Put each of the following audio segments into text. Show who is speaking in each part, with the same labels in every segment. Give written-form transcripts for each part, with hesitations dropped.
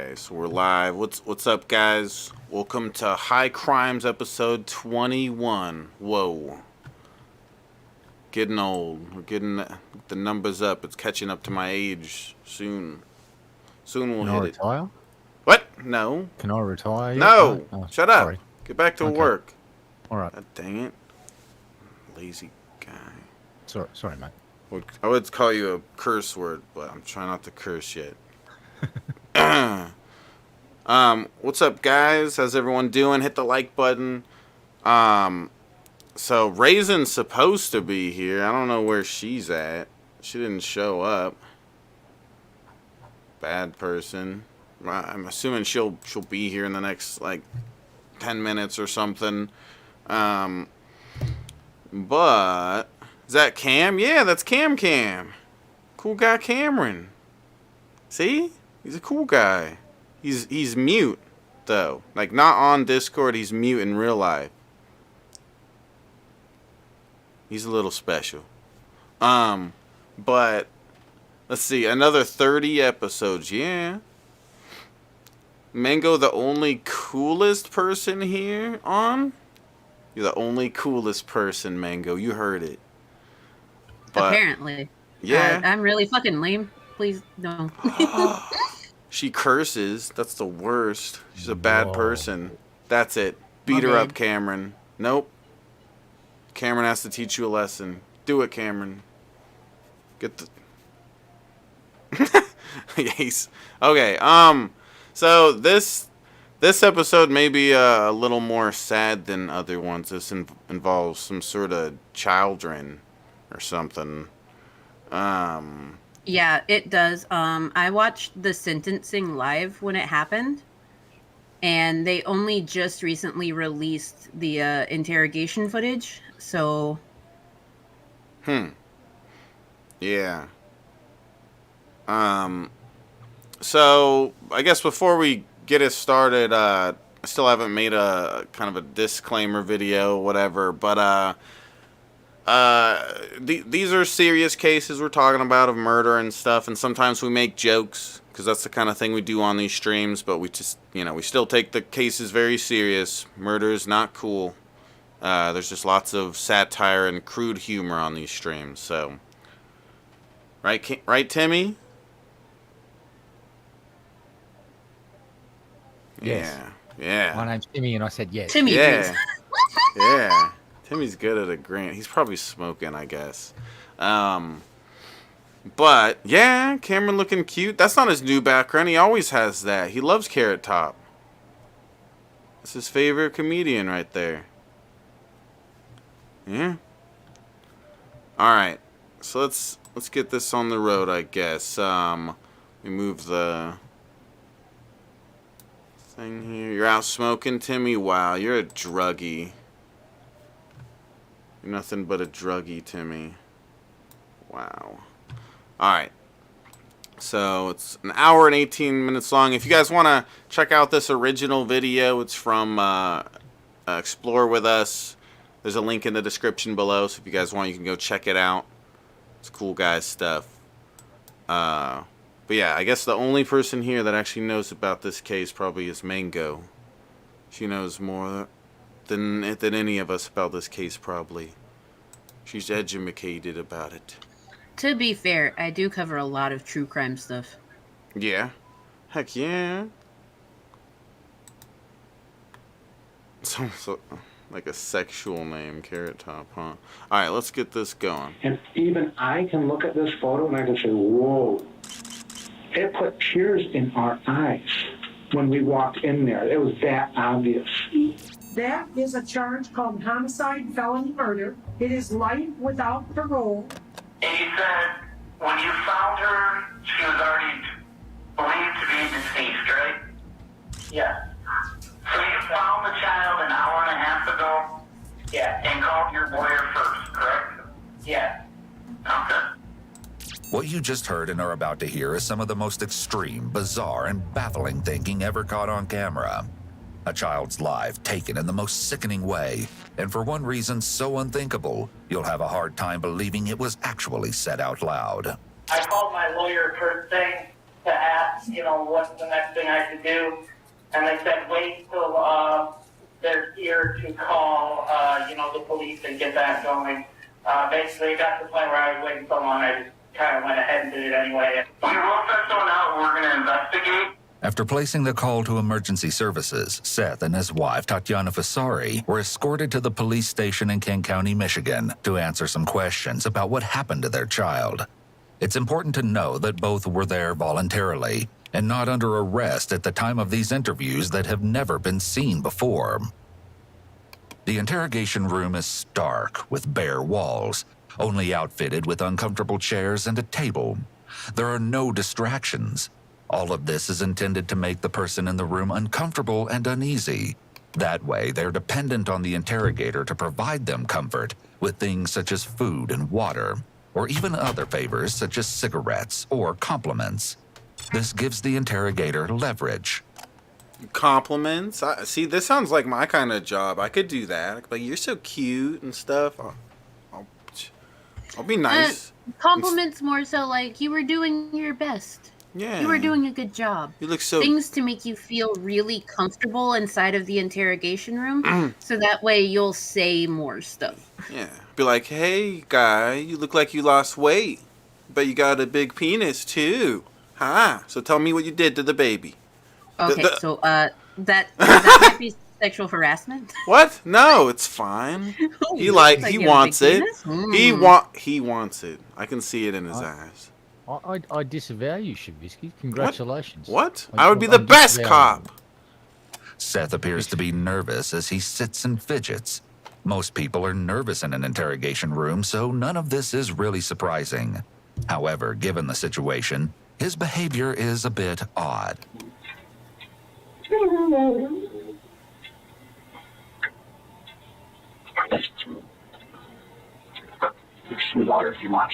Speaker 1: Okay, so we're live. What's up, guys? Welcome to High Crimes episode 21. Whoa. Getting old. We're getting the numbers up. It's catching up to my age soon. Soon we'll hit it.
Speaker 2: Retire?
Speaker 1: What? No.
Speaker 2: Can I retire yet?
Speaker 1: No.
Speaker 2: Oh,
Speaker 1: Shut up.
Speaker 2: sorry.
Speaker 1: Get back to work.
Speaker 2: All right.
Speaker 1: God dang it. Lazy guy.
Speaker 2: Sorry, mate.
Speaker 1: I would call you a curse word, but I'm trying not to curse yet. What's up, guys? How's everyone doing? Hit the like button. So Raisin's supposed to be here. I don't know where she's at. She didn't show up. Bad person. I'm assuming she'll be here in the next 10 minutes or something. But is that Cam? Yeah, that's Cam. Cool guy Cameron. See? He's a cool guy. He's mute, though. Not on Discord, he's mute in real life. He's a little special. But let's see, another 30 episodes, yeah. Mango, the only coolest person here on? You're the only coolest person, Mango. You heard it. But,
Speaker 3: apparently.
Speaker 1: Yeah.
Speaker 3: I'm really fucking lame. Please, no.
Speaker 1: She curses. That's the worst. She's a bad person. That's it. Beat
Speaker 3: My
Speaker 1: her
Speaker 3: bad.
Speaker 1: up, Cameron. Nope. Cameron has to teach you a lesson. Do it, Cameron. Get the... Yes. Okay, so this episode may be a little more sad than other ones. This involves some sort of children or something.
Speaker 3: Yeah, it does. I watched the sentencing live when it happened, and they only just recently released the interrogation footage, so...
Speaker 1: Yeah. So, I guess before we get it started, I still haven't made a kind of a disclaimer video, whatever, but, these are serious cases we're talking about of murder and stuff, and sometimes we make jokes, because that's the kind of thing we do on these streams, but we just, we still take the cases very serious. Murder is not cool. There's just lots of satire and crude humor on these streams, so... Right, Timmy?
Speaker 2: Yes.
Speaker 1: Yeah.
Speaker 2: My name's Timmy, and I said yes.
Speaker 3: Timmy,
Speaker 1: Yeah.
Speaker 3: please.
Speaker 1: Yeah. Timmy's good at a grant. He's probably smoking, I guess. But, yeah, Cameron looking cute. That's not his new background. He always has that. He loves Carrot Top. That's his favorite comedian right there. Yeah. Alright. So let's get this on the road, I guess. We move the thing here. You're out smoking, Timmy? Wow, you're a druggie. You're nothing but a druggie, Timmy. Wow. Alright. So, it's an hour and 18 minutes long. If you guys want to check out this original video, it's from Explore With Us. There's a link in the description below, so if you guys want, you can go check it out. It's cool guys stuff. But yeah, I guess the only person here that actually knows about this case probably is Mango. She knows more than any of us about this case, probably. She's educated about it.
Speaker 3: To be fair, I do cover a lot of true crime stuff.
Speaker 1: Yeah. Heck yeah. It's almost like a sexual name, Carrot Top, huh? Alright, let's get this going.
Speaker 4: And even I can look at this photo and I can say, whoa. It put tears in our eyes when we walked in there. It was that obvious.
Speaker 5: That is a charge called homicide, felony murder. It is life without parole.
Speaker 6: And you said when you found her, she was already believed to be deceased, right? Yeah. So you found the child an hour and a half ago? Yeah. And called your lawyer first, correct? Yeah. Okay.
Speaker 7: What you just heard and are about to hear is some of the most extreme, bizarre, and baffling thinking ever caught on camera. A child's life taken in the most sickening way, and for one reason so unthinkable, you'll have a hard time believing it was actually said out loud.
Speaker 6: I called my lawyer first thing, to ask, what's the next thing I should do. And they said, wait till they're here to call, the police and get that going. Basically, it got to the point where I was waiting so long, I just kind of went ahead and did it anyway. We will send someone out and we're going to investigate.
Speaker 7: After placing the call to emergency services, Seth and his wife, Tatiana Welch, were escorted to the police station in King County, Michigan, to answer some questions about what happened to their child. It's important to know that both were there voluntarily and not under arrest at the time of these interviews that have never been seen before. The interrogation room is stark, with bare walls, only outfitted with uncomfortable chairs and a table. There are no distractions. All of this is intended to make the person in the room uncomfortable and uneasy. That way, they're dependent on the interrogator to provide them comfort with things such as food and water, or even other favors such as cigarettes or compliments. This gives the interrogator leverage.
Speaker 1: Compliments? See, this sounds like my kind of job. I could do that. Like, you're so cute and stuff. I'll be nice.
Speaker 3: Compliments more so like you were doing your best.
Speaker 1: Yeah.
Speaker 3: You were doing a good job.
Speaker 1: You look so...
Speaker 3: Things to make you feel really comfortable inside of the interrogation room, so that way you'll say more stuff.
Speaker 1: Yeah. Be like, hey, guy, you look like you lost weight, but you got a big penis, too. Huh? So tell me what you did to the baby.
Speaker 3: Okay, so that might be sexual harassment.
Speaker 1: What? No, it's fine. He wants it. He wants it. I can see it in his eyes.
Speaker 2: I disavow you, Shavisky. Congratulations.
Speaker 1: What? I would be the best cop.
Speaker 7: Seth appears to be nervous as he sits and fidgets. Most people are nervous in an interrogation room, so none of this is really surprising. However, given the situation, his behavior is a bit odd.
Speaker 4: Some water if you want.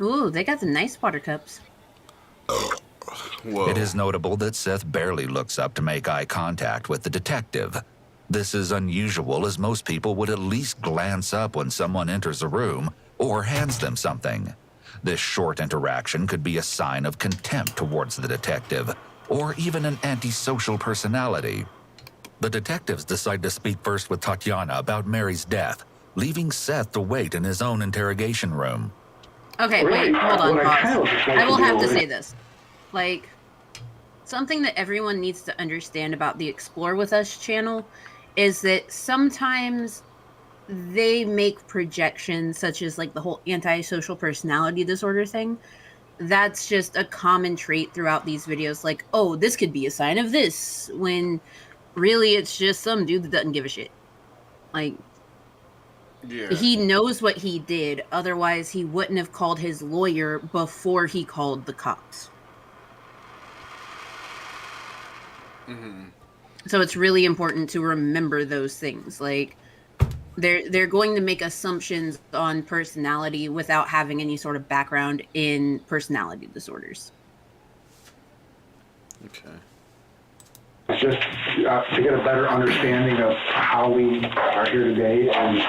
Speaker 3: Ooh, they got some nice water cups.
Speaker 1: Whoa.
Speaker 7: It is notable that Seth barely looks up to make eye contact with the detective. This is unusual, as most people would at least glance up when someone enters a room or hands them something. This short interaction could be a sign of contempt towards the detective, or even an antisocial personality. The detectives decide to speak first with Tatiana about Mary's death, leaving Seth to wait in his own interrogation room.
Speaker 3: Okay, wait, hold on, pause. I will have to say this. Like, something that everyone needs to understand about the Explore With Us channel is that sometimes they make projections, such as like the whole antisocial personality disorder thing. That's just a common trait throughout these videos. Like, oh, this could be a sign of this, when really it's just some dude that doesn't give a shit. Like,
Speaker 1: yeah.
Speaker 3: He knows what he did. Otherwise, he wouldn't have called his lawyer before he called the cops.
Speaker 1: Mm-hmm.
Speaker 3: So it's really important to remember those things. Like, they're going to make assumptions on personality without having any sort of background in personality disorders.
Speaker 1: Okay.
Speaker 4: It's just to get a better understanding of how we are here today and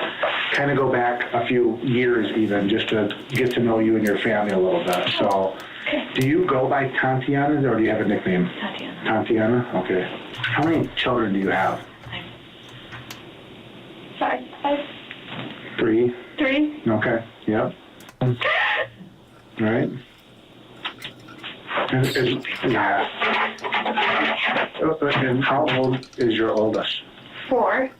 Speaker 4: kind of go back a few years even, just to get to know you and your family a little bit. So, do you go by Tatiana, or do you have a nickname?
Speaker 8: Tatiana.
Speaker 4: Tatiana? Okay. How many children do you have?
Speaker 8: Five.
Speaker 4: Three? Okay. Yep. All right. Yeah. And how old is your oldest?
Speaker 8: 4.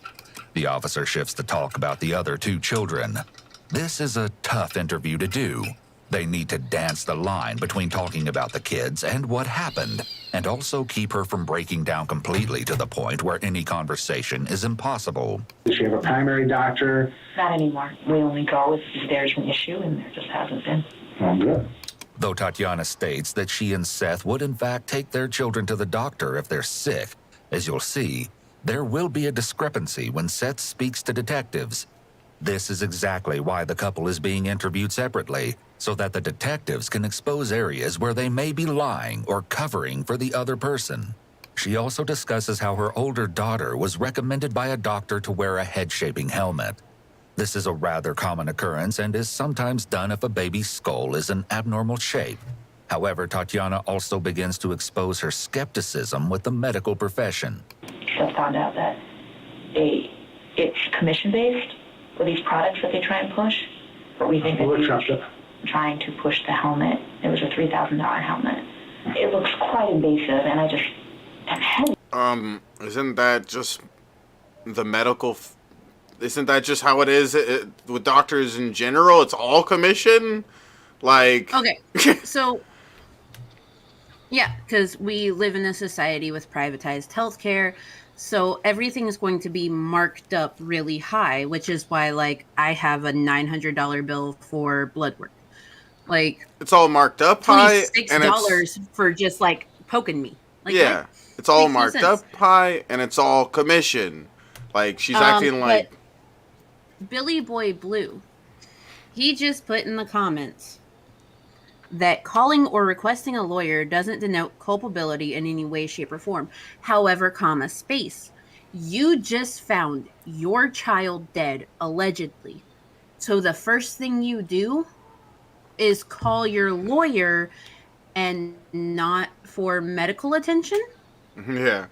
Speaker 7: The officer shifts to talk about the other 2 children. This is a tough interview to do. They need to dance the line between talking about the kids and what happened, and also keep her from breaking down completely to the point where any conversation is impossible.
Speaker 4: Does she have a primary doctor?
Speaker 8: Not anymore. We only go if there's an issue, and there just hasn't been.
Speaker 4: Oh, good.
Speaker 7: Though Tatiana states that she and Seth would in fact take their children to the doctor if they're sick, as you'll see, there will be a discrepancy when Seth speaks to detectives. This is exactly why the couple is being interviewed separately, so that the detectives can expose areas where they may be lying or covering for the other person. She also discusses how her older daughter was recommended by a doctor to wear a head-shaping helmet. This is a rather common occurrence and is sometimes done if a baby's skull is an abnormal shape. However, Tatiana also begins to expose her skepticism with the medical profession.
Speaker 8: I found out that it's commission-based for these products that they try and push. But we think that they're trying to push the helmet. It was a $3,000 helmet. It looks quite invasive, and I'm heavy.
Speaker 1: Isn't that just the medical... Isn't that just how it is with doctors in general? It's all commission? Like...
Speaker 3: Okay, so... Yeah, because we live in a society with privatized healthcare, so everything is going to be marked up really high, which is why, like, I have a $900 bill for blood work. Like...
Speaker 1: It's all marked up high, and
Speaker 3: $26 for just, like, poking me. Like,
Speaker 1: yeah,
Speaker 3: what?
Speaker 1: it's all
Speaker 3: Makes no
Speaker 1: marked
Speaker 3: sense.
Speaker 1: up high, and it's all commission. Like, she's acting like...
Speaker 3: But Billy Boy Blue, he just put in the comments that calling or requesting a lawyer doesn't denote culpability in any way, shape, or form. However, space. You just found your child dead, allegedly. So the first thing you do is call your lawyer, and not for medical attention?
Speaker 1: Yeah.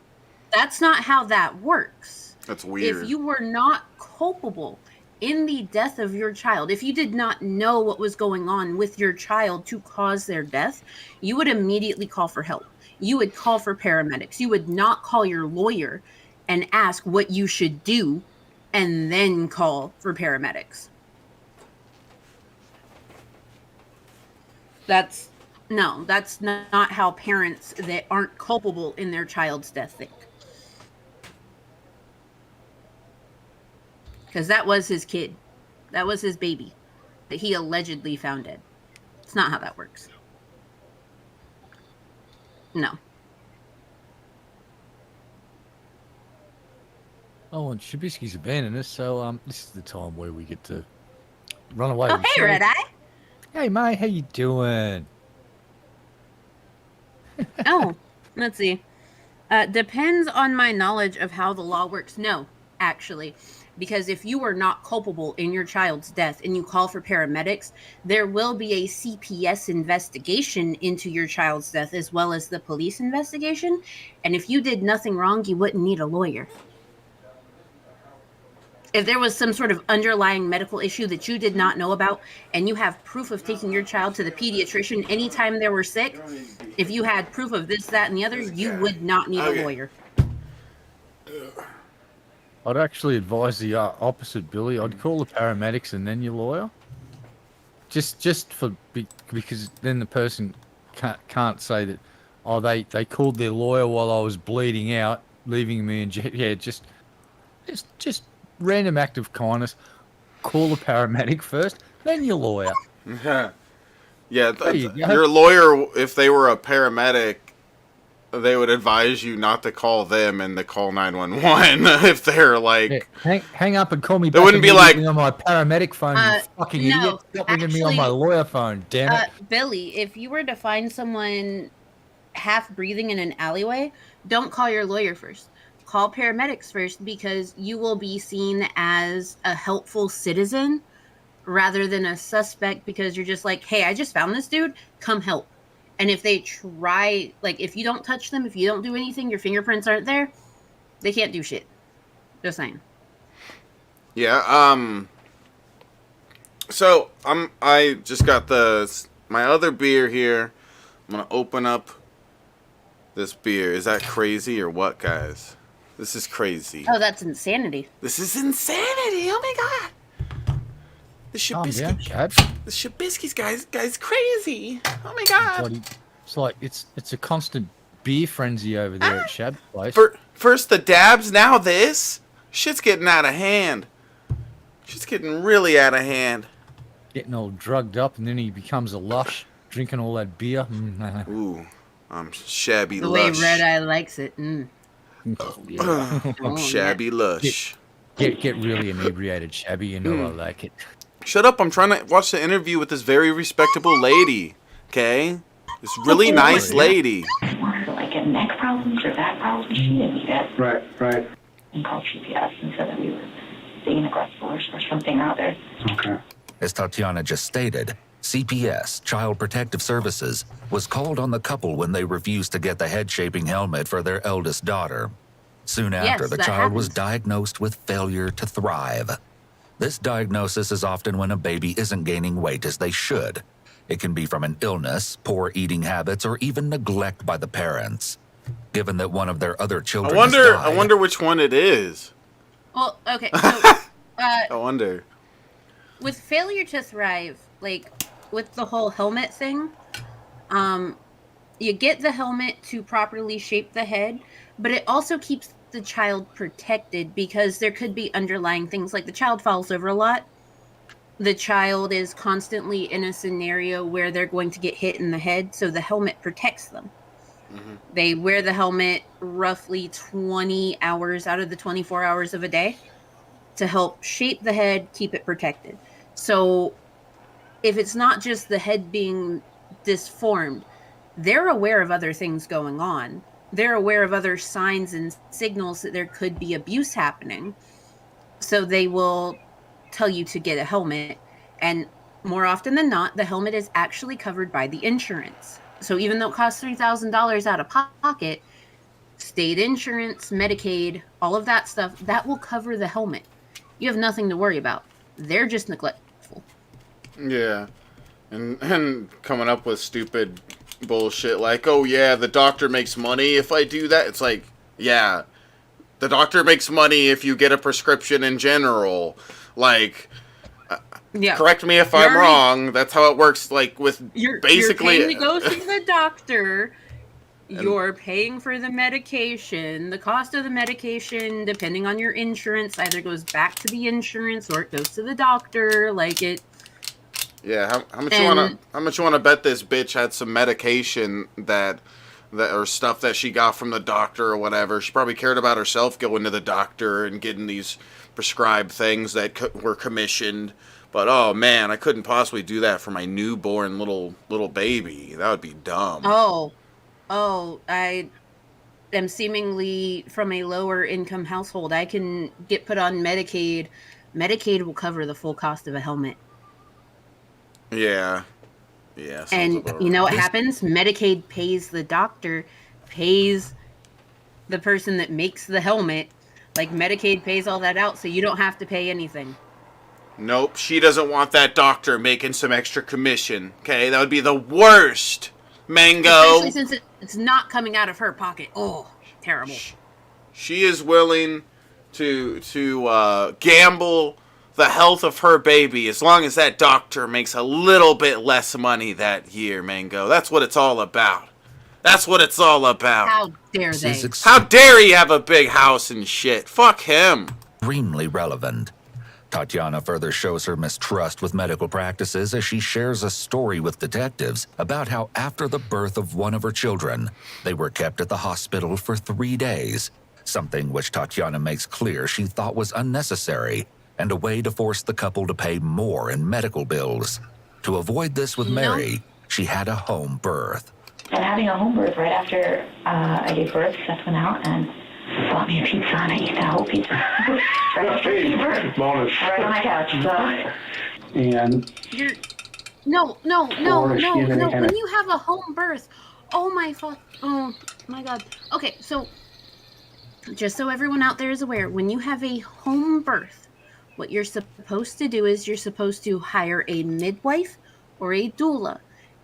Speaker 3: That's not how that works.
Speaker 1: That's weird.
Speaker 3: If you were not culpable in the death of your child, if you did not know what was going on with your child to cause their death, you would immediately call for help. You would call for paramedics. You would not call your lawyer and ask what you should do and then call for paramedics. That's not how parents that aren't culpable in their child's death think. Because that was his kid. That was his baby that he allegedly found dead. It's not how that works. No.
Speaker 2: Oh, and Shabisky's abandoned us, so this is the time where we get to run away.
Speaker 3: Oh,
Speaker 2: with
Speaker 3: hey,
Speaker 2: Shabby.
Speaker 3: Red Eye.
Speaker 2: Hey, mate, how you doing?
Speaker 3: Oh, let's see. Depends on my knowledge of how the law works. No, actually. Because if you are not culpable in your child's death and you call for paramedics, there will be a CPS investigation into your child's death as well as the police investigation. And if you did nothing wrong, you wouldn't need a lawyer. If there was some sort of underlying medical issue that you did not know about and you have proof of taking your child to the pediatrician anytime they were sick, if you had proof of this, that, and the other, you would not need a lawyer.
Speaker 2: I'd actually advise the opposite, Billy. I'd call the paramedics and then your lawyer. Just for because then the person can't say that, oh, they called their lawyer while I was bleeding out, leaving me in jail. Yeah, just random act of kindness. Call the paramedic first, then your lawyer.
Speaker 1: Yeah,
Speaker 2: you go.
Speaker 1: your lawyer, if they were a paramedic, they would advise you not to call them and to call 911 if they're like...
Speaker 2: Yeah, hang up and call me
Speaker 1: They
Speaker 2: back
Speaker 1: wouldn't be like...
Speaker 2: on my paramedic phone, you fucking idiot. Stop ringing me on my lawyer phone, damn it.
Speaker 3: Billy, if you were to find someone half breathing in an alleyway, don't call your lawyer first. Call paramedics first, because you will be seen as a helpful citizen rather than a suspect, because you're just like, hey, I just found this dude, come help. And if they try, like, if you don't touch them, if you don't do anything, your fingerprints aren't there, they can't do shit. Just saying.
Speaker 1: Yeah, so I just got my other beer here. I'm gonna open up this beer. Is that crazy or what, guys? This is crazy.
Speaker 3: Oh, that's insanity.
Speaker 1: This is insanity. Oh my god. The Shabisky's guy's crazy. Oh my god.
Speaker 2: It's like it's a constant beer frenzy over there at Shab's place.
Speaker 1: First the dabs, now this. Shit's getting out of hand. Shit's getting really out of hand.
Speaker 2: Getting all drugged up, and then he becomes a lush, drinking all that beer.
Speaker 1: Ooh, I'm shabby
Speaker 3: the
Speaker 1: lush.
Speaker 3: The way Red Eye likes it.
Speaker 1: I'm shabby lush.
Speaker 2: Get really inebriated, Shabby. You know I like it.
Speaker 1: Shut up! I'm trying to watch the interview with this very respectable lady. Okay, this really nice lady.
Speaker 8: Like a neck problems or back problems, she didn't need it.
Speaker 4: Right.
Speaker 8: And called CPS and said that we were being aggressive or something or other.
Speaker 4: Okay.
Speaker 7: As Tatiana just stated, CPS, Child Protective Services, was called on the couple when they refused to get the head-shaping helmet for their eldest daughter. Soon after, the
Speaker 3: that
Speaker 7: child was
Speaker 3: happens.
Speaker 7: diagnosed with failure to thrive. This diagnosis is often when a baby isn't gaining weight as they should. It can be from an illness, poor eating habits, or even neglect by the parents. Given that one of their other children has died,
Speaker 1: I wonder which one it is.
Speaker 3: Well, okay. So,
Speaker 1: I wonder.
Speaker 3: with failure to thrive, like with the whole helmet thing, you get the helmet to properly shape the head, but it also keeps the child protected because there could be underlying things like the child falls over a lot. The child is constantly in a scenario where they're going to get hit in the head, so the helmet protects them.
Speaker 1: Mm-hmm.
Speaker 3: They wear the helmet roughly 20 hours out of the 24 hours of a day to help shape the head, keep it protected. So if it's not just the head being disformed, they're aware of other things going on. They're aware of other signs and signals that there could be abuse happening. So they will tell you to get a helmet. And more often than not, the helmet is actually covered by the insurance. So even though it costs $3,000 out of pocket, state insurance, Medicaid, all of that stuff, that will cover the helmet. You have nothing to worry about. They're just neglectful.
Speaker 1: Yeah. And coming up with stupid bullshit like, oh yeah, the doctor makes money if I do that. It's like, yeah, the doctor makes money if you get a prescription in general. Like,
Speaker 3: Yeah.
Speaker 1: correct me if I'm wrong. That's how it works. Like with basically,
Speaker 3: you're paying to go see the doctor. You're paying for the medication. The cost of the medication, depending on your insurance, either goes back to the insurance or it goes to the doctor. Like it.
Speaker 1: Yeah, how much you wanna bet this bitch had some medication that or stuff that she got from the doctor or whatever. She probably cared about herself going to the doctor and getting these prescribed things that were commissioned. But oh man, I couldn't possibly do that for my newborn little baby. That would be dumb.
Speaker 3: I am seemingly from a lower income household. I can get put on Medicaid. Medicaid will cover the full cost of a helmet.
Speaker 1: Yeah. Yeah.
Speaker 3: And you know what happens? Medicaid pays the doctor, pays the person that makes the helmet. Like Medicaid pays all that out, so you don't have to pay anything.
Speaker 1: Nope, she doesn't want that doctor making some extra commission. Okay, that would be the worst. Mango.
Speaker 3: Especially since it's not coming out of her pocket. Oh, terrible.
Speaker 1: She is willing to gamble the health of her baby as long as that doctor makes a little bit less money that year, Mango. That's what it's all about. That's what it's all about.
Speaker 3: How dare they?
Speaker 1: How dare he have a big house and shit? Fuck him.
Speaker 7: Extremely relevant. Tatiana further shows her mistrust with medical practices as she shares a story with detectives about how after the birth of one of her children, they were kept at the hospital for 3 days, something which Tatiana makes clear she thought was unnecessary and a way to force the couple to pay more in medical bills. To avoid this with Mary, she had a home birth.
Speaker 8: And having a home birth right after I gave birth, Seth went out and bought me a pizza, and I ate that whole pizza. Right after I gave birth.
Speaker 4: Bonus.
Speaker 8: Right on my couch. So.
Speaker 4: And
Speaker 3: No.
Speaker 4: Or she didn't
Speaker 3: When
Speaker 4: kinda-
Speaker 3: you have a home birth, oh my god. Okay, so just so everyone out there is aware, when you have a home birth, what you're supposed to do is you're supposed to hire a midwife or a doula.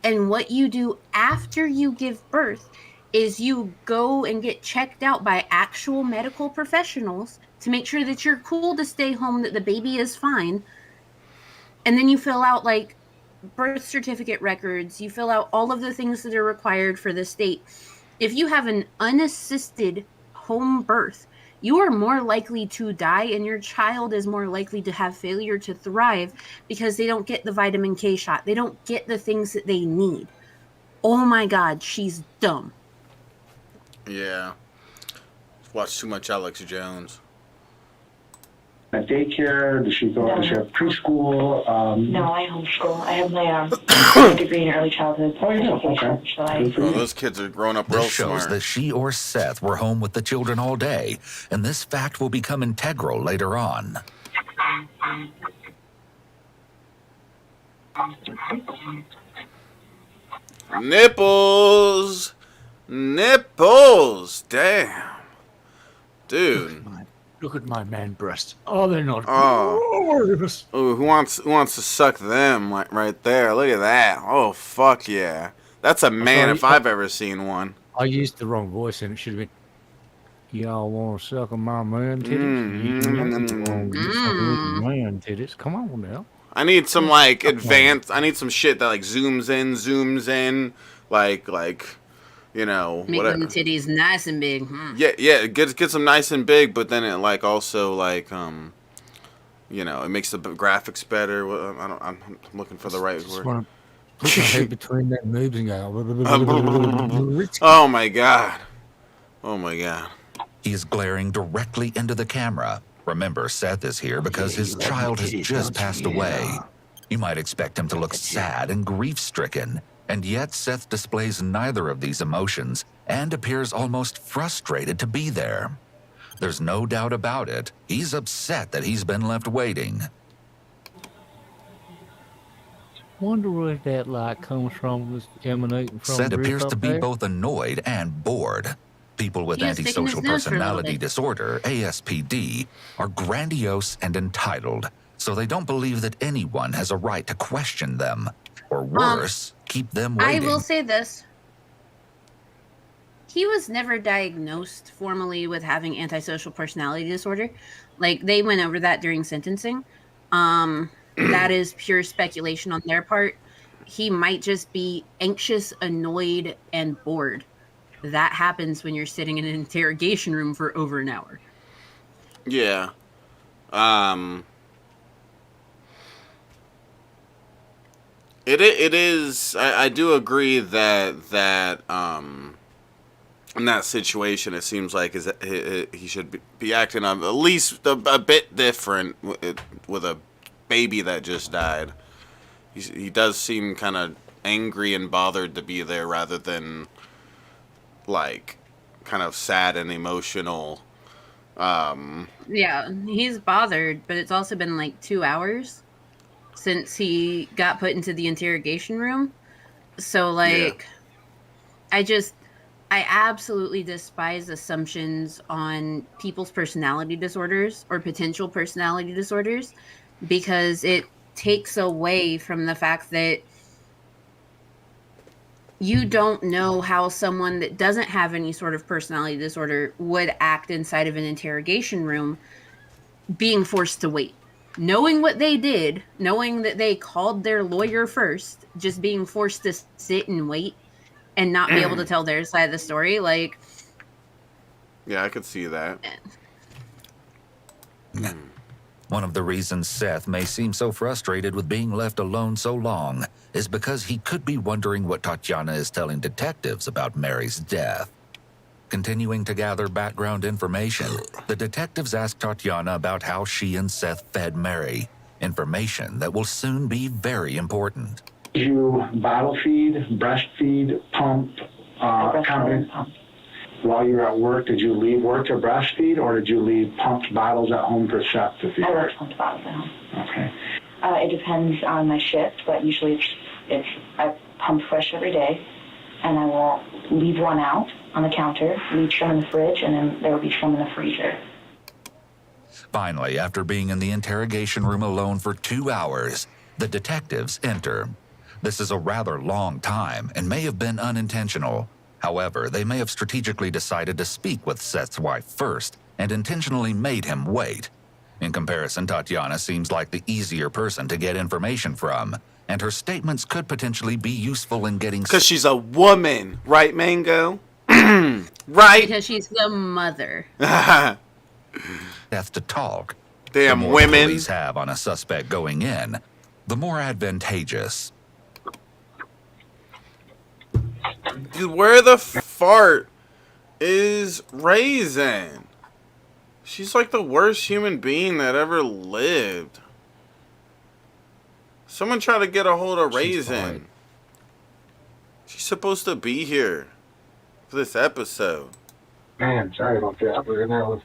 Speaker 3: And what you do after you give birth is you go and get checked out by actual medical professionals to make sure that you're cool to stay home, that the baby is fine. And then you fill out like birth certificate records. You fill out all of the things that are required for the state. If you have an unassisted home birth, you are more likely to die, and your child is more likely to have failure to thrive because they don't get the vitamin K shot. They don't get the things that they need. Oh my God, she's dumb.
Speaker 1: Yeah. Watch too much Alex Jones.
Speaker 4: at daycare? Does she go? Does she have preschool?
Speaker 8: No, I homeschool. I have my degree in early childhood education.
Speaker 4: Okay.
Speaker 8: So I,
Speaker 1: Oh, those kids are growing up real
Speaker 7: This shows
Speaker 1: smart.
Speaker 7: that she or Seth were home with the children all day, and this fact will become integral later on.
Speaker 1: Nipples! Nipples! Damn. Dude.
Speaker 2: Look at my man breasts. Oh, they're not
Speaker 1: glorious. Ooh, who wants to suck them right there? Look at that. Oh, fuck yeah. That's a man if I've ever seen one.
Speaker 2: I used the wrong voice and it should have been, y'all want to suck on my man titties? Man titties. Come on now.
Speaker 1: I need some advanced. I need some shit that zooms in, like
Speaker 3: Make
Speaker 1: whatever.
Speaker 3: them titties nice and big.
Speaker 1: Yeah. Get some nice and big, but then it also it makes the graphics better. I'm looking for the right word.
Speaker 2: Put my head between their moves and go.
Speaker 1: Oh my god.
Speaker 7: He is glaring directly into the camera. Remember, Seth is here because his child has just passed away. You might expect him to look sad and grief-stricken, and yet Seth displays neither of these emotions and appears almost frustrated to be there. There's no doubt about it. He's upset that he's been left waiting.
Speaker 2: Wonder where that light comes from, was emanating from.
Speaker 7: Seth appears to be both annoyed and bored. People with antisocial personality disorder, ASPD, are grandiose and entitled, so they don't believe that anyone has a right to question them, or worse, keep them waiting.
Speaker 3: I will say this. He was never diagnosed formally with having antisocial personality disorder. They went over that during sentencing. That is pure speculation on their part. He might just be anxious, annoyed, and bored. That happens when you're sitting in an interrogation room for over an hour.
Speaker 1: Yeah. It is. I do agree that in that situation, it seems like he should be acting at least a bit different with a baby that just died. He does seem kind of angry and bothered to be there rather than kind of sad and emotional.
Speaker 3: Yeah, he's bothered, but it's also been 2 hours since he got put into the interrogation room. So I absolutely despise assumptions on people's personality disorders or potential personality disorders, because it takes away from the fact that you don't know how someone that doesn't have any sort of personality disorder would act inside of an interrogation room, being forced to wait. Knowing what they did, knowing that they called their lawyer first, just being forced to sit and wait and not be able to tell their side of the story.
Speaker 1: Yeah, I could see that.
Speaker 7: One of the reasons Seth may seem so frustrated with being left alone so long is because he could be wondering what Tatiana is telling detectives about Mary's death. Continuing to gather background information, the detectives ask Tatiana about how she and Seth fed Mary, information that will soon be very important.
Speaker 4: Did you bottle feed, breastfeed, pump, while you were at work? Did you leave work to breastfeed, or did you leave pumped bottles at home for Seth to feed?
Speaker 8: I work pumped bottles at home.
Speaker 4: Okay.
Speaker 8: It depends on my shift, but usually I pump fresh every day, and I will leave one out on the counter, leave some in the fridge, and then there will be some in the freezer.
Speaker 7: Finally, after being in the interrogation room alone for 2 hours, the detectives enter. This is a rather long time and may have been unintentional. However, they may have strategically decided to speak with Seth's wife first and intentionally made him wait. In comparison, Tatiana seems like the easier person to get information from, and her statements could potentially be useful in getting...
Speaker 1: Because she's a woman, right, Mango? Right?
Speaker 3: Because she's the mother.
Speaker 7: Seth to talk.
Speaker 1: Damn
Speaker 7: the more
Speaker 1: women.
Speaker 7: The police have on a suspect going in, the more advantageous.
Speaker 1: Dude, where the fart is Raisin? She's like the worst human being that ever lived. Someone try to get a hold of Raisin. She's supposed to be here for this episode.
Speaker 4: Man, sorry about that. We're in there with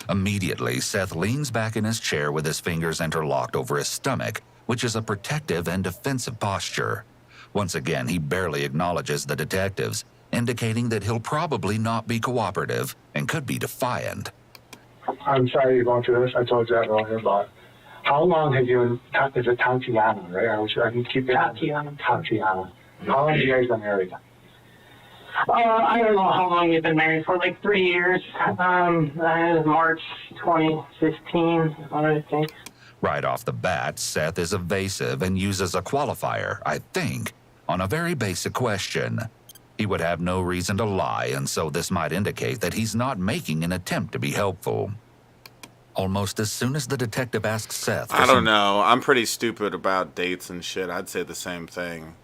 Speaker 7: Immediately, Seth leans back in his chair with his fingers interlocked over his stomach, which is a protective and defensive posture. Once again, he barely acknowledges the detectives, indicating that he'll probably not be cooperative and could be defiant.
Speaker 4: I'm sorry you're going through this. I told you that earlier, but how long have you, is it Tatiana, right? I can keep it. Tatiana. How long have you guys been married?
Speaker 9: I don't know how long you've been married for, like 3 years. March 2015, I think.
Speaker 7: Right off the bat, Seth is evasive and uses a qualifier, I think, on a very basic question. He would have no reason to lie, and so this might indicate that he's not making an attempt to be helpful. Almost as soon as the detective asks Seth...
Speaker 1: I don't know. I'm pretty stupid about dates and shit. I'd say the same thing.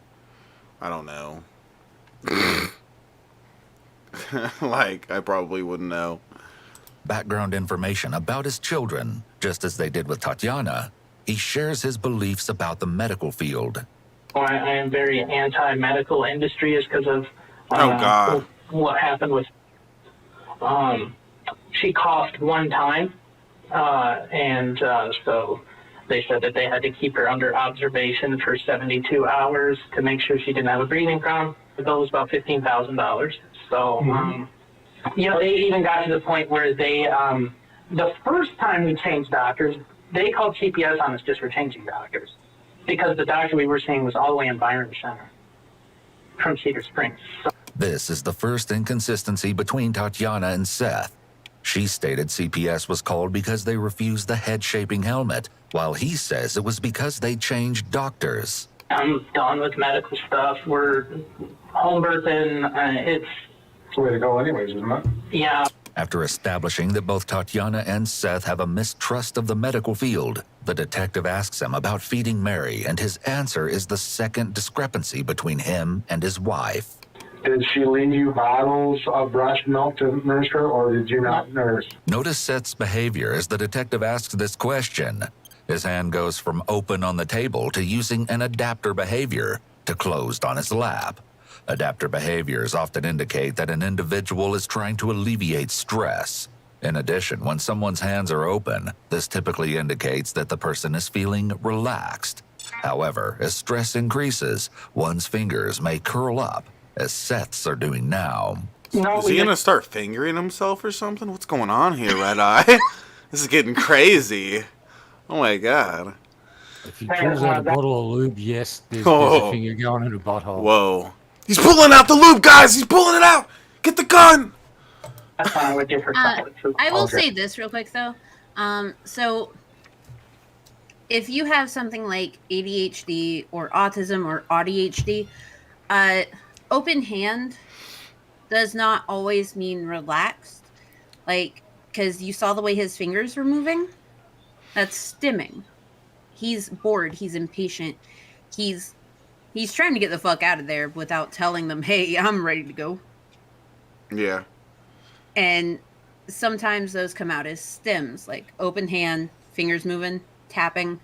Speaker 1: I don't know. Like, I probably wouldn't know.
Speaker 7: Background information about his children, just as they did with Tatiana, he shares his beliefs about the medical field.
Speaker 9: I am very anti-medical industry is because of
Speaker 1: God.
Speaker 9: what happened with... she coughed one time, and so they said that they had to keep her under observation for 72 hours to make sure she didn't have a breathing problem. The bill was about $15,000. So, they even got to the point where they, the first time we changed doctors, they called CPS on us just for changing doctors. Because the doctor we were seeing was all the way in Byron Center from Cedar Springs.
Speaker 7: This is the first inconsistency between Tatiana and Seth. She stated CPS was called because they refused the head-shaping helmet, while he says it was because they changed doctors.
Speaker 9: I'm done with medical stuff. We're home birthing. It's
Speaker 4: the way to go anyways, isn't it?
Speaker 9: Yeah.
Speaker 7: After establishing that both Tatiana and Seth have a mistrust of the medical field, the detective asks him about feeding Mary, and his answer is the second discrepancy between him and his wife.
Speaker 4: Did she leave you bottles of breast milk to nurse her, or did you not nurse?
Speaker 7: Notice Seth's behavior as the detective asks this question. His hand goes from open on the table to using an adapter behavior to closed on his lap. Adapter behaviors often indicate that an individual is trying to alleviate stress. In addition, when someone's hands are open, this typically indicates that the person is feeling relaxed. However, as stress increases, one's fingers may curl up, as Seth's are doing now.
Speaker 1: Is he gonna start fingering himself or something? What's going on here, Red Eye? This is getting crazy. Oh my god.
Speaker 2: If he pulls out a bottle of lube, yes, there's a finger going in a butthole.
Speaker 1: Whoa. He's pulling out the lube, guys! He's pulling it out! Get the gun!
Speaker 3: I will say this real quick, though. So, if you have something like ADHD or autism or ADHD, open hand does not always mean relaxed. Like, because you saw the way his fingers were moving? That's stimming. He's bored. He's impatient. He's trying to get the fuck out of there without telling them, hey, I'm ready to go.
Speaker 1: Yeah.
Speaker 3: And sometimes those come out as stims, like open hand, fingers moving, tapping,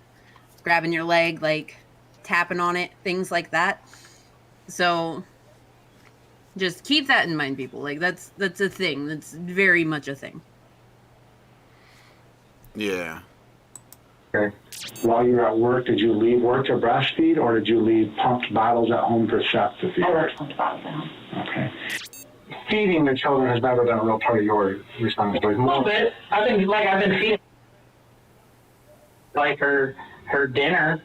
Speaker 3: grabbing your leg, like tapping on it, things like that. So just keep that in mind, people. Like that's a thing. That's very much a thing.
Speaker 1: Yeah.
Speaker 4: Okay. While you were at work, did you leave work to breastfeed, or did you leave pumped bottles at home for Seth to feed?
Speaker 8: I worked pumped bottles at home.
Speaker 4: Okay. Feeding the children has never been a real part of your responsibility.
Speaker 9: A little bit. I've been feeding like her dinner.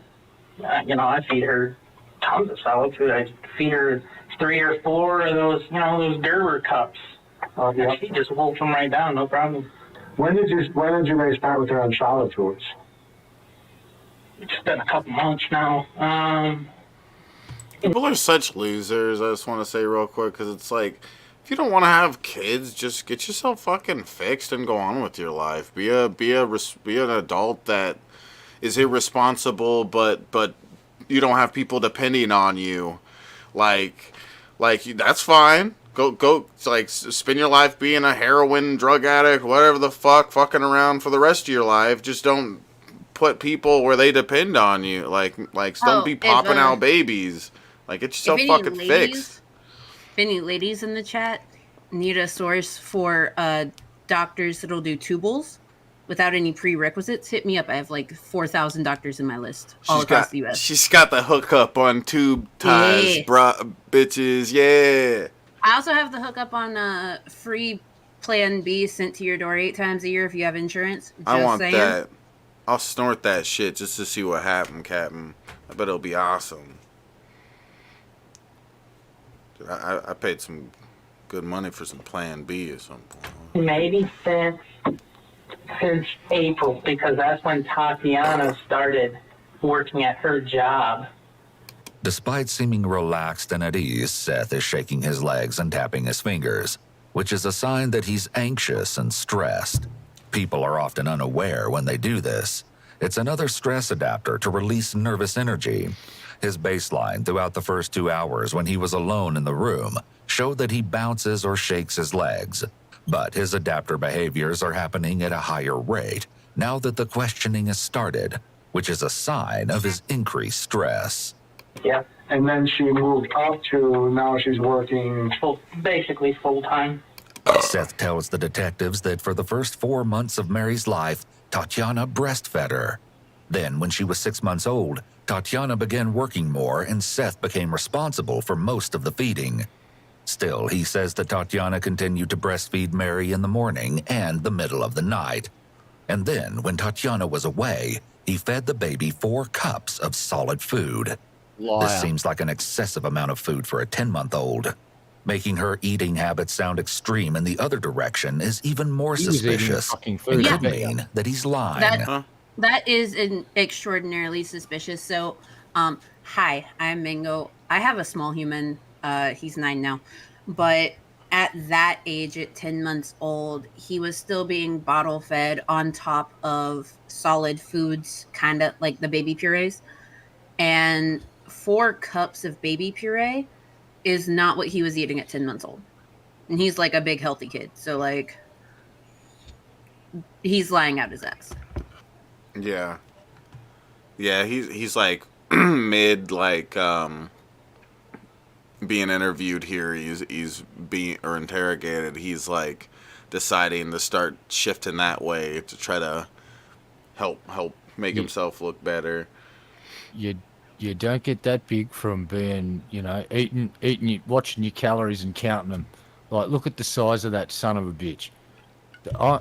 Speaker 9: I feed her tons of solid food. I feed her 3 or 4 of those, those Gerber cups.
Speaker 4: Oh, yeah.
Speaker 9: She just wolfed them right down, no problem.
Speaker 4: When did you guys start with her on solid foods?
Speaker 9: It's been a couple months now.
Speaker 1: People are such losers, I just want to say real quick, because it's like, if you don't want to have kids, just get yourself fucking fixed and go on with your life. Be an adult that is irresponsible, but you don't have people depending on you. Like that's fine. Go, like, spend your life being a heroin, drug addict, whatever the fuck, fucking around for the rest of your life. Just don't put people where they depend on you. Like don't be popping out babies. Like, get yourself fucking fixed.
Speaker 3: If any ladies in the chat need a source for doctors that'll do tubules, without any prerequisites, hit me up. I have like 4,000 doctors in my list all across the U.S.
Speaker 1: She's got the hookup on tube ties, bitches. Yeah.
Speaker 3: I also have the hookup on free Plan B sent to your door 8 times a year if you have insurance.
Speaker 1: I want that. I'll snort that shit just to see what happened, Captain. I bet it'll be awesome. Dude, I paid some good money for some Plan B at some point.
Speaker 9: Maybe since April, because that's when Tatiana started working at her job.
Speaker 7: Despite seeming relaxed and at ease, Seth is shaking his legs and tapping his fingers, which is a sign that he's anxious and stressed. People are often unaware when they do this. It's another stress adapter to release nervous energy. His baseline throughout the first 2 hours when he was alone in the room showed that he bounces or shakes his legs. But his adapter behaviors are happening at a higher rate now that the questioning has started, which is a sign of his increased stress.
Speaker 9: Yep.
Speaker 4: And then she moved up to, now she's working
Speaker 9: Basically full-time.
Speaker 7: Seth tells the detectives that for the first 4 months of Mary's life, Tatiana breastfed her. Then, when she was 6 months old, Tatiana began working more and Seth became responsible for most of the feeding. Still, he says that Tatiana continued to breastfeed Mary in the morning and the middle of the night. And then, when Tatiana was away, he fed the baby 4 cups of solid food.
Speaker 2: Liar.
Speaker 7: This seems like an excessive amount of food for a 10-month-old. Making her eating habits sound extreme in the other direction is even more
Speaker 2: He was eating
Speaker 7: suspicious.
Speaker 2: fucking
Speaker 7: It
Speaker 2: food.
Speaker 7: could
Speaker 3: Yeah.
Speaker 7: mean that he's lying.
Speaker 3: That is extraordinarily suspicious. So, hi, I'm Mingo. I have a small human. He's 9 now. But at that age, at 10 months old, he was still being bottle fed on top of solid foods, kind of like the baby purees. And 4 cups of baby puree is not what he was eating at 10 months old. And he's like a big, healthy kid. So, like, he's lying out his ass.
Speaker 1: Yeah. Yeah, he's like mid being interviewed here. He's being or interrogated. He's like deciding to start shifting that way to try to help make himself look better.
Speaker 2: You don't get that big from being, eating, watching your calories and counting them. Like, look at the size of that son of a bitch. I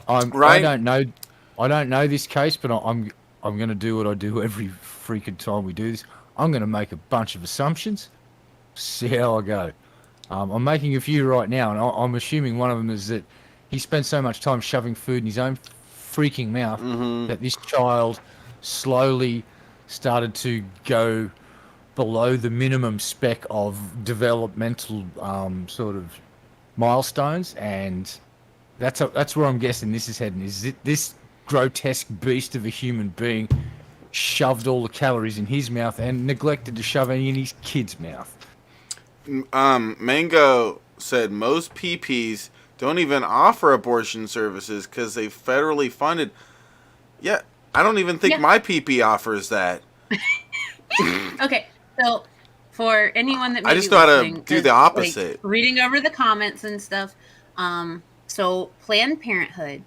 Speaker 2: don't know this case, but I'm going to do what I do every freaking time we do this. I'm going to make a bunch of assumptions, see how I go. I'm making a few right now, and I'm assuming one of them is that he spent so much time shoving food in his own freaking mouth that this child slowly started to go below the minimum spec of developmental sort of milestones, and that's where I'm guessing this is heading. Is it this grotesque beast of a human being shoved all the calories in his mouth and neglected to shove any in his kid's mouth?
Speaker 1: Mango said most PPs don't even offer abortion services because they federally funded. Yeah, I don't even think my PP offers that.
Speaker 3: Okay, so for anyone that may
Speaker 1: I just
Speaker 3: be
Speaker 1: know how to
Speaker 3: listening,
Speaker 1: do the opposite.
Speaker 3: Reading over the comments and stuff. So Planned Parenthood,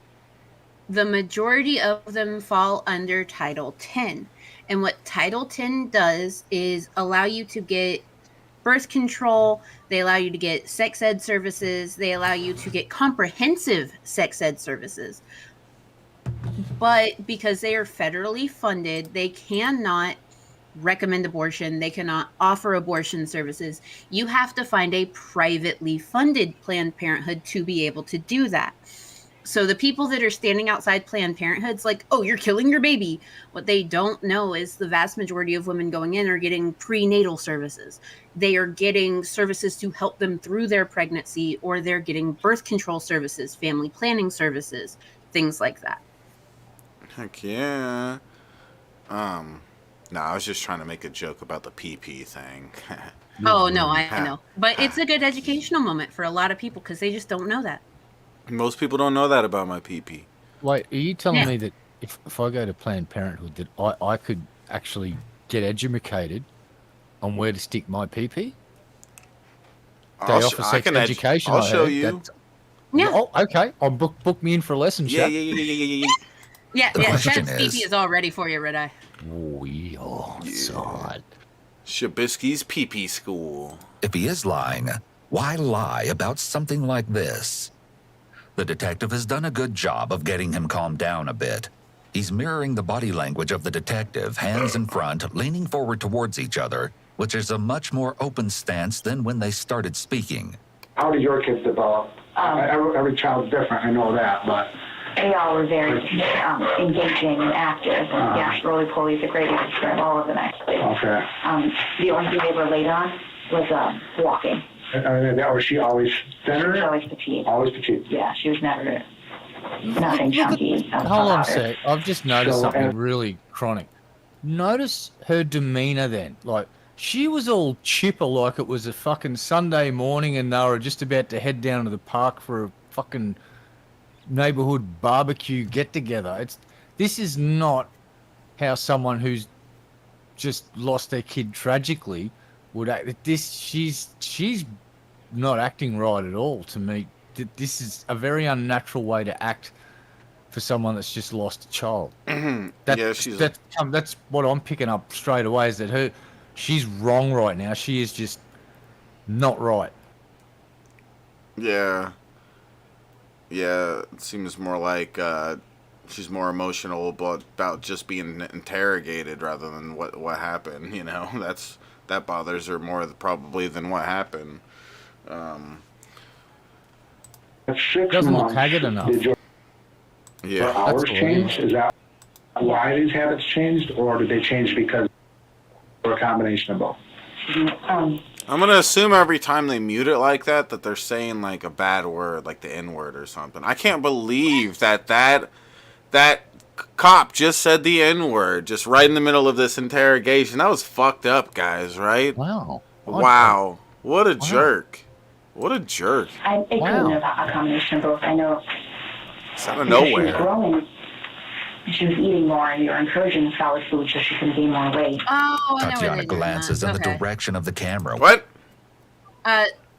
Speaker 3: the majority of them fall under Title 10. And what Title 10 does is allow you to get birth control. They allow you to get sex ed services. They allow you to get comprehensive sex ed services. But because they are federally funded, they cannot recommend abortion. They cannot offer abortion services. You have to find a privately funded Planned Parenthood to be able to do that. So the people that are standing outside Planned Parenthoods like, oh, you're killing your baby. What they don't know is the vast majority of women going in are getting prenatal services. They are getting services to help them through their pregnancy, or they're getting birth control services, family planning services, things like that.
Speaker 1: Heck yeah. No, I was just trying to make a joke about the PP thing.
Speaker 3: Oh, no, I know. But it's a good educational moment for a lot of people because they just don't know that.
Speaker 1: Most people don't know that about my PP.
Speaker 2: Wait, are you telling me that if I go to Planned Parenthood that I could actually get educated on where to stick my PP? They offer sex education.
Speaker 1: I'll show you.
Speaker 3: Yeah.
Speaker 2: Oh, okay. I'll book me in for a lesson.
Speaker 1: Yeah.
Speaker 3: Yeah,
Speaker 7: The
Speaker 3: yeah.
Speaker 7: question
Speaker 3: Chad's
Speaker 7: is-
Speaker 3: PP is all ready for you, Red Eye.
Speaker 2: We are side.
Speaker 1: Shabisky's pee-pee school.
Speaker 7: If he is lying, why lie about something like this? The detective has done a good job of getting him calmed down a bit. He's mirroring the body language of the detective, hands in front, leaning forward towards each other, which is a much more open stance than when they started speaking.
Speaker 4: How did your kids develop? Every child's different, I know that, but...
Speaker 8: They all were very engaging and active. And yeah, roly-poly is a great answer of all of them, actually.
Speaker 4: Okay.
Speaker 8: The only thing they were late on was walking.
Speaker 4: Was she always thinner?
Speaker 8: She was always petite.
Speaker 4: Always petite.
Speaker 8: Yeah, she was never nothing
Speaker 2: Look at-
Speaker 8: chunky.
Speaker 2: Hold on a
Speaker 8: about her.
Speaker 2: sec. I've just noticed
Speaker 4: So,
Speaker 2: something really chronic. Notice her demeanor then. Like, she was all chipper like it was a fucking Sunday morning and they were just about to head down to the park for a fucking neighborhood barbecue get-together. This is not how someone who's just lost their kid tragically would act. She's not acting right at all to me. This is a very unnatural way to act for someone that's just lost a child. That's what I'm picking up straight away, is that she's wrong right now. She is just not right.
Speaker 1: Yeah. Yeah, it seems more like she's more emotional about just being interrogated rather than what happened. You know, that bothers her more probably than what happened.
Speaker 4: At 6
Speaker 2: Doesn't look
Speaker 4: months,
Speaker 2: haggard enough.
Speaker 4: did your
Speaker 1: Yeah.
Speaker 4: hours
Speaker 2: That's
Speaker 4: change? Is that why these habits changed, or did they change because or a combination of both?
Speaker 1: I'm gonna assume every time they mute it like that they're saying like a bad word, like the N-word or something. I can't believe that cop just said the N-word just right in the middle of this interrogation. That was fucked up, guys. Right?
Speaker 2: Wow.
Speaker 1: Wow. What a jerk. What a jerk.
Speaker 8: It could have been a combination of both. I know.
Speaker 1: It's out of
Speaker 8: Because she was
Speaker 1: nowhere.
Speaker 8: growing. She was eating more, and you're encouraging solid food so she can gain more weight.
Speaker 3: Oh, I know where
Speaker 7: Tatiana
Speaker 3: they're doing
Speaker 7: glances
Speaker 3: that.
Speaker 7: in the
Speaker 3: Okay.
Speaker 7: direction of the camera.
Speaker 1: What?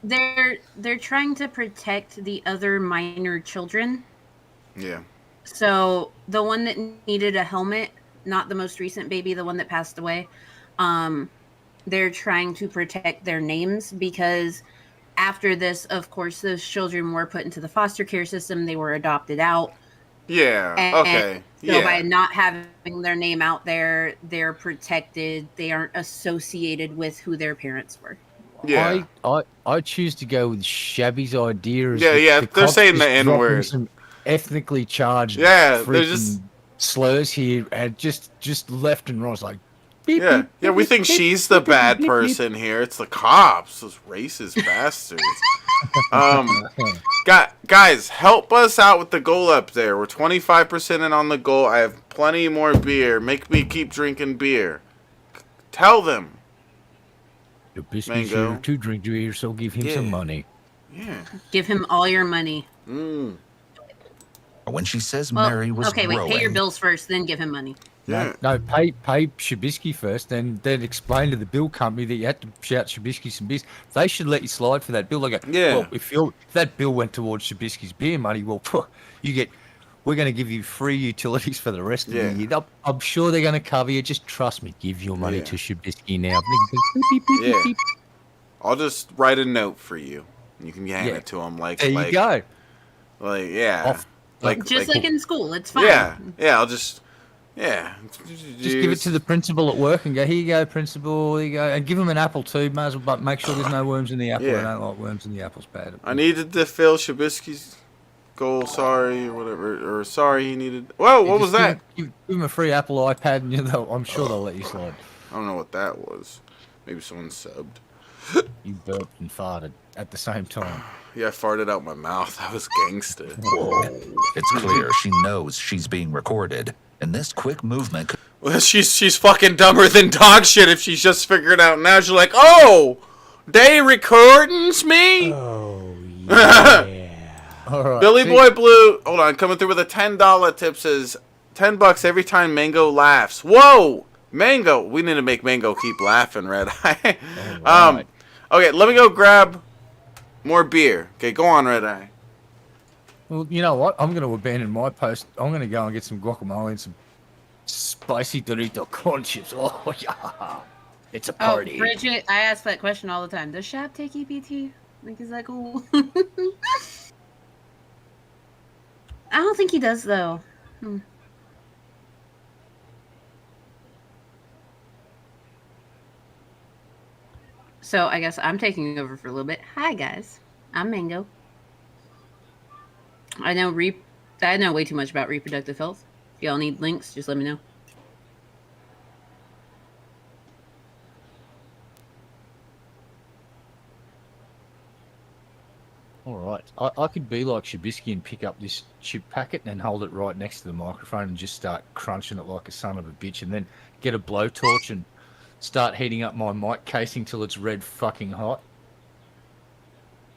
Speaker 3: They're trying to protect the other minor children.
Speaker 1: Yeah.
Speaker 3: So the one that needed a helmet, not the most recent baby, the one that passed away, they're trying to protect their names because after this, of course, those children were put into the foster care system. They were adopted out.
Speaker 1: Yeah. Okay.
Speaker 3: So by
Speaker 1: Yeah.
Speaker 3: not having their name out there, they're protected. They aren't associated with who their parents were.
Speaker 1: Yeah.
Speaker 2: I choose to go with Shabby's idea. Is
Speaker 1: Yeah,
Speaker 2: that
Speaker 1: yeah,
Speaker 2: the
Speaker 1: they're
Speaker 2: cops
Speaker 1: saying
Speaker 2: just
Speaker 1: the
Speaker 2: dropping
Speaker 1: N-word.
Speaker 2: some ethnically charged,
Speaker 1: Yeah, they're
Speaker 2: freaking
Speaker 1: just-
Speaker 2: slurs here, and just left and right. It's like, beep,
Speaker 1: Yeah.
Speaker 2: beep,
Speaker 1: Yeah. We
Speaker 2: beep,
Speaker 1: think
Speaker 2: beep,
Speaker 1: she's the
Speaker 2: beep, beep,
Speaker 1: bad
Speaker 2: beep, beep.
Speaker 1: person here. It's the cops. Those racist bastards. Guys, help us out with the goal up there. We're 25% in on the goal. I have plenty more beer. Make me keep drinking beer. Tell them.
Speaker 2: The biscuits
Speaker 1: Mango.
Speaker 2: here to drink beer, so give him some
Speaker 1: Yeah.
Speaker 2: money.
Speaker 1: Yeah.
Speaker 3: Give him all your money.
Speaker 7: When she says
Speaker 3: Well,
Speaker 7: Mary was
Speaker 3: okay,
Speaker 7: growing,
Speaker 3: wait, pay your bills first, then give him money.
Speaker 1: Yeah.
Speaker 2: No, pay Shabisky first, then explain to the bill company that you had to shout Shabisky some beers. They should let you slide for that bill. They go,
Speaker 1: Yeah.
Speaker 2: well, if that bill went towards Shabisky's beer money, well, we're going to give you free utilities for the rest of
Speaker 1: Yeah.
Speaker 2: the year. I'm sure they're going to cover you. Just trust me. Give your money
Speaker 1: Yeah.
Speaker 2: to Shabisky now.
Speaker 1: Yeah. I'll just write a note for you. You can hand
Speaker 2: Yeah.
Speaker 1: it to him like
Speaker 2: There you go.
Speaker 1: Like yeah.
Speaker 2: Off.
Speaker 3: Just like in school, it's fine.
Speaker 1: Yeah, I'll just
Speaker 2: Just give it to the principal at work and go, here you go, principal, here you go. And give him an apple too, may as well, but make sure there's no worms in the apple.
Speaker 1: Yeah.
Speaker 2: I don't like worms in the apple's bad.
Speaker 1: I needed to fill Shabisky's goal, sorry, or whatever. Or sorry he needed Whoa, what was that?
Speaker 2: Give him a free Apple iPad and I'm sure they'll let you slide.
Speaker 1: I don't know what that was. Maybe someone subbed.
Speaker 2: You burped and farted at the same time.
Speaker 1: Yeah, I farted out my mouth. That was gangsta.
Speaker 7: it's clear she knows she's being recorded, and this quick movement could
Speaker 1: Well, she's fucking dumber than dog shit if she's just figured out now. She's like, oh, they recordings me?
Speaker 2: Oh, yeah. All right.
Speaker 1: Billy
Speaker 2: see-
Speaker 1: Boy Blue, hold on, coming through with a $10 tip says, $10 every time Mango laughs. Whoa! Mango! We need to make Mango keep laughing, Red Eye.
Speaker 2: Alright.
Speaker 1: Okay, let me go grab more beer. Okay, go on, Red Eye.
Speaker 2: Well, you know what? I'm going to abandon my post. I'm going to go and get some guacamole and some spicy Dorito corn chips. Oh, yeah. It's a party.
Speaker 3: Oh, Bridget, I ask that question all the time. Does Shab take EBT? Like, is that cool? I don't think he does, though. So I guess I'm taking over for a little bit. Hi, guys. I'm Mango. I know way too much about reproductive health. If y'all need links, just let me know.
Speaker 2: All right. I could be like Shabisky and pick up this chip packet and hold it right next to the microphone and just start crunching it like a son of a bitch, and then get a blowtorch and start heating up my mic casing till it's red fucking hot.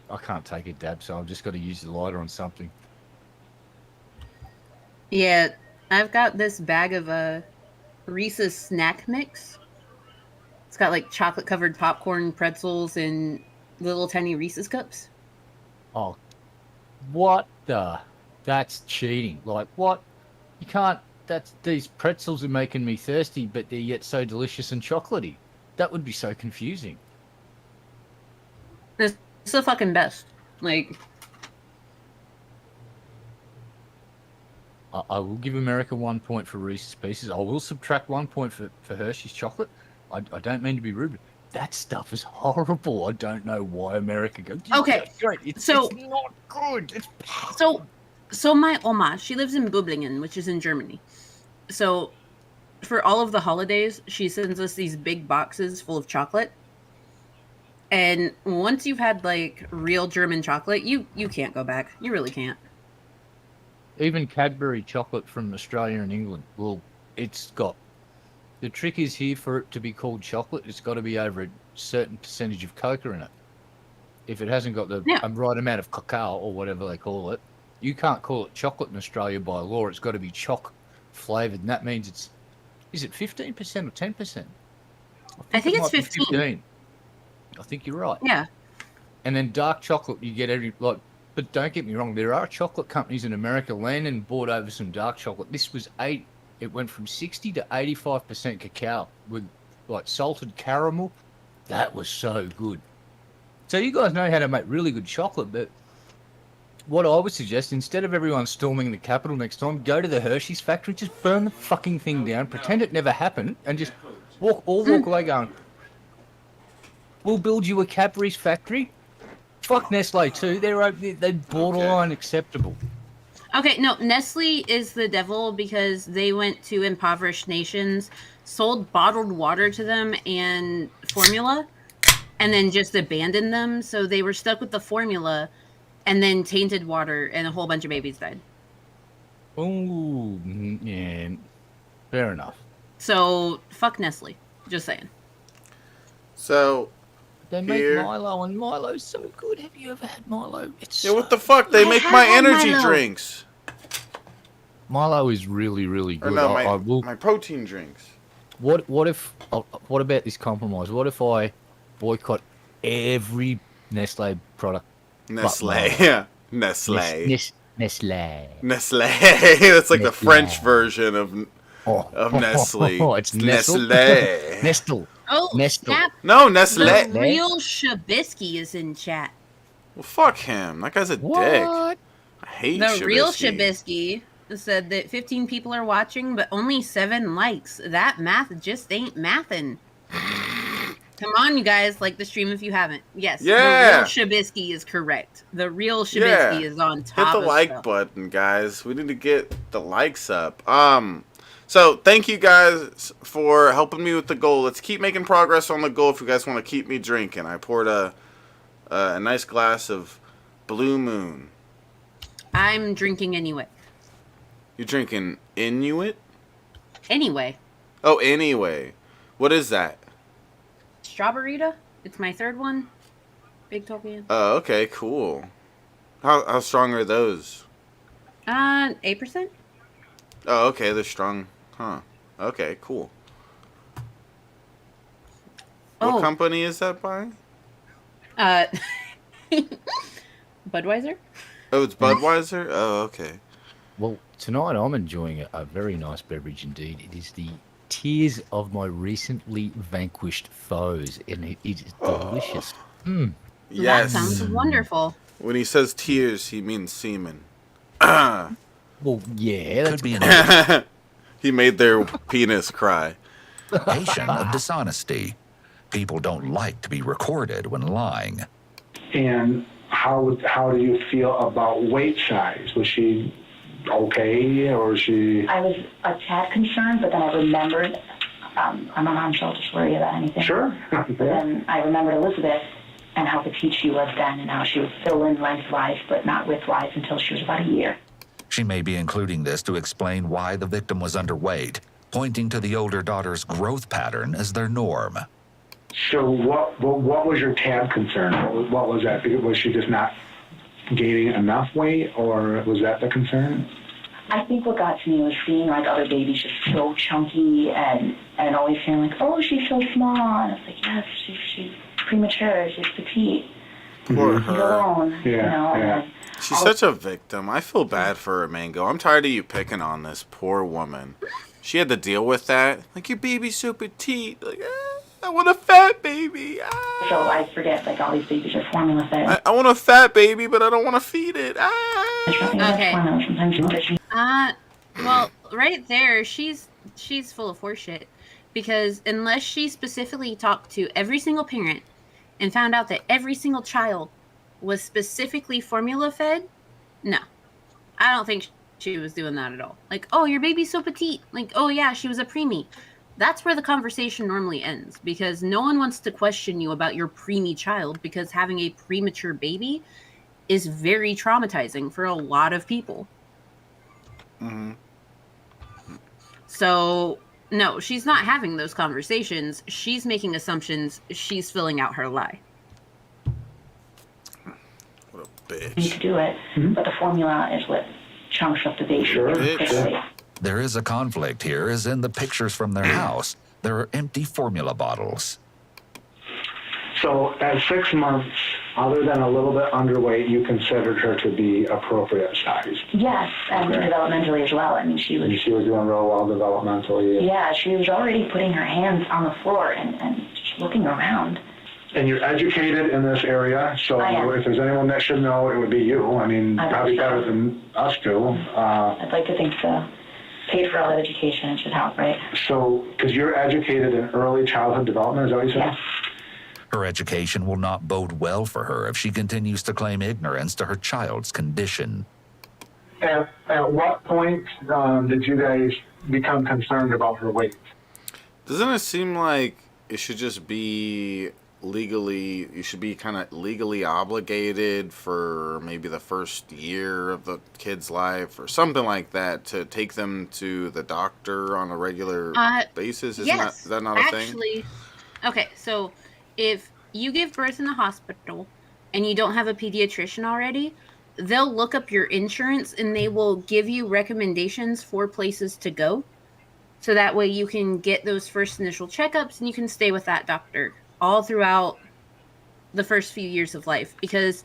Speaker 2: I can't take a dab, so I've just got to use the lighter on something.
Speaker 3: Yeah, I've got this bag of Reese's snack mix. It's got like chocolate covered popcorn, pretzels, and little tiny Reese's cups.
Speaker 2: Oh, what the? That's cheating. Like, what? You can't. These pretzels are making me thirsty, but they're yet so delicious and chocolatey. That would be so confusing.
Speaker 3: It's the fucking best. Like,
Speaker 2: I will give America 1 point for Reese's Pieces. I will subtract 1 point for Hershey's chocolate. I don't mean to be rude, but that stuff is horrible. I don't know why America goes.
Speaker 3: Okay,
Speaker 2: it's
Speaker 3: so-
Speaker 2: it's not good. It's
Speaker 3: so my Oma, she lives in Böblingen, which is in Germany. So for all of the holidays, she sends us these big boxes full of chocolate. And once you've had like real German chocolate, you can't go back. You really can't.
Speaker 2: even Cadbury chocolate from Australia and England. Well, it's got. The trick is here for it to be called chocolate. It's got to be over a certain percentage of cocoa in it. If it hasn't got the right amount of cacao or whatever they call it, you can't call it chocolate in Australia by law. It's got to be choc flavored, and that means it's. Is it 15% or 10%?
Speaker 3: I think it's 15.
Speaker 2: I think you're right.
Speaker 3: Yeah.
Speaker 2: And then dark chocolate, you get every like. But don't get me wrong, there are chocolate companies in America. Landon bought over some dark chocolate. This was It went from 60 to 85% cacao with like salted caramel. That was so good. So you guys know how to make really good chocolate, but what I would suggest, instead of everyone storming the Capitol next time, go to the Hershey's factory, just burn the fucking thing down, pretend it never happened, and just walk away going, we'll build you a Cadbury's factory. Fuck Nestle too. They're borderline acceptable.
Speaker 3: Okay, no, Nestle is the devil because they went to impoverished nations, sold bottled water to them and formula, and then just abandoned them. So they were stuck with the formula and then tainted water, and a whole bunch of babies died.
Speaker 2: Oh, yeah. Fair enough.
Speaker 3: So, fuck Nestle. Just saying.
Speaker 1: So,
Speaker 2: they make Milo, and Milo's so good. Have you ever had Milo? It's
Speaker 1: what the fuck? They make my energy drinks.
Speaker 2: Milo is really, really good.
Speaker 1: Or no, my protein drinks.
Speaker 2: What about this compromise? What if I boycott every Nestle product?
Speaker 1: Nestle, yeah. Nestle.
Speaker 2: Nestle.
Speaker 1: It's like the French version of Nestle.
Speaker 2: Oh, it's
Speaker 1: Nestle.
Speaker 2: Nestle.
Speaker 3: Oh,
Speaker 2: Nestle.
Speaker 3: snap.
Speaker 1: No, Nestle.
Speaker 3: The real Shabisky is in chat.
Speaker 1: Well, fuck him. That guy's a dick. I hate
Speaker 3: The
Speaker 1: Shabisky.
Speaker 3: real Shabisky said that 15 people are watching, but only 7 likes. That math just ain't mathin'. Come on, you guys, like the stream if you haven't. Yes, the real Shabisky is correct. The real Shabisky is on top.
Speaker 1: Hit the like button, guys. We need to get the likes up. So thank you guys for helping me with the goal. Let's keep making progress on the goal if you guys want to keep me drinking. I poured a nice glass of Blue Moon.
Speaker 3: I'm drinking anyway.
Speaker 1: You're drinking Inuit?
Speaker 3: Anyway.
Speaker 1: Oh, anyway. What is that?
Speaker 3: Strawberryta. It's my 3rd one. Big Topian.
Speaker 1: Oh, okay, cool. How strong are those?
Speaker 3: 8%.
Speaker 1: Oh, okay, they're strong. Huh. Okay, cool. What company is that by?
Speaker 3: Budweiser.
Speaker 1: Oh, it's Budweiser? Oh, okay.
Speaker 2: Well, tonight I'm enjoying a very nice beverage indeed. It is the Tears of My Recently Vanquished Foes, and it is delicious.
Speaker 1: Yes.
Speaker 3: That sounds wonderful.
Speaker 1: When he says tears, he means semen.
Speaker 2: Well, yeah, that's
Speaker 7: Could be an
Speaker 1: He made their penis cry.
Speaker 7: indication of dishonesty. People don't like to be recorded when lying.
Speaker 4: And how do you feel about weight size? Was she okay, or was she?
Speaker 8: I was a tad concerned, but then I remembered, I'm a mom, so I'll just worry about anything.
Speaker 4: Sure.
Speaker 8: Then I remembered Elizabeth and how petite she was then and how she would fill in lengthwise but not widthwise until she was about a year.
Speaker 7: She may be including this to explain why the victim was underweight, pointing to the older daughter's growth pattern as their norm.
Speaker 4: So what was your tad concern? What was that? Was she just not gaining enough weight, or was that the concern?
Speaker 8: I think what got to me was seeing like other babies just so chunky and always hearing like, oh, she's so small. And I was like, yes, she's premature, she's petite.
Speaker 1: Poor
Speaker 8: She's
Speaker 1: her.
Speaker 8: alone,
Speaker 4: Yeah,
Speaker 8: you know.
Speaker 4: yeah.
Speaker 8: And
Speaker 1: She's such a victim. I feel bad for her, Mango. I'm tired of you picking on this poor woman. She had to deal with that. Like, your baby's so petite. Like, I want a fat baby.
Speaker 8: so I forget like all these babies are formula fed.
Speaker 1: I want a fat baby, but I don't want to feed it.
Speaker 3: Okay.
Speaker 8: Sometimes mothers
Speaker 3: Well, right there, she's full of horseshit. Because unless she specifically talked to every single parent and found out that every single child was specifically formula fed, no. I don't think she was doing that at all. Like, oh, your baby's so petite. Like, oh yeah, she was a preemie. That's where the conversation normally ends, because no one wants to question you about your preemie child, because having a premature baby is very traumatizing for a lot of people.
Speaker 1: Mm-hmm.
Speaker 3: So, no, she's not having those conversations. She's making assumptions. She's filling out her lie.
Speaker 1: What a
Speaker 8: need
Speaker 1: bitch.
Speaker 8: to do it, but the formula is what chunks up the baby
Speaker 4: Sure.
Speaker 8: quickly.
Speaker 7: There is a conflict here, as in the pictures from their house. There are empty formula bottles.
Speaker 4: So at 6 months, other than a little bit underweight, you considered her to be appropriate size.
Speaker 8: Yes, and
Speaker 4: Okay.
Speaker 8: developmentally as well. I mean, she was,
Speaker 4: She was doing real well developmentally.
Speaker 8: yeah, she was already putting her hands on the floor and just looking around.
Speaker 4: And you're educated in this area, so
Speaker 8: I am.
Speaker 4: if there's anyone that should know, it would be you. I mean,
Speaker 8: I
Speaker 4: probably
Speaker 8: think so.
Speaker 4: better than us do.
Speaker 8: I'd like to think so. Paid for all that education, it should help, right?
Speaker 4: So, because you're educated in early childhood development, is that what you said?
Speaker 8: Yes.
Speaker 7: Her education will not bode well for her if she continues to claim ignorance to her child's condition.
Speaker 10: At what point did you guys become concerned about her weight?
Speaker 1: Doesn't it seem like it should just be you should be kind of legally obligated for maybe the first year of the kid's life or something like that to take them to the doctor on a regular basis? Is that not a thing?
Speaker 3: Actually, okay, so if you give birth in the hospital and you don't have a pediatrician already, they'll look up your insurance and they will give you recommendations for places to go. So that way you can get those first initial checkups and you can stay with that doctor all throughout the first few years of life. Because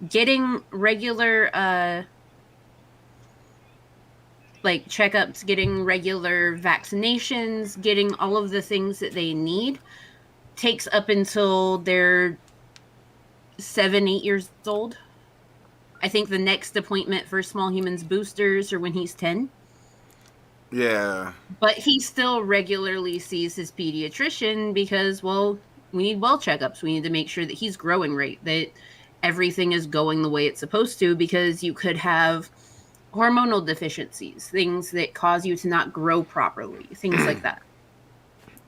Speaker 3: getting regular checkups, getting regular vaccinations, getting all of the things that they need takes up until they're 7-8 years old. I think the next appointment for small humans boosters are when he's 10.
Speaker 1: Yeah.
Speaker 3: But he still regularly sees his pediatrician because, well, we need well checkups. We need to make sure that he's growing right, that everything is going the way it's supposed to, because you could have hormonal deficiencies, things that cause you to not grow properly, things like that.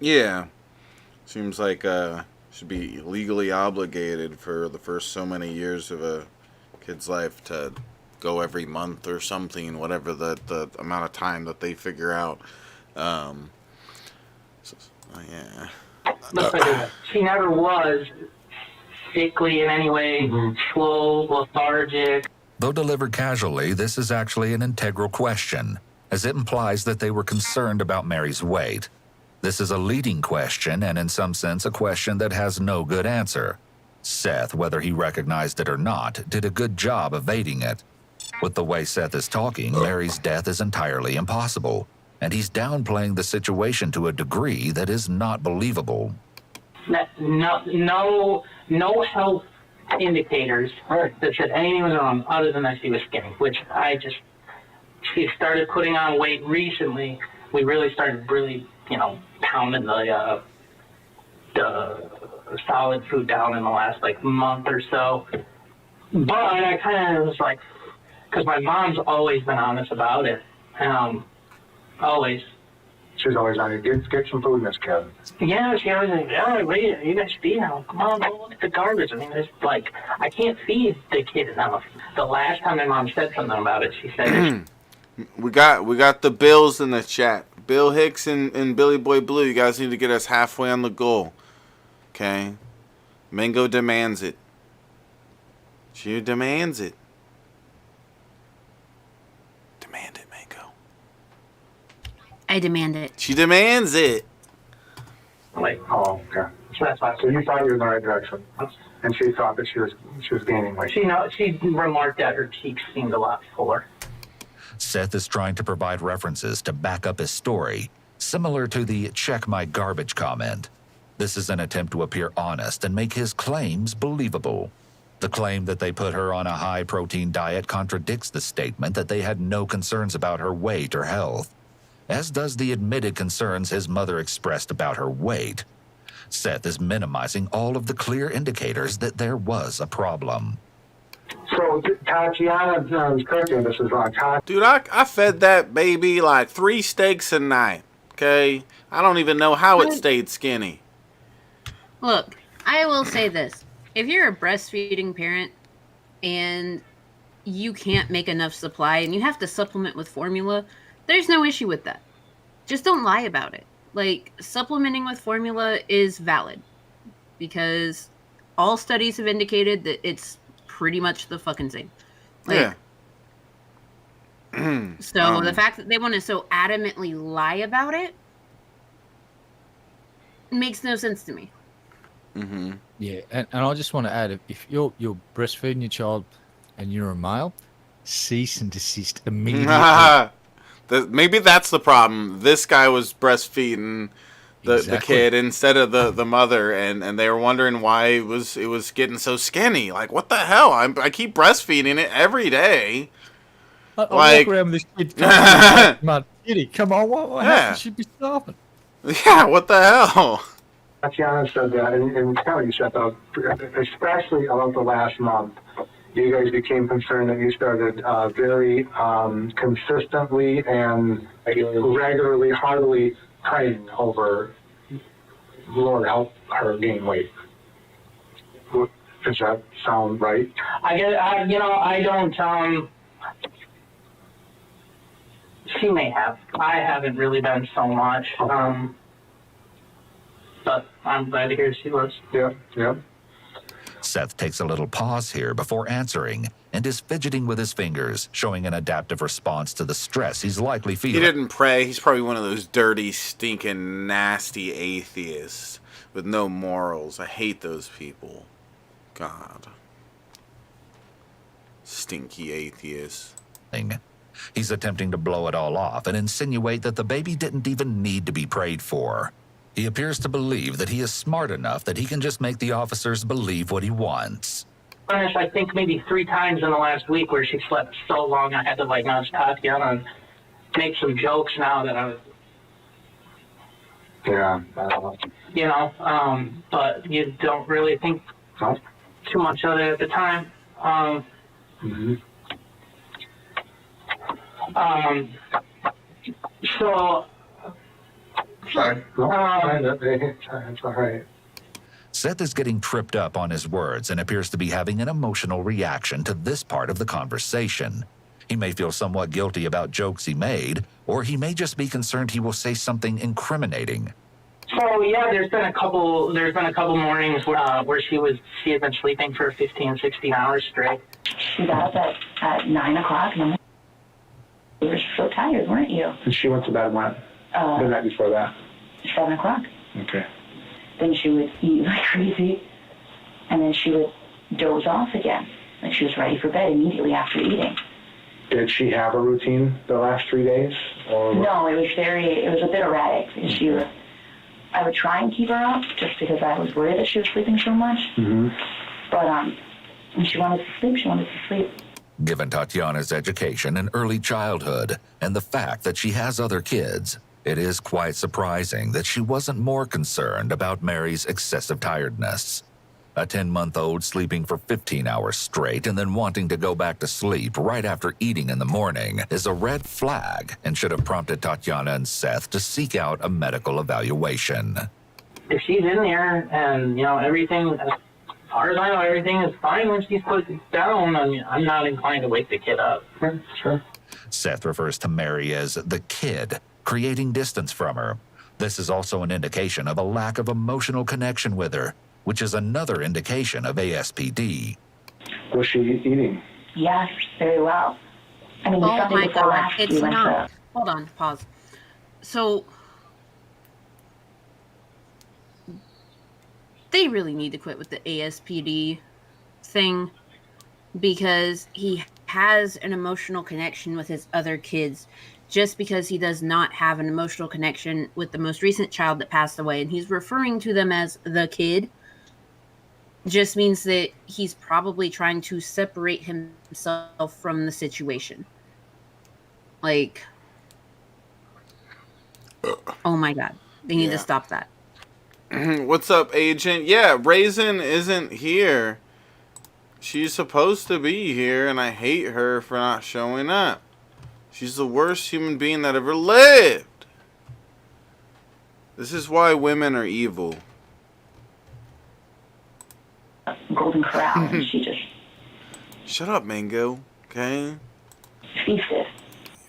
Speaker 1: Yeah. Seems like should be legally obligated for the first so many years of a kid's life to go every month or something, whatever the amount of time that they figure out. Yeah.
Speaker 9: But she never was sickly in any way, slow, lethargic.
Speaker 7: Though delivered casually, this is actually an integral question, as it implies that they were concerned about Mary's weight. This is a leading question, and in some sense a question that has no good answer. Seth, whether he recognized it or not, did a good job evading it. With the way Seth is talking, Mary's death is entirely impossible, and he's downplaying the situation to a degree that is not believable.
Speaker 9: No health indicators that said anything was wrong other than that she was skinny, which she started putting on weight recently. We really started pounding the solid food down in the last month or so. But I kind of was like, because my mom's always been honest about it. Always.
Speaker 10: She's always on it. Get some food, Miss Kevin.
Speaker 9: Yeah, she always like, oh, wait, you guys feed now. Come on, go look at the garbage. I mean, there's I can't feed the kid enough. The last time my mom said something about it, she said,
Speaker 1: we got the Bills in the chat. Bill Hicks and Billy Boy Blue, you guys need to get us halfway on the goal. Okay? Mingo demands it. She demands it. Demand it, Mingo.
Speaker 3: I demand it.
Speaker 1: She demands it.
Speaker 10: Oh, okay. So you thought you were in the right direction, and she thought that she was gaining weight.
Speaker 9: She remarked that her cheeks seemed a lot fuller.
Speaker 7: Seth is trying to provide references to back up his story, similar to the check my garbage comment. This is an attempt to appear honest and make his claims believable. The claim that they put her on a high-protein diet contradicts the statement that they had no concerns about her weight or health, as does the admitted concerns his mother expressed about her weight. Seth is minimizing all of the clear indicators that there was a problem.
Speaker 10: So Tatiana, correct me if this is wrong.
Speaker 1: Dude, I fed that baby 3 steaks a night, okay? I don't even know how it stayed skinny.
Speaker 3: Look, I will say this. If you're a breastfeeding parent and you can't make enough supply and you have to supplement with formula, there's no issue with that. Just don't lie about it. Supplementing with formula is valid because all studies have indicated that it's pretty much the fucking same.
Speaker 1: Yeah.
Speaker 3: So the fact that they want to so adamantly lie about it makes no sense to me.
Speaker 1: Mm-hmm.
Speaker 2: Yeah, and I just want to add, if you're breastfeeding your child and you're a male, cease and desist immediately.
Speaker 1: Maybe that's the problem. This guy was breastfeeding the kid instead of the mother, and they were wondering why it was getting so skinny. What the hell? I keep breastfeeding it every day.
Speaker 2: I walk around with this kid. My kitty, come on, what happened? She'd be starving.
Speaker 1: Yeah, what the hell?
Speaker 10: Tatiana said that, and kind of you said that, especially about the last month, you guys became concerned that you started very consistently and regularly, heartily praying over Lord help her gain weight. Does that sound right?
Speaker 9: I don't. She may have. I haven't really been so much. But I'm glad to hear she was.
Speaker 10: Yeah.
Speaker 7: Seth takes a little pause here before answering and is fidgeting with his fingers, showing an adaptive response to the stress he's likely feeling.
Speaker 1: He didn't pray. He's probably one of those dirty, stinking, nasty atheists with no morals. I hate those people. God. Stinky atheists.
Speaker 7: He's attempting to blow it all off and insinuate that the baby didn't even need to be prayed for. He appears to believe that he is smart enough that he can just make the officers believe what he wants.
Speaker 9: I think maybe 3 times in the last week where she slept so long I had to nudge Tatiana and make some jokes now that I was...
Speaker 10: Yeah.
Speaker 9: But you don't really think too much of it at the time. So...
Speaker 10: Sorry. That's all right.
Speaker 7: Seth is getting tripped up on his words and appears to be having an emotional reaction to this part of the conversation. He may feel somewhat guilty about jokes he made, or he may just be concerned he will say something incriminating.
Speaker 9: So yeah, there's been a couple mornings where she had been sleeping for 15, 16 hours straight.
Speaker 8: She got up at 9 o'clock, and you were so tired, weren't you?
Speaker 4: And she went to bed when? The night before that?
Speaker 8: 7 o'clock.
Speaker 4: Okay.
Speaker 8: Then she would eat like crazy, and then she would doze off again. She was ready for bed immediately after eating.
Speaker 4: Did she have a routine the last 3 days? Or
Speaker 8: No, it was a bit erratic. I would try and keep her up just because I was worried that she was sleeping so much.
Speaker 4: Mm-hmm.
Speaker 8: But when she wanted to sleep.
Speaker 7: Given Tatiana's education in early childhood and the fact that she has other kids, it is quite surprising that she wasn't more concerned about Mary's excessive tiredness. A 10-month-old sleeping for 15 hours straight and then wanting to go back to sleep right after eating in the morning is a red flag and should have prompted Tatiana and Seth to seek out a medical evaluation.
Speaker 9: If she's in there and, you know, everything, as far as I know, everything is fine when she's put down, I mean, I'm not inclined to wake the kid up.
Speaker 4: Sure.
Speaker 7: Seth refers to Mary as the kid, creating distance from her. This is also an indication of a lack of emotional connection with her, which is another indication of ASPD.
Speaker 4: Was she eating?
Speaker 8: Yes, very well. I mean, the
Speaker 3: Oh
Speaker 8: Sunday
Speaker 3: my
Speaker 8: before
Speaker 3: God,
Speaker 8: last,
Speaker 3: it's
Speaker 8: we went
Speaker 3: not.
Speaker 8: to...
Speaker 3: Hold on, pause. So, they really need to quit with the ASPD thing because he has an emotional connection with his other kids. Just because he does not have an emotional connection with the most recent child that passed away, and he's referring to them as the kid, just means that he's probably trying to separate himself from the situation. Like, oh my God, they need to stop that.
Speaker 1: What's up, Agent? Yeah, Raisin isn't here. She's supposed to be here, and I hate her for not showing up. She's the worst human being that ever lived. This is why women are evil.
Speaker 8: Golden Corral, and she just
Speaker 1: Shut up, Mango. Okay?
Speaker 8: feasted.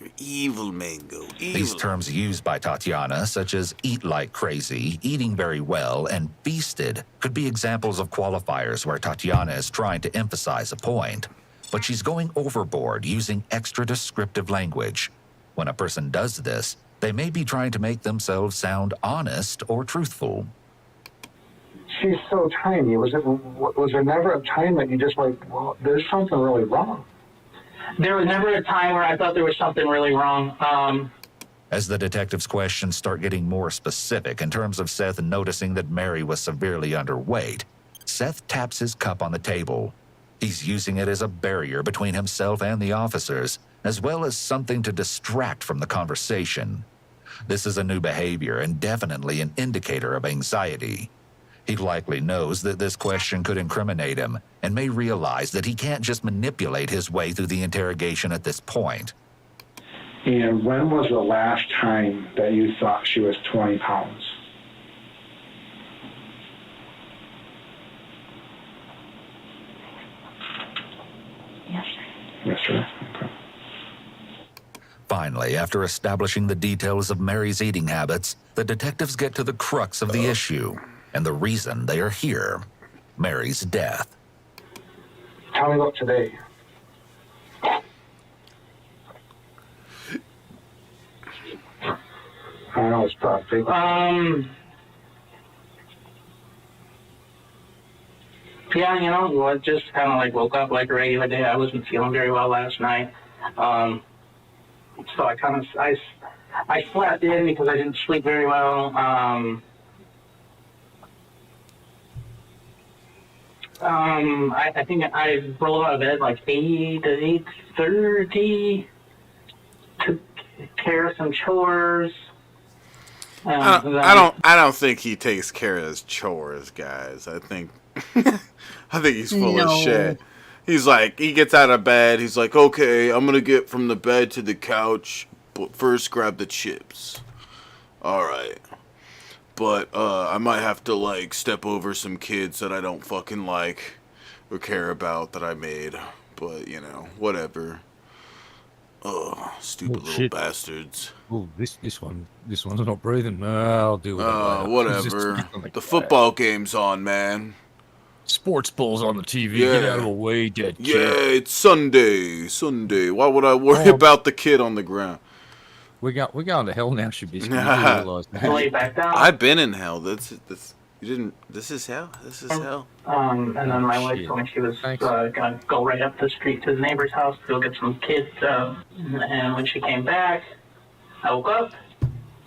Speaker 1: You're evil, Mango. Evil.
Speaker 7: These terms used by Tatiana, such as eat like crazy, eating very well, and feasted, could be examples of qualifiers where Tatiana is trying to emphasize a point. But she's going overboard using extra descriptive language. When a person does this, they may be trying to make themselves sound honest or truthful.
Speaker 10: She's so tiny. Was there never a time that you just like, well, there's something really wrong?
Speaker 9: There was never a time where I thought there was something really wrong.
Speaker 7: As the detective's questions start getting more specific in terms of Seth noticing that Mary was severely underweight, Seth taps his cup on the table. He's using it as a barrier between himself and the officers, as well as something to distract from the conversation. This is a new behavior and definitely an indicator of anxiety. He likely knows that this question could incriminate him and may realize that he can't just manipulate his way through the interrogation at this point.
Speaker 4: And when was the last time that you thought she was 20 pounds?
Speaker 8: Yes.
Speaker 4: Yes, sir. Okay.
Speaker 7: Finally, after establishing the details of Mary's eating habits, the detectives get to the crux of the issue and the reason they are here: Mary's death.
Speaker 10: Tell me about today. I know it's tough.
Speaker 9: Yeah, you know, I just kind of like woke up like a regular day. I wasn't feeling very well last night. So I kind of, I slept in because I didn't sleep very well. I think I rolled out of bed like 8 to 8:30, took care of some chores.
Speaker 1: I don't think he takes care of his chores, guys. I think he's full of shit. He's like, he gets out of bed. He's like, okay, I'm gonna get from the bed to the couch, but first grab the chips. All right, but I might have to like step over some kids that I don't fucking like or care about that I made. But you know, whatever. Oh, stupid little bastards.
Speaker 2: Oh, this one's not breathing. I'll do it.
Speaker 1: Whatever. The football game's on, man.
Speaker 2: Sports ball's on the TV.
Speaker 1: Yeah.
Speaker 2: Get out of the way, dead kid.
Speaker 1: Yeah, it's Sunday. Why would I worry about the kid on the ground?
Speaker 2: We're going to hell now, Shabisky.
Speaker 9: Lay back down.
Speaker 1: I've been in hell. You didn't. This is hell. This is hell.
Speaker 9: And then my wife told me she was gonna go right up the street to the neighbor's house to go get some kids. And when she came back, I woke up.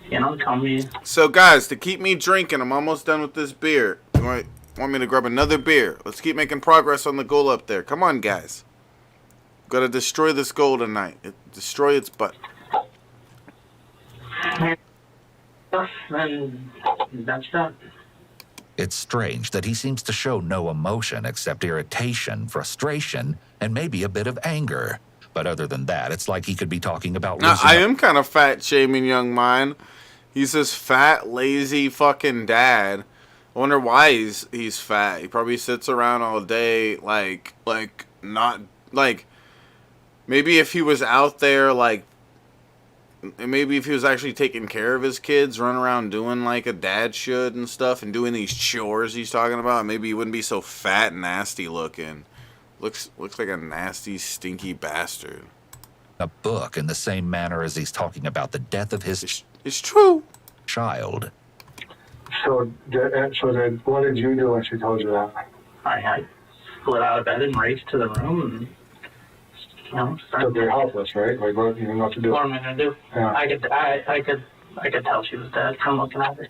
Speaker 9: Tell me.
Speaker 1: So guys, to keep me drinking, I'm almost done with this beer. You want me to grab another beer? Let's keep making progress on the goal up there. Come on, guys. Gotta destroy this goal tonight. Destroy its butt.
Speaker 9: And that's that.
Speaker 7: It's strange that he seems to show no emotion except irritation, frustration, and maybe a bit of anger. But other than that, it's like he could be talking about losing.
Speaker 1: I am kind of fat shaming young mine. He's this fat, lazy fucking dad. I wonder why he's fat. He probably sits around all day, maybe if he was out there, maybe if he was actually taking care of his kids, running around doing like a dad should and stuff, and doing these chores he's talking about, maybe he wouldn't be so fat and nasty looking. Looks like a nasty, stinky bastard.
Speaker 7: A book in the same manner as he's talking about the death of his...
Speaker 1: It's true.
Speaker 7: ...child.
Speaker 10: So what did you do when she told you that?
Speaker 9: I split out of bed and raced to the room and,
Speaker 10: So you're helpless, right? Like, what, you don't know what to do?
Speaker 9: What am I gonna do?
Speaker 10: Yeah.
Speaker 9: I could tell she was dead from looking at her.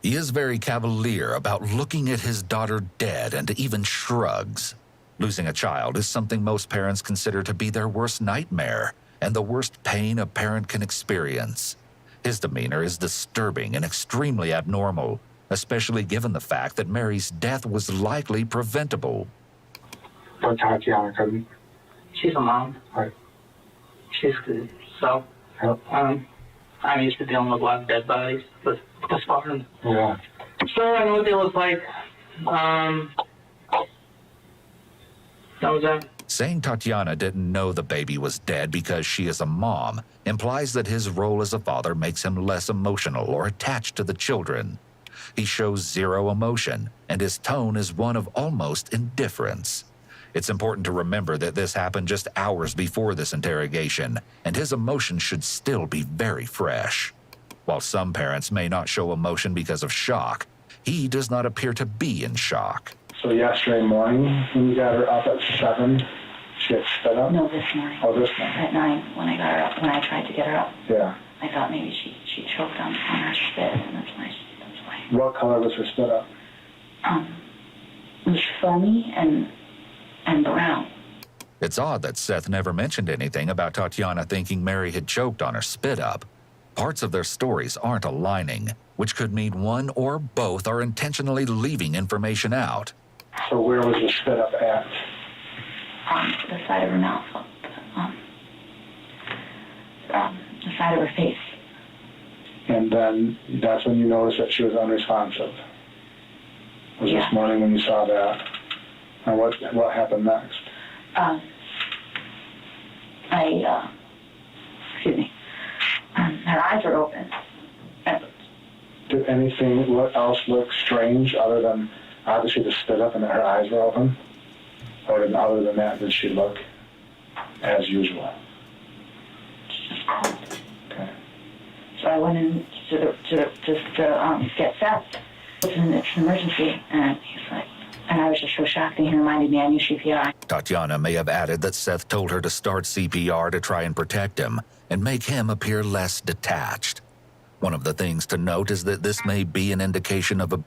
Speaker 7: He is very cavalier about looking at his daughter dead and even shrugs. Losing a child is something most parents consider to be their worst nightmare and the worst pain a parent can experience. His demeanor is disturbing and extremely abnormal, especially given the fact that Mary's death was likely preventable.
Speaker 10: But Tatiana couldn't.
Speaker 9: She's a mom.
Speaker 10: Right.
Speaker 9: She's good. So,
Speaker 10: Yep.
Speaker 9: I'm used to dealing with a lot of dead bodies this far.
Speaker 10: Yeah.
Speaker 9: So I know what they look like. That was that.
Speaker 7: Saying Tatiana didn't know the baby was dead because she is a mom implies that his role as a father makes him less emotional or attached to the children. He shows zero emotion, and his tone is one of almost indifference. It's important to remember that this happened just hours before this interrogation, and his emotions should still be very fresh. While some parents may not show emotion because of shock, he does not appear to be in shock.
Speaker 4: So yesterday morning, when you got her up at 7, she had spit up?
Speaker 8: No, this morning.
Speaker 4: Oh, this morning.
Speaker 8: At 9, when I got her up, when I tried to get her up.
Speaker 4: Yeah.
Speaker 8: I thought maybe she choked on her spit, and that's why.
Speaker 4: What color was her spit up?
Speaker 8: It was foamy and brown.
Speaker 7: It's odd that Seth never mentioned anything about Tatiana thinking Mary had choked on her spit up. Parts of their stories aren't aligning, which could mean one or both are intentionally leaving information out.
Speaker 4: So where was the spit up at?
Speaker 8: The side of her mouth, the side of her face.
Speaker 4: And then that's when you noticed that she was unresponsive. Was
Speaker 8: Yeah.
Speaker 4: this morning when you saw that? And what happened next?
Speaker 8: Excuse me. Her eyes were open.
Speaker 4: Did anything else look strange other than obviously the spit up and that her eyes were open? Or other than that, did she look as usual?
Speaker 8: Just cold.
Speaker 4: Okay.
Speaker 8: So I went in to get Seth. It's an emergency, and he's like, and I was just so shocked, and he reminded me I knew CPR.
Speaker 7: Tatiana may have added that Seth told her to start CPR to try and protect him and make him appear less detached. One of the things to note is that this may be an indication of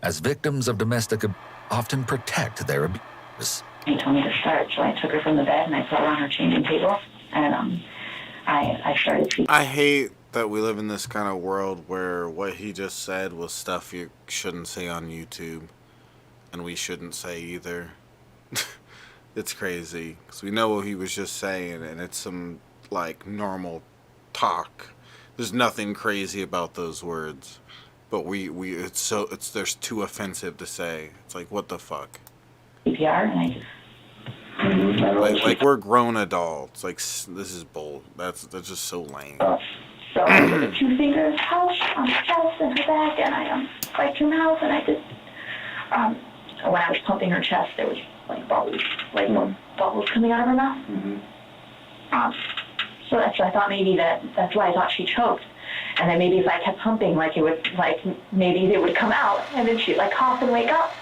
Speaker 7: as victims of domestic abuse often protect their abusers.
Speaker 8: He told me to start, so I took her from the bed and I put her on her changing table, and I started CPR.
Speaker 1: I hate that we live in this kind of world where what he just said was stuff you shouldn't say on YouTube, and we shouldn't say either. It's crazy, because we know what he was just saying, and it's some, like, normal talk. There's nothing crazy about those words, but there's too offensive to say. It's like, what the fuck?
Speaker 8: CPR, and I just...
Speaker 1: Like we're grown adults. Like, this is bull. That's just so lame.
Speaker 8: So I did a 2 fingers touch on her chest and her back, and I wiped her mouth, and I did, when I was pumping her chest, there was like bubbles, bubbles coming out of her mouth.
Speaker 4: Mm-hmm.
Speaker 8: So I thought maybe that's why I thought she choked. And then maybe if I kept pumping, like it would, like maybe they would come out, and then she'd like cough and wake up,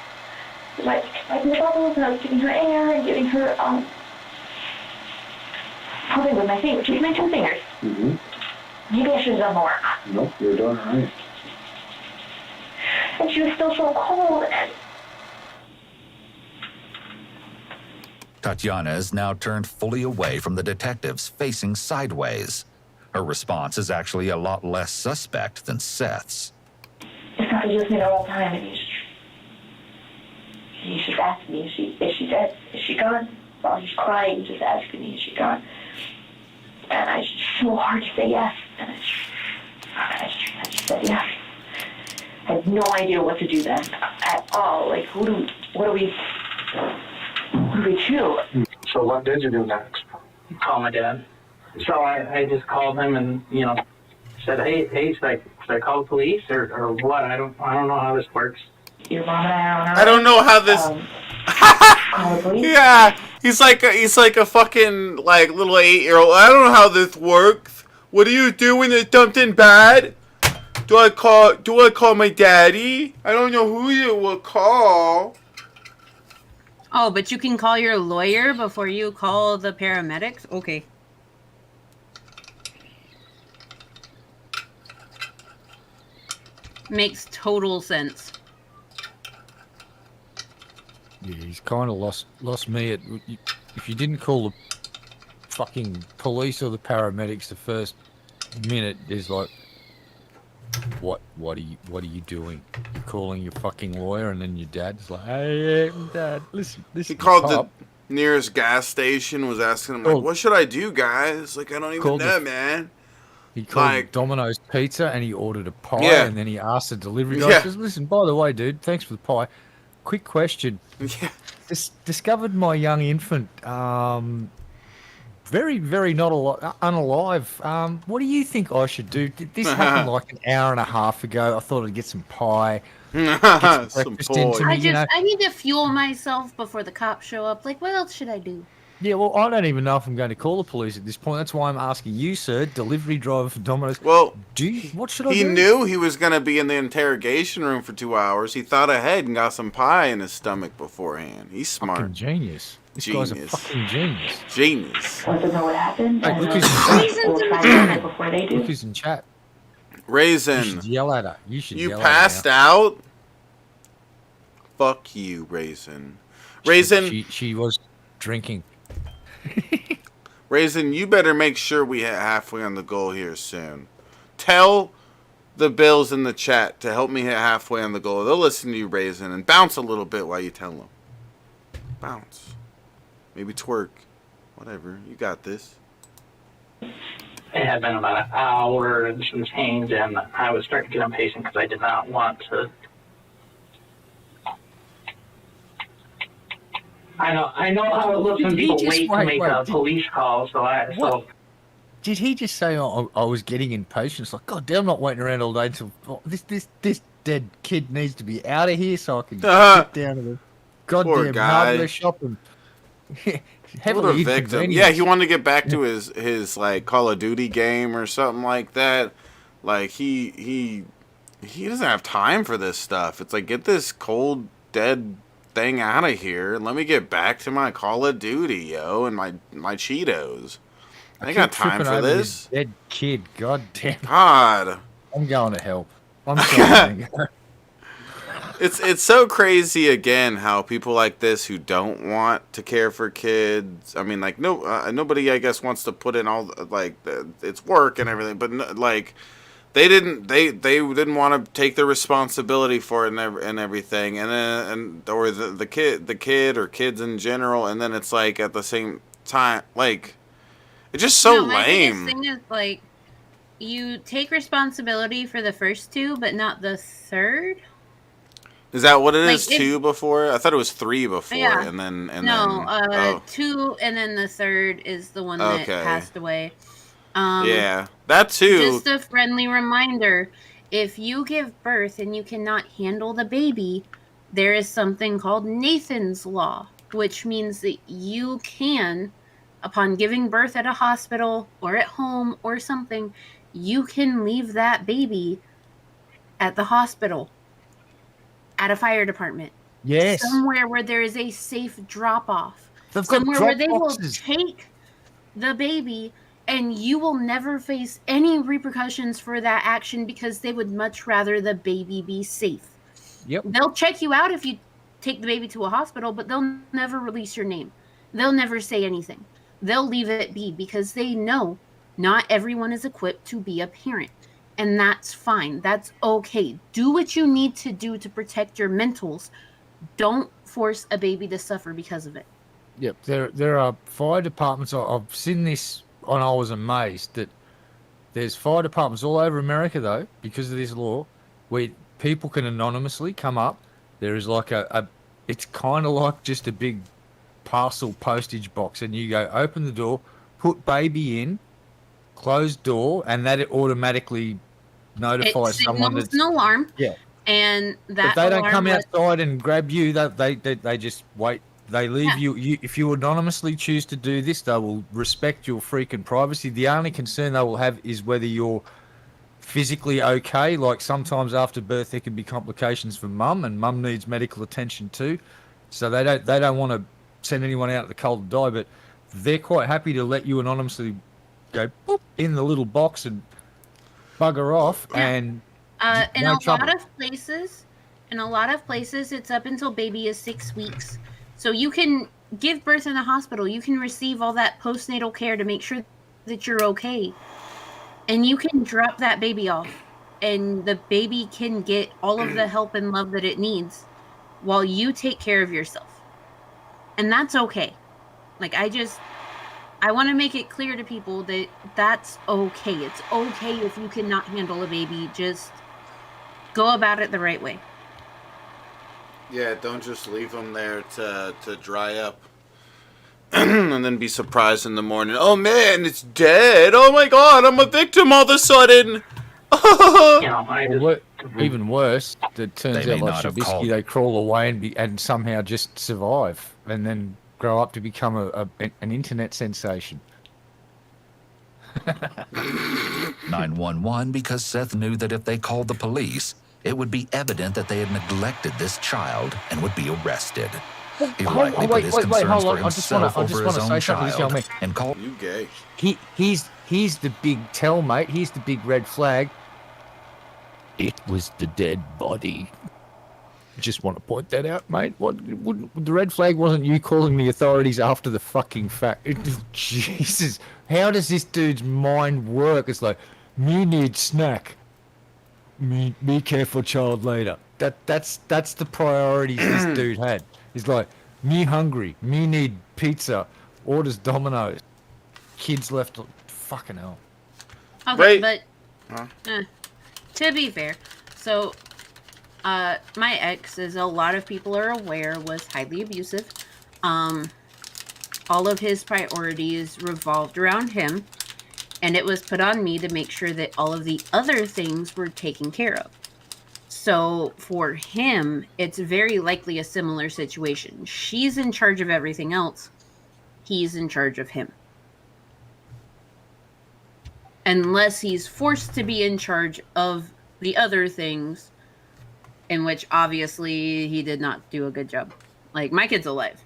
Speaker 8: like the bubbles, and I was giving her air and giving her pumping with my fingers, with my 2 fingers.
Speaker 4: Mm-hmm.
Speaker 8: Maybe I should have done more.
Speaker 4: Nope, you're doing it right.
Speaker 8: And she was still so cold, and
Speaker 7: Tatiana is now turned fully away from the detectives, facing sideways. Her response is actually a lot less suspect than Seth's.
Speaker 8: it's not just me the whole time, and he's just asking me, is she dead? Is she gone? While he's crying, just asking me, is she gone? And it's so hard to say yes. And I just said yes. I had no idea what to do then at all. Like, what do we do?
Speaker 10: So what did you do next?
Speaker 9: Call my dad. So I just called him and, you know, said, hey, should I call the police or what? I don't know how this works.
Speaker 8: Your mom and I are on our
Speaker 1: I don't know how this.
Speaker 8: call the police.
Speaker 1: Yeah, he's like a fucking like little 8-year-old. I don't know how this works. What do you do when there's something bad? Do I call my daddy? I don't know who you will call.
Speaker 3: Oh, but you can call your lawyer before you call the paramedics? Okay. Makes total sense.
Speaker 2: Yeah, he's kind of lost me at. If you didn't call the fucking police or the paramedics the first minute, is like, what are you doing? You're calling your fucking lawyer, and then your dad's like, hey, Dad, listen.
Speaker 1: He called the nearest gas station, was asking him, like, what should I do, guys? Like, I don't even know, man.
Speaker 2: He called
Speaker 1: Like,
Speaker 2: Domino's Pizza, and he ordered a pie,
Speaker 1: Yeah.
Speaker 2: and then he asked the delivery guy,
Speaker 1: Yeah.
Speaker 2: he says, listen, by the way, dude, thanks for the pie. Quick question.
Speaker 1: Yeah.
Speaker 2: Discovered my young infant, very, very unalive. What do you think I should do? This happened like an hour and a half ago. I thought I'd get some pie, get some
Speaker 1: Some
Speaker 2: breakfast into
Speaker 1: pie.
Speaker 2: me,
Speaker 3: I need to fuel myself before the cops show up. Like, what else should I do?
Speaker 2: Yeah, well, I don't even know if I'm going to call the police at this point. That's why I'm asking you, sir, delivery driver for Domino's.
Speaker 1: Well,
Speaker 2: what should I do?
Speaker 1: he knew he was going to be in the interrogation room for 2 hours. He thought ahead and got some pie in his stomach beforehand. He's smart.
Speaker 2: Fucking genius. This guy's a fucking genius.
Speaker 1: Genius.
Speaker 8: Want to know what happened?
Speaker 2: Hey, look
Speaker 8: And,
Speaker 2: who's
Speaker 8: we'll try to get it before they do.
Speaker 2: Look who's in chat. You
Speaker 1: Raisin,
Speaker 2: should yell at her. You should
Speaker 1: you
Speaker 2: yell
Speaker 1: passed
Speaker 2: at her.
Speaker 1: out? Fuck you, Raisin. Raisin,
Speaker 2: She was drinking.
Speaker 1: Raisin, you better make sure we hit halfway on the goal here soon. Tell the Bills in the chat to help me hit halfway on the goal. They'll listen to you, Raisin, and bounce a little bit while you tell them. Bounce. Maybe twerk. Whatever. You got this.
Speaker 9: It had been about an hour and some change, and I was starting to get impatient because I did not want to. I know how it looks when people wait to make a police call, so
Speaker 2: Did he just say I was getting impatient? It's like, God damn, I'm not waiting around all day until this dead kid needs to be out of here so I can get down to the goddamn hardware shop and
Speaker 1: What a victim. Yeah, he wanted to get back to his like Call of Duty game or something like that. Like he doesn't have time for this stuff. It's like, get this cold dead thing out of here and let me get back to my Call of Duty, yo, and my Cheetos. I ain't got time for this.
Speaker 2: Dead kid, god damn.
Speaker 1: God.
Speaker 2: I'm going to help. I'm sorry.
Speaker 1: It's so crazy again how people like this who don't want to care for kids. I mean, like nobody I guess wants to put in all like it's work and everything, but no, like they didn't want to take the responsibility for it and everything, and then or the kid or kids in general, and then it's like at the same time like it's just so lame.
Speaker 3: My biggest thing is like you take responsibility for the first two, but not the third.
Speaker 1: Is that what it
Speaker 3: like
Speaker 1: is? 2 before? I thought it was 3 before,
Speaker 3: yeah.
Speaker 1: and then
Speaker 3: 2, and then the third is the one that passed away.
Speaker 1: Yeah, that too.
Speaker 3: Just a friendly reminder: if you give birth and you cannot handle the baby, there is something called Nathan's Law, which means that you can, upon giving birth at a hospital or at home or something, you can leave that baby at the hospital, at a fire department.
Speaker 2: Yes.
Speaker 3: Somewhere where there is a safe drop-off.
Speaker 2: They've got
Speaker 3: Somewhere
Speaker 2: drop
Speaker 3: where they
Speaker 2: boxes.
Speaker 3: will take the baby and you will never face any repercussions for that action because they would much rather the baby be safe.
Speaker 2: Yep.
Speaker 3: They'll check you out if you take the baby to a hospital, but they'll never release your name. They'll never say anything. They'll leave it be because they know not everyone is equipped to be a parent. And that's fine. That's okay. Do what you need to do to protect your mentals. Don't force a baby to suffer because of it.
Speaker 2: Yep, there are fire departments. I've seen this, and I was amazed that there's fire departments all over America, though, because of this law, where people can anonymously come up. There is like it's kind of like just a big parcel postage box, and you go open the door, put baby in, close door, and that it automatically notifies someone.
Speaker 3: It's an alarm.
Speaker 2: Yeah.
Speaker 3: And that
Speaker 2: if they don't come
Speaker 3: alarm
Speaker 2: outside and grab you, they just wait. They leave you. If you anonymously choose to do this, they will respect your freaking privacy. The only concern they will have is whether you're physically okay. Like sometimes after birth, there can be complications for mum, and mum needs medical attention too. So they don't want to send anyone out in the cold to die, but they're quite happy to let you anonymously go boop, in the little box and bugger off. And
Speaker 3: in a lot of places, it's up until baby is 6 weeks. So you can give birth in the hospital. You can receive all that postnatal care to make sure that you're okay. And you can drop that baby off. And the baby can get all of the help and love that it needs while you take care of yourself. And that's okay. Like, I want to make it clear to people that that's okay. It's okay if you cannot handle a baby. Just go about it the right way.
Speaker 1: Yeah, don't just leave them there to dry up. And then be surprised in the morning. Oh man, it's dead. Oh my god, I'm a victim all of a sudden.
Speaker 2: Even worse, it turns
Speaker 7: They
Speaker 2: out
Speaker 7: may
Speaker 2: like
Speaker 7: not have
Speaker 2: Trubisky,
Speaker 7: called.
Speaker 2: they crawl away and somehow just survive, and then grow up to become an internet sensation.
Speaker 7: 911 because Seth knew that if they called the police, it would be evident that they had neglected this child and would be arrested. He likely put his concerns for himself over his own child and called.
Speaker 1: You gay.
Speaker 2: He's the big tell, mate. He's the big red flag. It was the dead body. Just want to point that out, mate. The red flag wasn't you calling the authorities after the fucking fact. Jesus, how does this dude's mind work? It's like, me need snack. Me careful child later. That's the priorities this dude had. He's like, me hungry. Me need pizza. Orders Domino's. Kids left. Fucking hell.
Speaker 3: Okay, but to be fair, so my ex, as a lot of people are aware, was highly abusive. All of his priorities revolved around him, and it was put on me to make sure that all of the other things were taken care of. So for him, it's very likely a similar situation. She's in charge of everything else. He's in charge of him. Unless he's forced to be in charge of the other things, in which obviously he did not do a good job. Like, my kid's alive.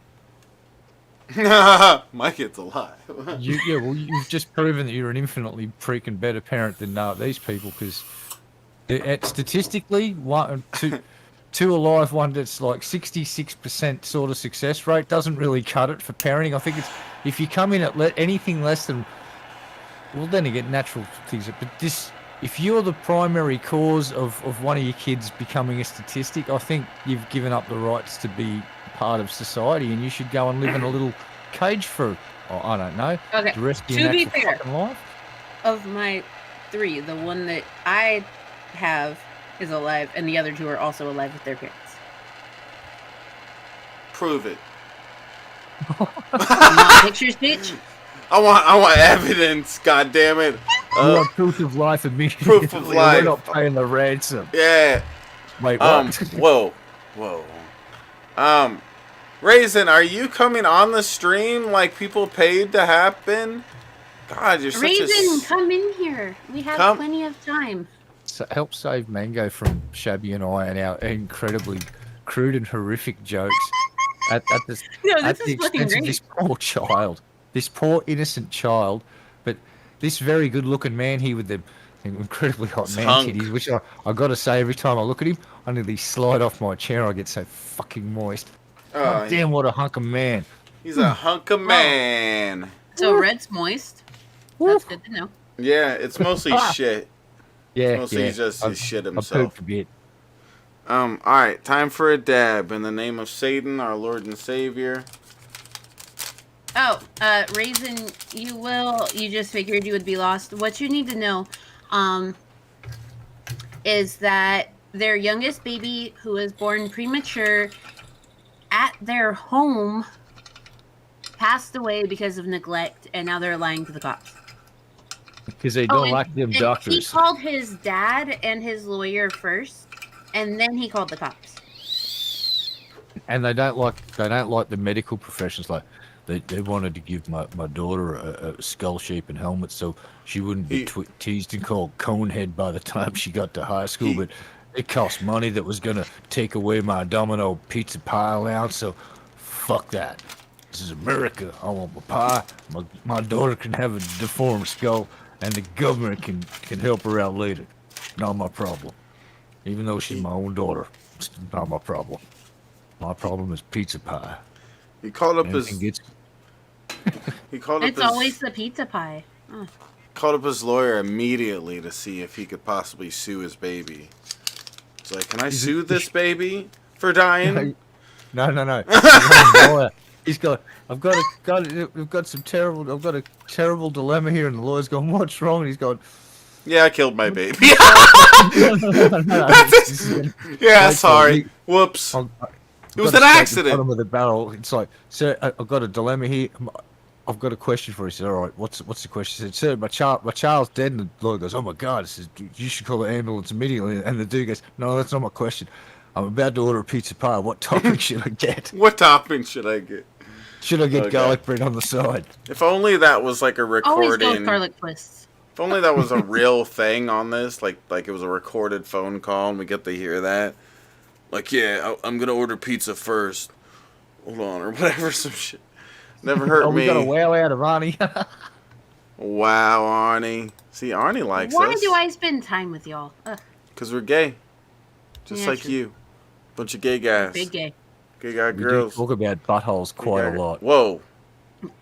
Speaker 1: My kid's alive.
Speaker 2: You've just proven that you're an infinitely freaking better parent than these people, because statistically, two alive, one that's like 66% sort of success rate doesn't really cut it for parenting. I think it's if you come in at anything less than, well, then you get natural things. But if you're the primary cause of one of your kids becoming a statistic, I think you've given up the rights to be part of society, and you should go and live in a little cage for, I don't know, the rest of your natural fucking life.
Speaker 3: Of my 3, the one that I have is alive, and the other 2 are also alive with their parents.
Speaker 1: Prove it.
Speaker 3: Not pictures, bitch.
Speaker 1: I want evidence. God damn it.
Speaker 2: You want proof of life immediately.
Speaker 1: Proof of life.
Speaker 2: We're not paying the ransom.
Speaker 1: Yeah.
Speaker 2: Wait, what?
Speaker 1: Whoa. Raisin, are you coming on the stream like people paid to happen? God, you're such
Speaker 3: Raven,
Speaker 1: a...
Speaker 3: come in here. We have plenty of time.
Speaker 2: So help save Mango from Shabby and I and our incredibly crude and horrific jokes at the expense of this poor child, this poor innocent child. But this very good-looking man here with the incredibly hot man titties, which I got to say, every time I look at him, I nearly slide off my chair. I get so fucking moist. Oh, damn, what a hunk of man.
Speaker 1: He's a hunk of man.
Speaker 3: So Red's moist. That's good to know.
Speaker 1: Yeah, it's mostly shit.
Speaker 2: Yeah,
Speaker 1: it's mostly just his shit himself.
Speaker 2: A bit.
Speaker 1: All right, time for a dab. In the name of Satan, our Lord and Savior.
Speaker 3: Oh, Raisin, you just figured you would be lost. What you need to know, is that their youngest baby, who was born premature at their home, passed away because of neglect, and now they're lying to the cops.
Speaker 2: Because they don't like them doctors.
Speaker 3: He called his dad and his lawyer first, and then he called the cops.
Speaker 2: And they don't like the medical professions. Like they wanted to give my daughter a skull shape and helmet so she wouldn't be teased and called conehead by the time she got to high school. But it cost money that was gonna take away my Domino pizza pie allowance. So fuck that. This is America. I want my pie. My daughter can have a deformed skull, and the government can help her out later. Not my problem. Even though she's my own daughter, it's not my problem. My problem is pizza pie.
Speaker 1: He called up his. He called up.
Speaker 3: It's always the pizza pie. Oh.
Speaker 1: Called up his lawyer immediately to see if he could possibly sue his baby. He's like, "Can I sue this baby for dying?"
Speaker 2: No. He's got. I've got a terrible dilemma here, and the lawyer's going, "What's wrong?" And he's going,
Speaker 1: "Yeah, I killed my baby." Yeah, sorry. Whoops. It was an accident.
Speaker 2: Bottom of the barrel. It's like, sir, I've got a dilemma here. I've got a question for you. He said, all right, what's the question? He said, sir, my child's dead. And the lawyer goes, oh my God. He says, you should call the ambulance immediately. And the dude goes, no, that's not my question. I'm about to order a pizza pie. What topping should I get?
Speaker 1: What topping should I get?
Speaker 2: Should I get garlic bread on the side?
Speaker 1: If only that was like a recording.
Speaker 3: Always go with garlic twists.
Speaker 1: If only that was a real thing on this, like it was a recorded phone call and we get to hear that. Like, yeah, I'm going to order pizza first. Hold on, or whatever, some shit. Never hurt me.
Speaker 2: We got a wow out of Arnie.
Speaker 1: Wow, Arnie. See, Arnie likes us.
Speaker 3: Why do I spend time with y'all?
Speaker 1: Because we're gay. Just like true. You. Bunch of gay guys.
Speaker 3: Big gay.
Speaker 1: Gay guy
Speaker 2: We
Speaker 1: girls.
Speaker 2: do talk about buttholes quite a lot.
Speaker 1: Whoa.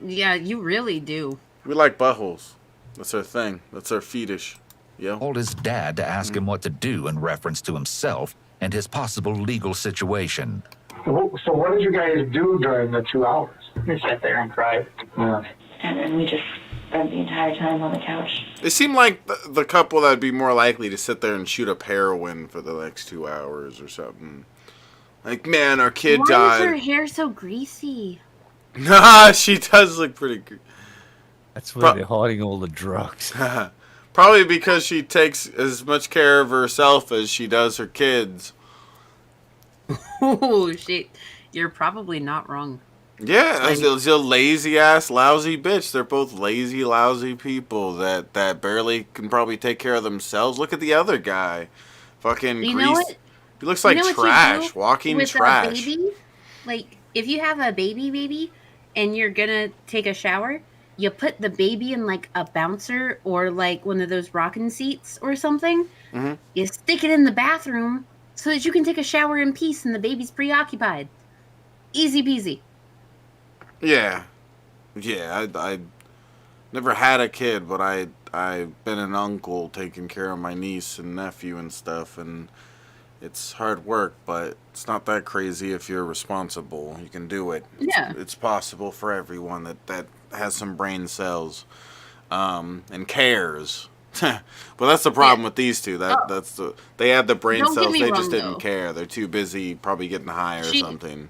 Speaker 3: Yeah, you really do.
Speaker 1: We like buttholes. That's our thing. That's our fetish. Yeah.
Speaker 7: Told his dad to ask him what to do in reference to himself and his possible legal situation.
Speaker 10: So what did you guys do during the 2 hours?
Speaker 9: We sat there and cried.
Speaker 10: Yeah.
Speaker 8: And then we just spent the entire time on the couch.
Speaker 1: They seem like the couple that'd be more likely to sit there and shoot up heroin for the next 2 hours or something. Like, man, our kid died.
Speaker 3: Why is her hair so greasy?
Speaker 1: Nah, she does look pretty good.
Speaker 2: That's where they're hiding all the drugs.
Speaker 1: Probably because she takes as much care of herself as she does her kids.
Speaker 3: Oh, shit. You're probably not wrong.
Speaker 1: Yeah, she's a lazy-ass, lousy bitch. They're both lazy, lousy people that barely can probably take care of themselves. Look at the other guy. Fucking greased. He looks like trash. Walking trash.
Speaker 3: A baby? Like, if you have a baby and you're gonna take a shower, you put the baby in like a bouncer or like one of those rocking seats or something.
Speaker 1: Mm-hmm. You
Speaker 3: stick it in the bathroom so that you can take a shower in peace and the baby's preoccupied. Easy peasy.
Speaker 1: Yeah. I never had a kid, but I've been an uncle taking care of my niece and nephew and stuff, and it's hard work, but it's not that crazy if you're responsible. You can do it.
Speaker 3: Yeah.
Speaker 1: It's possible for everyone that has some brain cells and cares. But that's the problem with these two. They have the brain cells. They just didn't care. They're too busy probably getting high or something.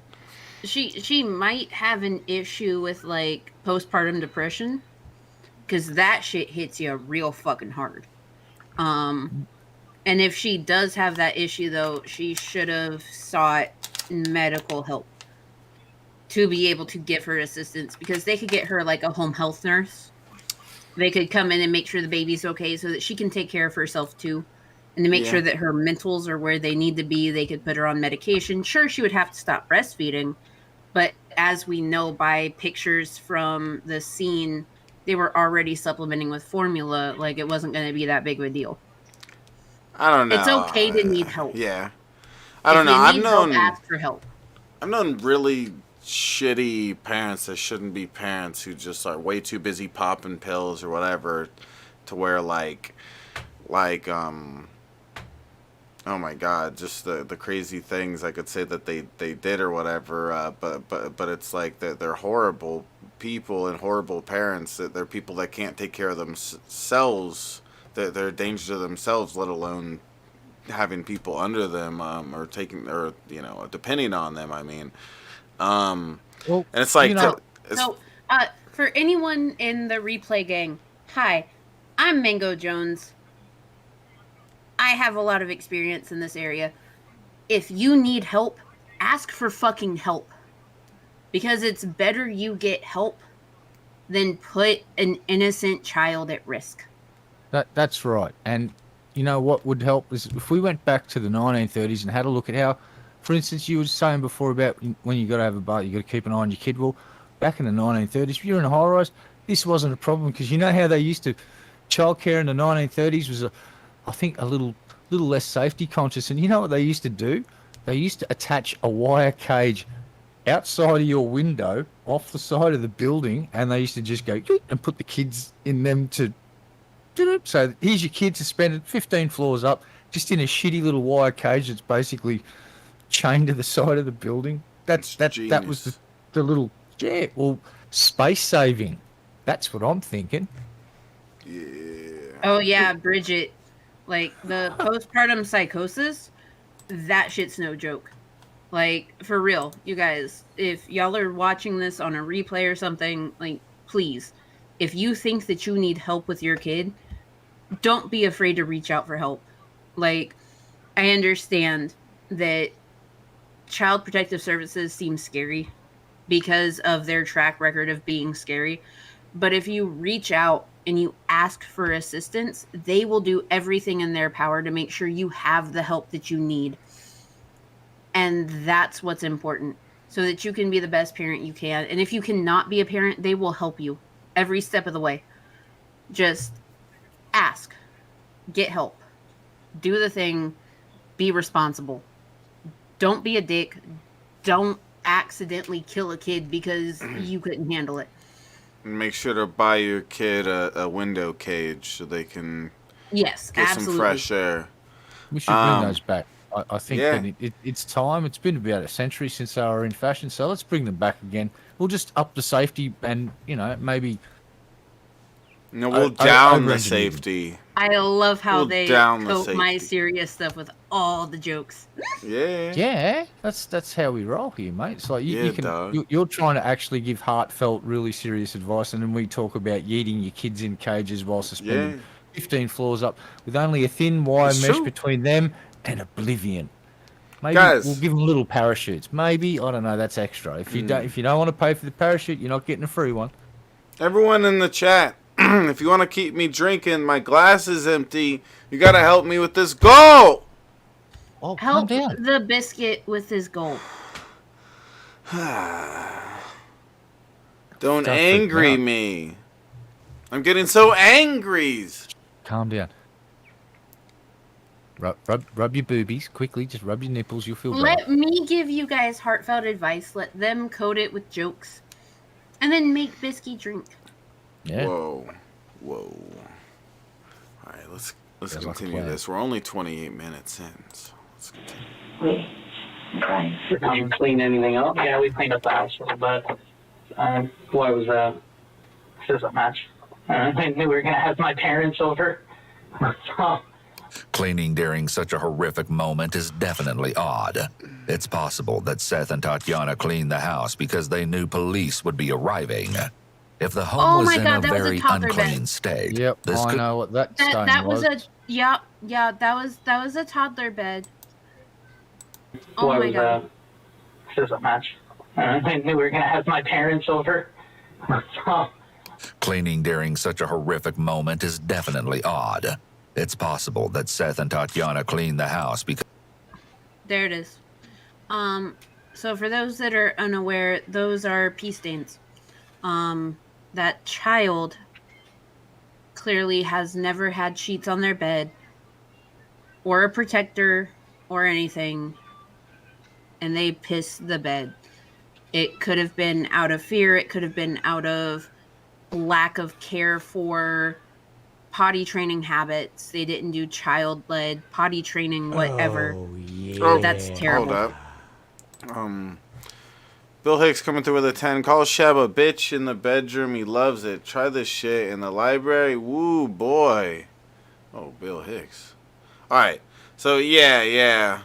Speaker 3: She might have an issue with like postpartum depression, because that shit hits you real fucking hard. And if she does have that issue, though, she should have sought medical help to be able to give her assistance, because they could get her like a home health nurse they could come in and make sure the baby's okay so that she can take care of herself too. And to make sure that her mentals are where they need to be, they could put her on medication. Sure, she would have to stop breastfeeding. But as we know by pictures from the scene, they were already supplementing with formula. Like, it wasn't going to be that big of a deal.
Speaker 1: I don't know.
Speaker 3: It's okay to need help.
Speaker 1: Yeah. I don't know. I've known...
Speaker 3: ask for help.
Speaker 1: I've known really shitty parents that shouldn't be parents who just are way too busy popping pills or whatever to where, oh my God, just the crazy things I could say that they did or whatever, but it's like they're horrible people and horrible parents. That they're people that can't take care of themselves. They're a danger to themselves, let alone having people under them or depending on them. I mean, and it's like
Speaker 3: for anyone in the replay gang, hi, I'm Mango Jones. I have a lot of experience in this area. If you need help, ask for fucking help. Because it's better you get help than put an innocent child at risk.
Speaker 2: That's right. And you know what would help is if we went back to the 1930s and had a look at how, for instance, you were saying before about when you got to have a bath, you got to keep an eye on your kid. Well, back in the 1930s, if you're in a high-rise, this wasn't a problem because you know how they used to, childcare in the 1930s was I think a little less safety conscious. And you know what they used to do? They used to attach a wire cage outside of your window off the side of the building, and they used to just go and put the kids in them to... So here's your kid suspended 15 floors up, just in a shitty little wire cage that's basically chained to the side of the building. That was the little... Yeah, well, space saving. That's what I'm thinking.
Speaker 1: Yeah.
Speaker 3: Oh, yeah, Bridget. Like, the postpartum psychosis, that shit's no joke. Like, for real, you guys, if y'all are watching this on a replay or something, like, please, if you think that you need help with your kid, don't be afraid to reach out for help. Like, I understand that Child Protective Services seem scary because of their track record of being scary. But if you reach out and you ask for assistance, they will do everything in their power to make sure you have the help that you need. And that's what's important, so that you can be the best parent you can. And if you cannot be a parent, they will help you every step of the way. Just ask, get help, do the thing, be responsible. Don't be a dick. Don't accidentally kill a kid because you couldn't handle it.
Speaker 1: Make sure to buy your kid a window cage so they can get
Speaker 3: absolutely.
Speaker 1: some fresh air.
Speaker 2: We should bring those back. I think that it's time. It's been about a century since they were in fashion, so let's bring them back again. We'll just up the safety and, maybe...
Speaker 1: No, we'll down the safety.
Speaker 3: I love how they coat my serious stuff with all the jokes.
Speaker 1: Yeah.
Speaker 2: Yeah, that's how we roll here, mate. It's like you're trying to actually give heartfelt, really serious advice, and then we talk about yeeting your kids in cages while suspended 15 floors up with only a thin wire mesh between them and oblivion. Maybe we'll give them little parachutes. Maybe, I don't know, that's extra. If you don't want to pay for the parachute, you're not getting a free one.
Speaker 1: Everyone in the chat, if you want to keep me drinking, my glass is empty. You got to help me with this goal.
Speaker 2: Oh,
Speaker 3: help the biscuit with his goal.
Speaker 1: Don't angry me. I'm getting so angry.
Speaker 2: Calm down. Rub your boobies quickly. Just rub your nipples. You'll feel better.
Speaker 3: Let me give you guys heartfelt advice. Let them coat it with jokes, and then make Bisky drink.
Speaker 1: Yeah. Whoa. All right, let's continue this. We're only 28 minutes in, so let's continue.
Speaker 9: Did you clean anything up? Yeah, we cleaned up the house a little bit. Why was that? Just a match. I knew we were gonna have my parents over.
Speaker 7: Cleaning during such a horrific moment is definitely odd. It's possible that Seth and Tatiana cleaned the house because they knew police would be arriving. If the home was in a very unclean state,
Speaker 2: I know what that stain was.
Speaker 3: That was a toddler bed. Oh
Speaker 9: Why
Speaker 3: my
Speaker 9: was
Speaker 3: god.
Speaker 9: That? Just a match. I knew we were gonna have my parents over.
Speaker 7: Cleaning during such a horrific moment is definitely odd. It's possible that Seth and Tatiana cleaned the house because...
Speaker 3: There it is. So for those that are unaware, those are pee stains. That child clearly has never had sheets on their bed or a protector or anything, and they pissed the bed. It could have been out of fear. It could have been out of lack of care for potty training habits. They didn't do child-led potty training, whatever.
Speaker 11: Oh, yeah.
Speaker 1: Oh,
Speaker 3: That's terrible.
Speaker 1: Hold up. Bill Hicks coming through with a 10. Call Shab a bitch in the bedroom. He loves it. Try this shit in the library. Woo, boy. Oh, Bill Hicks. Alright. So, yeah.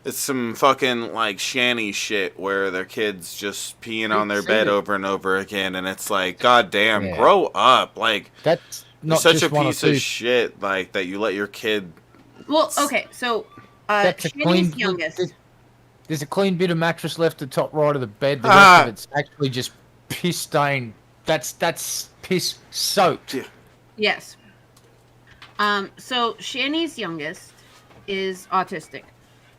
Speaker 1: It's some fucking, like, shanty shit where their kids just peeing on their bed over and over again. And it's like, goddamn, grow up. Like,
Speaker 2: That's not
Speaker 1: you're such
Speaker 2: just
Speaker 1: a
Speaker 2: one or
Speaker 1: piece
Speaker 2: two.
Speaker 1: of shit, like, that you let your kid...
Speaker 3: Well, okay, so
Speaker 2: That's a
Speaker 3: Shanny's
Speaker 2: clean.
Speaker 3: youngest.
Speaker 2: There's a clean bit of mattress left at the top right of the bed. The rest of it's actually just piss stain. That's piss soaked.
Speaker 1: Yeah.
Speaker 3: Yes. So Shanny's youngest is autistic.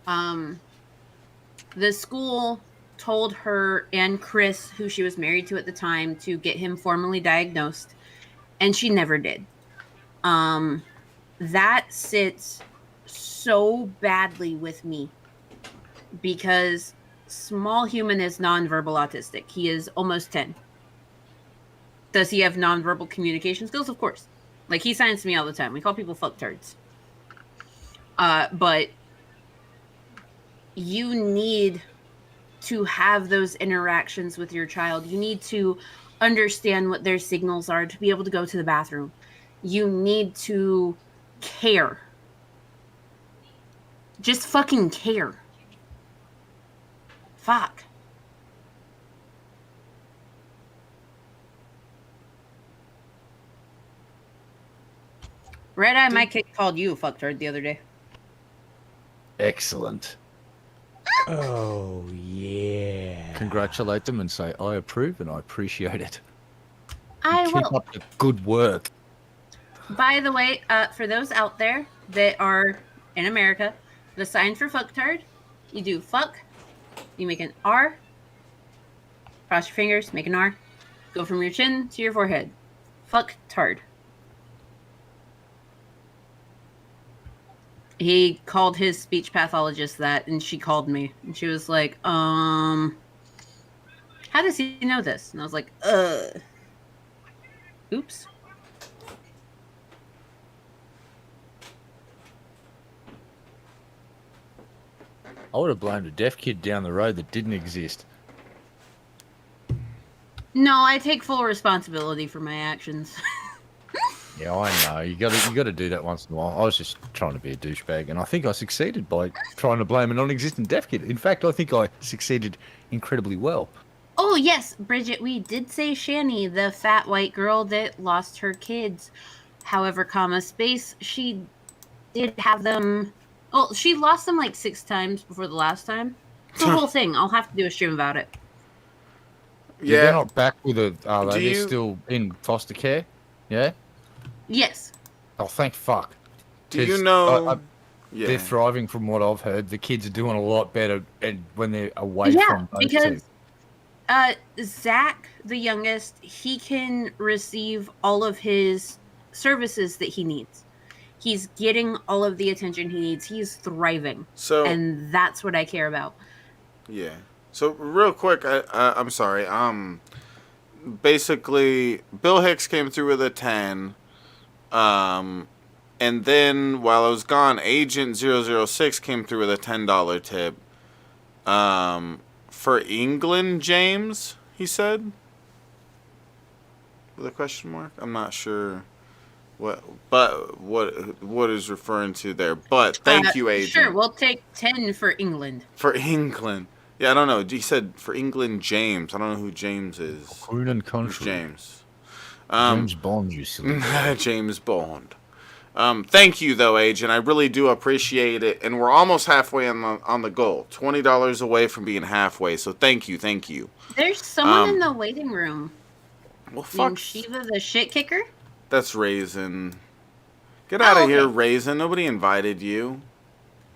Speaker 3: The school told her and Chris, who she was married to at the time, to get him formally diagnosed, and she never did. That sits so badly with me because small human is nonverbal autistic. He is almost 10. Does he have nonverbal communication skills? Of course. Like, he signs to me all the time. We call people fucktards. But you need to have those interactions with your child. You need to understand what their signals are to be able to go to the bathroom. You need to care. Just fucking care. Fuck. Red Eye My Kid called you a fucktard the other day.
Speaker 2: Excellent.
Speaker 11: Oh, yeah.
Speaker 2: Congratulate them and say, I approve and I appreciate it.
Speaker 3: I
Speaker 2: Keep
Speaker 3: will.
Speaker 2: up the good work.
Speaker 3: By the way, for those out there that are in America, the sign for fucktard, you do fuck, you make an R, cross your fingers, make an R, go from your chin to your forehead. Fucktard. He called his speech pathologist that, and she called me. And she was like, how does he know this? And I was like, oops.
Speaker 2: I would have blamed a deaf kid down the road that didn't exist.
Speaker 3: No, I take full responsibility for my actions.
Speaker 2: Yeah, I know. You got to do that once in a while. I was just trying to be a douchebag, and I think I succeeded by trying to blame a non-existent deaf kid. In fact, I think I succeeded incredibly well.
Speaker 3: Oh, yes, Bridget, we did say Shanny, the fat white girl that lost her kids. However, she did have them... Well, she lost them like 6 times before the last time. It's the whole thing. I'll have to do a stream about it.
Speaker 2: Yeah. They're
Speaker 1: Yeah.
Speaker 2: not back with a... Are
Speaker 1: Do
Speaker 2: they? They're
Speaker 1: you-
Speaker 2: still in foster care? Yeah?
Speaker 3: Yes.
Speaker 2: Oh, thank fuck.
Speaker 1: Do you
Speaker 2: 'Cause
Speaker 1: know...
Speaker 2: They're
Speaker 1: yeah.
Speaker 2: thriving from what I've heard. The kids are doing a lot better and when they're away
Speaker 3: Yeah,
Speaker 2: from those
Speaker 3: because
Speaker 2: two.
Speaker 3: Zach, the youngest, he can receive all of his services that he needs. He's getting all of the attention he needs. He's thriving.
Speaker 1: So...
Speaker 3: And that's what I care about.
Speaker 1: Yeah. So real quick, I'm sorry. Basically, Bill Hicks came through with a 10. And then while I was gone, Agent 006 came through with a $10 tip. For England, James, he said. With a question mark? I'm not sure what is referring to there. But thank you, Agent.
Speaker 3: Sure, we'll take 10 for England.
Speaker 1: For England. Yeah, I don't know. He said for England, James. I don't know who James is.
Speaker 2: Queen and
Speaker 1: Who's
Speaker 2: country.
Speaker 1: James?
Speaker 2: James Bond, you silly.
Speaker 1: James Bond. Thank you, though, Agent. I really do appreciate it. And we're almost halfway on the goal. $20 away from being halfway. So thank you.
Speaker 3: There's someone in the waiting room.
Speaker 1: Well, fuck.
Speaker 3: Shiva the shit kicker?
Speaker 1: That's Raisin. Get out of here, Raisin. Nobody invited you.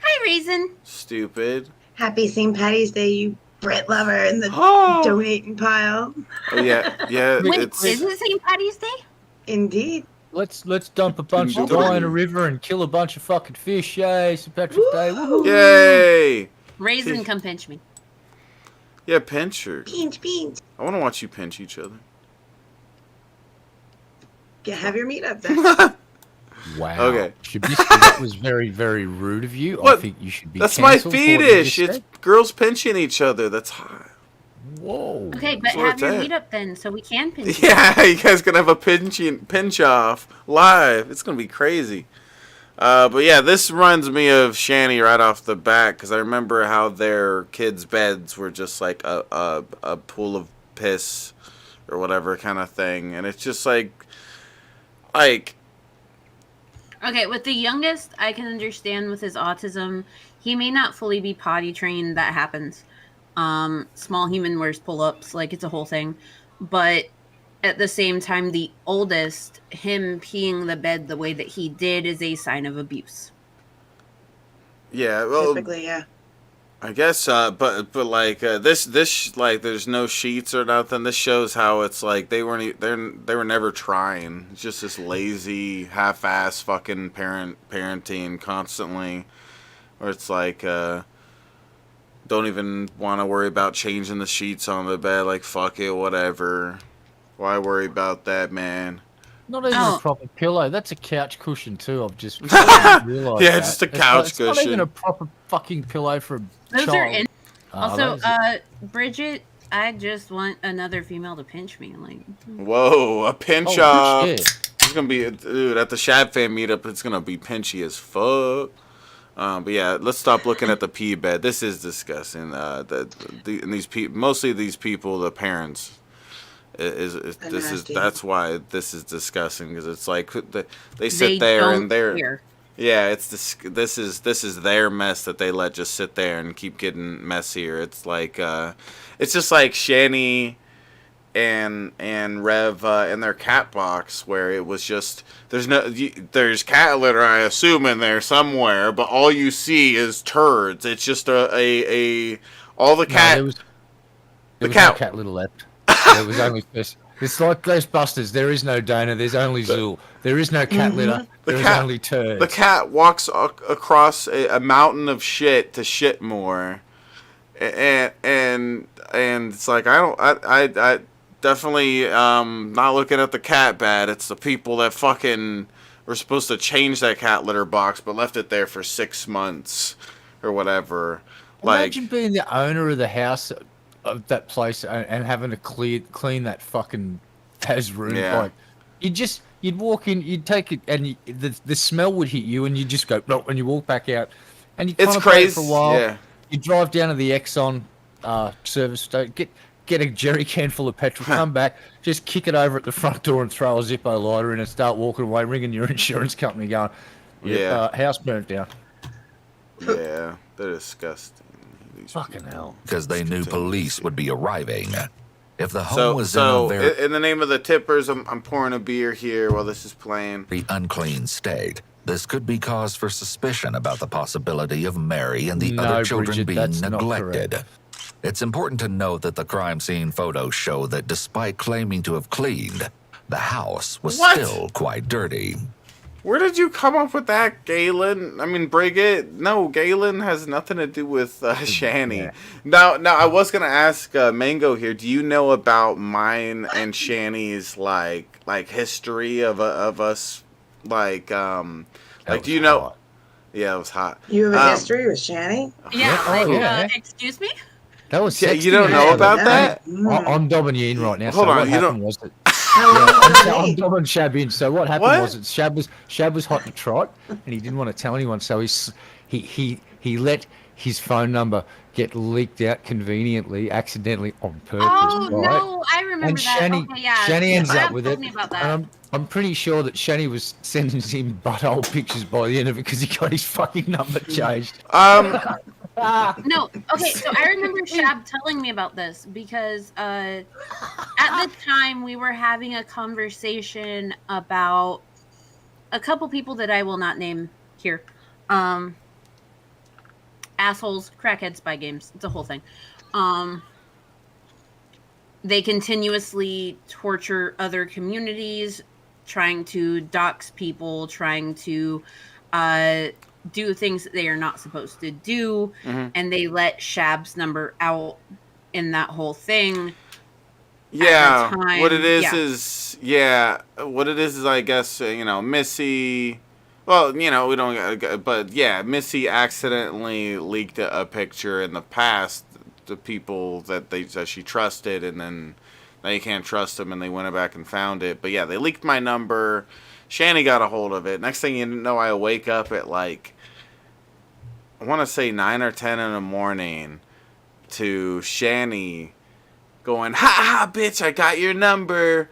Speaker 3: Hi, Raisin.
Speaker 1: Stupid.
Speaker 12: Happy St. Patty's Day, you Brit lover in the donating pile.
Speaker 1: Oh, yeah.
Speaker 3: Wait, is it St. Patty's Day?
Speaker 12: Indeed.
Speaker 2: Let's dump a bunch of dye in a river and kill a bunch of fucking fish. Yay, St. Patrick's Day. Woo-hoo.
Speaker 1: Yay!
Speaker 3: Raisin, come pinch me.
Speaker 1: Yeah, pinch her.
Speaker 12: Pinch.
Speaker 1: I want to watch you pinch each other.
Speaker 12: Have your meetup then.
Speaker 2: Wow.
Speaker 1: Okay.
Speaker 2: That was very, very rude of you.
Speaker 1: What?
Speaker 2: I think you should be.
Speaker 1: That's my
Speaker 2: cancelled for what you
Speaker 1: fetish.
Speaker 2: just
Speaker 1: It's
Speaker 2: said.
Speaker 1: girls pinching each other. That's hot.
Speaker 2: Whoa.
Speaker 3: Okay, but
Speaker 1: That's where
Speaker 3: have your
Speaker 1: it's at.
Speaker 3: meetup then, so we can pinch you.
Speaker 1: Yeah, you guys gonna have a pinch off live. It's gonna be crazy. But yeah, this reminds me of Shani right off the bat because I remember how their kids' beds were just like a pool of piss or whatever kind of thing, and it's just like.
Speaker 3: Okay, with the youngest, I can understand with his autism. He may not fully be potty trained. That happens. Small human wears pull-ups. Like, it's a whole thing. But at the same time, the oldest, him peeing the bed the way that he did is a sign of abuse.
Speaker 1: Yeah, well,
Speaker 12: Typically, yeah.
Speaker 1: I guess, but like this like there's no sheets or nothing. This shows how it's like they were never trying. It's just this lazy, half-ass fucking parenting constantly, where it's like don't even want to worry about changing the sheets on the bed. Like fuck it, whatever. Why worry about that, man?
Speaker 2: Not even a proper pillow. That's a couch cushion too. I've just realised.
Speaker 1: Yeah, just a couch
Speaker 2: it's not
Speaker 1: cushion.
Speaker 2: even a proper fucking pillow for a
Speaker 3: Those
Speaker 2: child.
Speaker 3: are in. Also,
Speaker 2: that is
Speaker 3: Bridget, I just want another female to pinch me. Like,
Speaker 1: Whoa, a pinch
Speaker 2: Oh,
Speaker 1: off.
Speaker 2: shit.
Speaker 1: It's gonna be, dude, at the Shad Fan meetup. It's gonna be pinchy as fuck. But yeah, let's stop looking at the pee bed. This is disgusting. Mostly these people, the parents. That's why this is disgusting because it's like they sit there and they're yeah, this is their mess that they let just sit there and keep getting messier. It's like it's just like Shani and Rev in their cat box where it was just there's cat litter I assume in there somewhere, but all you see is turds. It's just all the cat.
Speaker 2: There was no cat litter left. There was only fish. It's like Ghostbusters. There is no donor. There's only Zool. There is no cat litter. There's only turds.
Speaker 1: The cat walks across a mountain of shit to shit more, and it's like I definitely not looking at the cat bad. It's the people that fucking were supposed to change that cat litter box but left it there for 6 months or whatever.
Speaker 2: Imagine being the owner of the house of that place and having to clean that fucking Taz room.
Speaker 1: Yeah.
Speaker 2: Like, you'd walk in, you'd take it, and the smell would hit you, and you just go, no, and you walk back out, and you
Speaker 1: It's
Speaker 2: contemplate
Speaker 1: crazy.
Speaker 2: for a while.
Speaker 1: Yeah.
Speaker 2: You drive down to the Exxon service station, get a jerry can full of petrol, come back, just kick it over at the front door and throw a Zippo lighter in and start walking away, ringing your insurance company, going,
Speaker 1: Yeah.
Speaker 2: house burnt down.
Speaker 1: Yeah, they're disgusting.
Speaker 2: Fucking hell.
Speaker 7: Because they knew police would be arriving. If the home was in a
Speaker 1: So
Speaker 7: very
Speaker 1: in the name of the tippers, I'm pouring a beer here while this is playing.
Speaker 7: unclean state, this could be cause for suspicion about the possibility of Mary and the
Speaker 2: No,
Speaker 7: other children
Speaker 2: Bridget,
Speaker 7: being
Speaker 2: that's not
Speaker 7: neglected. It's important to note that the crime scene photos show that despite claiming to have cleaned, the house was
Speaker 1: What?
Speaker 7: still quite dirty.
Speaker 1: Where did you come up with that, Galen? I mean, Bridget? No, Galen has nothing to do with Shani. Now, I was gonna ask Mango here. Do you know about mine and Shani's like history of us? Like, do you know?
Speaker 2: hot.
Speaker 1: Yeah, it was hot.
Speaker 12: You have a history with Shani?
Speaker 3: yeah,
Speaker 2: Oh,
Speaker 3: like,
Speaker 2: yeah.
Speaker 3: excuse me?
Speaker 2: That was
Speaker 1: Yeah,
Speaker 2: sexy,
Speaker 1: you don't
Speaker 2: man.
Speaker 1: know about that?
Speaker 2: I'm dobbing you in right now.
Speaker 1: Hold
Speaker 2: so
Speaker 1: on,
Speaker 2: what
Speaker 1: you
Speaker 2: happened
Speaker 1: don't-
Speaker 2: was that
Speaker 12: How
Speaker 2: I'm dobbing Shab in. So what happened
Speaker 1: What?
Speaker 2: was that Shab was hot to trot, and he didn't want to tell anyone. So he let his phone number get leaked out conveniently, accidentally on purpose.
Speaker 3: Oh
Speaker 2: right?
Speaker 3: no, I remember
Speaker 2: And
Speaker 3: that.
Speaker 2: Shani,
Speaker 3: Okay, yeah.
Speaker 2: Shani ends
Speaker 3: Brad
Speaker 2: up with
Speaker 3: told
Speaker 2: it.
Speaker 3: me about that.
Speaker 2: And I'm pretty sure that Shani was sending him butthole pictures by the end of it because he got his fucking number changed.
Speaker 3: No, okay, so I remember Shab telling me about this because at the time we were having a conversation about a couple people that I will not name here. Assholes, crackheads, spy games. It's a whole thing. They continuously torture other communities, trying to dox people, trying to do things that they are not supposed to do, and they let Shab's number out in that whole thing.
Speaker 1: Yeah, what it is I guess, Missy, well, we don't, but yeah, Missy accidentally leaked a picture in the past to people that she trusted, and then they can't trust them, and they went back and found it. But yeah, they leaked my number. Shani got a hold of it. Next thing you know, I wake up at like, I want to say 9 or 10 in the morning to Shani going, ha ha, bitch, I got your number,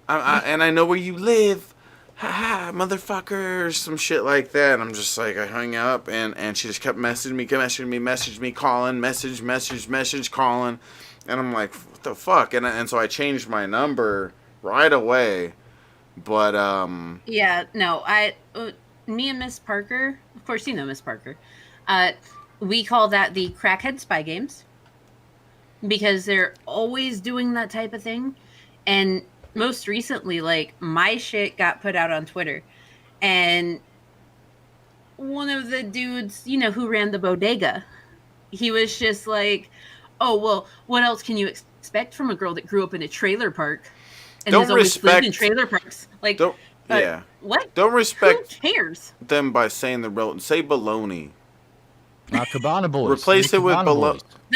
Speaker 1: and I know where you live, ha ha, motherfucker, or some shit like that. And I'm just like, I hung up, and she just kept messaging me, calling, message, calling, and I'm like, what the fuck? And so I changed my number right away. But
Speaker 3: yeah, no, me and Miss Parker, of course you know Miss Parker, we call that the crackhead spy games because they're always doing that type of thing. And most recently, like, my shit got put out on Twitter, and one of the dudes, who ran the bodega, he was just like, oh, well, what else can you expect from a girl that grew up in a trailer park and has always lived in trailer parks? Like, what?
Speaker 1: Don't respect
Speaker 3: Who cares?
Speaker 1: them by saying say baloney.
Speaker 2: Cabana Boys.
Speaker 1: Replace it with
Speaker 3: The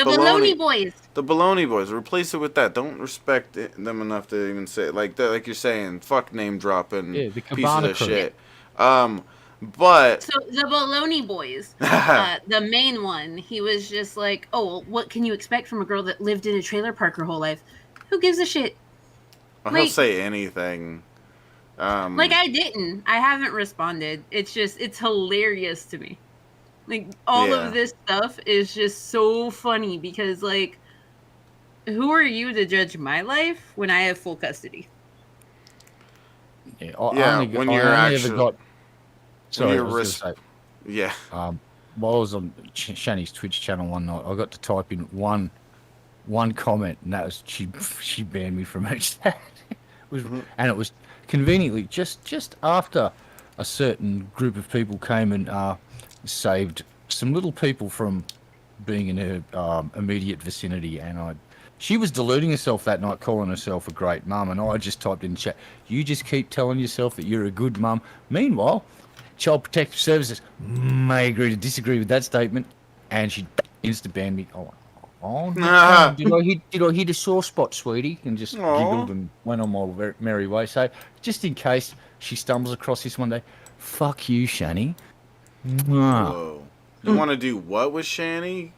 Speaker 3: Baloney Boys.
Speaker 1: The Baloney Boys. Replace it with that. Don't respect them enough to even say like you're saying. Fuck name dropping.
Speaker 2: Yeah, the
Speaker 1: piece
Speaker 2: Cabana
Speaker 1: of
Speaker 2: crew.
Speaker 1: shit. But
Speaker 3: so the Baloney Boys, the main one, he was just like, "Oh, well, what can you expect from a girl that lived in a trailer park her whole life? Who gives a shit?"
Speaker 1: He'll say anything.
Speaker 3: Like I didn't. I haven't responded. It's hilarious to me. Like, all of this stuff is just so funny because, like, who are you to judge my life when I have full custody?
Speaker 2: Yeah,
Speaker 1: when you're actually...
Speaker 2: Sorry, I was going to say.
Speaker 1: Yeah.
Speaker 2: While I was on Shani's Twitch channel one night, I got to type in one comment, and that was she banned me from her chat. And it was conveniently just after a certain group of people came and saved some little people from being in her immediate vicinity, and she was deluding herself that night, calling herself a great mum, and I just typed in chat, you just keep telling yourself that you're a good mum. Meanwhile, Child Protective Services may agree to disagree with that statement, and she insta-banned me. Did I hit a sore spot, sweetie? And just giggled and went on my merry way. So just in case she stumbles across this one day, fuck you, Shani.
Speaker 1: Whoa. You want to do what with Shani?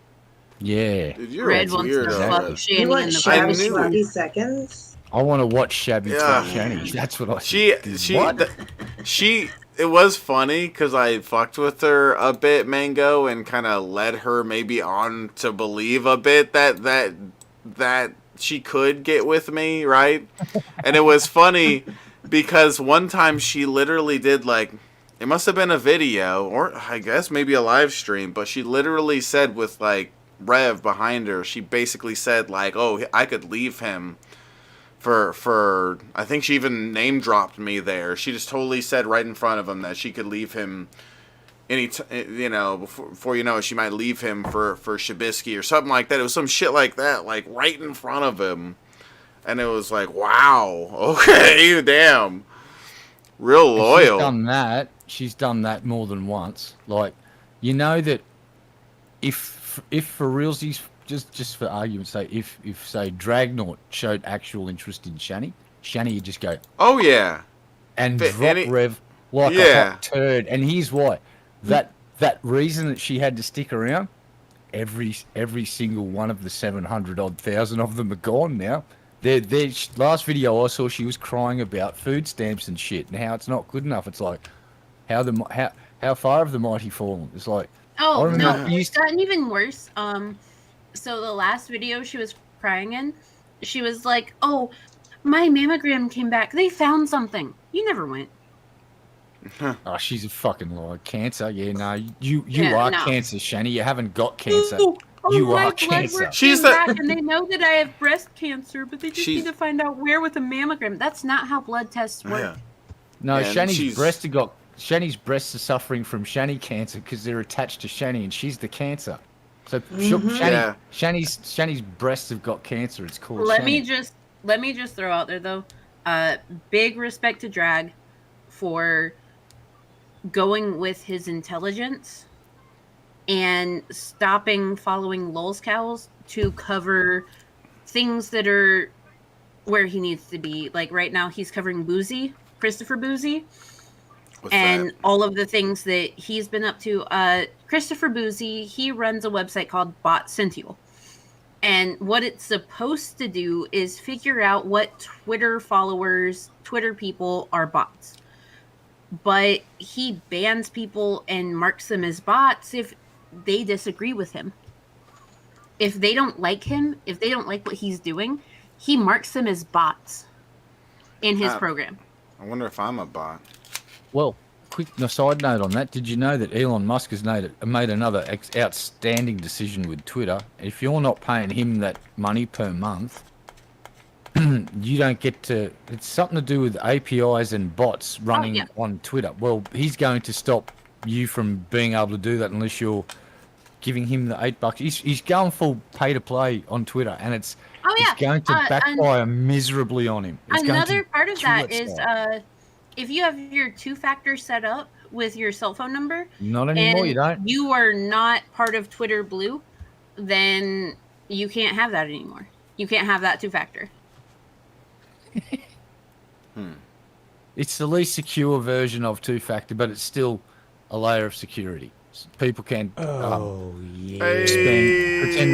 Speaker 2: Yeah.
Speaker 1: Dude, you're
Speaker 3: Red
Speaker 1: a
Speaker 3: wants
Speaker 1: weirdo.
Speaker 3: to fuck Shani
Speaker 12: You want
Speaker 3: in the
Speaker 12: Shabby
Speaker 3: Bible.
Speaker 12: 20 seconds?
Speaker 2: I want to watch Shabby fuck Shani. That's what I
Speaker 1: It was funny because I fucked with her a bit, Mango, and kind of led her maybe on to believe a bit that she could get with me, right? And it was funny because one time she literally did, like, it must have been a video, or I guess maybe a live stream, but she literally said with, like, Rev behind her, she basically said, like, oh, I could leave him for I think she even name dropped me there. She just totally said right in front of him that she could leave him before you know it, she might leave him for Shabisky or something like that. It was some shit like that, like right in front of him. And it was like, wow, okay, damn. Real loyal.
Speaker 2: She's done that more than once. Like, you know that if for realsies, just for argument's sake, if say Dragnaut showed actual interest in Shani would just go,
Speaker 1: oh yeah,
Speaker 2: and drop Rev like a hot turd. And here's why: that reason that she had to stick around, every single one of the 700,000 of them are gone now. Their last video I saw, she was crying about food stamps and shit, and how it's not good enough. It's like, how far have the mighty fallen? It's like,
Speaker 3: Oh
Speaker 2: I
Speaker 3: no,
Speaker 2: remember
Speaker 3: it's gotten even worse. So the last video she was crying in, she was like, "Oh, my mammogram came back. They found something." You never went.
Speaker 2: Oh, she's a fucking liar. Cancer? Yeah, no. You
Speaker 3: Yeah,
Speaker 2: are
Speaker 3: no.
Speaker 2: cancer, Shani. You haven't got cancer.
Speaker 3: Oh,
Speaker 2: You
Speaker 3: my
Speaker 2: are
Speaker 3: blood
Speaker 2: cancer.
Speaker 3: work
Speaker 1: She's
Speaker 3: came
Speaker 1: the-
Speaker 3: back, and they know that I have breast cancer, but they just
Speaker 1: She's-
Speaker 3: need to find out where with a mammogram. That's not how blood tests work.
Speaker 1: Yeah.
Speaker 2: No,
Speaker 1: And
Speaker 2: Shani's breasts are suffering from Shani cancer because they're attached to Shani, and she's the cancer. So Shani's breasts have got cancer. It's called.
Speaker 3: Let
Speaker 2: Shani.
Speaker 3: me just throw out there though, big respect to Drag for going with his intelligence and stopping following Lulz cows to cover things that are where he needs to be. Like right now, he's covering Christopher Boozy.
Speaker 1: What's
Speaker 3: And
Speaker 1: that?
Speaker 3: all of the things that he's been up to. Christopher Boozy, he runs a website called Bot Central. And what it's supposed to do is figure out what Twitter people are bots. But he bans people and marks them as bots if they disagree with him. If they don't like him, if they don't like what he's doing, he marks them as bots in his program.
Speaker 1: I wonder if I'm a bot.
Speaker 2: Well, quick side note on that. Did you know that Elon Musk has made another outstanding decision with Twitter? If you're not paying him that money per month, you don't get to... It's something to do with APIs and bots running on Twitter. Well, he's going to stop you from being able to do that unless you're giving him the $8. He's going full pay-to-play on Twitter, and it's going to backfire miserably on him.
Speaker 3: Another part of that is... if you have your two-factor set up with your cell phone number,
Speaker 2: not anymore, you don't.
Speaker 3: You are not part of Twitter Blue, then you can't have that anymore. You can't have that two-factor.
Speaker 2: It's the least secure version of two-factor, but it's still a layer of security. People can pretend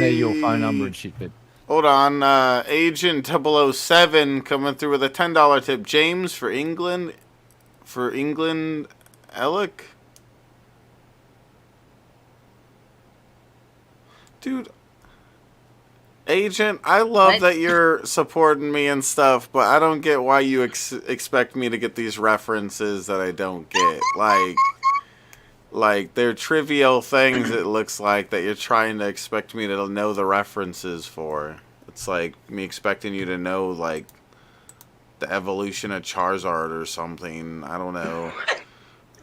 Speaker 2: they're your phone number and shit, but...
Speaker 1: Hold on, Agent 007 coming through with a $10 tip. James for England, Alec? Dude, Agent, I love that you're supporting me and stuff, but I don't get why you expect me to get these references that I don't get. Like, they're trivial things, it looks like, that you're trying to expect me to know the references for. It's like me expecting you to know, like, the evolution of Charizard or something. I don't know.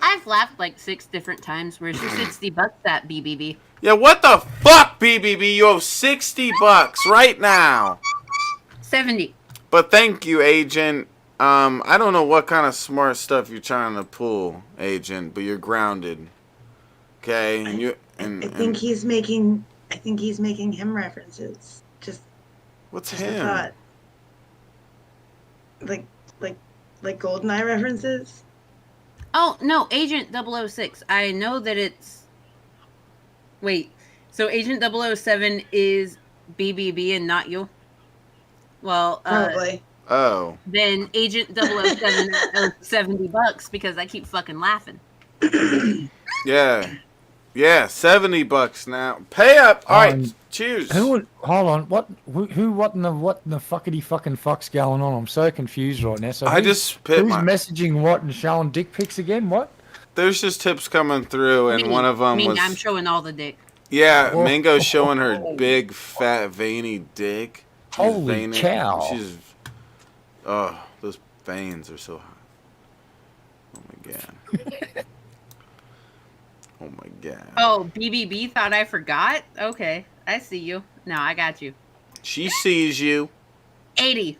Speaker 3: I've laughed like 6 different times. Where's your $60 at, BBB?
Speaker 1: Yeah, what the fuck, BBB? You owe $60 right now.
Speaker 3: 70.
Speaker 1: But thank you, Agent. I don't know what kind of smart stuff you're trying to pull, Agent, but you're grounded. Okay,
Speaker 12: I think he's making him references. Just
Speaker 1: what's
Speaker 12: just
Speaker 1: him?
Speaker 12: a thought. Like GoldenEye references.
Speaker 3: Oh no, Agent 006. I know that it's. Wait, so Agent 007 is BBB and not you? Well,
Speaker 12: Probably.
Speaker 1: Oh.
Speaker 3: Then Agent 007 owes $70 because I keep fucking laughing.
Speaker 1: Yeah, $70 now. Pay up. All right, choose.
Speaker 2: Hold on. What in the fuckity fucking fuck's going on? I'm so confused right now. So who's messaging what and showing dick pics again? What?
Speaker 1: There's just tips coming through, and one of them was.
Speaker 3: I'm showing all the dick.
Speaker 1: Yeah, Mango's showing her big, fat, veiny dick.
Speaker 2: Holy cow!
Speaker 1: She's. Oh, those veins are so hot. Oh my god. Oh my god.
Speaker 3: Oh, BBB thought I forgot? Okay, I see you. No, I got you.
Speaker 1: She sees you.
Speaker 3: 80.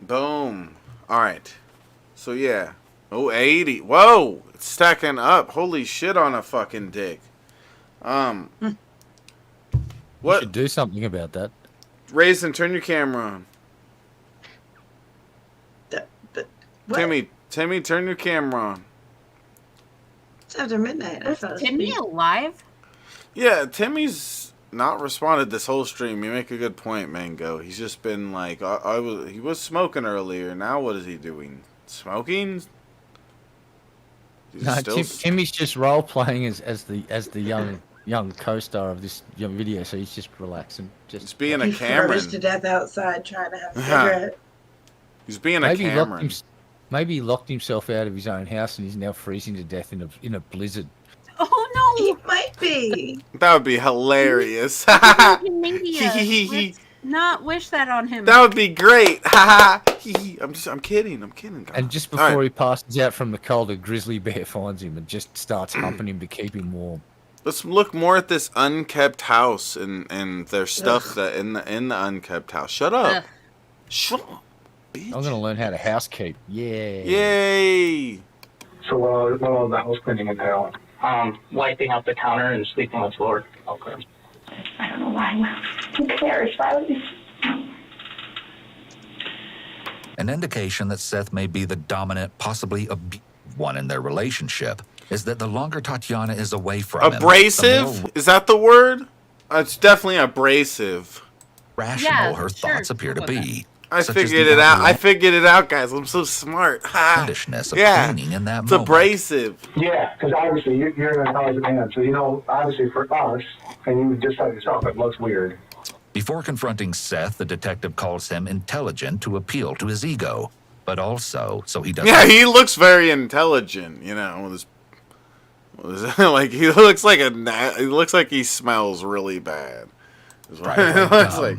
Speaker 1: Boom. All right. So yeah. Oh, 80. Whoa, it's stacking up. Holy shit on a fucking dick. What?
Speaker 2: You should do something about that.
Speaker 1: Raisin, turn your camera on. Timmy, turn your camera on.
Speaker 12: It's after midnight. I fell asleep.
Speaker 3: Timmy alive?
Speaker 1: Yeah, Timmy's not responded this whole stream. You make a good point, Mango. He's just been like, he was smoking earlier. Now what is he doing? Smoking?
Speaker 2: No, Timmy's just role playing as the young co-star of this video, so he's just relaxing.
Speaker 1: He's being a
Speaker 12: He
Speaker 1: Cameron.
Speaker 12: flourished to death outside trying to have a cigarette.
Speaker 1: He's being a Cameron.
Speaker 2: Maybe he locked himself out of his own house and he's now freezing to death in a blizzard.
Speaker 3: Oh no!
Speaker 12: He might be.
Speaker 1: That would be hilarious.
Speaker 3: Let's not wish that on him.
Speaker 1: That would be great. I'm kidding. Guys.
Speaker 2: And just before he passes out from the cold, a grizzly bear finds him and just starts humping him to keep him warm.
Speaker 1: Let's look more at this unkept house and their stuff that in the unkept house. Shut up. Shut up, bitch.
Speaker 2: I'm gonna learn how to housekeep. Yeah.
Speaker 1: Yay.
Speaker 10: So what was the house cleaning entail?
Speaker 9: Wiping up the counter and sweeping the floor. Okay.
Speaker 8: I don't know why. Who cares? Why would you?
Speaker 7: An indication that Seth may be the dominant, possibly abusive one in their relationship is that the longer Tatiana is away from
Speaker 1: abrasive? Is that the word? It's definitely abrasive.
Speaker 7: Rational her thoughts appear to be.
Speaker 1: I figured it out. I figured it out, guys. I'm so smart.
Speaker 7: Of cleaning in that
Speaker 1: it's
Speaker 7: moment.
Speaker 1: abrasive.
Speaker 10: Yeah, because obviously you're an intelligent man, so obviously for us, and you just said yourself, it looks weird.
Speaker 7: Before confronting Seth, the detective calls him intelligent to appeal to his ego, but also so he doesn't.
Speaker 1: Yeah, he looks very intelligent. Like he looks like he smells really bad. It looks like.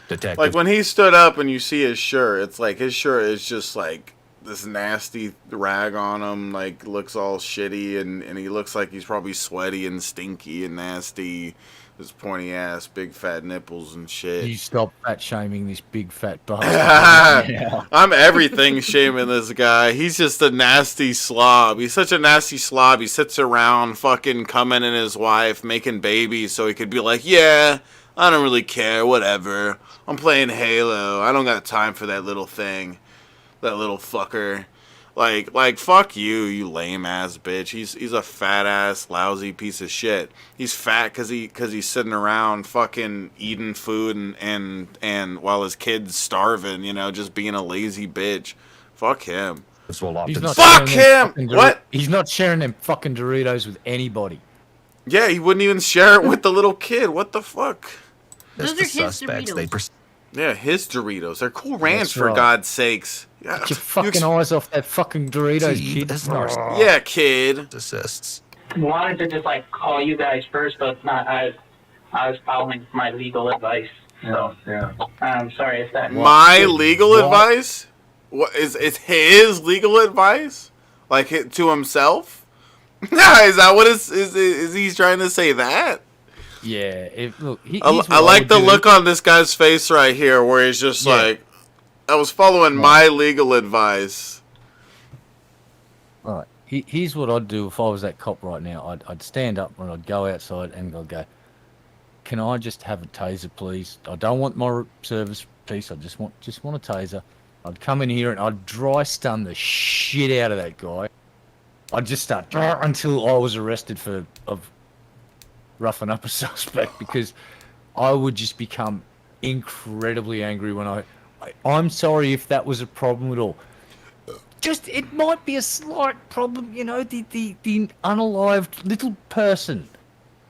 Speaker 7: Detective.
Speaker 1: Like when he stood up and you see his shirt, it's like his shirt is just like this nasty rag on him, like looks all shitty, and he looks like he's probably sweaty and stinky and nasty. His pointy ass, big fat nipples and shit.
Speaker 2: You stop fat shaming this big fat bastard.
Speaker 1: I'm everything shaming this guy. He's just a nasty slob. He's such a nasty slob. He sits around fucking coming in his wife, making babies so he could be like, yeah, I don't really care, whatever. I'm playing Halo. I don't got time for that little thing. That little fucker. Like fuck you lame ass bitch. He's a fat ass lousy piece of shit. He's fat cause he's sitting around fucking eating food and while his kid's starving, just being a lazy bitch. Fuck him. Fuck him! What?
Speaker 2: He's not sharing them fucking Doritos with anybody.
Speaker 1: Yeah, he wouldn't even share it with the little kid. What the fuck?
Speaker 3: Those are his Doritos.
Speaker 1: Yeah, his Doritos. They're Cool Ranch, for God's sakes. Yeah.
Speaker 2: Get your fucking eyes off that fucking Doritos, kid.
Speaker 1: Yeah, kid.
Speaker 7: Assists.
Speaker 9: Wanted to just call you guys first, but not. I was following my legal advice. So
Speaker 10: yeah.
Speaker 9: I'm sorry if that.
Speaker 1: My legal advice? What is his legal advice? Like to himself? Is that what is he trying to say that?
Speaker 2: Yeah.
Speaker 1: I like the look on this guy's face right here, where he's just like, I was following my legal advice.
Speaker 2: All right. Here's what I'd do if I was that cop right now. I'd stand up and I'd go outside and I'd go, can I just have a taser, please? I don't want my service piece. I just want a taser. I'd come in here and I'd dry stun the shit out of that guy. I'd just start until I was arrested of roughing up a suspect, because I would just become incredibly angry when I'm sorry if that was a problem at all. Just, it might be a slight problem, the unalived little person.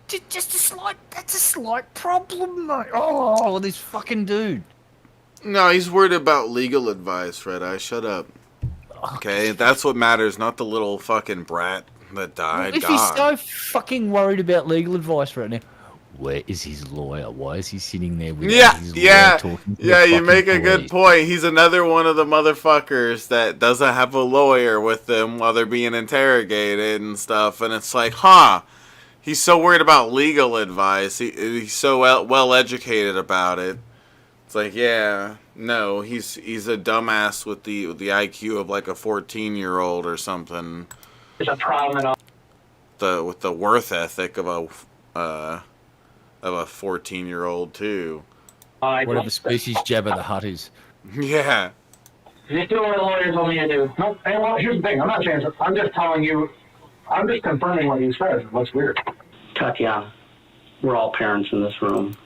Speaker 2: Just that's a slight problem, mate. Oh, this fucking dude.
Speaker 1: No, he's worried about legal advice, Red Eye. Shut up. Okay, that's what matters, not the little fucking brat that died.
Speaker 2: If he's so fucking worried about legal advice right now, where is his lawyer? Why is he sitting there with his lawyer talking to the
Speaker 1: you make a
Speaker 2: police?
Speaker 1: good point. He's another one of the motherfuckers that doesn't have a lawyer with them while they're being interrogated and stuff. And it's like, he's so worried about legal advice. He's so well educated about it. It's like, no, he's a dumbass with the IQ of like a 14-year-old or something.
Speaker 9: There's a problem at all.
Speaker 1: With the worth ethic of a 14-year-old too.
Speaker 2: Whatever species Jabba the Hutt is.
Speaker 1: Yeah.
Speaker 9: Just do what the lawyer told me to do.
Speaker 10: No, hey, well, here's the thing. I'm not saying it. I'm just telling you. I'm just confirming what you said. It looks weird.
Speaker 13: Tatiana, we're all parents in this room.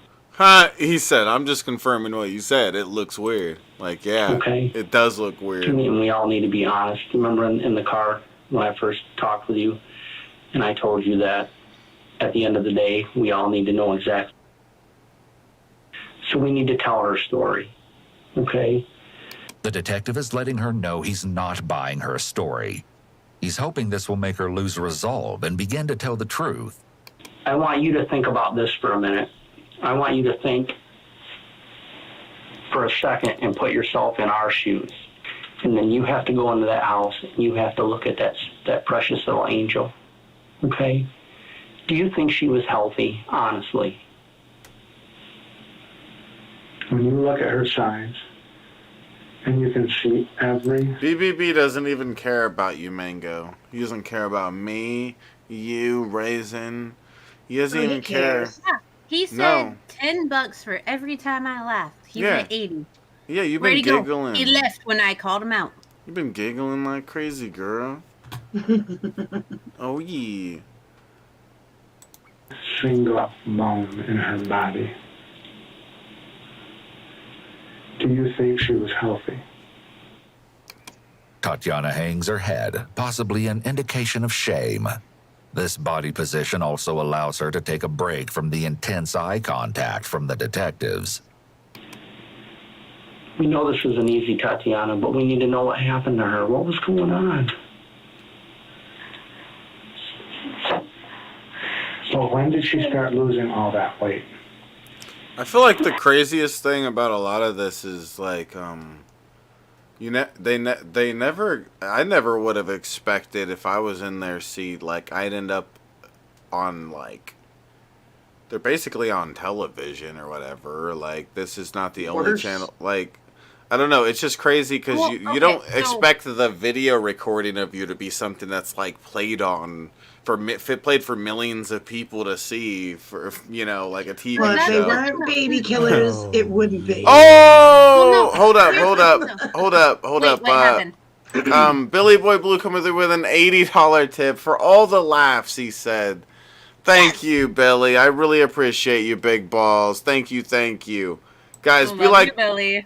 Speaker 1: He said, I'm just confirming what you said. It looks weird. Like, yeah,
Speaker 13: okay.
Speaker 1: It does look weird.
Speaker 13: And we all need to be honest. Remember in the car when I first talked with you, and I told you that at the end of the day, we all need to know exactly. So we need to tell her story, okay?
Speaker 7: The detective is letting her know he's not buying her story. He's hoping this will make her lose resolve and begin to tell the truth.
Speaker 13: I want you to think about this for a minute. I want you to think for a second and put yourself in our shoes. And then you have to go into that house and you have to look at that precious little angel, okay? Do you think she was healthy, honestly?
Speaker 4: When you look at her signs, and you can see every...
Speaker 1: BBB doesn't even care about you, Mango. He doesn't care about me, you, Raisin. He doesn't even care.
Speaker 3: Yeah, he said $10 for every time I laughed. He went 80.
Speaker 1: Yeah, you've
Speaker 3: Where'd
Speaker 1: been
Speaker 3: he
Speaker 1: giggling.
Speaker 3: Go? He left when I called him out.
Speaker 1: You've been giggling like crazy, girl. Oh, yeah.
Speaker 4: Single bone in her body. Do you think she was healthy?
Speaker 7: Tatiana hangs her head, possibly an indication of shame. This body position also allows her to take a break from the intense eye contact from the detectives.
Speaker 13: We know this isn't easy, Tatiana, but we need to know what happened to her. What was going on?
Speaker 4: So when did she start losing all that weight?
Speaker 1: I feel like the craziest thing about a lot of this is like, I never would have expected if I was in their seat, like I'd end up on like, they're basically on television or whatever. Like this is not the only channel. Like, I don't know. It's just crazy because you don't expect the video recording of you to be something that's like played for millions of people to see for, you know, like a TV
Speaker 12: well,
Speaker 1: show.
Speaker 12: if they weren't baby killers, it wouldn't be.
Speaker 1: Oh, hold up.
Speaker 3: What happened?
Speaker 1: Billy Boy Blue coming through with an $80 tip for all the laughs, he said. Thank you, Billy. I really appreciate you, big balls. Thank you. Guys, be like
Speaker 3: Billy.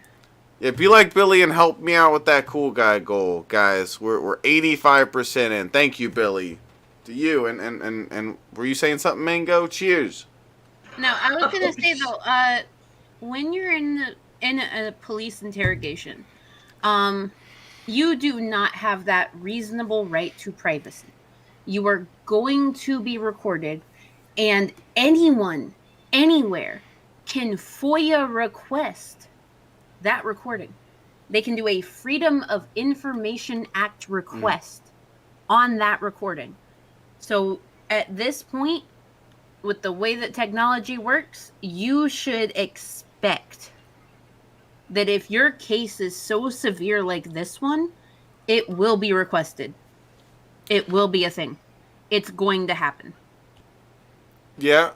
Speaker 1: Yeah, be like Billy and help me out with that cool guy goal, guys. We're 85% in. Thank you, Billy. To you and were you saying something, Mango? Cheers.
Speaker 3: No, I was gonna say though, when you're in a police interrogation, you do not have that reasonable right to privacy. You are going to be recorded, and anyone, anywhere, can FOIA request that recording. They can do a Freedom of Information Act request on that recording. So at this point, with the way that technology works, you should expect that if your case is so severe like this one, it will be requested. It will be a thing. It's going to happen.
Speaker 1: Yeah.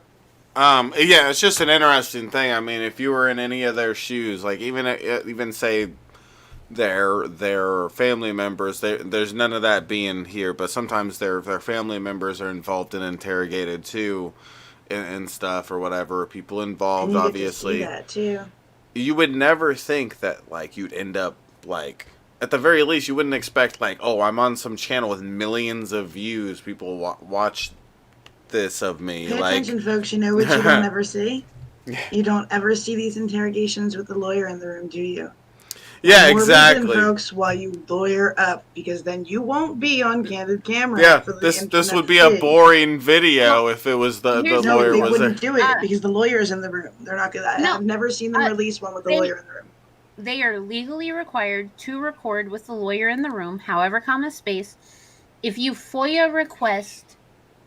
Speaker 1: Yeah, it's just an interesting thing. I mean, if you were in any of their shoes, like even say their family members, there's none of that being here, but sometimes their family members are involved and interrogated too, and stuff or whatever. People involved,
Speaker 12: and you
Speaker 1: obviously.
Speaker 12: Get to see that too.
Speaker 1: You would never think that like you'd end up like, at the very least, you wouldn't expect like, oh, I'm on some channel with millions of views. People watch this of me.
Speaker 12: Pay
Speaker 1: like,
Speaker 12: attention, folks. You know what you don't ever see? You don't ever see these interrogations with the lawyer in the room, do you?
Speaker 1: Yeah,
Speaker 12: More
Speaker 1: exactly.
Speaker 12: reason, folks, while you lawyer up, because then you won't be on candid camera.
Speaker 1: Yeah,
Speaker 12: for the
Speaker 1: this would
Speaker 12: internet
Speaker 1: be
Speaker 12: to
Speaker 1: a
Speaker 12: see.
Speaker 1: boring video if it was the
Speaker 3: Here's
Speaker 12: No,
Speaker 1: lawyer
Speaker 12: they
Speaker 1: was there.
Speaker 12: wouldn't do it because the lawyer's in the room. They're not gonna. I've never seen them release one with the lawyer in the room.
Speaker 3: They are legally required to record with the lawyer in the room, however, space. If you FOIA request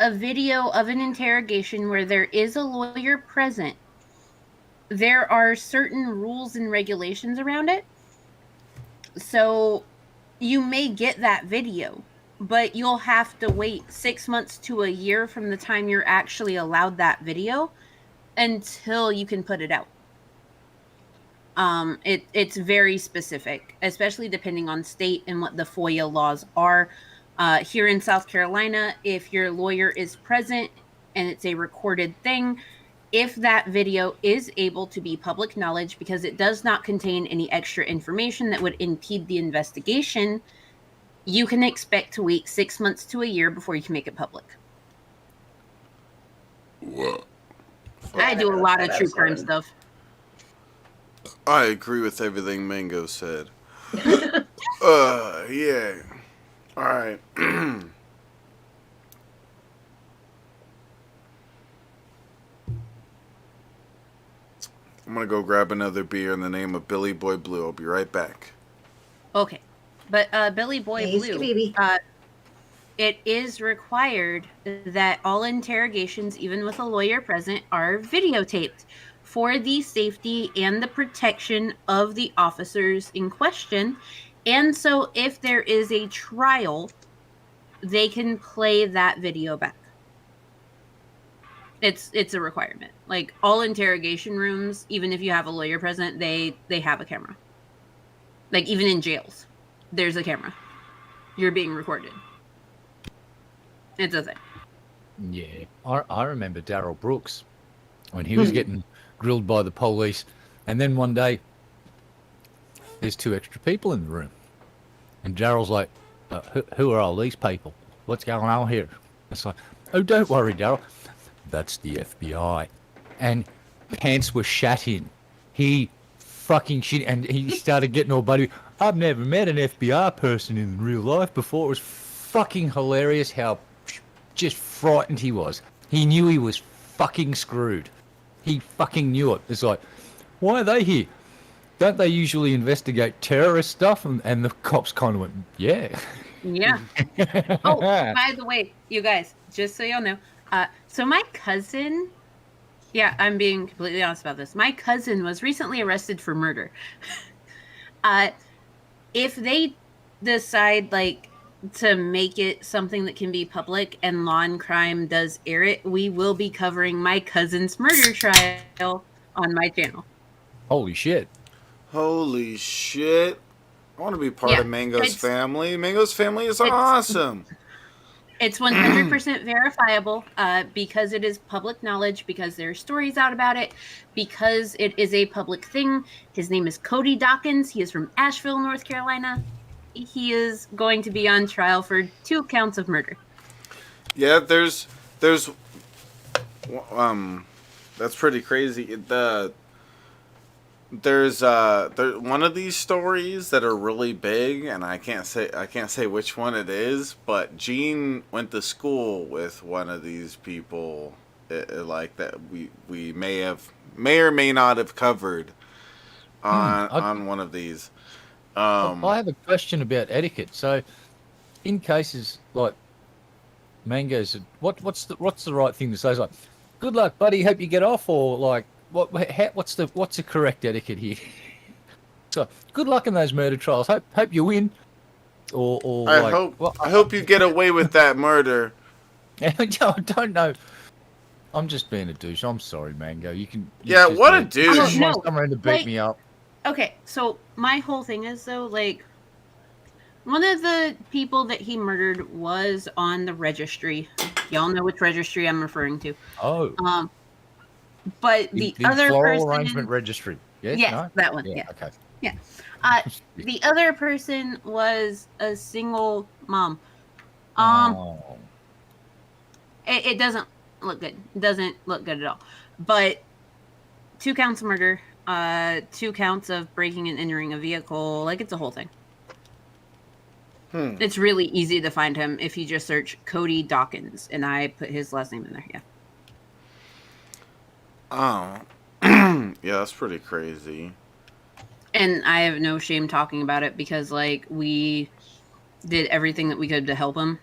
Speaker 3: a video of an interrogation where there is a lawyer present, there are certain rules and regulations around it. So you may get that video, but you'll have to wait 6 months to a year from the time you're actually allowed that video until you can put it out. It's very specific, especially depending on state and what the FOIA laws are. Here in South Carolina, if your lawyer is present and it's a recorded thing, if that video is able to be public knowledge because it does not contain any extra information that would impede the investigation, you can expect to wait 6 months to a year before you can make it public.
Speaker 1: Whoa.
Speaker 3: I do a lot of true crime stuff.
Speaker 1: I agree with everything Mango said. Yeah. All right. I'm gonna go grab another beer in the name of Billy Boy Blue. I'll be right back.
Speaker 3: Okay, but Billy Boy
Speaker 12: Hey,
Speaker 3: Blue,
Speaker 12: baby.
Speaker 3: it is required that all interrogations, even with a lawyer present, are videotaped for the safety and the protection of the officers in question. And so if there is a trial, they can play that video back. It's a requirement. Like, all interrogation rooms, even if you have a lawyer present, they have a camera. Like, even in jails, there's a camera. You're being recorded. It's a thing.
Speaker 2: Yeah, I remember Darryl Brooks when he was getting grilled by the police, and then one day there's 2 extra people in the room, and Darryl's like, who are all these people? What's going on here? It's like, oh, don't worry, Darryl, that's the FBI. And pants were shat in. He fucking shit, and he started getting all buddy. I've never met an FBI person in real life before. It was fucking hilarious how just frightened he was. He knew he was fucking screwed. He fucking knew it. It's like, why are they here? Don't they usually investigate terrorist stuff? And the cops kind of went, yeah.
Speaker 3: Yeah. Oh, by the way, you guys, just so y'all know, so my cousin, yeah, I'm being completely honest about this. My cousin was recently arrested for murder. If they decide, like, to make it something that can be public and Law and Crime does air it, we will be covering my cousin's murder trial on my channel.
Speaker 2: Holy shit.
Speaker 1: Holy shit. I want to be part of Mango's family. Mango's family is awesome.
Speaker 3: It's 100% verifiable because it is public knowledge, because there are stories out about it, because it is a public thing. His name is Cody Dawkins. He is from Asheville, North Carolina. He is going to be on trial for 2 counts of murder.
Speaker 1: Yeah, there's that's pretty crazy. There's one of these stories that are really big, and I can't say which one it is, but Gene went to school with one of these people, like that we may or may not have covered on one of these.
Speaker 2: I have a question about etiquette. So, in cases like Mango's, what's the right thing to say? It's like, good luck, buddy. Hope you get off, or like, what's the correct etiquette here? So, good luck in those murder trials. Hope you win. Or
Speaker 1: I hope you get away with that murder.
Speaker 2: I don't know. I'm just being a douche. I'm sorry, Mango. You can.
Speaker 1: Yeah, what a douche.
Speaker 3: Oh, no.
Speaker 2: Someone to beat me up.
Speaker 3: Okay, so my whole thing is, though, like, one of the people that he murdered was on the registry. Y'all know which registry I'm referring to.
Speaker 2: Oh.
Speaker 3: But the other
Speaker 2: floral
Speaker 3: person,
Speaker 2: arrangement registry. Yes,
Speaker 3: yes,
Speaker 2: no?
Speaker 3: that one. Yeah.
Speaker 2: Okay.
Speaker 3: Yeah. The other person was a single mom. It doesn't look good. It doesn't look good at all. But 2 counts of murder, 2 counts of breaking and entering a vehicle. Like, it's a whole thing. It's really easy to find him if you just search Cody Dawkins, and I put his last name in there. Yeah.
Speaker 1: Oh. Yeah, that's pretty crazy.
Speaker 3: And I have no shame talking about it because, like, we did everything that we could to help him.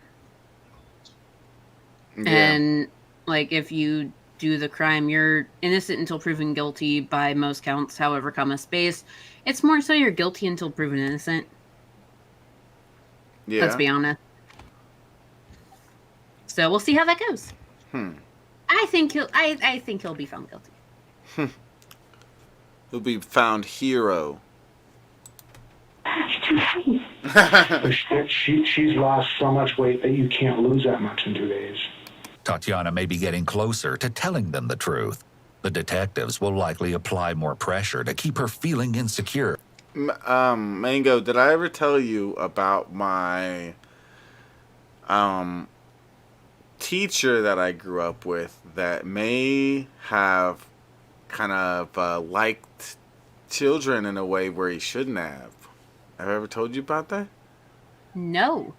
Speaker 3: Yeah. And, like, if you do the crime, you're innocent until proven guilty by most counts, however, comma, space. It's more so you're guilty until proven innocent.
Speaker 1: Yeah.
Speaker 3: Let's be honest. So we'll see how that goes. I think he'll be found guilty.
Speaker 1: He'll be found hero.
Speaker 4: She's lost so much weight that you can't lose that much in 2 days.
Speaker 7: Tatiana may be getting closer to telling them the truth. The detectives will likely apply more pressure to keep her feeling insecure.
Speaker 1: Mango, did I ever tell you about my teacher that I grew up with that may have kind of liked children in a way where he shouldn't have? Have I ever told you about that?
Speaker 3: No.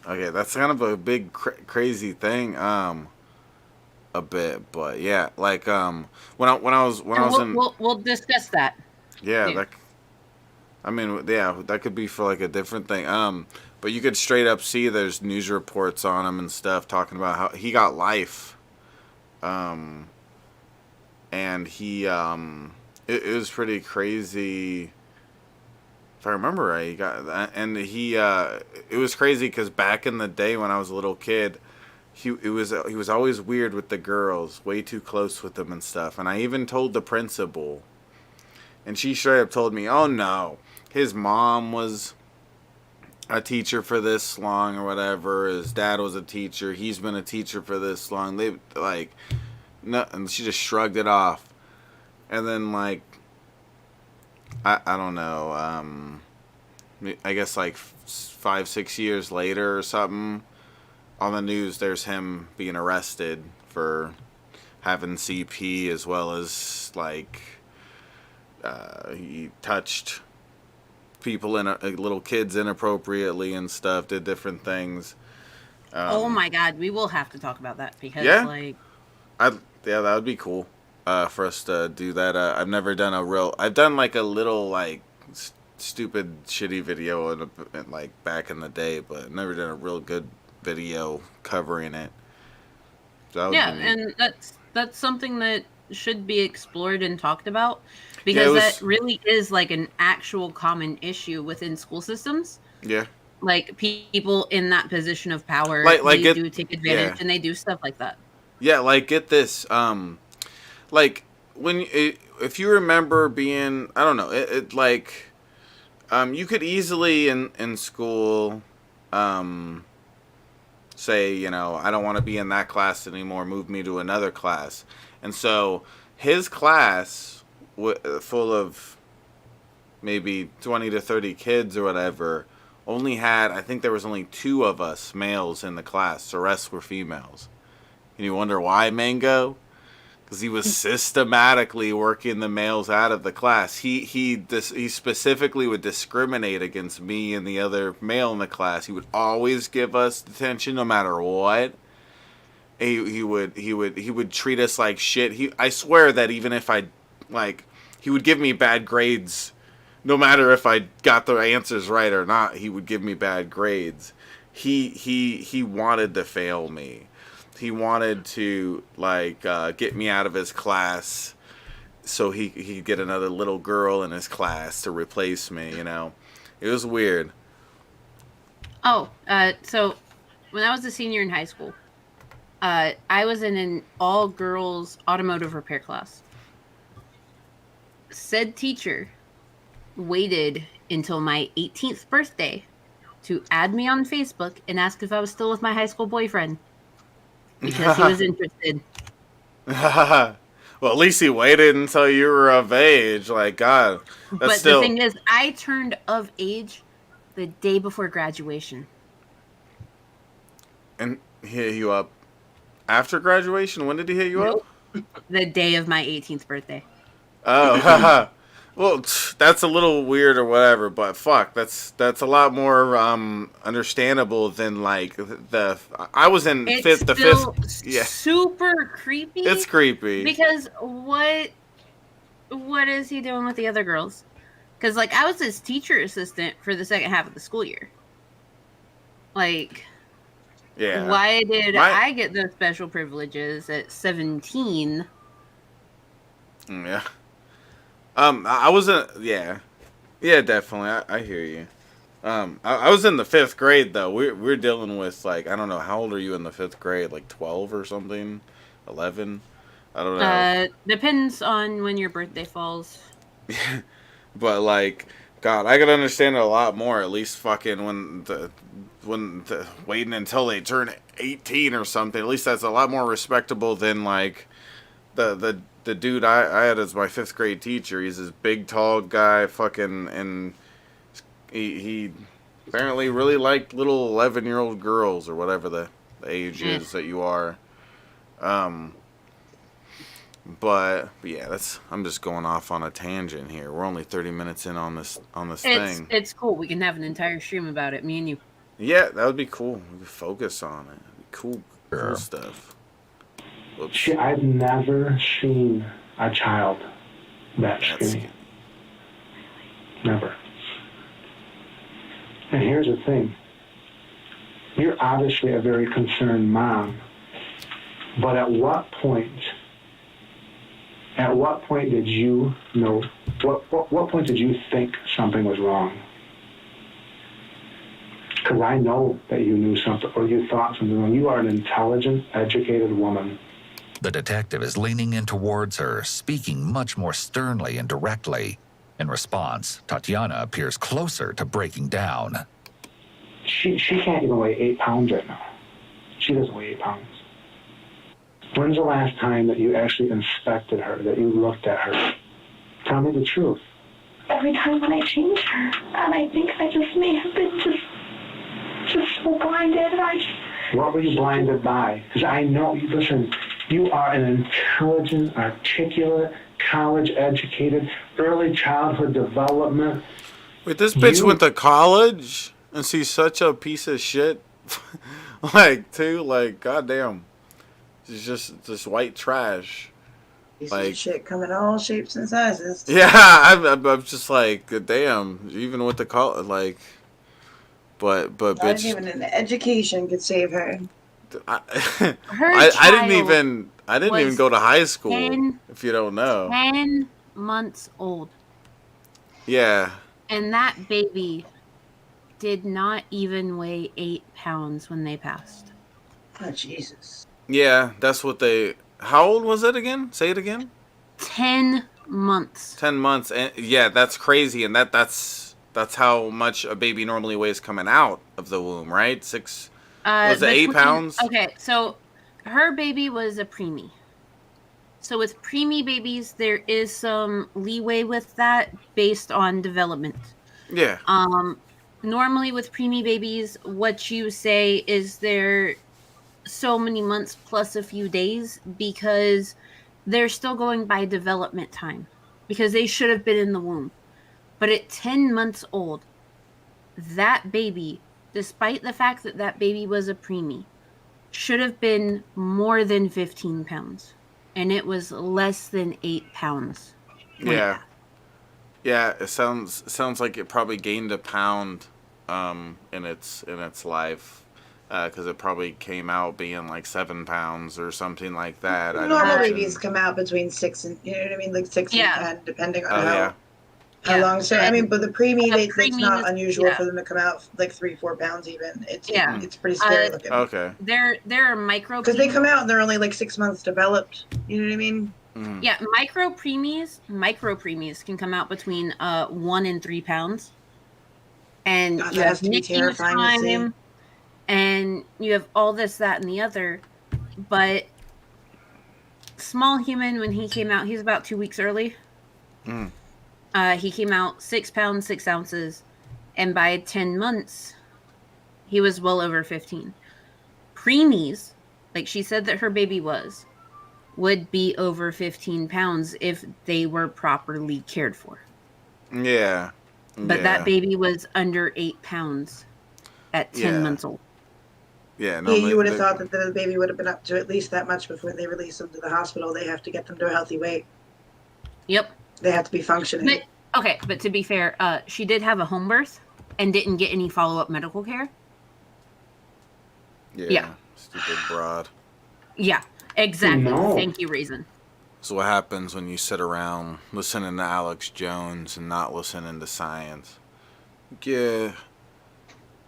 Speaker 1: Okay, that's kind of a big crazy thing, a bit, but yeah, like when I was
Speaker 3: we'll discuss that.
Speaker 1: Yeah,
Speaker 3: Yeah.
Speaker 1: that could be for like a different thing. But you could straight up see there's news reports on him and stuff talking about how he got life. And he it was pretty crazy. If I remember right, he got that, and it was crazy because back in the day when I was a little kid, he was always weird with the girls, way too close with them and stuff. And I even told the principal, and she straight up told me, "Oh no, his mom was a teacher for this long or whatever. His dad was a teacher. He's been a teacher for this long." They like, no, and she just shrugged it off. And then like, I don't know. I guess like 5-6 years later or something, on the news there's him being arrested for having CP, as well as like he touched people little kids inappropriately and stuff, did different things.
Speaker 3: Oh my God, we will have to talk about that because like,
Speaker 1: that would be cool for us to do that. I've never done I've done like a little like stupid shitty video in like back in the day, but I've never done a real good video covering it. So
Speaker 3: and that's something that should be explored and talked about, because that really is like an actual common issue within school systems.
Speaker 1: Yeah.
Speaker 3: Like people in that position of power,
Speaker 1: like
Speaker 3: they do take advantage and they do stuff like that.
Speaker 1: Yeah, like get this, like if you remember being, I don't know, like, you could easily in school, say, you know, I don't want to be in that class anymore, move me to another class. And so his class, full of maybe 20 to 30 kids or whatever, only had, I think there was only 2 of us males in the class. The rest were females. And you wonder why, Mango? Because he was systematically working the males out of the class. He specifically would discriminate against me and the other male in the class. He would always give us detention no matter what. He would treat us like shit. I swear that even if he would give me bad grades, no matter if I got the answers right or not. He would give me bad grades. He wanted to fail me. He wanted to get me out of his class so he could get another little girl in his class to replace me, you know. It was weird.
Speaker 3: So when I was a senior in high school, I was in an all-girls automotive repair class. Said teacher waited until my 18th birthday to add me on Facebook and ask if I was still with my high school boyfriend. Because he was interested.
Speaker 1: Well, at least he waited until you were of age. Like, God.
Speaker 3: But the thing is, I turned of age the day before graduation.
Speaker 1: And he hit you up after graduation? When did he hit you up?
Speaker 3: The day of my 18th birthday.
Speaker 1: Oh, well, that's a little weird or whatever, but fuck, that's a lot more understandable than like I was in
Speaker 3: It's
Speaker 1: the fifth. Yeah,
Speaker 3: super creepy.
Speaker 1: It's creepy
Speaker 3: because what is he doing with the other girls? Because like I was his teacher assistant for the second half of the school year. Like,
Speaker 1: yeah,
Speaker 3: why did I get those special privileges at 17?
Speaker 1: Yeah. I wasn't. Yeah, definitely. I hear you. I was in the 5th grade though. We're dealing with like, I don't know, how old are you in the 5th grade? Like 12 or something, 11. I don't know.
Speaker 3: Depends on when your birthday falls.
Speaker 1: But like, God, I could understand it a lot more. At least fucking when the waiting until they turn 18 or something. At least that's a lot more respectable than like the the dude I had as my 5th grade teacher, he's this big, tall guy, fucking, and he apparently really liked little 11-year-old girls or whatever the age is that you are. But yeah, I'm just going off on a tangent here. We're only 30 minutes in on this thing.
Speaker 3: It's cool. We can have an entire stream about it, me and you.
Speaker 1: Yeah, that would be cool. We could focus on it. Cool stuff. Whoops.
Speaker 4: I've never seen a child that skinny. Never. And here's the thing. You're obviously a very concerned mom, but at what point did you know, what point did you think something was wrong? Because I know that you knew something, or you thought something wrong. You are an intelligent, educated woman.
Speaker 7: The detective is leaning in towards her, speaking much more sternly and directly. In response, Tatiana appears closer to breaking down.
Speaker 4: She can't even weigh 8 pounds right now. She doesn't weigh 8 pounds. When's the last time that you actually inspected her, that you looked at her? Tell me the truth.
Speaker 8: Every time when I changed her, and I think I just may have been just so blinded.
Speaker 4: What were you blinded by? Because I know, listen, you are an intelligent, articulate, college-educated, early childhood development.
Speaker 1: Wait, this bitch went to college? And she's such a piece of shit? Goddamn. She's just white trash.
Speaker 12: Piece of shit come in all shapes and sizes.
Speaker 1: Yeah, I'm just like, damn, even with the college, but
Speaker 12: Not
Speaker 1: bitch.
Speaker 12: even an education could save her.
Speaker 1: I didn't even go to high school, if you don't know.
Speaker 3: 10 months old.
Speaker 1: Yeah.
Speaker 3: And that baby did not even weigh 8 pounds when they passed.
Speaker 12: Oh, Jesus.
Speaker 1: Yeah, that's what they... How old was it again? Say it again.
Speaker 3: 10 months.
Speaker 1: 10 months. And yeah, that's crazy. And that's how much a baby normally weighs coming out of the womb, right? Was it 8 pounds?
Speaker 3: Okay, so her baby was a preemie. So with preemie babies, there is some leeway with that based on development.
Speaker 1: Yeah.
Speaker 3: Normally with preemie babies, what you say is they're so many months plus a few days because they're still going by development time because they should have been in the womb. But at 10 months old, that baby, despite the fact that that baby was a preemie, should have been more than 15 pounds. And it was less than 8 pounds.
Speaker 1: Yeah. Yeah, it sounds like it probably gained a pound in its life. Because it probably came out being like 7 pounds or something like that.
Speaker 12: Normal babies come out between 6 and, you know what I mean, like 6 and 10, depending on how long. So I mean, but the preemie, it's not unusual for them to come out like 3-4 pounds even. It's pretty scary looking.
Speaker 1: Okay.
Speaker 3: There are micro
Speaker 12: because they come out and they're only like 6 months developed. You know what I mean?
Speaker 1: Mm.
Speaker 3: Yeah, micro preemies can come out between 1 and 3 pounds, and
Speaker 12: God,
Speaker 3: you
Speaker 12: that has
Speaker 3: have
Speaker 12: to be
Speaker 3: NICU
Speaker 12: terrifying to see.
Speaker 3: time, and you have all this, that, and the other. But small human, when he came out, he's about 2 weeks early.
Speaker 1: Mm.
Speaker 3: He came out 6 pounds 6 ounces, and by 10 months, he was well over 15. Preemies, like she said that her baby would be over 15 pounds if they were properly cared for.
Speaker 1: Yeah.
Speaker 3: But that baby was under 8 pounds at 10 months old.
Speaker 1: Yeah,
Speaker 12: You would have thought that the baby would have been up to at least that much before they release them to the hospital. They have to get them to a healthy weight.
Speaker 3: Yep.
Speaker 12: They have to be functioning.
Speaker 3: But to be fair, she did have a home birth and didn't get any follow-up medical care.
Speaker 1: Yeah. Stupid broad.
Speaker 3: Yeah, exactly.
Speaker 1: No.
Speaker 3: Thank you, Raisin.
Speaker 1: So what happens when you sit around listening to Alex Jones and not listening to science? Yeah.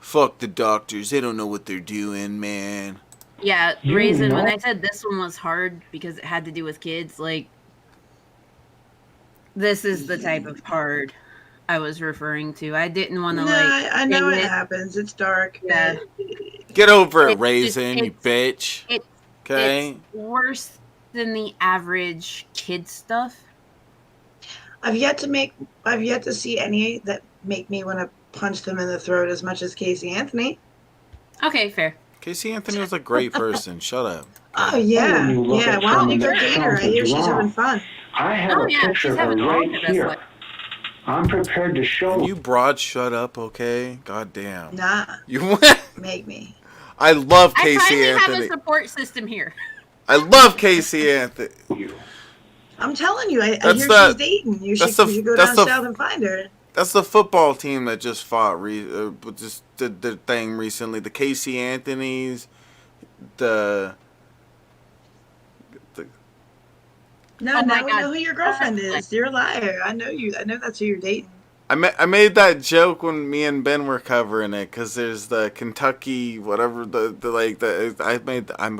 Speaker 1: Fuck the doctors. They don't know what they're doing, man.
Speaker 3: Yeah, Raisin, when I said this one was hard because it had to do with kids, like, this is the type of hard I was referring to. I didn't want to,
Speaker 12: I know it happens. It's dark.
Speaker 3: Yeah.
Speaker 1: Get over it, Raisin, you bitch.
Speaker 3: It's
Speaker 1: Okay?
Speaker 3: worse than the average kid stuff.
Speaker 12: I've yet to see any that make me want to punch them in the throat as much as Casey Anthony.
Speaker 3: Okay, fair.
Speaker 1: Casey Anthony was a great person. Shut up.
Speaker 12: Oh yeah, yeah. Why don't you go date her? I hear she's having fun.
Speaker 4: I have a picture of her right here. I'm prepared to show.
Speaker 1: You broad, shut up, okay? God damn.
Speaker 12: Nah.
Speaker 1: You
Speaker 12: make me.
Speaker 1: I love Casey
Speaker 3: I finally
Speaker 1: Anthony.
Speaker 3: have a support system here.
Speaker 1: I love Casey Anthony.
Speaker 12: I'm telling you, I hear she's dating. You should go down south and find her.
Speaker 1: That's the football team that just fought, just did their thing recently. The Casey Anthonys,
Speaker 12: No, now we know who your girlfriend is. You're a liar. I know you. I know that's who you're dating.
Speaker 1: I made that joke when me and Ben were covering it because there's the Kentucky whatever I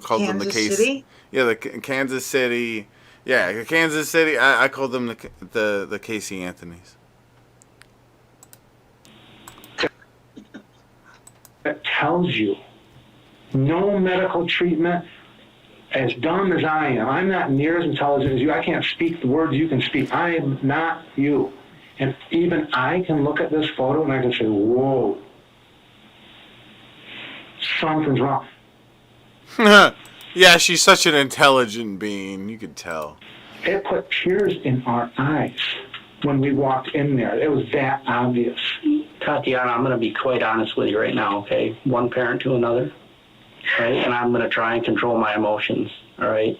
Speaker 1: called them the Casey.
Speaker 12: City?
Speaker 1: Yeah, the Kansas City. Yeah, Kansas City. I called them the Casey Anthonys.
Speaker 4: That tells you no medical treatment. As dumb as I am, I'm not near as intelligent as you. I can't speak the words you can speak. I am not you. And even I can look at this photo and I can say, whoa, something's wrong.
Speaker 1: Yeah, she's such an intelligent being. You could tell.
Speaker 4: It put tears in our eyes when we walked in there. It was that obvious.
Speaker 13: Tatiana, I'm going to be quite honest with you right now, okay? One parent to another, right? And I'm going to try and control my emotions, all right?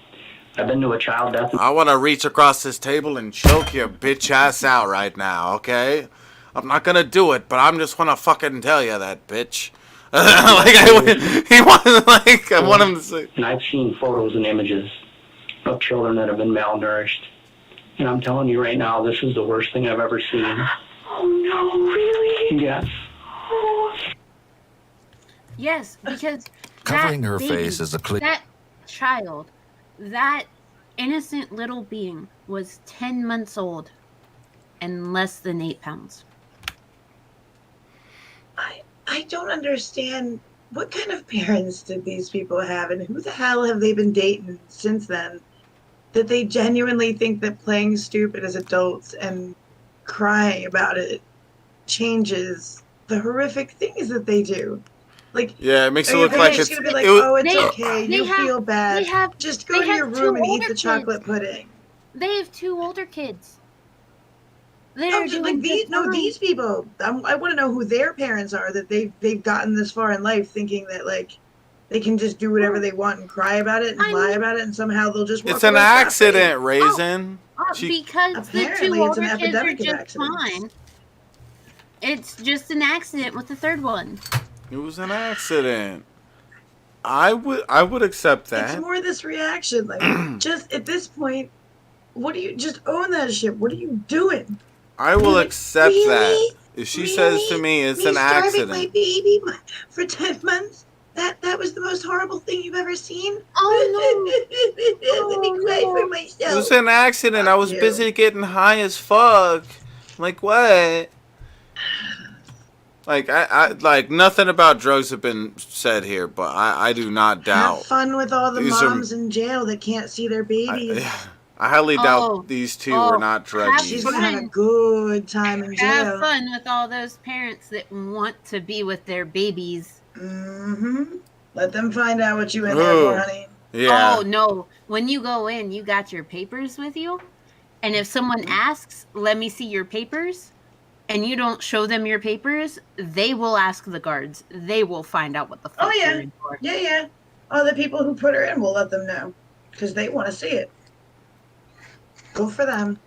Speaker 13: I've been to a child death.
Speaker 1: I want to reach across this table and choke your bitch ass out right now, okay? I'm not going to do it, but I'm just want to fucking tell you that, bitch. I want him to say.
Speaker 13: And I've seen photos and images of children that have been malnourished. And I'm telling you right now, this is the worst thing I've ever seen.
Speaker 8: Oh, no, really?
Speaker 13: Yes.
Speaker 3: Yes, because
Speaker 7: Covering her face is a
Speaker 3: that child, that innocent little being was 10 months old and less than 8 pounds.
Speaker 12: I don't understand what kind of parents did these people have and who the hell have they been dating since then that they genuinely think that playing stupid as adults and crying about it changes the horrific things that they do. Like,
Speaker 1: yeah, it makes it look like it's
Speaker 12: gonna be like, oh, it's okay, you feel bad. Just go to your room and eat the chocolate pudding.
Speaker 3: They have 2 older kids.
Speaker 12: These people. I want to know who their parents are that they've gotten this far in life, thinking that like they can just do whatever they want and cry about it and lie about it, and somehow they'll just.
Speaker 1: It's an accident, Raisin.
Speaker 3: Because the 2 older kids are just fine. It's just an accident with the third one.
Speaker 1: It was an accident. I would accept that.
Speaker 12: It's more this reaction, like just at this point, what do you just own that shit? What are you doing?
Speaker 1: I will accept that. If she says to me it's an accident.
Speaker 12: My baby for 10 months? That was the most horrible thing you've ever seen?
Speaker 3: Oh no.
Speaker 12: Let me cry for myself.
Speaker 1: It was an accident. I was busy getting high as fuck. Like what? Like I like nothing about drugs have been said here, but I do not doubt.
Speaker 12: Have fun with all the moms in jail that can't see their babies.
Speaker 1: I highly doubt these 2 were not druggies.
Speaker 12: She's gonna have a good time in jail.
Speaker 3: Have fun with all those parents that want to be with their babies.
Speaker 12: Mm-hmm. Let them find out what you in there for, honey.
Speaker 1: Yeah.
Speaker 3: Oh no! When you go in, you got your papers with you, and if someone asks, "Let me see your papers," and you don't show them your papers, they will ask the guards. They will find out what the fuck you're in for.
Speaker 12: Yeah. Oh, the people who put her in will let them know because they want to see it. Go for them.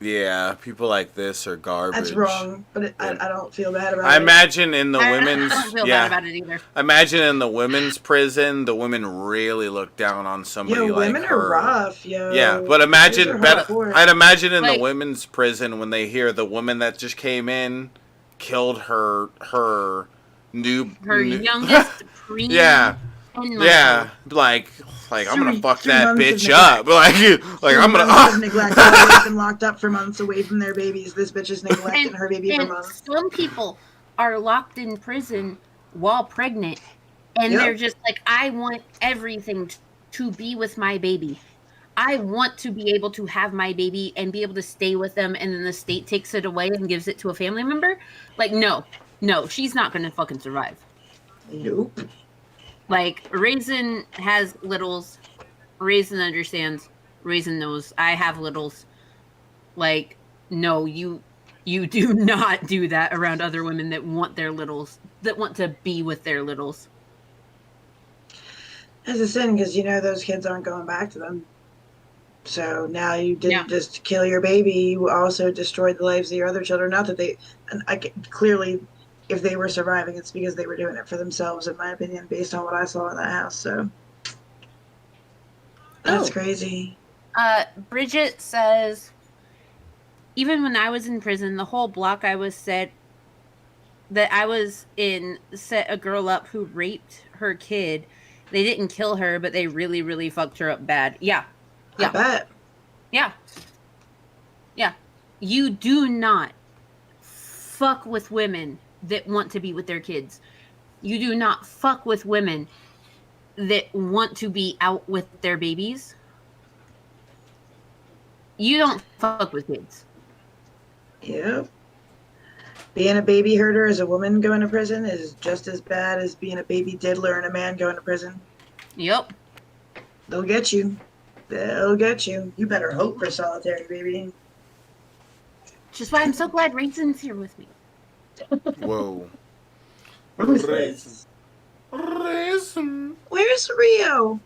Speaker 1: Yeah, people like this are garbage.
Speaker 12: That's wrong, but I don't feel bad about it.
Speaker 1: I imagine in the women's
Speaker 3: I don't feel bad about it either.
Speaker 1: I imagine in the women's prison, the women really look down on somebody like her.
Speaker 12: Women are rough, yo.
Speaker 1: Yeah, but imagine I'd imagine in
Speaker 3: like,
Speaker 1: the women's prison when they hear the woman that just came in killed her youngest preemie. Yeah, like I'm gonna fuck that bitch up. Like I'm gonna
Speaker 12: neglect. They've been locked up for months away from their babies. This bitch is neglecting her baby for months.
Speaker 3: Some people are locked in prison while pregnant, and they're just like, I want everything to be with my baby. I want to be able to have my baby and be able to stay with them, and then the state takes it away and gives it to a family member. Like, no, she's not going to fucking survive.
Speaker 12: Nope.
Speaker 3: Like, Raisin has littles. Raisin understands. Raisin knows. I have littles. Like, no, you do not do that around other women that want their littles, that want to be with their littles.
Speaker 12: It's a sin because those kids aren't going back to them. So now you didn't just kill your baby, you also destroyed the lives of your other children. Not that clearly, if they were surviving, it's because they were doing it for themselves, in my opinion, based on what I saw in that house. So that's crazy.
Speaker 3: Bridget says, even when I was in prison, the whole block I was set a girl up who raped her kid. They didn't kill her, but they really, really fucked her up bad. Yeah.
Speaker 12: I bet.
Speaker 3: Yeah. You do not fuck with women that want to be with their kids. You do not fuck with women that want to be out with their babies. You don't fuck with kids.
Speaker 12: Yep. Being a baby herder as a woman going to prison is just as bad as being a baby diddler and a man going to prison.
Speaker 3: Yep.
Speaker 12: They'll get you. You better hope for solitary, baby.
Speaker 3: Which is why I'm so glad Raisin's here with me.
Speaker 1: Whoa.
Speaker 12: Who's this?
Speaker 1: Raisin.
Speaker 12: Where's Rio?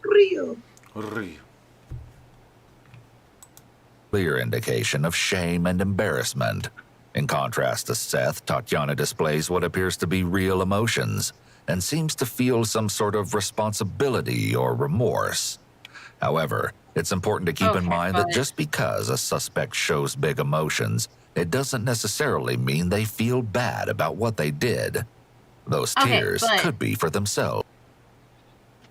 Speaker 7: Clear indication of shame and embarrassment. In contrast to Seth, Tatiana displays what appears to be real emotions and seems to feel some sort of responsibility or remorse. However, it's important to keep in mind that just because a suspect shows big emotions, it doesn't necessarily mean they feel bad about what they did. Those tears could be for themselves.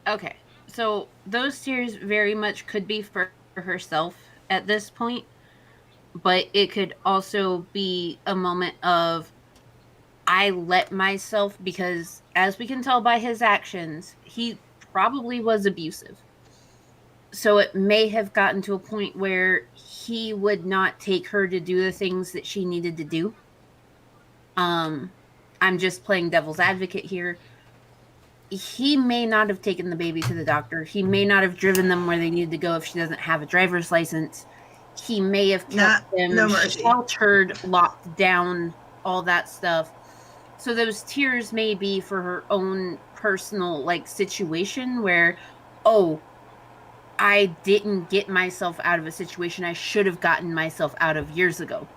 Speaker 3: Okay, so those tears very much could be for herself at this point, but it could also be a moment of, I let myself, because as we can tell by his actions, he probably was abusive. So it may have gotten to a point where he would not take her to do the things that she needed to do. I'm just playing devil's advocate here. He may not have taken the baby to the doctor. He may not have driven them where they needed to go if she doesn't have a driver's license. He may have kept them sheltered, locked down, all that stuff. So those tears may be for her own personal situation where, I didn't get myself out of a situation I should have gotten myself out of years ago.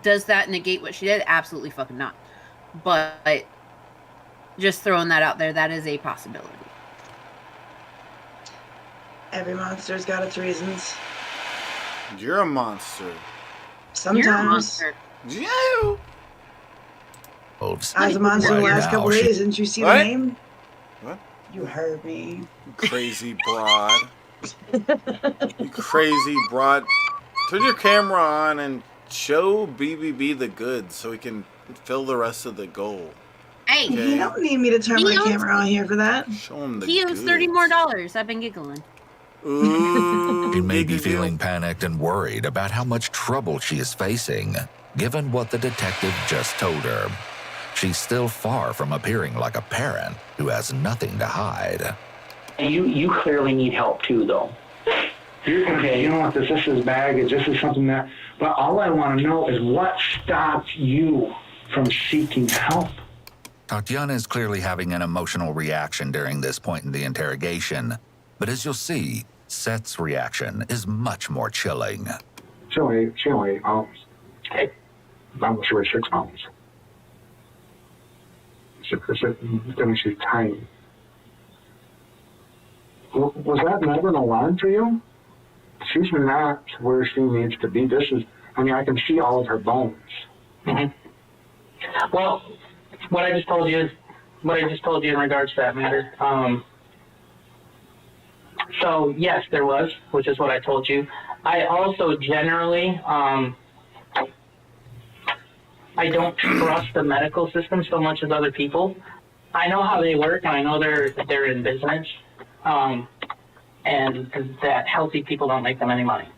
Speaker 3: Does that negate what she did? Absolutely fucking not. But just throwing that out there, that is a possibility.
Speaker 12: Every monster's got its reasons.
Speaker 1: You're a monster.
Speaker 12: Sometimes.
Speaker 3: You're a monster.
Speaker 1: You.
Speaker 12: I was a monster the last couple days. Didn't you see the name?
Speaker 1: What?
Speaker 12: You heard me.
Speaker 1: You crazy broad. You crazy broad. Turn your camera on and show BBB the goods so we can fill the rest of the goal.
Speaker 3: Hey,
Speaker 1: okay?
Speaker 12: You don't need me to turn my camera on here for that.
Speaker 1: Show him the
Speaker 3: He owes $30 more. I've been giggling.
Speaker 7: Ooh, she may be feeling panicked and worried about how much trouble she is facing, given what the detective just told her. She's still far from appearing like a parent who has nothing to hide.
Speaker 13: You clearly need help too, though.
Speaker 4: Okay, you know what? This is baggage. This is something that. But all I want to know is what stopped you from seeking help.
Speaker 7: Tatiana is clearly having an emotional reaction during this point in the interrogation, but as you'll see, Seth's reaction is much more chilling.
Speaker 10: She only 8 pounds.
Speaker 13: Okay.
Speaker 10: I'm sure 6 pounds. She's tiny. Was that never an alarm for you? She's not where she needs to be. I can see all of her bones.
Speaker 9: Mm-hmm. Well, what I just told you in regards to that matter. So yes, there was, which is what I told you. I also generally, I don't trust the medical system so much as other people. I know how they work, and I know they're in business. and that healthy people don't make them any money.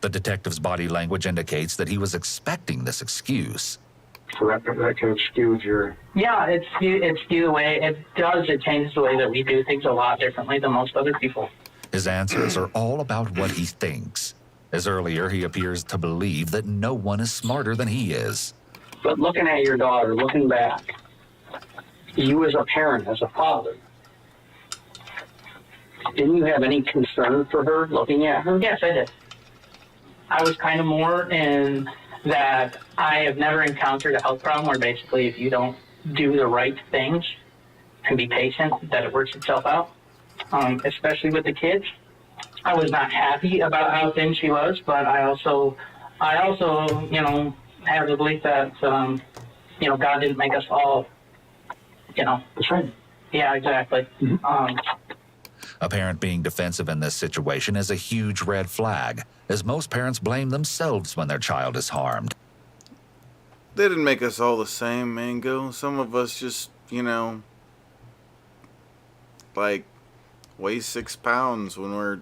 Speaker 7: The detective's body language indicates that he was expecting this excuse.
Speaker 10: So that can excuse your...
Speaker 9: Yeah, it's the way it does. It changes the way that we do things a lot differently than most other people.
Speaker 7: His answers are all about what he thinks. As earlier, he appears to believe that no one is smarter than he is.
Speaker 9: But looking at your daughter, looking back, you as a parent, as a father, didn't you have any concern for her looking at her? Yes, I did. I was kind of more in that I have never encountered a health problem where basically if you don't do the right things and be patient, that it works itself out, especially with the kids. I was not happy about how thin she was, but I also, have the belief that, God didn't make us all,
Speaker 10: the same.
Speaker 9: Yeah, exactly.
Speaker 10: Mm-hmm.
Speaker 7: A parent being defensive in this situation is a huge red flag, as most parents blame themselves when their child is harmed.
Speaker 1: They didn't make us all the same, Mango. Some of us just, weigh 6 pounds when we're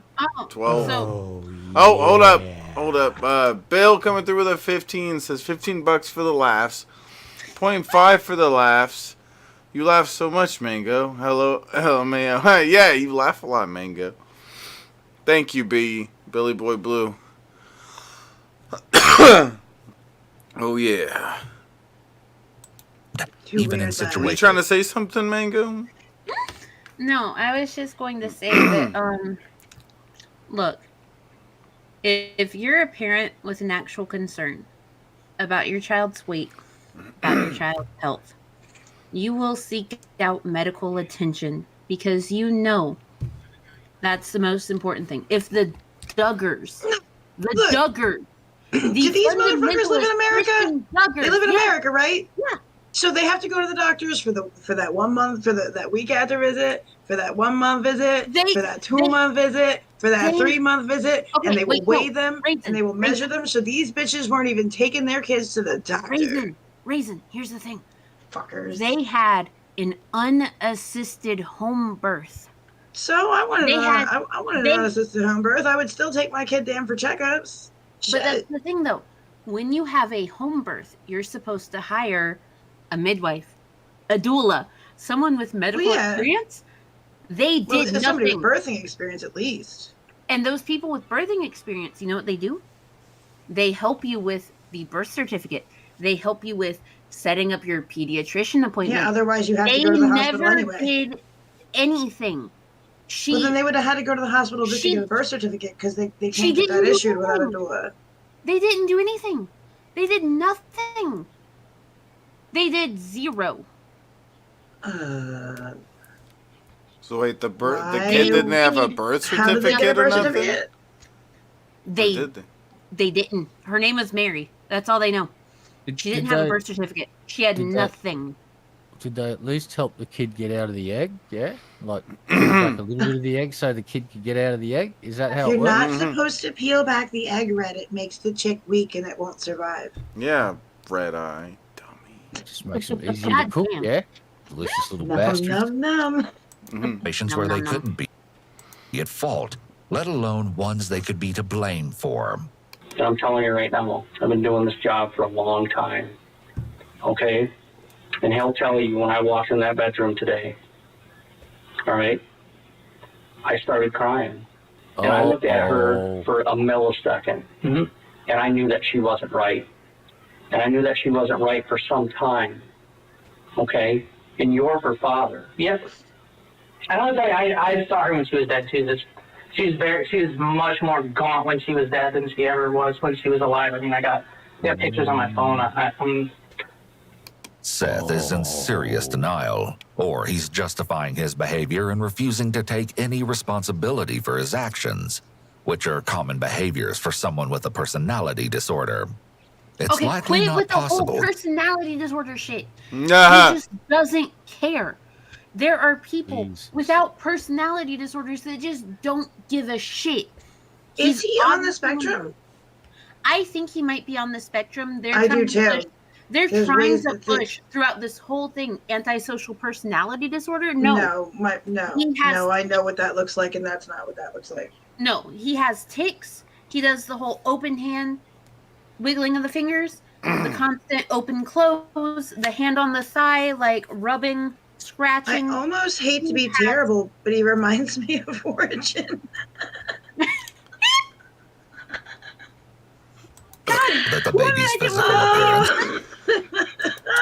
Speaker 1: 12. Hold up. Bill coming through with a 15 says $15 for the laughs. 0.5 for the laughs. You laugh so much, Mango. Hello, Mayo. Yeah, you laugh a lot, Mango. Thank you, Billy Boy Blue. Oh yeah.
Speaker 7: Even in situations.
Speaker 1: You trying to say something, Mango?
Speaker 3: No, I was just going to say that. Look, if you're a parent with an actual concern about your child's weight, about your child's health, you will seek out medical attention because that's the most important thing. If the Duggars,
Speaker 12: do these motherfuckers live in America? They live in America, right?
Speaker 3: Yeah.
Speaker 12: So they have to go to the doctors for that 1 month, for that week after visit, for that 1 month visit, for that 2 month visit, for that 3 month visit, and they will weigh them and they will measure them. So these bitches weren't even taking their kids to the doctor.
Speaker 3: Raisin. Here's the thing.
Speaker 12: Fuckers.
Speaker 3: They had an unassisted home birth.
Speaker 12: So I wanted an unassisted home birth. I would still take my kid down for checkups.
Speaker 3: But that's the thing, though. When you have a home birth, you're supposed to hire a midwife, a doula, someone with medical experience. They did nothing.
Speaker 12: Somebody with birthing experience, at least.
Speaker 3: And those people with birthing experience, you know what they do? They help you with the birth certificate. They help you with setting up your pediatrician appointment.
Speaker 12: Yeah, otherwise you have to go to the hospital anyway.
Speaker 3: They never did anything.
Speaker 12: Well, then they would have had to go to the hospital just to get a birth certificate because they can't get that issued without a doula.
Speaker 3: They didn't do anything. They did nothing. They did zero.
Speaker 1: So wait, the kid didn't have a birth certificate or nothing?
Speaker 3: They didn't. Her name was Mary. That's all they know. She didn't have a birth certificate. She had nothing.
Speaker 2: Did they at least help the kid get out of the egg? Yeah? Like a little bit of the egg so the kid could get out of the egg? Is that how it works?
Speaker 12: You're not supposed to peel back the egg red. It makes the chick weak and it won't survive.
Speaker 1: Yeah, red eye.
Speaker 2: It just makes them easier to cook, yeah? Delicious little bastards.
Speaker 7: Situations where they couldn't be at fault, let alone ones they could be to blame for.
Speaker 9: I'm telling you right now, I've been doing this job for a long time. Okay? And he'll tell you when I walked in that bedroom today, all right, I started crying. And I looked at her for a millisecond. And I knew that she wasn't right. And I knew that she wasn't right for some time. Okay? And you're her father. Yes. I don't tell you, I saw her when she was dead too. She was much more gaunt when she was dead than she ever was when she was alive. I mean, I got pictures on my phone.
Speaker 7: Seth is in serious denial, or he's justifying his behavior and refusing to take any responsibility for his actions, which are common behaviors for someone with a personality disorder. It's likely not possible.
Speaker 3: The whole personality disorder shit. He just doesn't care. There are people without personality disorders that just don't give a shit.
Speaker 12: Is he on the spectrum?
Speaker 3: I think he might be on the spectrum.
Speaker 12: I do too.
Speaker 3: They're trying to push throughout this whole thing antisocial personality disorder. No,
Speaker 12: I know what that looks like, and that's not what that looks like.
Speaker 3: No, he has tics. He does the whole open hand wiggling of the fingers, the constant open close, the hand on the thigh, like rubbing, scratching.
Speaker 12: I almost hate to be terrible, but he reminds me of Origin.
Speaker 7: That the baby's physical appearance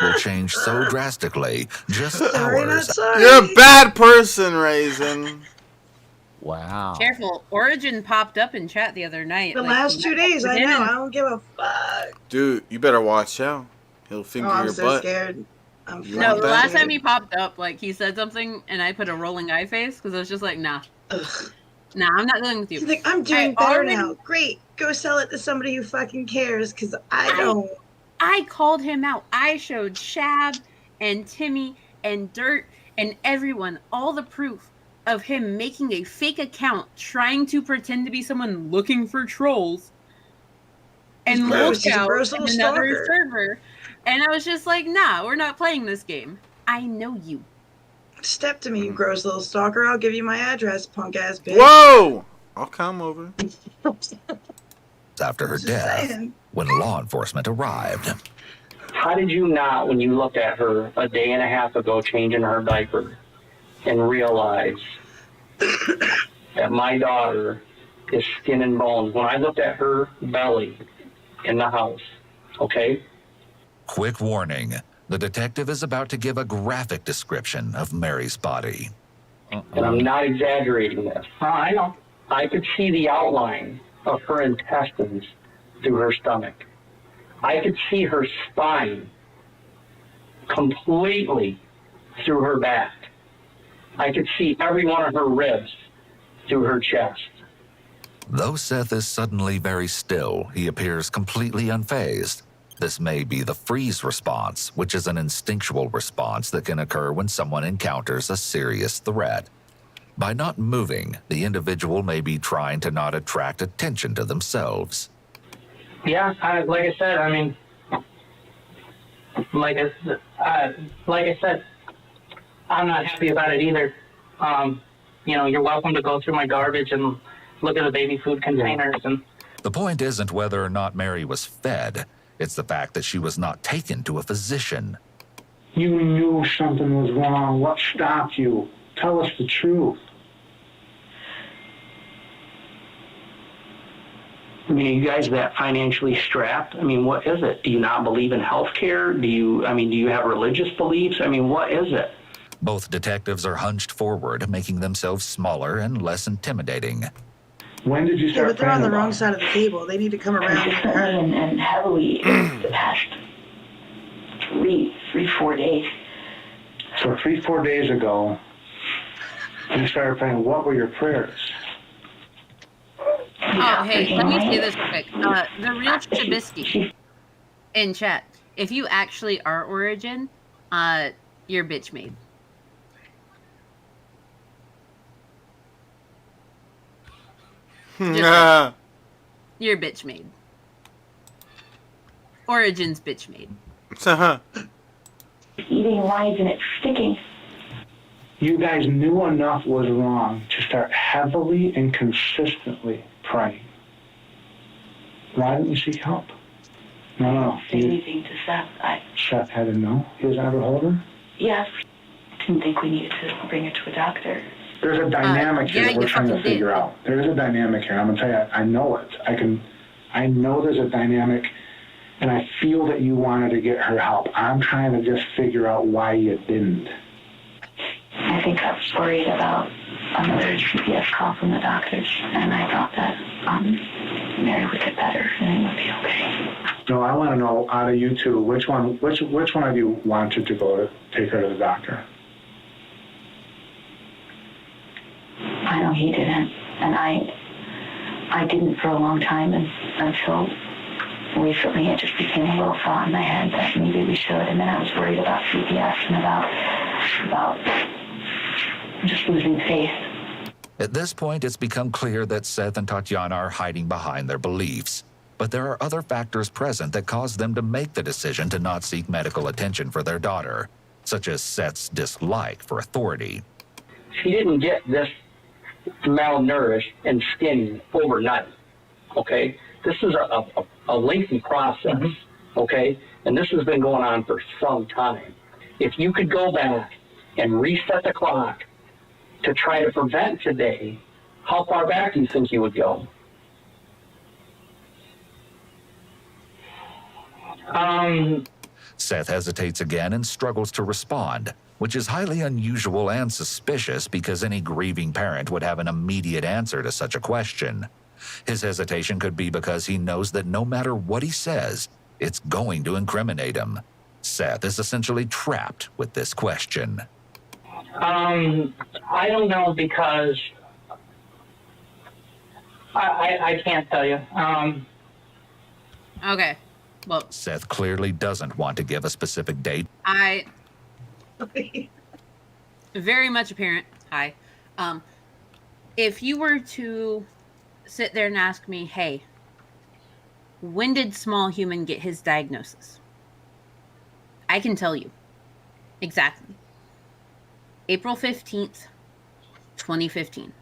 Speaker 7: will change so drastically just hours.
Speaker 1: You're a bad person, Raisin.
Speaker 2: Wow.
Speaker 3: Careful. Origin popped up in chat the other night.
Speaker 12: The last 2 days, I know. I don't give a fuck.
Speaker 1: Dude, you better watch out. He'll finger your butt.
Speaker 12: I'm so scared.
Speaker 3: No, the last time he popped up, like, he said something, and I put a rolling eye face, because I was just like, nah.
Speaker 12: Ugh.
Speaker 3: Nah, I'm not going with you.
Speaker 12: He's like, I'm doing better now. Great. Go sell it to somebody who fucking cares, because I don't.
Speaker 3: I called him out. I showed Shab and Timmy and Dirt and everyone all the proof of him making a fake account, trying to pretend to be someone looking for trolls, and look out in another server. And I was just like, nah, we're not playing this game. I know you.
Speaker 12: Step to me, you gross little stalker. I'll give you my address, punk ass bitch.
Speaker 1: Whoa! I'll come over.
Speaker 7: After her death, when law enforcement arrived.
Speaker 9: How did you not, when you looked at her a day and a half ago changing her diaper, and realize that my daughter is skin and bones? When I looked at her belly in the house, okay?
Speaker 7: Quick warning. The detective is about to give a graphic description of Mary's body.
Speaker 9: And I'm not exaggerating this. I know. I could see the outline of her intestines through her stomach. I could see her spine completely through her back. I could see every one of her ribs through her chest.
Speaker 7: Though Seth is suddenly very still, he appears completely unfazed. This may be the freeze response, which is an instinctual response that can occur when someone encounters a serious threat. By not moving, the individual may be trying to not attract attention to themselves.
Speaker 9: Yeah, like I said, I mean, like I said, I'm not happy about it either. You know, you're welcome to go through my garbage and look at the baby food containers. And
Speaker 7: the point isn't whether or not Mary was fed. It's the fact that she was not taken to a physician.
Speaker 4: You knew something was wrong. What stopped you? Tell us the truth.
Speaker 13: I mean, are you guys that financially strapped? I mean, what is it? Do you not believe in healthcare? Do you have religious beliefs? I mean, what is it?
Speaker 7: Both detectives are hunched forward, making themselves smaller and less intimidating.
Speaker 4: When did you start?
Speaker 12: But they're on the wrong side of the table. They need to come around
Speaker 8: and heavily the past 3-4 days.
Speaker 4: So 3-4 days ago, you started praying. What were your prayers?
Speaker 3: Oh, hey, let me say this quick. The real Chabisky in chat. If you actually are Origin, you're bitch made. You're bitch made. Origin's bitch made.
Speaker 8: Eating lines and it's sticking.
Speaker 4: You guys knew enough was wrong to start heavily and consistently praying. Why didn't you seek help? No.
Speaker 8: Anything to Seth.
Speaker 4: Seth had to know. He doesn't ever hold her?
Speaker 8: Yes. Didn't think we needed to bring her to a doctor.
Speaker 4: There's a dynamic here that we're trying to figure out. There is a dynamic here. I'm going to tell you, I know it. I know there's a dynamic, and I feel that you wanted to get her help. I'm trying to just figure out why you didn't.
Speaker 8: I think I was worried about another CPS call from the doctors, and I thought that Mary would get better and it would be okay.
Speaker 4: No, I want to know out of you two, which one of you wanted to go to take her to the doctor?
Speaker 8: I know he didn't, and I didn't for a long time, and until recently it just became a little thought in my head that maybe we should, and then I was worried about CPS and about just losing faith.
Speaker 7: At this point, it's become clear that Seth and Tatiana are hiding behind their beliefs. But there are other factors present that cause them to make the decision to not seek medical attention for their daughter, such as Seth's dislike for authority.
Speaker 9: She didn't get this malnourished and skinny overnight, okay? This is a lengthy process, okay? And this has been going on for some time. If you could go back and reset the clock to try to prevent today, how far back do you think you would go?
Speaker 7: Seth hesitates again and struggles to respond, which is highly unusual and suspicious because any grieving parent would have an immediate answer to such a question. His hesitation could be because he knows that no matter what he says, it's going to incriminate him. Seth is essentially trapped with this question.
Speaker 9: I don't know because I can't tell you.
Speaker 3: Okay. Well,
Speaker 7: Seth clearly doesn't want to give a specific date.
Speaker 3: Very much apparent. Hi. If you were to sit there and ask me, hey, when did small human get his diagnosis? I can tell you exactly. April 15th, 2015.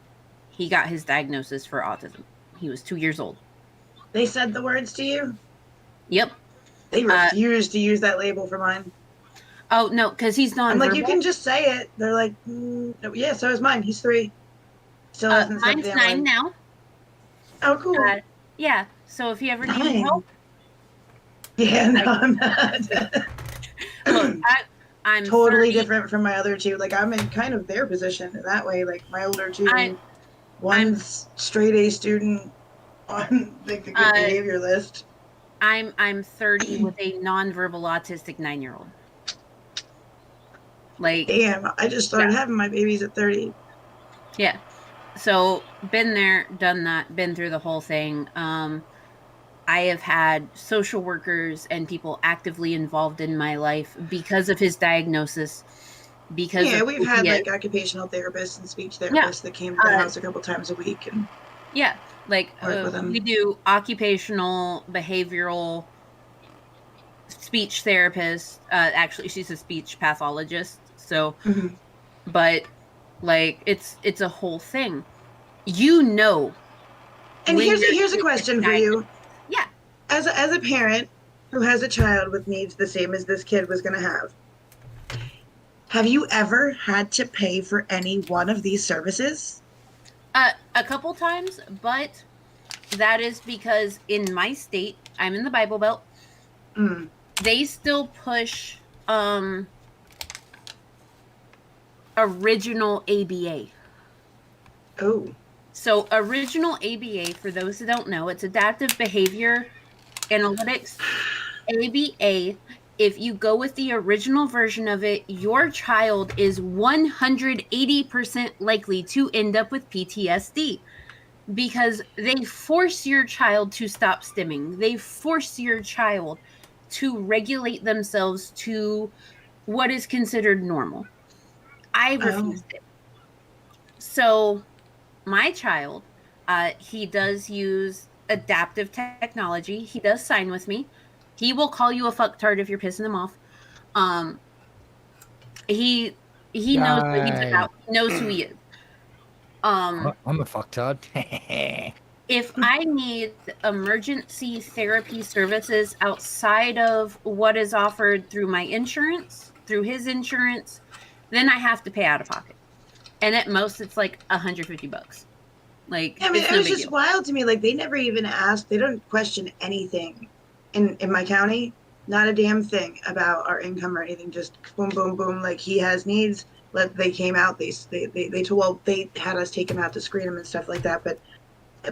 Speaker 3: He got his diagnosis for autism. He was 2 years old.
Speaker 12: They said the words to you?
Speaker 3: Yep.
Speaker 12: They refused to use that label for mine.
Speaker 3: Oh, no, because he's nonverbal.
Speaker 12: I'm like, you can just say it. They're like, yeah, so is mine. He's 3. Still hasn't said
Speaker 3: mine's 9 now.
Speaker 12: Oh, cool.
Speaker 3: Yeah, so if you ever need help.
Speaker 12: Yeah, no, I'm not.
Speaker 3: Look, I'm
Speaker 12: totally
Speaker 3: 30.
Speaker 12: different from my other 2. Like, I'm in kind of their position in that way. Like, my older 2, one's straight A student on like the good behavior list.
Speaker 3: I'm 30 with a nonverbal autistic 9-year-old. Like,
Speaker 12: damn, I just started having my babies at 30.
Speaker 3: Yeah. So been there, done that, been through the whole thing. I have had social workers and people actively involved in my life because of his diagnosis. Because
Speaker 12: we've had like occupational therapists and speech therapists that came to the house a couple times a week. And
Speaker 3: like we do occupational, behavioral, speech therapist. Actually, she's a speech pathologist. So, but like it's a whole thing, you know.
Speaker 12: And here's a question for you.
Speaker 3: Yeah.
Speaker 12: As a parent who has a child with needs the same as this kid was going to have you ever had to pay for any one of these services?
Speaker 3: A couple times, but that is because in my state, I'm in the Bible Belt. They still push original ABA.
Speaker 12: Oh.
Speaker 3: So original ABA, for those who don't know, it's adaptive behavior analytics. ABA, if you go with the original version of it, your child is 180% likely to end up with PTSD because they force your child to stop stimming. They force your child to regulate themselves to what is considered normal. I refused it. So my child, he does use adaptive technology. He does sign with me. He will call you a fucktard if you're pissing him off. He knows what he's about. He knows who he is.
Speaker 2: I'm a fucktard.
Speaker 3: If I need emergency therapy services outside of what is offered through my insurance, through his insurance, then I have to pay out of pocket. And at most, it's like $150. Like,
Speaker 12: I mean, it was just wild to me. Like, they never even asked. They don't question anything in my county. Not a damn thing about our income or anything. Just boom, boom, boom. Like, he has needs. They came out. They had us take him out to screen him and stuff like that. But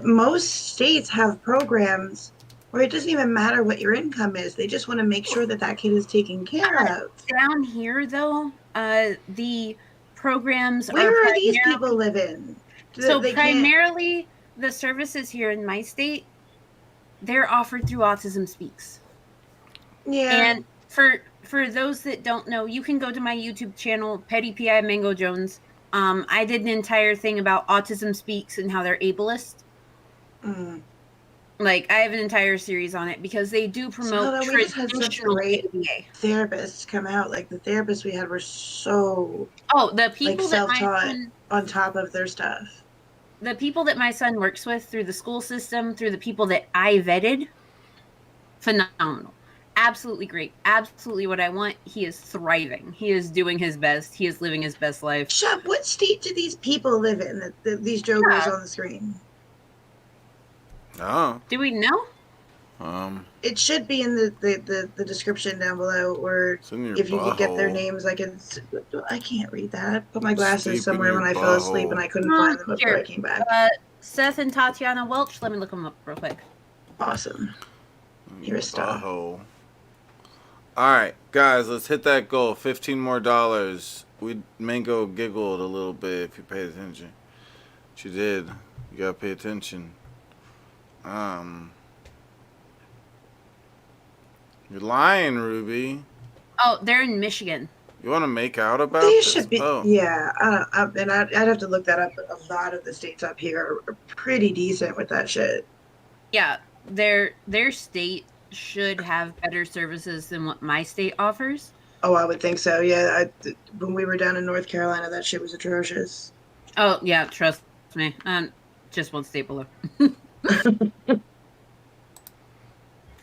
Speaker 12: most states have programs where it doesn't even matter what your income is. They just want to make sure that kid is taken care of.
Speaker 3: Down here, though, the programs
Speaker 12: where are these people living?
Speaker 3: So primarily, the services here in my state, they're offered through Autism Speaks.
Speaker 12: Yeah.
Speaker 3: And for those that don't know, you can go to my YouTube channel, Petty PI Mango Jones. I did an entire thing about Autism Speaks and how they're ableist. Like, I have an entire series on it because they do promote
Speaker 12: we just had such great therapists come out. Like, the therapists we had were so
Speaker 3: the people that
Speaker 12: self-taught on top of their stuff.
Speaker 3: The people that my son works with through the school system, through the people that I vetted, phenomenal. Absolutely great. Absolutely what I want. He is thriving. He is doing his best. He is living his best life.
Speaker 12: Shep, what state do these people live in, these jokers on the screen?
Speaker 1: Oh.
Speaker 3: Do we know?
Speaker 12: It should be in the description down below, or if you could get their names, I can't read that. I put my glasses somewhere when I fell asleep and I couldn't find them before I came back.
Speaker 3: Seth and Tatiana Welch. Let me look them up real quick.
Speaker 12: Awesome. You're a star.
Speaker 1: All right, guys, let's hit that goal. $15 more. Mango giggled a little bit if you paid attention. She did. You gotta pay attention. You're lying, Ruby.
Speaker 3: Oh, they're in Michigan.
Speaker 1: You want to make out about
Speaker 12: They
Speaker 1: this?
Speaker 12: should be. Yeah, and I'd have to look that up. A lot of the states up here are pretty decent with that shit.
Speaker 3: Yeah, their state should have better services than what my state offers.
Speaker 12: Oh, I would think so. Yeah, when we were down in North Carolina, that shit was atrocious.
Speaker 3: Oh yeah, trust me. Just one state below.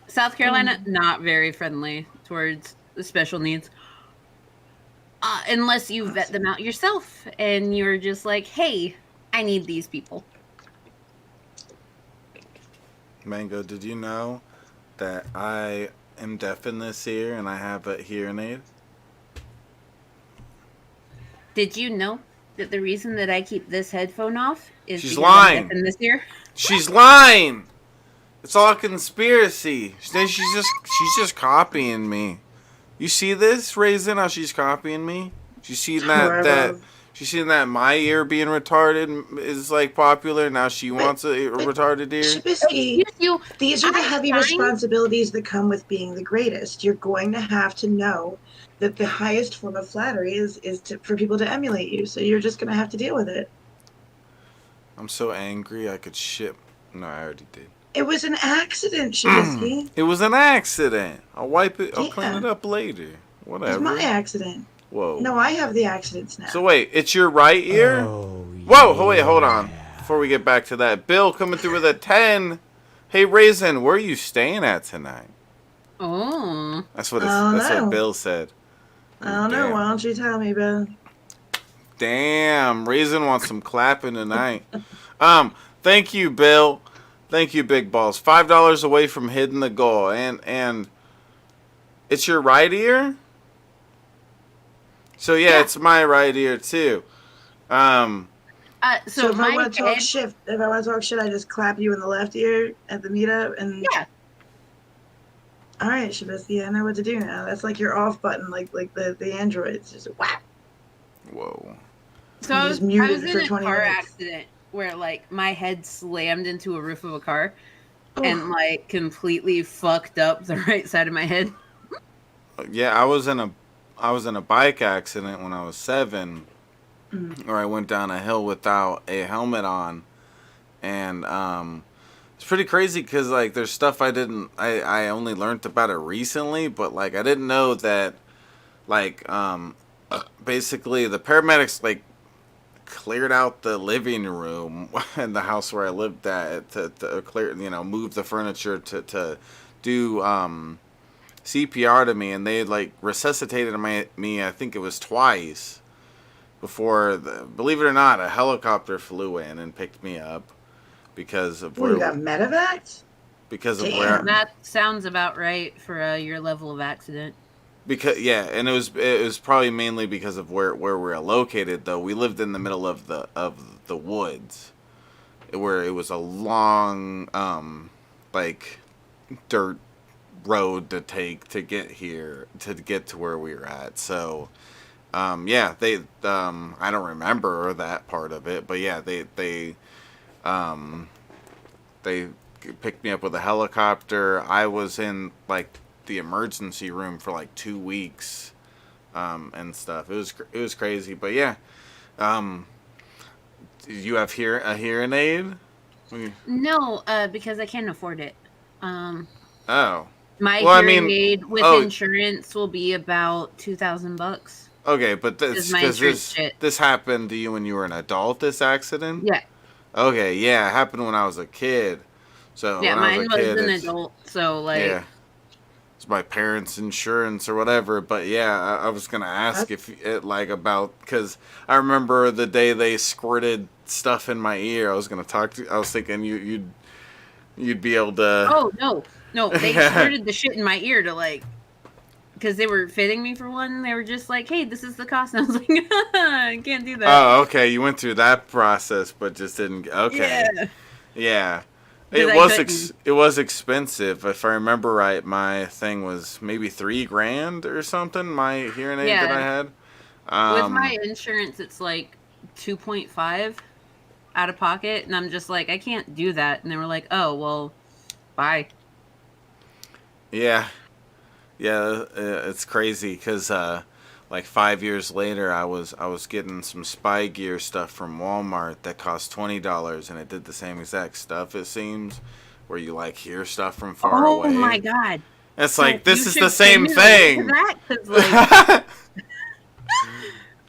Speaker 3: South Carolina, not very friendly towards the special needs. Unless you vet them out yourself and you're just like, hey, I need these people.
Speaker 1: Mango, did you know that I am deaf in this ear and I have a hearing aid?
Speaker 3: Did you know that the reason that I keep this headphone off is
Speaker 1: She's
Speaker 3: because
Speaker 1: lying.
Speaker 3: I'm deaf in this ear?
Speaker 1: She's lying. It's all a conspiracy. She's just copying me. You see this, Raisin? How she's copying me? She's seen she's seen that my ear being retarded is like popular. Now she wants a retarded ear.
Speaker 12: Shabisky, these are the heavy responsibilities that come with being the greatest. You're going to have to know that the highest form of flattery is for people to emulate you. So you're just going to have to deal with it.
Speaker 1: I'm so angry I could shit. No, I already did.
Speaker 12: It was an accident, Shabisky.
Speaker 1: It was an accident. I'll wipe it. I'll clean it up later. Whatever.
Speaker 12: It's my accident.
Speaker 1: Whoa.
Speaker 12: No, I have the accidents now.
Speaker 1: So wait, it's your right ear? Oh, whoa, wait, hold on. Before we get back to that, Bill coming through with a 10. Hey, Raisin, where are you staying at tonight?
Speaker 3: Oh.
Speaker 1: That's what Bill said.
Speaker 12: I don't know. Why don't you tell me, Bill?
Speaker 1: Damn, Raisin wants some clapping tonight. Thank you, Bill. Thank you, Big Balls. $5 away from hitting the goal, and it's your right ear. So yeah, it's my right ear too.
Speaker 12: So if I want to talk shit, I just clap you in the left ear at the meetup, and
Speaker 3: yeah.
Speaker 12: All right, Shabisky, I know what to do now. That's like your off button, like the Androids, just whap.
Speaker 1: Whoa.
Speaker 3: So I was in a car accident where like my head slammed into a roof of a car and like completely fucked up the right side of my head.
Speaker 1: Yeah, I was in a bike accident when I was 7, where I went down a hill without a helmet on, and it's pretty crazy because like there's stuff I only learned about it recently, but like I didn't know that like basically the paramedics like cleared out the living room in the house where I lived at to clear, move the furniture to do CPR to me, and they like resuscitated me. I think it was twice before, believe it or not, a helicopter flew in and picked me up because of where.
Speaker 12: You got medevacs?
Speaker 1: Because of where.
Speaker 3: That sounds about right for your level of accident.
Speaker 1: Because and it was probably mainly because of where we're located. Though we lived in the middle of the woods, where it was a long like dirt road to take to get here, to get to where we were at. So yeah, they I don't remember that part of it, but yeah, they picked me up with a helicopter. I was in like the emergency room for like 2 weeks and stuff. It was crazy, but yeah. You have a hearing aid?
Speaker 3: No, because I can't afford it.
Speaker 1: Oh.
Speaker 3: My hearing aid with insurance will be about $2,000.
Speaker 1: Okay, but this happened to you when you were an adult. This accident?
Speaker 3: Yeah.
Speaker 1: Okay, yeah, it happened when I was a kid. So
Speaker 3: yeah,
Speaker 1: when I was
Speaker 3: mine
Speaker 1: a kid,
Speaker 3: was an adult. So like,
Speaker 1: yeah, it's my parents' insurance or whatever. But yeah, I was gonna ask if it about because I remember the day they squirted stuff in my ear. I was thinking you'd be able to.
Speaker 3: Oh no, they squirted the shit in my ear to like. Because they were fitting me for one, they were just like, "Hey, this is the cost." And I was like, "I can't do that."
Speaker 1: Oh, okay. You went through that process, but just didn't. Okay. Yeah. It was expensive. If I remember right, my thing was maybe $3,000 or something. My hearing aid that I had.
Speaker 3: With my insurance, it's like 2.5 out of pocket, and I'm just like, I can't do that. And they were like, "Oh, well, bye."
Speaker 1: Yeah. Yeah, it's crazy because like 5 years later, I was getting some spy gear stuff from Walmart that cost $20, and it did the same exact stuff. It seems where you like hear stuff from far away.
Speaker 3: Oh my god!
Speaker 1: It's so like this is the same thing.
Speaker 3: That, 'cause, like,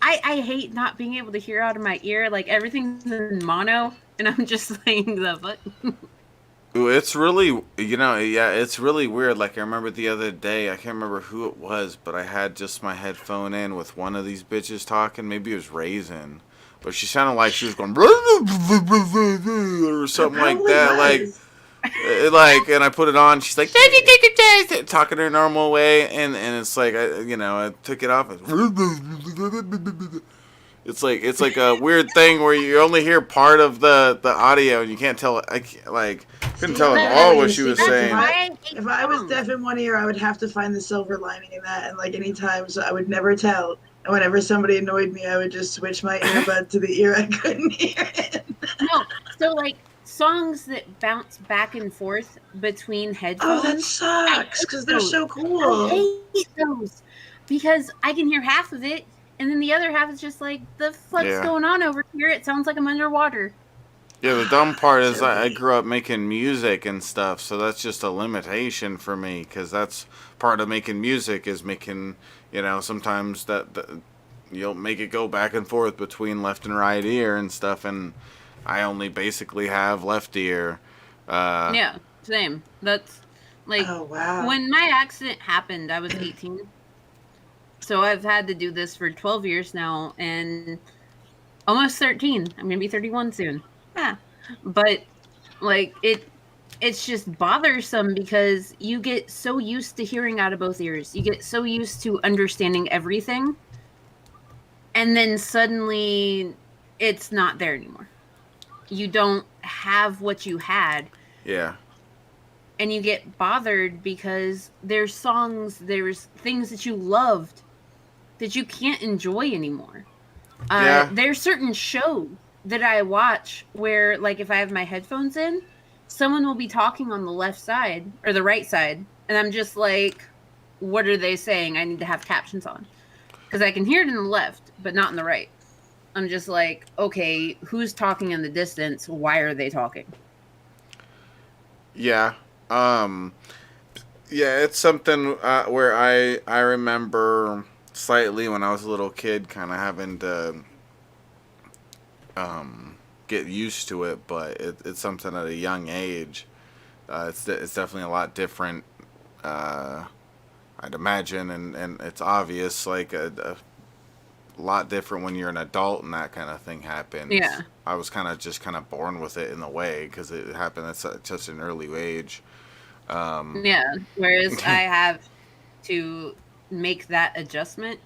Speaker 3: I hate not being able to hear out of my ear. Like everything's in mono, and I'm just like the fuck.
Speaker 1: Ooh, it's really, it's really weird. Like, I remember the other day, I can't remember who it was, but I had just my headphone in with one of these bitches talking. Maybe it was Raisin. But she sounded like she was going, or something like that. And I put it on. She's like, talking her normal way. And it's like, I took it off. It's like a weird thing where you only hear part of the audio and you can't tell. Couldn't tell at all what she was saying.
Speaker 12: If I was deaf in one ear, I would have to find the silver lining in that, and like any time, so I would never tell. And whenever somebody annoyed me, I would just switch my earbud to the ear I couldn't hear it.
Speaker 3: No, so like songs that bounce back and forth between headphones.
Speaker 12: Oh, that sucks because they're so cool.
Speaker 3: I hate those because I can hear half of it, and then the other half is just like, the fuck's going on over here? It sounds like I'm underwater.
Speaker 1: Yeah, the dumb part is I grew up making music and stuff, so that's just a limitation for me, because that's part of making music is making, sometimes that you'll make it go back and forth between left and right ear and stuff, and I only basically have left ear.
Speaker 3: Yeah, same. That's like,
Speaker 12: oh, wow.
Speaker 3: When my accident happened, I was 18. So I've had to do this for 12 years now, and almost 13. I'm going to be 31 soon. Yeah, but like it's just bothersome because you get so used to hearing out of both ears. You get so used to understanding everything, and then suddenly it's not there anymore. You don't have what you had.
Speaker 1: Yeah.
Speaker 3: And you get bothered because there's things that you loved that you can't enjoy anymore. There's certain shows that I watch where, like, if I have my headphones in, someone will be talking on the left side or the right side, and I'm just like, what are they saying? I need to have captions on because I can hear it in the left but not in the right. I'm just like, okay, who's talking in the distance? Why are they talking?
Speaker 1: Yeah. It's something where I remember slightly when I was a little kid kind of having to get used to it, but it's something at a young age. It's definitely a lot different, I'd imagine, and it's obvious, like a lot different when you're an adult and that kind of thing happens.
Speaker 3: Yeah.
Speaker 1: I was kind of born with it in a way because it happened at such an early age.
Speaker 3: Whereas I have to make that adjustment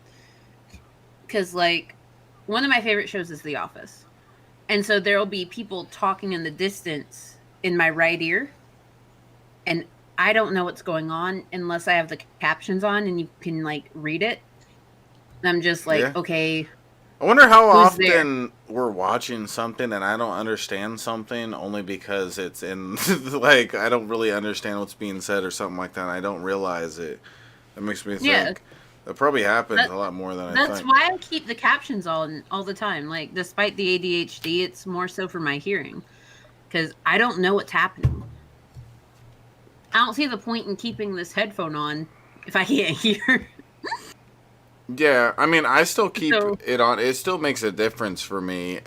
Speaker 3: because, like, one of my favorite shows is The Office. And so there will be people talking in the distance in my right ear. And I don't know what's going on unless I have the captions on and you can, like, read it. And I'm just like, okay.
Speaker 1: I wonder how often we're watching something and I don't understand something only because it's in, like, I don't really understand what's being said or something like that. And I don't realize it. That makes me think. That probably happens a lot more than I think.
Speaker 3: That's why I keep the captions on all the time. Like, despite the ADHD, it's more so for my hearing. because I don't know what's happening. I don't see the point in keeping this headphone on if I can't hear.
Speaker 1: Yeah, I mean, I still keep it on. It still makes a difference for me,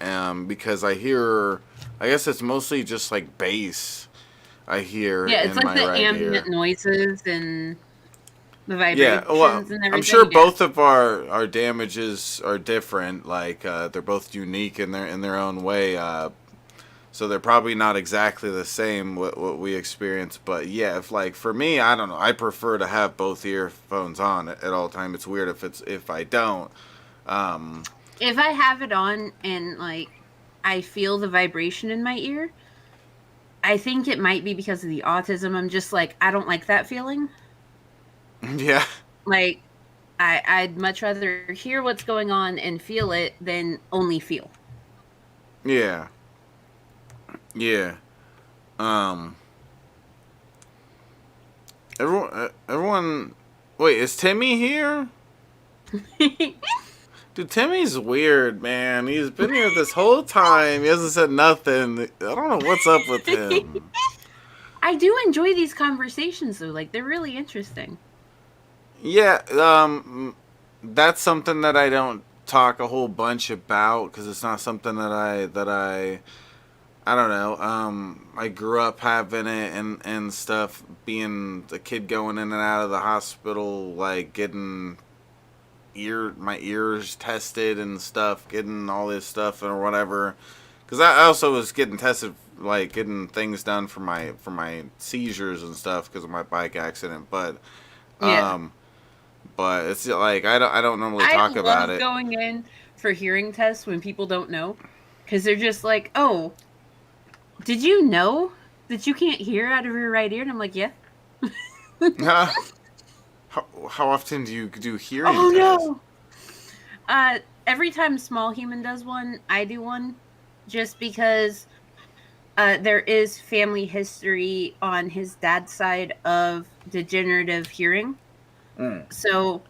Speaker 1: because I hear, I guess it's mostly just like bass I hear.
Speaker 3: Yeah, it's
Speaker 1: in
Speaker 3: like
Speaker 1: my
Speaker 3: the
Speaker 1: right
Speaker 3: ambient
Speaker 1: ear.
Speaker 3: noises and the vibrations and everything.
Speaker 1: I'm sure both of our damages are different. Like, they're both unique in their own way. So they're probably not exactly the same what we experience. But yeah, if like for me, I don't know. I prefer to have both earphones on at all time. It's weird if I don't.
Speaker 3: If I have it on and like I feel the vibration in my ear, I think it might be because of the autism. I'm just like, I don't like that feeling.
Speaker 1: Yeah.
Speaker 3: Like, I'd much rather hear what's going on and feel it than only feel.
Speaker 1: Yeah. Yeah. Everyone. Wait, is Timmy here? Dude, Timmy's weird, man. He's been here this whole time. He hasn't said nothing. I don't know what's up with him.
Speaker 3: I do enjoy these conversations, though. Like, they're really interesting.
Speaker 1: Yeah, that's something that I don't talk a whole bunch about because it's not something that I don't know. I grew up having it and stuff, being the kid going in and out of the hospital, like getting my ears tested and stuff, getting all this stuff or whatever. Because I also was getting tested, like getting things done for my seizures and stuff because of my bike accident. But but it's like I don't normally talk about it.
Speaker 3: I love going in for hearing tests when people don't know, because they're just like, "Oh, did you know that you can't hear out of your right ear?" And I'm like, "Yeah."
Speaker 1: How often do you do hearing
Speaker 3: tests?
Speaker 1: No!
Speaker 3: Every time Small Human does one, I do one, just because there is family history on his dad's side of degenerative hearing. So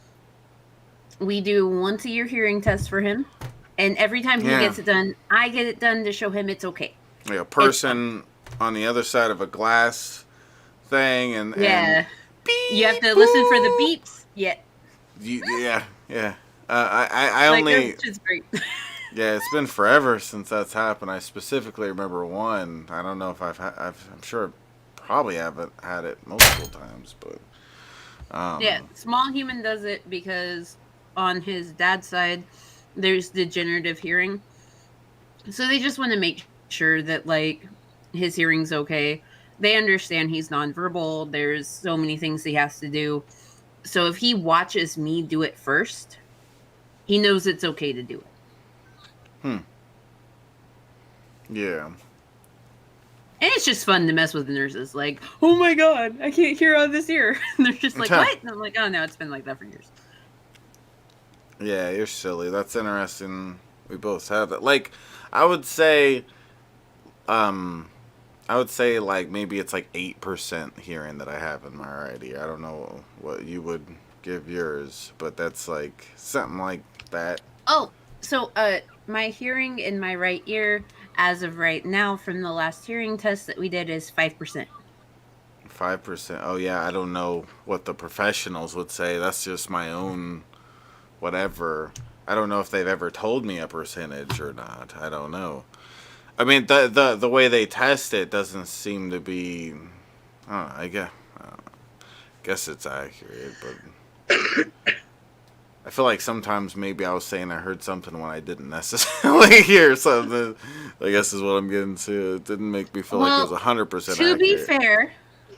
Speaker 3: we do once a year hearing tests for him, and every time he gets it done, I get it done to show him it's okay.
Speaker 1: Like a person on the other side of a glass thing, and
Speaker 3: beep, you have to listen for the beeps.
Speaker 1: Yeah. I only.
Speaker 3: It's great.
Speaker 1: Yeah, it's been forever since that's happened. I specifically remember one. I don't know if I'm sure I probably haven't had it multiple times, but.
Speaker 3: Small Human does it because on his dad's side, there's degenerative hearing. So they just want to make sure that, like, his hearing's okay. They understand he's nonverbal. There's so many things he has to do. So if he watches me do it first, he knows it's okay to do it.
Speaker 1: Yeah.
Speaker 3: And it's just fun to mess with the nurses. Like, oh my god, I can't hear out of this ear. And they're just like, what? And I'm like, oh no, it's been like that for years.
Speaker 1: Yeah, you're silly. That's interesting. We both have that. Like, I would say like maybe it's like 8% hearing that I have in my right ear. I don't know what you would give yours, but that's like something like that.
Speaker 3: Oh, so my hearing in my right ear, as of right now, from the last hearing test that we did, is 5%.
Speaker 1: 5%. Oh yeah, I don't know what the professionals would say. That's just my own whatever. I don't know if they've ever told me a percentage or not. I don't know. I mean, the way they test it doesn't seem to be. I guess it's accurate, but I feel like sometimes maybe I was saying I heard something when I didn't necessarily hear something. I guess is what I'm getting to. It didn't make me feel like it was 100% accurate.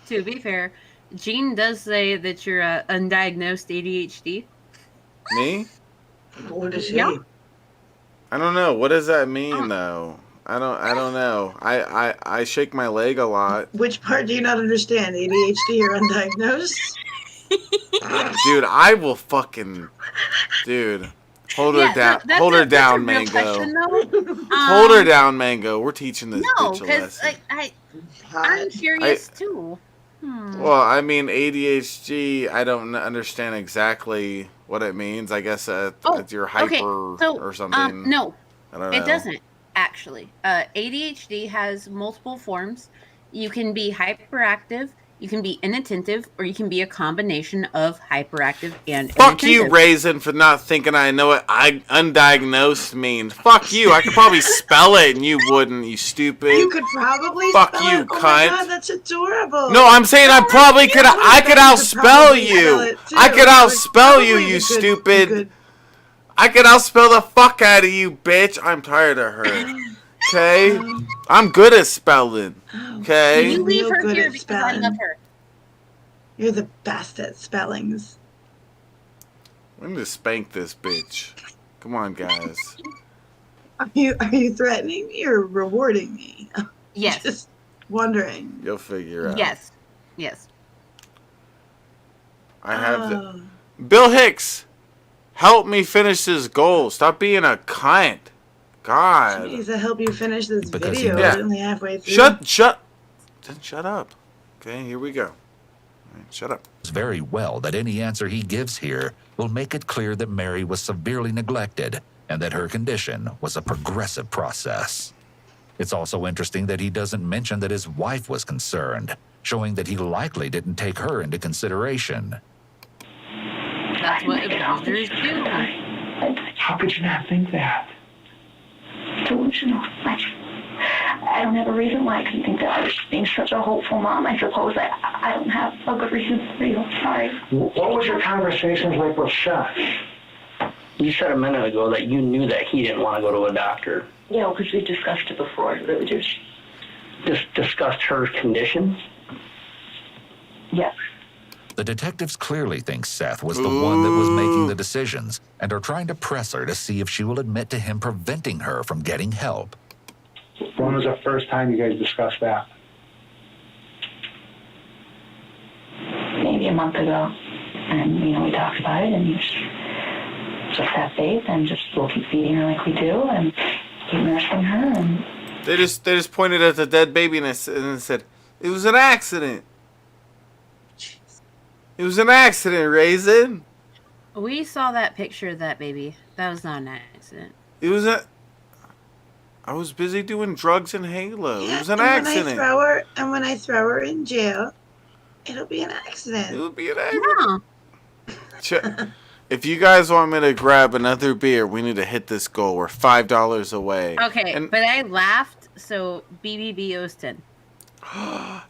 Speaker 3: To be fair, Gene does say that you're undiagnosed ADHD.
Speaker 1: Me?
Speaker 12: What is he?
Speaker 3: Yeah.
Speaker 1: I don't know. What does that mean, though? I don't know. I shake my leg a lot.
Speaker 12: Which part do you not understand? ADHD or undiagnosed?
Speaker 1: Dude, I will fucking... Dude. Hold her down. Hold her down, Mango. Hold her down, Mango. We're teaching this bitch a lesson.
Speaker 3: I'm curious, too.
Speaker 1: Well, I mean, ADHD, I don't understand exactly what it means. I guess you're hyper or something.
Speaker 3: No,
Speaker 1: I don't know.
Speaker 3: it doesn't. actually. ADHD has multiple forms. You can be hyperactive, you can be inattentive, or you can be a combination of hyperactive and
Speaker 1: Fuck you,
Speaker 3: inattentive.
Speaker 1: Raisin, for not thinking I know what undiagnosed means. Fuck you. I could probably spell it and you wouldn't, you stupid.
Speaker 12: You could probably
Speaker 1: Fuck
Speaker 12: spell
Speaker 1: you,
Speaker 12: it. Oh
Speaker 1: cunt.
Speaker 12: my god, that's adorable.
Speaker 1: No, I'm saying I probably could. I could outspell you. I could outspell you, you stupid. I could outspell the fuck out of you, bitch. I'm tired of her. Okay? I'm good at spelling. Okay?
Speaker 3: You leave her
Speaker 12: good
Speaker 3: here
Speaker 12: at
Speaker 3: because I love her.
Speaker 12: You're the best at spellings.
Speaker 1: I'm gonna spank this bitch. Come on, guys.
Speaker 12: Are you threatening me or rewarding me?
Speaker 3: Yes.
Speaker 12: Just wondering.
Speaker 1: You'll figure out.
Speaker 3: Yes.
Speaker 1: I have Bill Hicks, help me finish this goal. Stop being a cunt. God.
Speaker 12: Jeez, I help you finish this
Speaker 7: Because
Speaker 12: video.
Speaker 1: Yeah.
Speaker 12: We're only halfway through.
Speaker 1: Shut up. Okay, here we go. All right, shut up.
Speaker 7: Knows very well that any answer he gives here will make it clear that Mary was severely neglected and that her condition was a progressive process. It's also interesting that he doesn't mention that his wife was concerned, showing that he likely didn't take her into consideration.
Speaker 3: That's what abusers do.
Speaker 4: How could you not think that?
Speaker 8: Delusional. I don't have a reason why I can think that I was being such a hopeful mom. I suppose I don't have a good reason for you. Sorry.
Speaker 4: What was your conversations like with Seth?
Speaker 13: You said a minute ago that you knew that he didn't want to go to a doctor.
Speaker 8: Yeah, because we discussed it before. That we just
Speaker 13: Discussed her conditions?
Speaker 8: Yes.
Speaker 7: The detectives clearly think Seth was the one that was making the decisions and are trying to press her to see if she will admit to him preventing her from getting help.
Speaker 4: When was the first time you guys discussed that?
Speaker 8: Maybe a month ago. And, we talked about it and you just have faith and we'll keep feeding her like we do and keep nursing her and...
Speaker 1: They just pointed at the dead baby and said, it was an accident. It was an accident, Raisin.
Speaker 3: We saw that picture of that baby. That was not an accident.
Speaker 1: I was busy doing drugs in Halo.
Speaker 12: Yeah,
Speaker 1: it was an
Speaker 12: and
Speaker 1: accident.
Speaker 12: When I throw her in jail, it'll be an accident.
Speaker 1: It'll be an accident. If you guys want me to grab another beer, we need to hit this goal. We're $5 away.
Speaker 3: Okay, but I laughed, so BBB owes 10.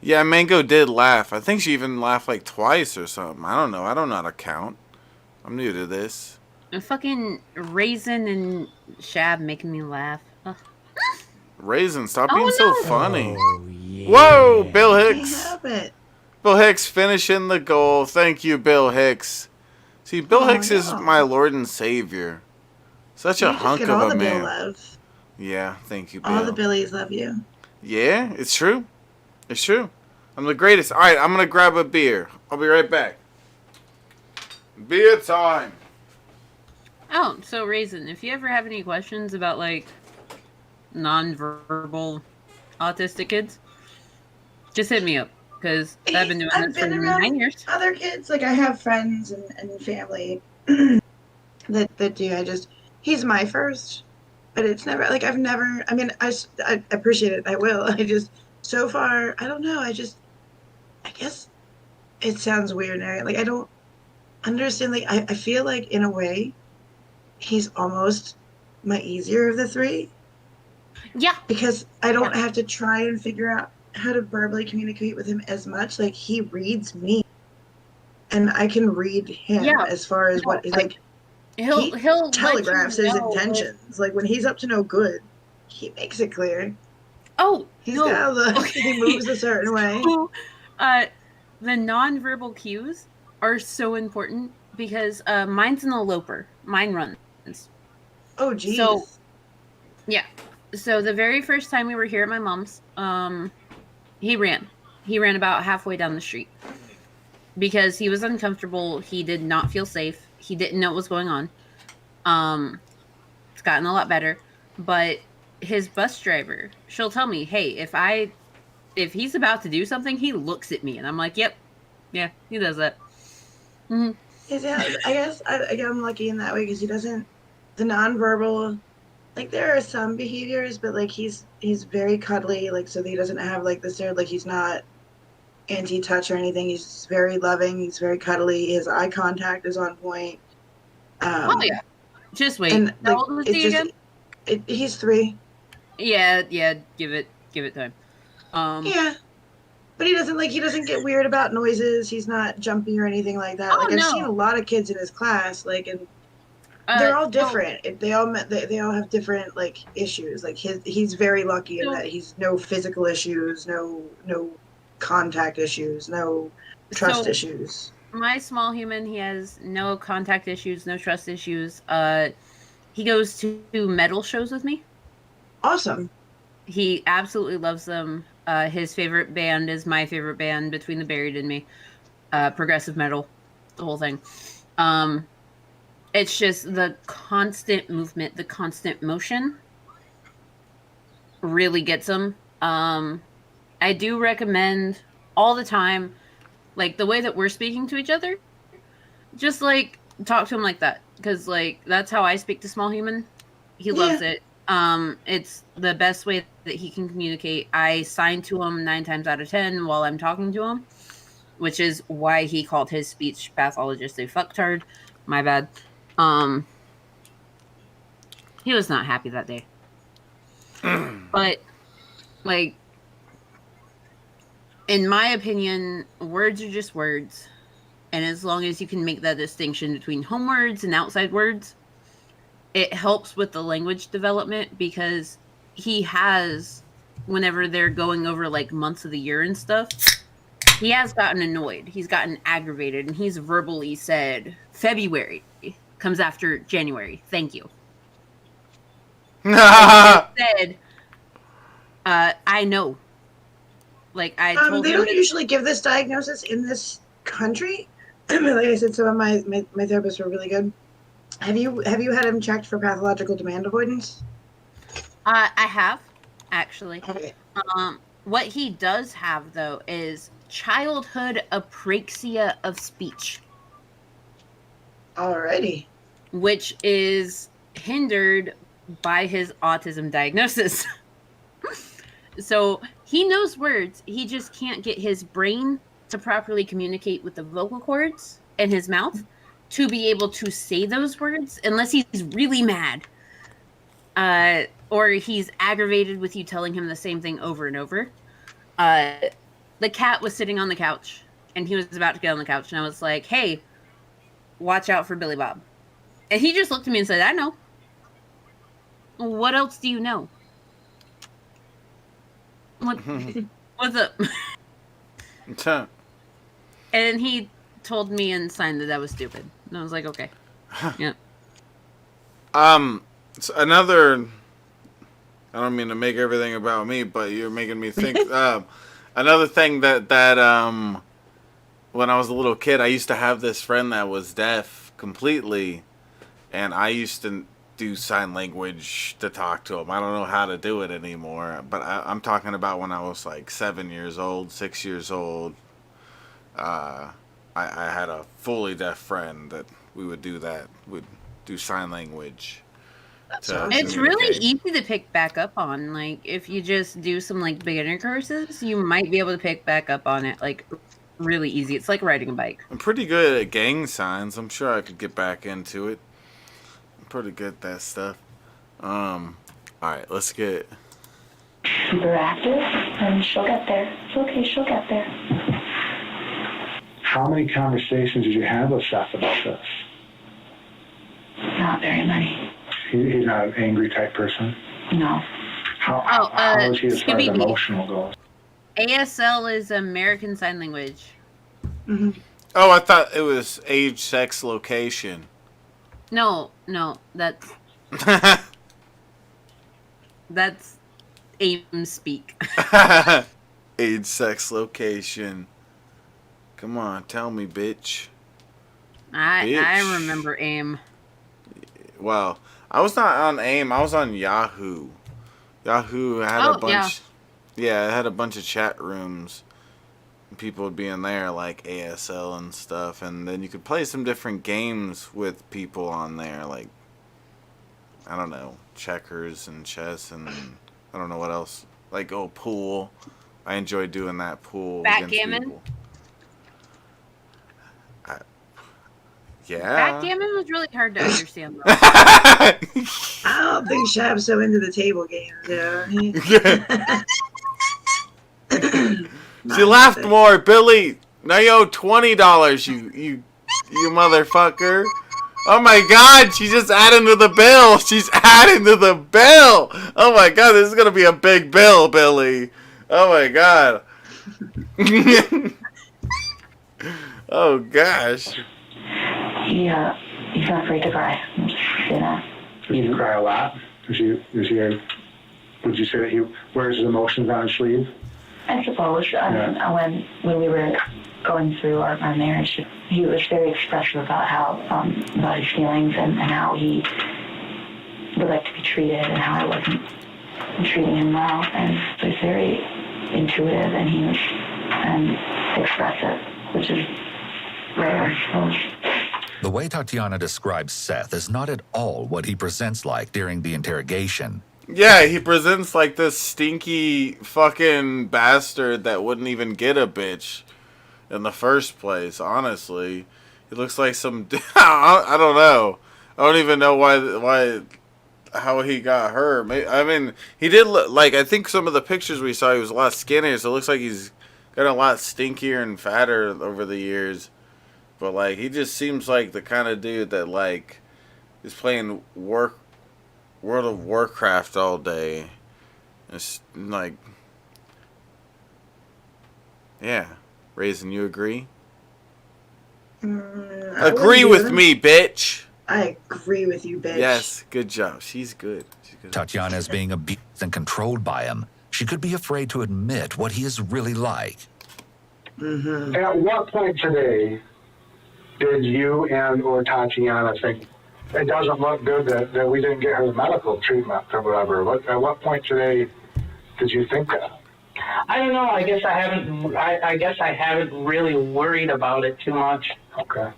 Speaker 1: Yeah, Mango did laugh. I think she even laughed like twice or something. I don't know. I don't know how to count. I'm new to this.
Speaker 3: Fucking Raisin and Shab making me laugh. Ugh.
Speaker 1: Raisin, stop being so funny.
Speaker 11: Oh, yeah.
Speaker 1: Whoa, Bill Hicks.
Speaker 12: Can't help it.
Speaker 1: Bill Hicks finishing the goal. Thank you, Bill Hicks. See, Bill Hicks is my Lord and Savior. Such a hunk
Speaker 12: get all
Speaker 1: of
Speaker 12: the
Speaker 1: a
Speaker 12: Bill
Speaker 1: man.
Speaker 12: love.
Speaker 1: Yeah, thank you, Bill.
Speaker 12: All the Billies love you.
Speaker 1: Yeah, it's true. It's true. I'm the greatest. All right, I'm going to grab a beer. I'll be right back. Beer time.
Speaker 3: Oh, so Raisin, if you ever have any questions about, like, non-verbal autistic kids, just hit me up. Because I've been doing this for 9 years.
Speaker 12: Other kids, like I have friends and family that do. He's my first, but it's never like I've never. I mean, I appreciate it. I will. So far, I don't know. I guess it sounds weird, Mary. Like I don't understand. Like I feel like in a way, he's almost my easier of the three.
Speaker 3: Yeah.
Speaker 12: Because I don't have to try and figure out how to verbally communicate with him as much. Like he reads me and I can read him as far as what like he'll telegraphs his intentions. Like when he's up to no good, he makes it clear.
Speaker 3: Oh,
Speaker 12: he moves a certain way.
Speaker 3: The nonverbal cues are so important because mine's an eloper. Mine runs.
Speaker 12: Oh geez.
Speaker 3: So yeah. So the very first time we were here at my mom's, he ran. He ran about halfway down the street because he was uncomfortable. He did not feel safe. He didn't know what was going on. It's gotten a lot better, but his bus driver, she'll tell me, hey, if he's about to do something, he looks at me and I'm like, yep. Yeah, he does that. Mm-hmm.
Speaker 12: I guess I'm lucky in that way because he doesn't, the nonverbal Like there are some behaviors, but like he's very cuddly, like so he doesn't have like this like he's not anti-touch or anything. He's just very loving. He's very cuddly. His eye contact is on point.
Speaker 3: Oh yeah. Just wait.
Speaker 12: And
Speaker 3: How
Speaker 12: like,
Speaker 3: old is he again?
Speaker 12: He's 3.
Speaker 3: Yeah. Give it time.
Speaker 12: Yeah. But he doesn't get weird about noises. He's not jumpy or anything like that. Like I've seen a lot of kids in his class, like, and they're all different. They all have different like issues. Like he's very lucky in that he's no physical issues, no contact issues, no trust issues.
Speaker 3: My small human, he has no contact issues, no trust issues. He goes to metal shows with me.
Speaker 12: Awesome.
Speaker 3: He absolutely loves them. His favorite band is my favorite band, Between the Buried and Me. Progressive metal, the whole thing. It's just the constant movement, the constant motion really gets him. I do recommend all the time, like the way that we're speaking to each other, just like talk to him like that. Because like that's how I speak to small human. He loves it. It's the best way that he can communicate. I sign to him 9 times out of 10 while I'm talking to him, which is why he called his speech pathologist a fucktard. My bad. He was not happy that day. But like, in my opinion, words are just words. And as long as you can make that distinction between home words and outside words, it helps with the language development, because he has, whenever they're going over like months of the year and stuff, he has gotten annoyed. He's gotten aggravated, and he's verbally said, February comes after January. Thank you. He said, I know. Like I told
Speaker 12: they
Speaker 3: him.
Speaker 12: don't usually give this diagnosis in this country. Like I said, some of my therapists were really good. Have you had him checked for pathological demand avoidance?
Speaker 3: I have, actually.
Speaker 12: Okay.
Speaker 3: What he does have, though, is childhood apraxia of speech.
Speaker 12: Alrighty.
Speaker 3: Which is hindered by his autism diagnosis. So he knows words. He just can't get his brain to properly communicate with the vocal cords in his mouth to be able to say those words unless he's really mad. Or he's aggravated with you telling him the same thing over and over. The cat was sitting on the couch, and he was about to get on the couch, and I was like, hey, watch out for Billy Bob. And he just looked at me and said, I know. What else do you know? What's up? And he told me and signed that I was stupid. And I was like, okay. Yeah.
Speaker 1: So another, I don't mean to make everything about me, but you're making me think. Another thing that when I was a little kid, I used to have this friend that was deaf completely, and I used to do sign language to talk to him. I don't know how to do it anymore, but I'm talking about when I was like 7 years old, 6 years old. I had a fully deaf friend that we would do that. Would do sign language.
Speaker 3: It's really easy to pick back up on. Like, if you just do some like beginner courses, you might be able to pick back up on it. Like, really easy. It's like riding a bike.
Speaker 1: I'm pretty good at gang signs. I'm sure I could get back into it. I'm pretty good at that stuff. All right, let's get
Speaker 8: super active, and she'll get there. It's okay, she'll get there.
Speaker 4: How many conversations did you have with Seth about this?
Speaker 8: Not very many.
Speaker 4: He's not an angry type person?
Speaker 8: No.
Speaker 4: How is he as far as emotional goes?
Speaker 3: ASL is American Sign Language.
Speaker 12: Mm-hmm.
Speaker 1: Oh, I thought it was age, sex, location.
Speaker 3: No, that's that's AIM speak.
Speaker 1: Age, sex, location. Come on, tell me, bitch.
Speaker 3: I remember AIM.
Speaker 1: Well, I was not on AIM. I was on Yahoo. Yahoo had a bunch. Yeah, it had a bunch of chat rooms. People would be in there like ASL and stuff, and then you could play some different games with people on there, like I don't know, checkers and chess and I don't know what else. Like, pool. I enjoy doing that pool.
Speaker 3: Backgammon?
Speaker 1: Yeah.
Speaker 3: Backgammon was really hard to understand, though.
Speaker 12: I don't think Shab's so into the table games, yeah.
Speaker 1: She laughed more, Billy. Now you owe $20, you motherfucker. Oh my god, she's just adding to the bill. She's adding to the bill. Oh my god, this is gonna be a big bill, Billy. Oh my god. Oh gosh.
Speaker 8: He's not afraid to cry.
Speaker 4: Does he cry a lot? Would you say that he wears his emotions on his sleeve?
Speaker 8: I suppose. When we were going through our marriage, he was very expressive about about his feelings and how he would like to be treated and how I wasn't treating him well. And so he's very intuitive and expressive, which is rare, I suppose.
Speaker 7: The way Tatiana describes Seth is not at all what he presents like during the interrogation.
Speaker 1: Yeah, he presents like this stinky fucking bastard that wouldn't even get a bitch in the first place, honestly. He looks like some... I don't know. I don't even know how he got her. I mean, he did look like... I think some of the pictures we saw, he was a lot skinnier, so it looks like he's got a lot stinkier and fatter over the years. But, like, he just seems like the kind of dude that, like, is playing World of Warcraft all day. It's like... Yeah. Raisin, you agree? Agree with me, bitch!
Speaker 12: I agree with you, bitch.
Speaker 1: Yes, good job. She's good.
Speaker 7: Tatiana is being abused and controlled by him. She could be afraid to admit what he is really like.
Speaker 10: Mm-hmm. At what point today did you and or Tatiana think it doesn't look good that we didn't get her the medical treatment or whatever? At what point today did you think that?
Speaker 9: I don't know. I guess I haven't really worried about it too much.
Speaker 10: Okay.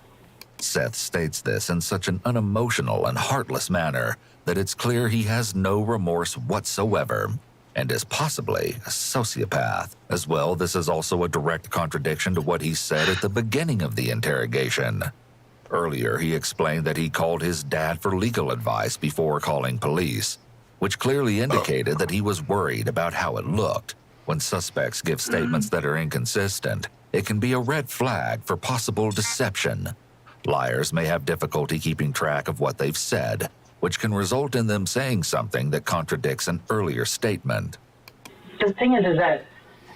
Speaker 7: Seth states this in such an unemotional and heartless manner that it's clear he has no remorse whatsoever and is possibly a sociopath. As well, this is also a direct contradiction to what he said at the beginning of the interrogation. Earlier, he explained that he called his dad for legal advice before calling police, which clearly indicated that he was worried about how it looked. When suspects give statements that are inconsistent, it can be a red flag for possible deception. Liars may have difficulty keeping track of what they've said, which can result in them saying something that contradicts an earlier statement.
Speaker 9: The thing is that...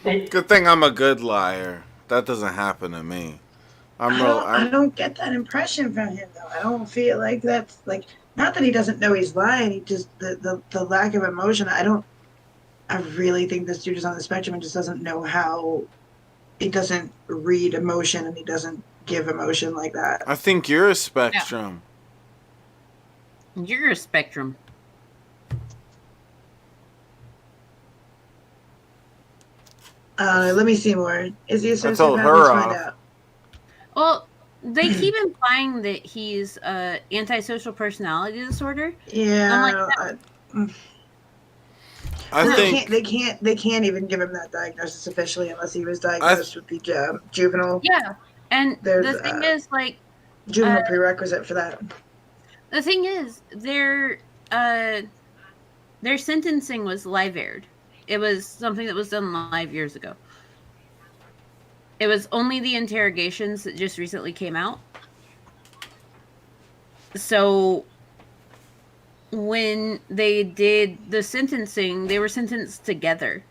Speaker 1: Good thing I'm a good liar. That doesn't happen to me.
Speaker 12: I don't get that impression from him, though. I don't feel like that's, like... Not that he doesn't know he's lying, he just... The lack of emotion, I really think this dude is on the spectrum and just doesn't know how... He doesn't read emotion and he doesn't give emotion like that.
Speaker 1: I think you're a spectrum.
Speaker 3: Yeah. You're a spectrum.
Speaker 12: Let me see more. Is he a sociopath?
Speaker 1: I told her
Speaker 12: Let's
Speaker 1: off.
Speaker 12: find out.
Speaker 3: Well, they keep implying that he's antisocial personality disorder.
Speaker 12: Yeah.
Speaker 1: I think
Speaker 12: they can't even give him that diagnosis officially unless he was diagnosed with the juvenile.
Speaker 3: Yeah, and the thing is, like,
Speaker 12: juvenile prerequisite for that.
Speaker 3: The thing is, their sentencing was live aired. It was something that was done live years ago. It was only the interrogations that just recently came out. So when they did the sentencing, they were sentenced together.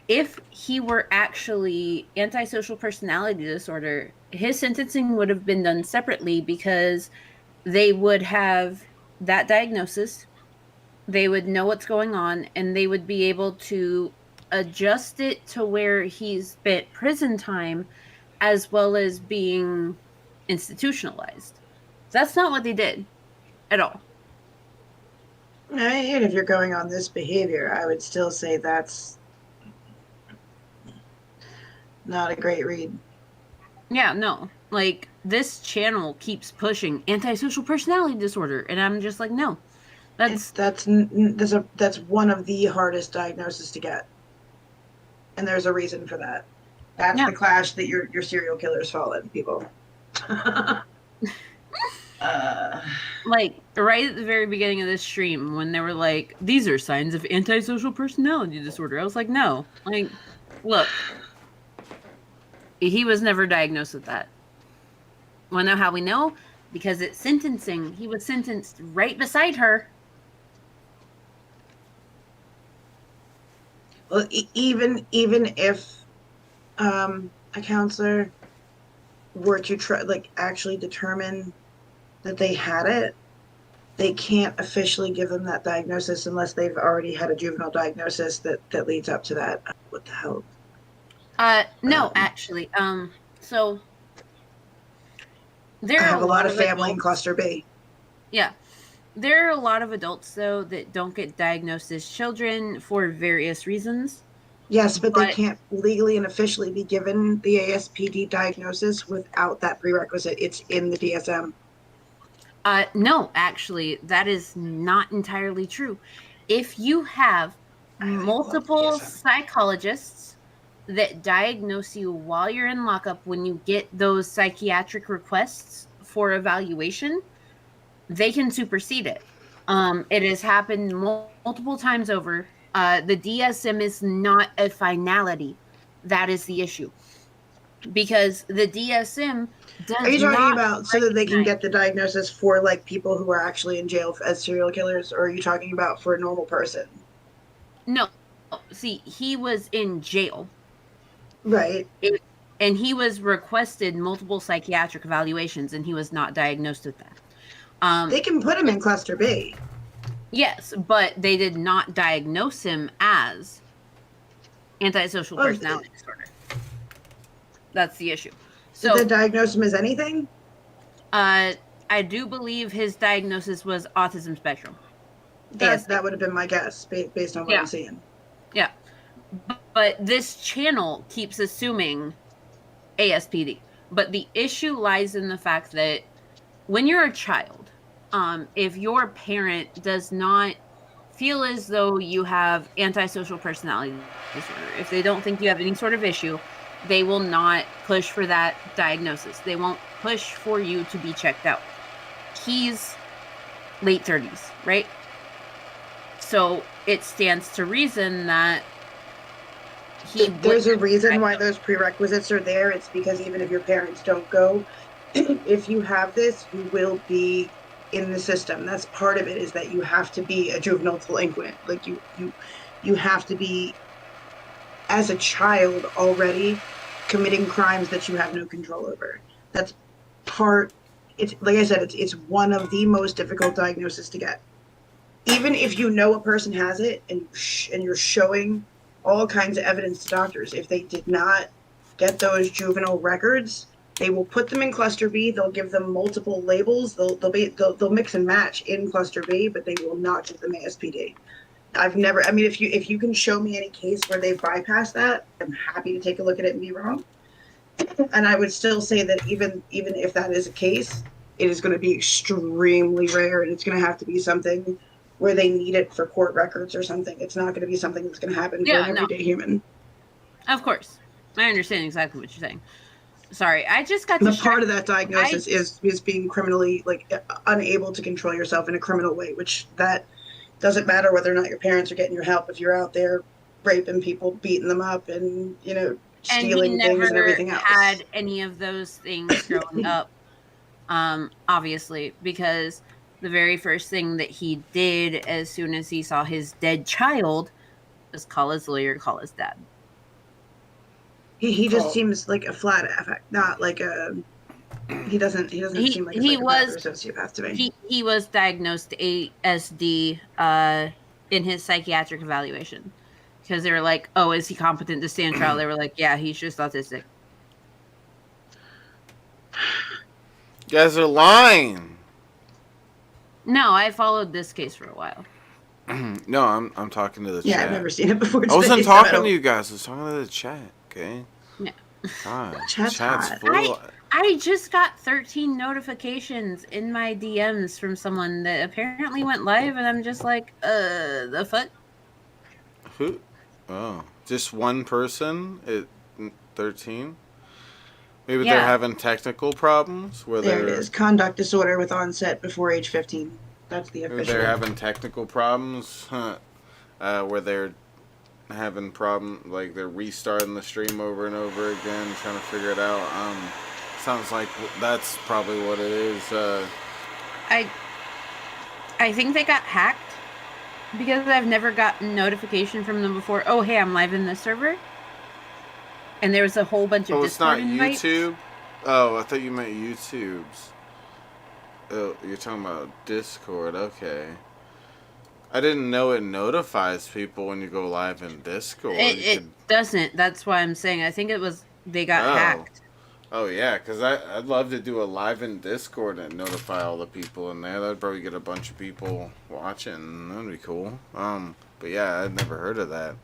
Speaker 3: If he were actually antisocial personality disorder, his sentencing would have been done separately because they would have that diagnosis, they would know what's going on, and they would be able to adjust it to where he's spent prison time as well as being institutionalized. That's not what they did at all.
Speaker 12: And if you're going on this behavior, I would still say that's not a great read.
Speaker 3: Yeah, no. Like, this channel keeps pushing antisocial personality disorder, and I'm just like, no.
Speaker 12: That's one of the hardest diagnoses to get, and there's a reason for that. That's the clash that your serial killers fall in, people.
Speaker 3: Like right at the very beginning of this stream, when they were like, "These are signs of antisocial personality disorder," I was like, "No, like, look, he was never diagnosed with that." Want to know how we know? Because at sentencing, he was sentenced right beside her.
Speaker 12: Well, even if a counselor were to actually determine that they had it, they can't officially give them that diagnosis unless they've already had a juvenile diagnosis that leads up to that. What the hell?
Speaker 3: No, actually, so
Speaker 12: I have a lot of family in Cluster B.
Speaker 3: Yeah. There are a lot of adults, though, that don't get diagnosed as children for various reasons.
Speaker 12: Yes, but they can't legally and officially be given the ASPD diagnosis without that prerequisite. It's in the DSM.
Speaker 3: No, actually, that is not entirely true. If you have multiple psychologists that diagnose you while you're in lockup, when you get those psychiatric requests for evaluation, they can supersede it. It has happened multiple times over. The DSM is not a finality. That is the issue. Because the DSM does not...
Speaker 12: Are you talking about so that they can get the diagnosis for like people who are actually in jail as serial killers, or are you talking about for a normal person?
Speaker 3: No. See, he was in jail.
Speaker 12: Right.
Speaker 3: And he was requested multiple psychiatric evaluations, and he was not diagnosed with that.
Speaker 12: They can put him in Cluster B.
Speaker 3: Yes, but they did not diagnose him as antisocial personality disorder. That's the issue.
Speaker 12: So did they diagnose him as anything?
Speaker 3: I do believe his diagnosis was autism spectrum.
Speaker 12: That would have been my guess based on what I'm seeing.
Speaker 3: Yeah. But this channel keeps assuming ASPD. But the issue lies in the fact that when you're a child, if your parent does not feel as though you have antisocial personality disorder, if they don't think you have any sort of issue, they will not push for that diagnosis. They won't push for you to be checked out. He's late 30s, right? So it stands to reason that
Speaker 12: there's a reason why those prerequisites are there. It's because even if your parents don't go, if you have this, you will be in the system. That's part of it, is that you have to be a juvenile delinquent. Like you have to be, as a child already, committing crimes that you have no control over. That's part. It's like I said, it's one of the most difficult diagnoses to get. Even if you know a person has it and you're showing all kinds of evidence to doctors, if they did not get those juvenile records, they will put them in Cluster B. They'll give them multiple labels. They'll mix and match in Cluster B, but they will not give them ASPD. I've never. I mean, if you can show me any case where they've bypassed that, I'm happy to take a look at it and be wrong. And I would still say that even if that is a case, it is going to be extremely rare, and it's going to have to be something where they need it for court records or something. It's not going to be something that's going to happen for an everyday human.
Speaker 3: Of course. I understand exactly what you're saying. Sorry, I just got
Speaker 12: the part of that diagnosis is being criminally, unable to control yourself in a criminal way, which that doesn't matter whether or not your parents are getting your help. If you're out there raping people, beating them up, and, stealing things and everything else.
Speaker 3: And he never had any of those things growing up, obviously, because the very first thing that he did as soon as he saw his dead child was call his lawyer, call his dad.
Speaker 12: He just seems like a flat affect, not like a. He doesn't seem like a psychopath or sociopath to me.
Speaker 3: He was diagnosed ASD in his psychiatric evaluation, because they were like, "Oh, is he competent to stand trial?" They were like, "Yeah, he's just autistic."
Speaker 1: You guys are lying.
Speaker 3: No, I followed this case for a while.
Speaker 1: No, I'm talking to the chat.
Speaker 12: Yeah, I've never seen it before.
Speaker 1: I wasn't talking to you guys. I was talking to the chat. Okay.
Speaker 3: Yeah.
Speaker 1: God,
Speaker 12: Chat's
Speaker 1: full.
Speaker 3: I just got 13 notifications in my DMs from someone that apparently went live, and I'm just like, the fuck?
Speaker 1: Who? Oh, just one person at 13? Maybe they're having technical problems where
Speaker 12: there it is. Conduct disorder with onset before age 15. That's the official.
Speaker 1: They're having technical problems, where they're having like they're restarting the stream over and over again, trying to figure it out. Sounds like that's probably what it is.
Speaker 3: I think they got hacked because I've never gotten notification from them before. Oh, hey, I'm live in the server. And there was a whole bunch of Discord invites.
Speaker 1: YouTube? Oh, I thought you meant YouTube's. Oh, you're talking about Discord. Okay. I didn't know it notifies people when you go live in Discord.
Speaker 3: It doesn't. That's why I'm saying. I think it was they got hacked.
Speaker 1: Oh, yeah, because I'd love to do a live in Discord and notify all the people in there. That'd probably get a bunch of people watching. That'd be cool. But yeah, I'd never heard of that.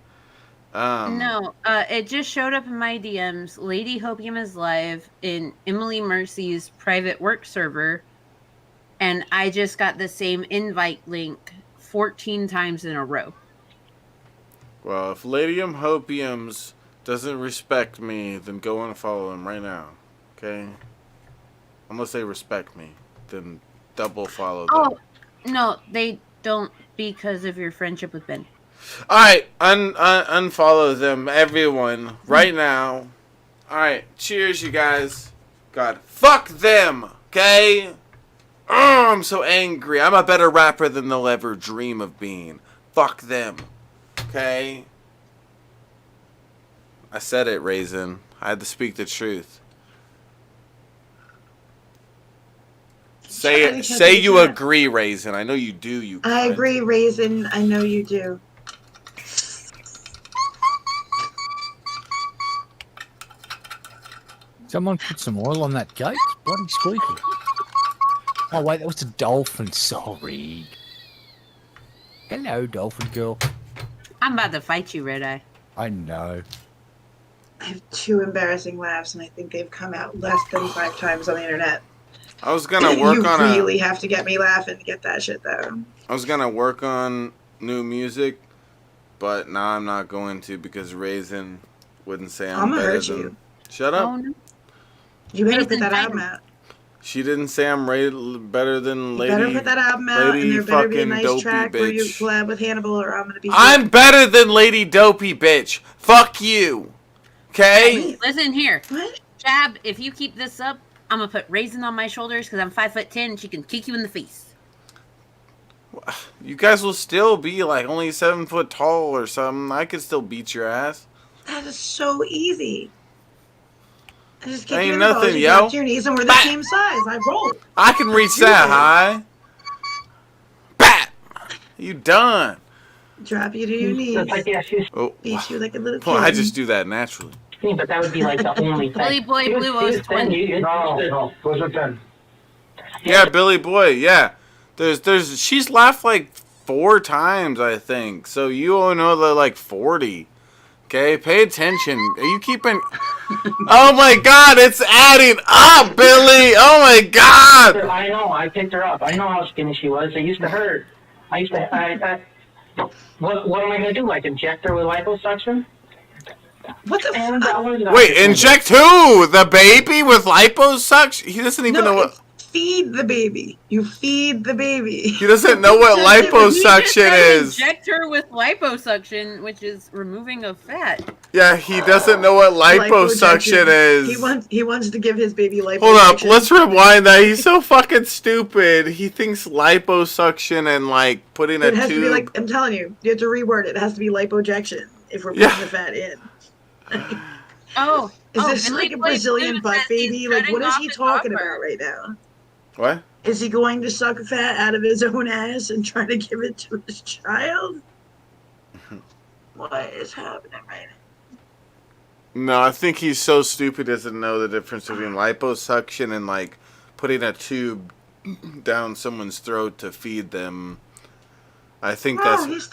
Speaker 3: No, it just showed up in my DMs. Lady Hopium is live in Emily Mercy's private work server, and I just got the same invite link 14 times in a row.
Speaker 1: Well, if Lady Hopiums doesn't respect me, then go and follow him right now, okay? Unless they respect me, then double follow them.
Speaker 3: Oh, no, they don't because of your friendship with Ben.
Speaker 1: Alright, unfollow them, everyone, right now. Alright, cheers, you guys. God, fuck them, okay? Oh, I'm so angry. I'm a better rapper than they'll ever dream of being. Fuck them, okay? I said it, Raisin. I had to speak the truth. Say it. Say you agree, Raisin. I know you do. You.
Speaker 12: I agree, Raisin. I know you do.
Speaker 2: Someone put some oil on that gate. It's bloody squeaky. Oh wait, that was a dolphin. Sorry. Hello, dolphin girl.
Speaker 3: I'm about to fight you, Red Eye.
Speaker 2: I know.
Speaker 12: I have 2 embarrassing laughs, and I think they've come out less than 5 times on the internet.
Speaker 1: I was gonna work on
Speaker 12: You really have to get me laughing to get that shit, though.
Speaker 1: I was gonna work on new music, but now I'm not going to because Raisin wouldn't say I'm
Speaker 12: gonna
Speaker 1: better
Speaker 12: hurt
Speaker 1: than.
Speaker 12: you.
Speaker 1: Shut up.
Speaker 3: Oh, no.
Speaker 12: You better put that album out.
Speaker 1: She didn't say I'm better than Lady.
Speaker 12: You better put that album out, and there better be a nice track where you collab with Hannibal, or I'm gonna be.
Speaker 1: I'm better than Lady Dopey, bitch. Fuck you. Okay.
Speaker 3: Listen here.
Speaker 12: What?
Speaker 3: Jab, if you keep this up, I'm gonna put Raisin on my shoulders because I'm 5'10" and she can kick you in the face.
Speaker 1: You guys will still be like only 7 foot tall or something. I could still beat your ass.
Speaker 12: That is so easy. I just kick
Speaker 1: Ain't
Speaker 12: you in the balls,
Speaker 1: nothing,
Speaker 12: you
Speaker 1: yo.
Speaker 12: drop to your knees, and we're the same size. I roll.
Speaker 1: I can reach that high. Bat. You done.
Speaker 12: Drop you to your knees.
Speaker 1: Oh.
Speaker 12: Beat you like a little kid.
Speaker 1: Well, I just do that naturally.
Speaker 9: Yeah, but that would be like the only thing.
Speaker 3: Billy Boy Blue O's 20.
Speaker 10: No, those are 10.
Speaker 1: Yeah, Billy Boy, yeah. She's laughed like 4 times, I think. So you all know they're like 40. Okay, pay attention. Are you keeping... Oh my god, it's adding up, Billy! Oh my god!
Speaker 9: I know, I picked her up. I know how skinny she was. It used to hurt. What am I going to do? Like inject her with liposuction?
Speaker 12: What the fuck?
Speaker 1: Wait, inject who? The baby with liposuction? He doesn't even know what...
Speaker 12: Feed the baby. You feed the baby.
Speaker 1: He doesn't know what liposuction is.
Speaker 3: Inject her with liposuction, which is removing of fat.
Speaker 1: Yeah, he doesn't know what liposuction is.
Speaker 12: He wants to give his baby liposuction.
Speaker 1: Hold up, let's rewind that. He's so fucking stupid. He thinks liposuction and like putting a
Speaker 12: It has
Speaker 1: tube.
Speaker 12: to be like, I'm telling you, you have to reword it. It has to be lipojection if we're putting the fat in.
Speaker 3: Oh.
Speaker 12: Is this like a Brazilian butt baby? Like, what is he talking about right now?
Speaker 1: What?
Speaker 12: Is he going to suck fat out of his own ass and try to give it to his child? What is happening right now?
Speaker 1: No, I think he's so stupid he doesn't know the difference between liposuction and like putting a tube down someone's throat to feed them. I think that's.
Speaker 12: He's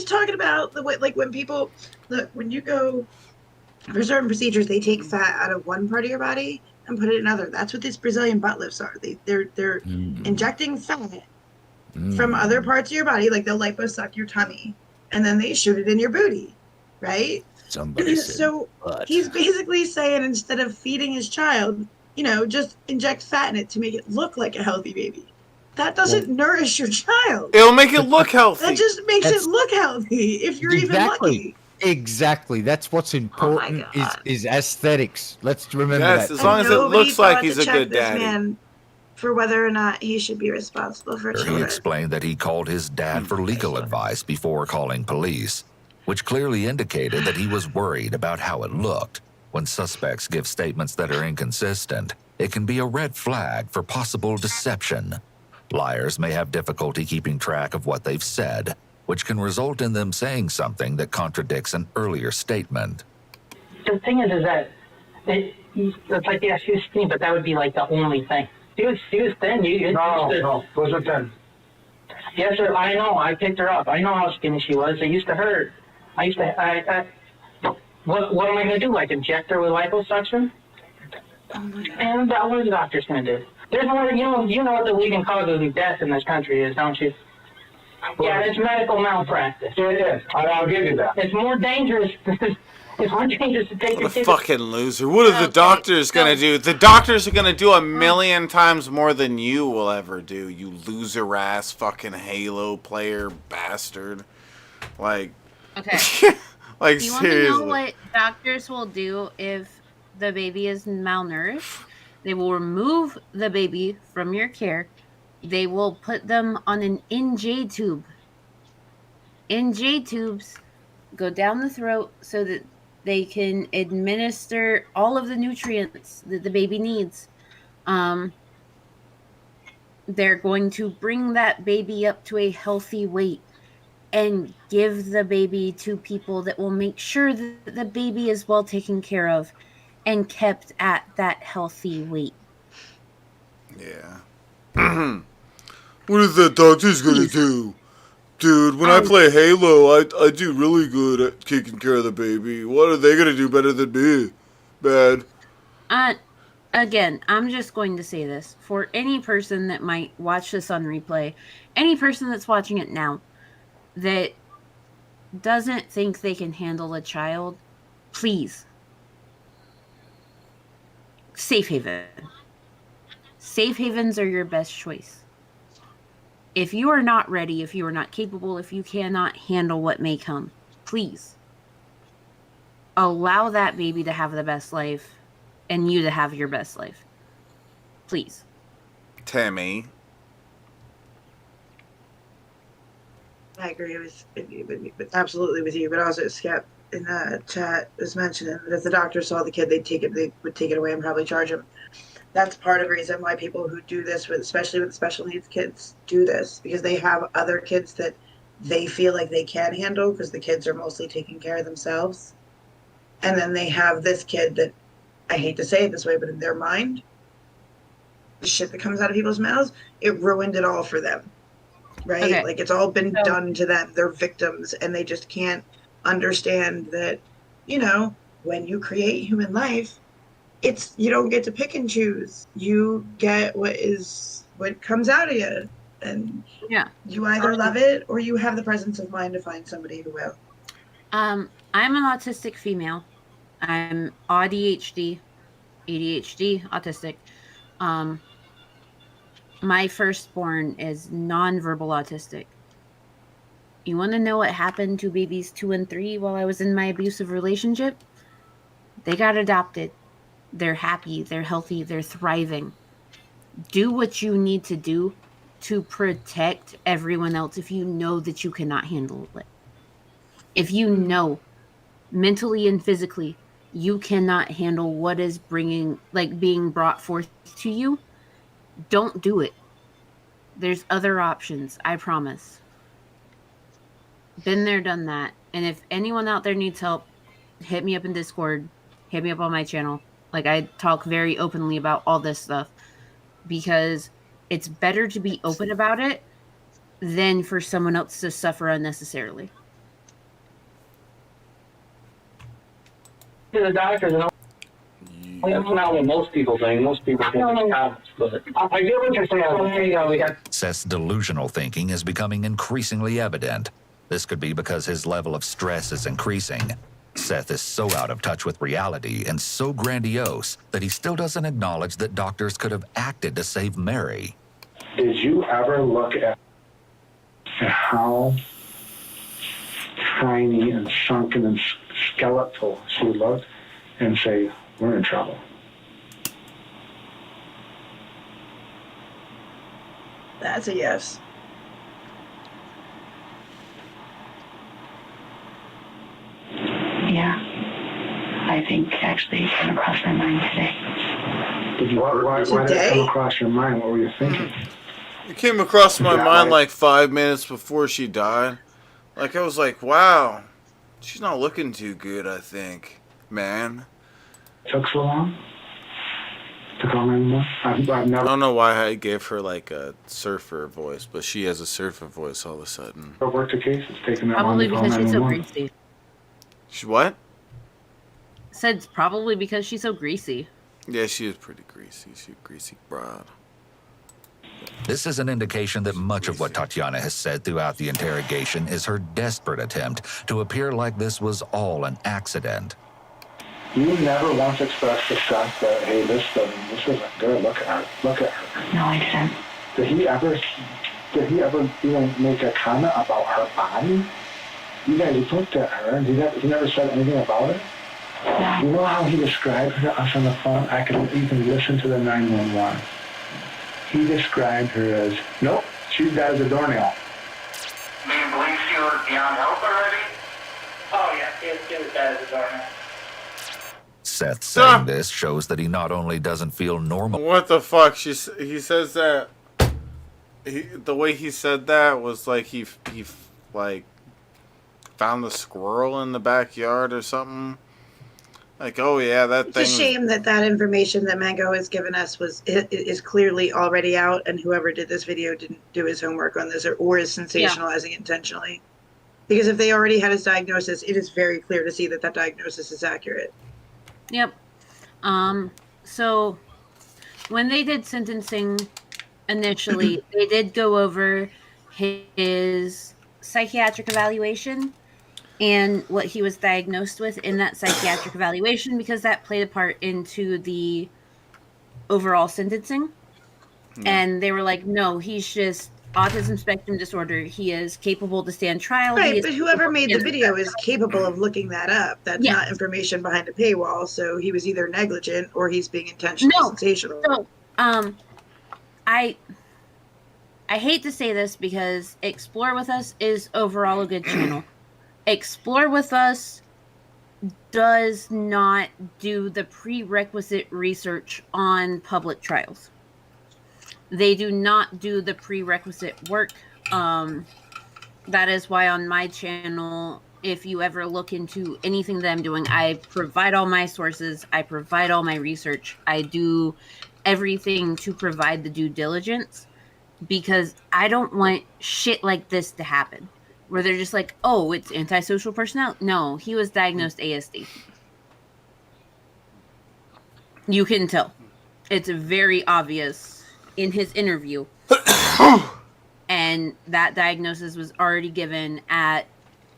Speaker 12: talking about the way, like when people look when you go for certain procedures, they take fat out of one part of your body and put it in other. That's what these Brazilian butt lifts are. They're injecting fat from other parts of your body, like they'll liposuck your tummy, and then they shoot it in your booty, right?
Speaker 11: Somebody said
Speaker 12: So
Speaker 11: butt.
Speaker 12: he's basically saying instead of feeding his child, just inject fat in it to make it look like a healthy baby. That doesn't nourish your child.
Speaker 1: It'll make it look healthy.
Speaker 12: That just makes it look healthy if you're even lucky.
Speaker 2: Exactly. That's what's important is aesthetics. Let's remember
Speaker 1: Yes,
Speaker 2: that.
Speaker 1: as long as it looks like he's a good daddy.
Speaker 12: Man for whether or not he should be responsible for children.
Speaker 7: He explained that he called his dad for legal advice before calling police, which clearly indicated that he was worried about how it looked. When suspects give statements that are inconsistent, it can be a red flag for possible deception. Liars may have difficulty keeping track of what they've said, which can result in them saying something that contradicts an earlier statement.
Speaker 9: The thing is that it's like, yeah, she was skinny, but that would be like the only thing. She was thin.
Speaker 10: No, wasn't thin.
Speaker 9: Yes, sir. I know. I picked her up. I know how skinny she was. It used to hurt. What am I going to do? Like inject her with liposuction? And what are the doctors going to do? There's more. You know what the leading cause of death in this country is, don't you? Yeah, it's medical malpractice.
Speaker 10: It is. I'll give you that.
Speaker 9: It's more dangerous. It's more dangerous to take your
Speaker 1: The
Speaker 9: kid.
Speaker 1: fucking loser. What are the doctors gonna do? The doctors are gonna do 1,000,000 times more than you will ever do. You loser ass fucking Halo player bastard. Like.
Speaker 3: Okay.
Speaker 1: Like
Speaker 3: you
Speaker 1: seriously.
Speaker 3: want to know what doctors will do if the baby is malnourished? They will remove the baby from your care. They will put them on an NJ tube. NJ tubes go down the throat so that they can administer all of the nutrients that the baby needs. They're going to bring that baby up to a healthy weight and give the baby to people that will make sure that the baby is well taken care of and kept at that healthy weight.
Speaker 1: Yeah. What is the doctor's gonna do? Dude, when I play Halo, I do really good at taking care of the baby. What are they gonna do better than me? Bad.
Speaker 3: Again, I'm just going to say this. For any person that might watch this on replay, any person that's watching it now that doesn't think they can handle a child, please. Safe haven. Safe havens are your best choice. If you are not ready, if you are not capable, if you cannot handle what may come, please allow that baby to have the best life and you to have your best life. Please.
Speaker 1: Tammy.
Speaker 12: I agree absolutely with you, but also Skep in the chat was mentioning that if the doctor saw the kid, they would take it away and probably charge him. That's part of the reason why people who do this, especially with special needs kids, do this, because they have other kids that they feel like they can handle because the kids are mostly taking care of themselves. And then they have this kid that, I hate to say it this way, but in their mind, the shit that comes out of people's mouths, it ruined it all for them. Right?
Speaker 3: Okay.
Speaker 12: Like it's all been done to them. They're victims and they just can't understand that, when you create human life, you don't get to pick and choose. You get what comes out of you. And you either love it or you have the presence of mind to find somebody who will.
Speaker 3: I'm an autistic female. I'm ADHD, autistic. My firstborn is nonverbal autistic. You want to know what happened to babies 2 and 3 while I was in my abusive relationship? They got adopted. They're happy, they're healthy, they're thriving. Do what you need to do to protect everyone else if you know that you cannot handle it. If you know mentally and physically you cannot handle what is being brought forth to you, don't do it. There's other options, I promise. Been there, done that. And if anyone out there needs help, hit me up in Discord, hit me up on my channel. Like, I talk very openly about all this stuff because it's better to be open about it than for someone else to suffer unnecessarily.
Speaker 9: To the doctors and all. Well, that's not what most people think. Most people think it's cops, but I get what you're saying.
Speaker 7: Seth's delusional thinking is becoming increasingly evident. This could be because his level of stress is increasing. Seth is so out of touch with reality and so grandiose that he still doesn't acknowledge that doctors could have acted to save Mary.
Speaker 4: Did you ever look at how tiny and sunken and skeletal she looked and say, we're in trouble?
Speaker 12: That's a yes.
Speaker 8: Yeah. I think actually it came across my mind today.
Speaker 4: Why did it come across your mind? What were you thinking?
Speaker 1: It came across my mind like 5 minutes before she died. Like, I was like, wow, she's not looking too good, I think, man.
Speaker 4: Took so long to call anymore? I've never...
Speaker 1: I don't know why I gave her like a surfer voice, but she has a surfer voice all of a sudden.
Speaker 4: Worked the case. It's taken that
Speaker 3: Probably
Speaker 4: long to call
Speaker 3: because she's so
Speaker 4: 911.
Speaker 3: greasy.
Speaker 1: She what?
Speaker 3: Said it's probably because she's so greasy.
Speaker 1: Yeah, she is pretty greasy. She's a greasy broad.
Speaker 7: This is an indication that much of what Tatiana has said throughout the interrogation is her desperate attempt to appear like this was all an accident.
Speaker 4: You never once expressed the Seth that, hey, this isn't good. Look at her. Look at her.
Speaker 8: No, I didn't.
Speaker 4: Did he ever even make a comment about her body? You guys looked at her, and he never said anything about it?
Speaker 8: No.
Speaker 4: You know how he described her to us on the phone? You can listen to the 911. He described her as, nope, she's dead as a doornail.
Speaker 6: Do you believe she was beyond help already?
Speaker 9: Oh, yeah, she was dead as a doorman.
Speaker 7: Seth saying this shows that he not only doesn't feel normal.
Speaker 1: What the fuck? He says that. The way he said that was like he like found the squirrel in the backyard or something. Like, oh yeah, that thing.
Speaker 12: It's a shame that information that Mango has given us is clearly already out, and whoever did this video didn't do his homework on this or is sensationalizing intentionally. Because if they already had his diagnosis, it is very clear to see that diagnosis is accurate.
Speaker 3: Yep. So when they did sentencing initially, they did go over his psychiatric evaluation and what he was diagnosed with in that psychiatric evaluation, because that played a part into the overall sentencing. And they were like, no, he's just autism spectrum disorder. He is capable to stand trial.
Speaker 12: Right, but whoever made the video is capable of looking that up. That's not information behind a paywall, so he was either negligent or he's being intentionally sensational.
Speaker 3: So, I hate to say this because Explore With Us is overall a good channel. Explore With Us does not do the prerequisite research on public trials. They do not do the prerequisite work. That is why on my channel, if you ever look into anything that I'm doing, I provide all my sources. I provide all my research. I do everything to provide the due diligence, because I don't want shit like this to happen, where they're just like, oh, it's antisocial personality. No, he was diagnosed ASD. You can tell. It's very obvious in his interview. And that diagnosis was already given at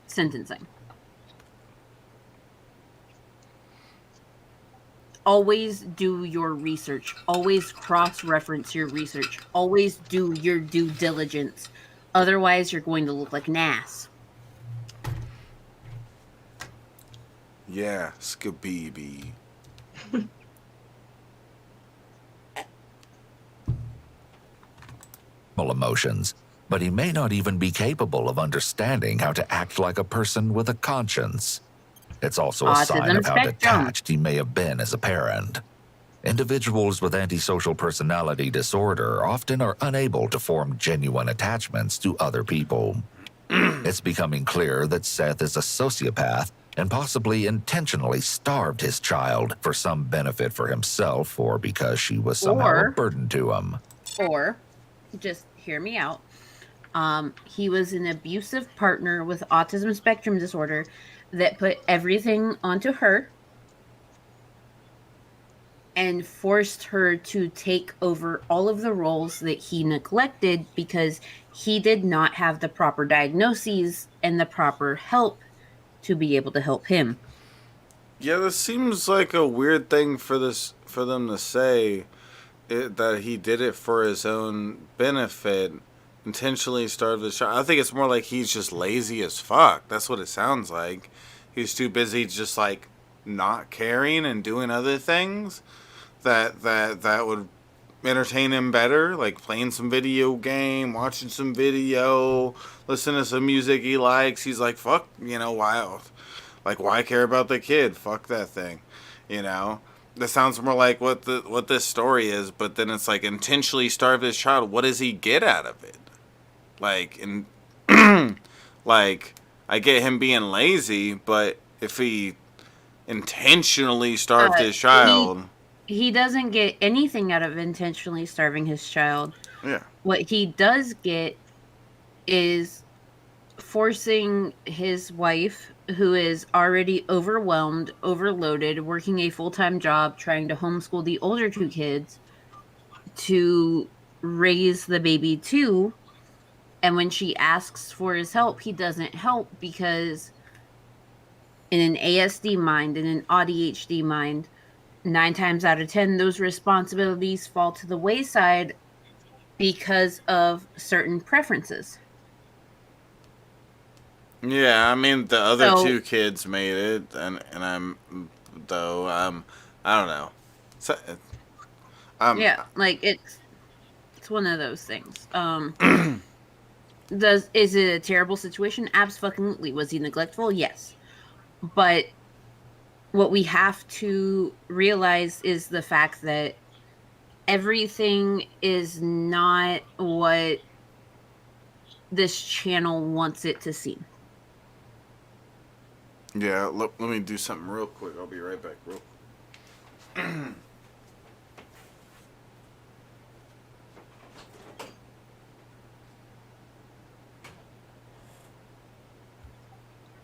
Speaker 3: sentencing. Always do your research. Always cross-reference your research. Always do your due diligence. Otherwise, you're going to look like an ass.
Speaker 1: Yeah, Skabeeby.
Speaker 7: Emotions, but he may not even be capable of understanding how to act like a person with a conscience. It's also a sign of how detached he may have been as a parent. Individuals with antisocial personality disorder often are unable to form genuine attachments to other people. It's becoming clear that Seth is a sociopath and possibly intentionally starved his child for some benefit for himself or because she was somehow a burden to him.
Speaker 3: Or, just hear me out, he was an abusive partner with autism spectrum disorder that put everything onto her and forced her to take over all of the roles that he neglected because he did not have the proper diagnoses and the proper help to be able to help him.
Speaker 1: Yeah, this seems like a weird thing for them to say, that he did it for his own benefit, intentionally starved his child. I think it's more like he's just lazy as fuck. That's what it sounds like. He's too busy just like not caring and doing other things that would entertain him better, like playing some video game, watching some video, listening to some music he likes. He's like, fuck, why care about the kid? Fuck that thing, That sounds more like what this story is, but then it's like intentionally starve his child. What does he get out of it? I get him being lazy, but if he intentionally starved his child...
Speaker 3: He doesn't get anything out of intentionally starving his child.
Speaker 1: Yeah.
Speaker 3: What he does get is forcing his wife, who is already overwhelmed, overloaded, working a full-time job, trying to homeschool the older two kids, to raise the baby too. And when she asks for his help, he doesn't help because in an ASD mind, in an ADHD mind, 9 times out of 10, those responsibilities fall to the wayside because of certain preferences.
Speaker 1: Yeah, I mean, the other two kids made it, and I don't know. So,
Speaker 3: yeah, it's one of those things. Is it a terrible situation? Absolutely. Was he neglectful? Yes. But what we have to realize is the fact that everything is not what this channel wants it to seem.
Speaker 1: Yeah, let me do something real quick. I'll be right back, bro.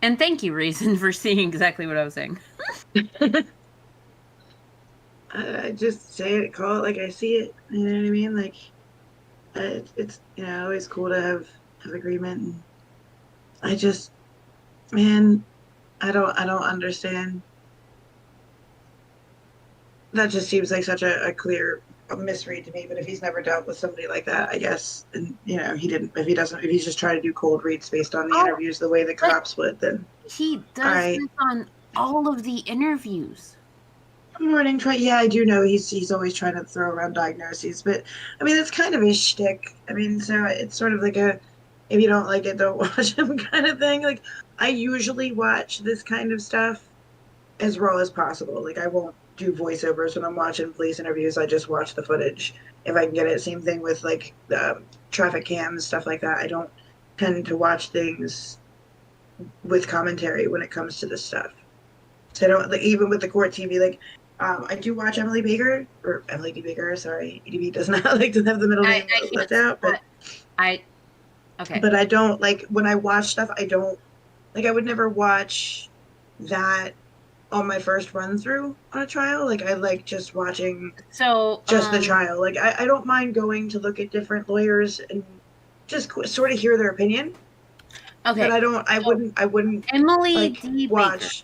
Speaker 3: And thank you, Reason, for seeing exactly what I was saying.
Speaker 12: I just say it, call it like I see it. You know what I mean? Like, it's always cool to have agreement. And I just, man, I don't understand. That just seems like such a clear misread to me. But if he's never dealt with somebody like that, I guess, and he didn't. If he's just trying to do cold reads based on the interviews the way the cops would, then
Speaker 3: he does this on all of the interviews.
Speaker 12: Morning, Troy. Yeah, I do know he's always trying to throw around diagnoses, but I mean that's kind of his shtick. I mean, so it's sort of like a if you don't like it, don't watch him kind of thing. Like I usually watch this kind of stuff as raw as possible. Like I won't do voiceovers when I'm watching police interviews. I just watch the footage if I can get it. Same thing with like traffic cams, stuff like that. I don't tend to watch things with commentary when it comes to this stuff. So I don't like even with the court TV. Like I do watch Emily B. Baker. Sorry, EDB does not like to have the middle name left out. But
Speaker 3: okay.
Speaker 12: But I don't like when I watch stuff. I don't like. I would never watch that on my first run through on a trial. Like I like just watching the trial. Like I don't mind going to look at different lawyers and just sort of hear their opinion.
Speaker 3: Okay.
Speaker 12: But I wouldn't
Speaker 3: Emily D.
Speaker 12: watch.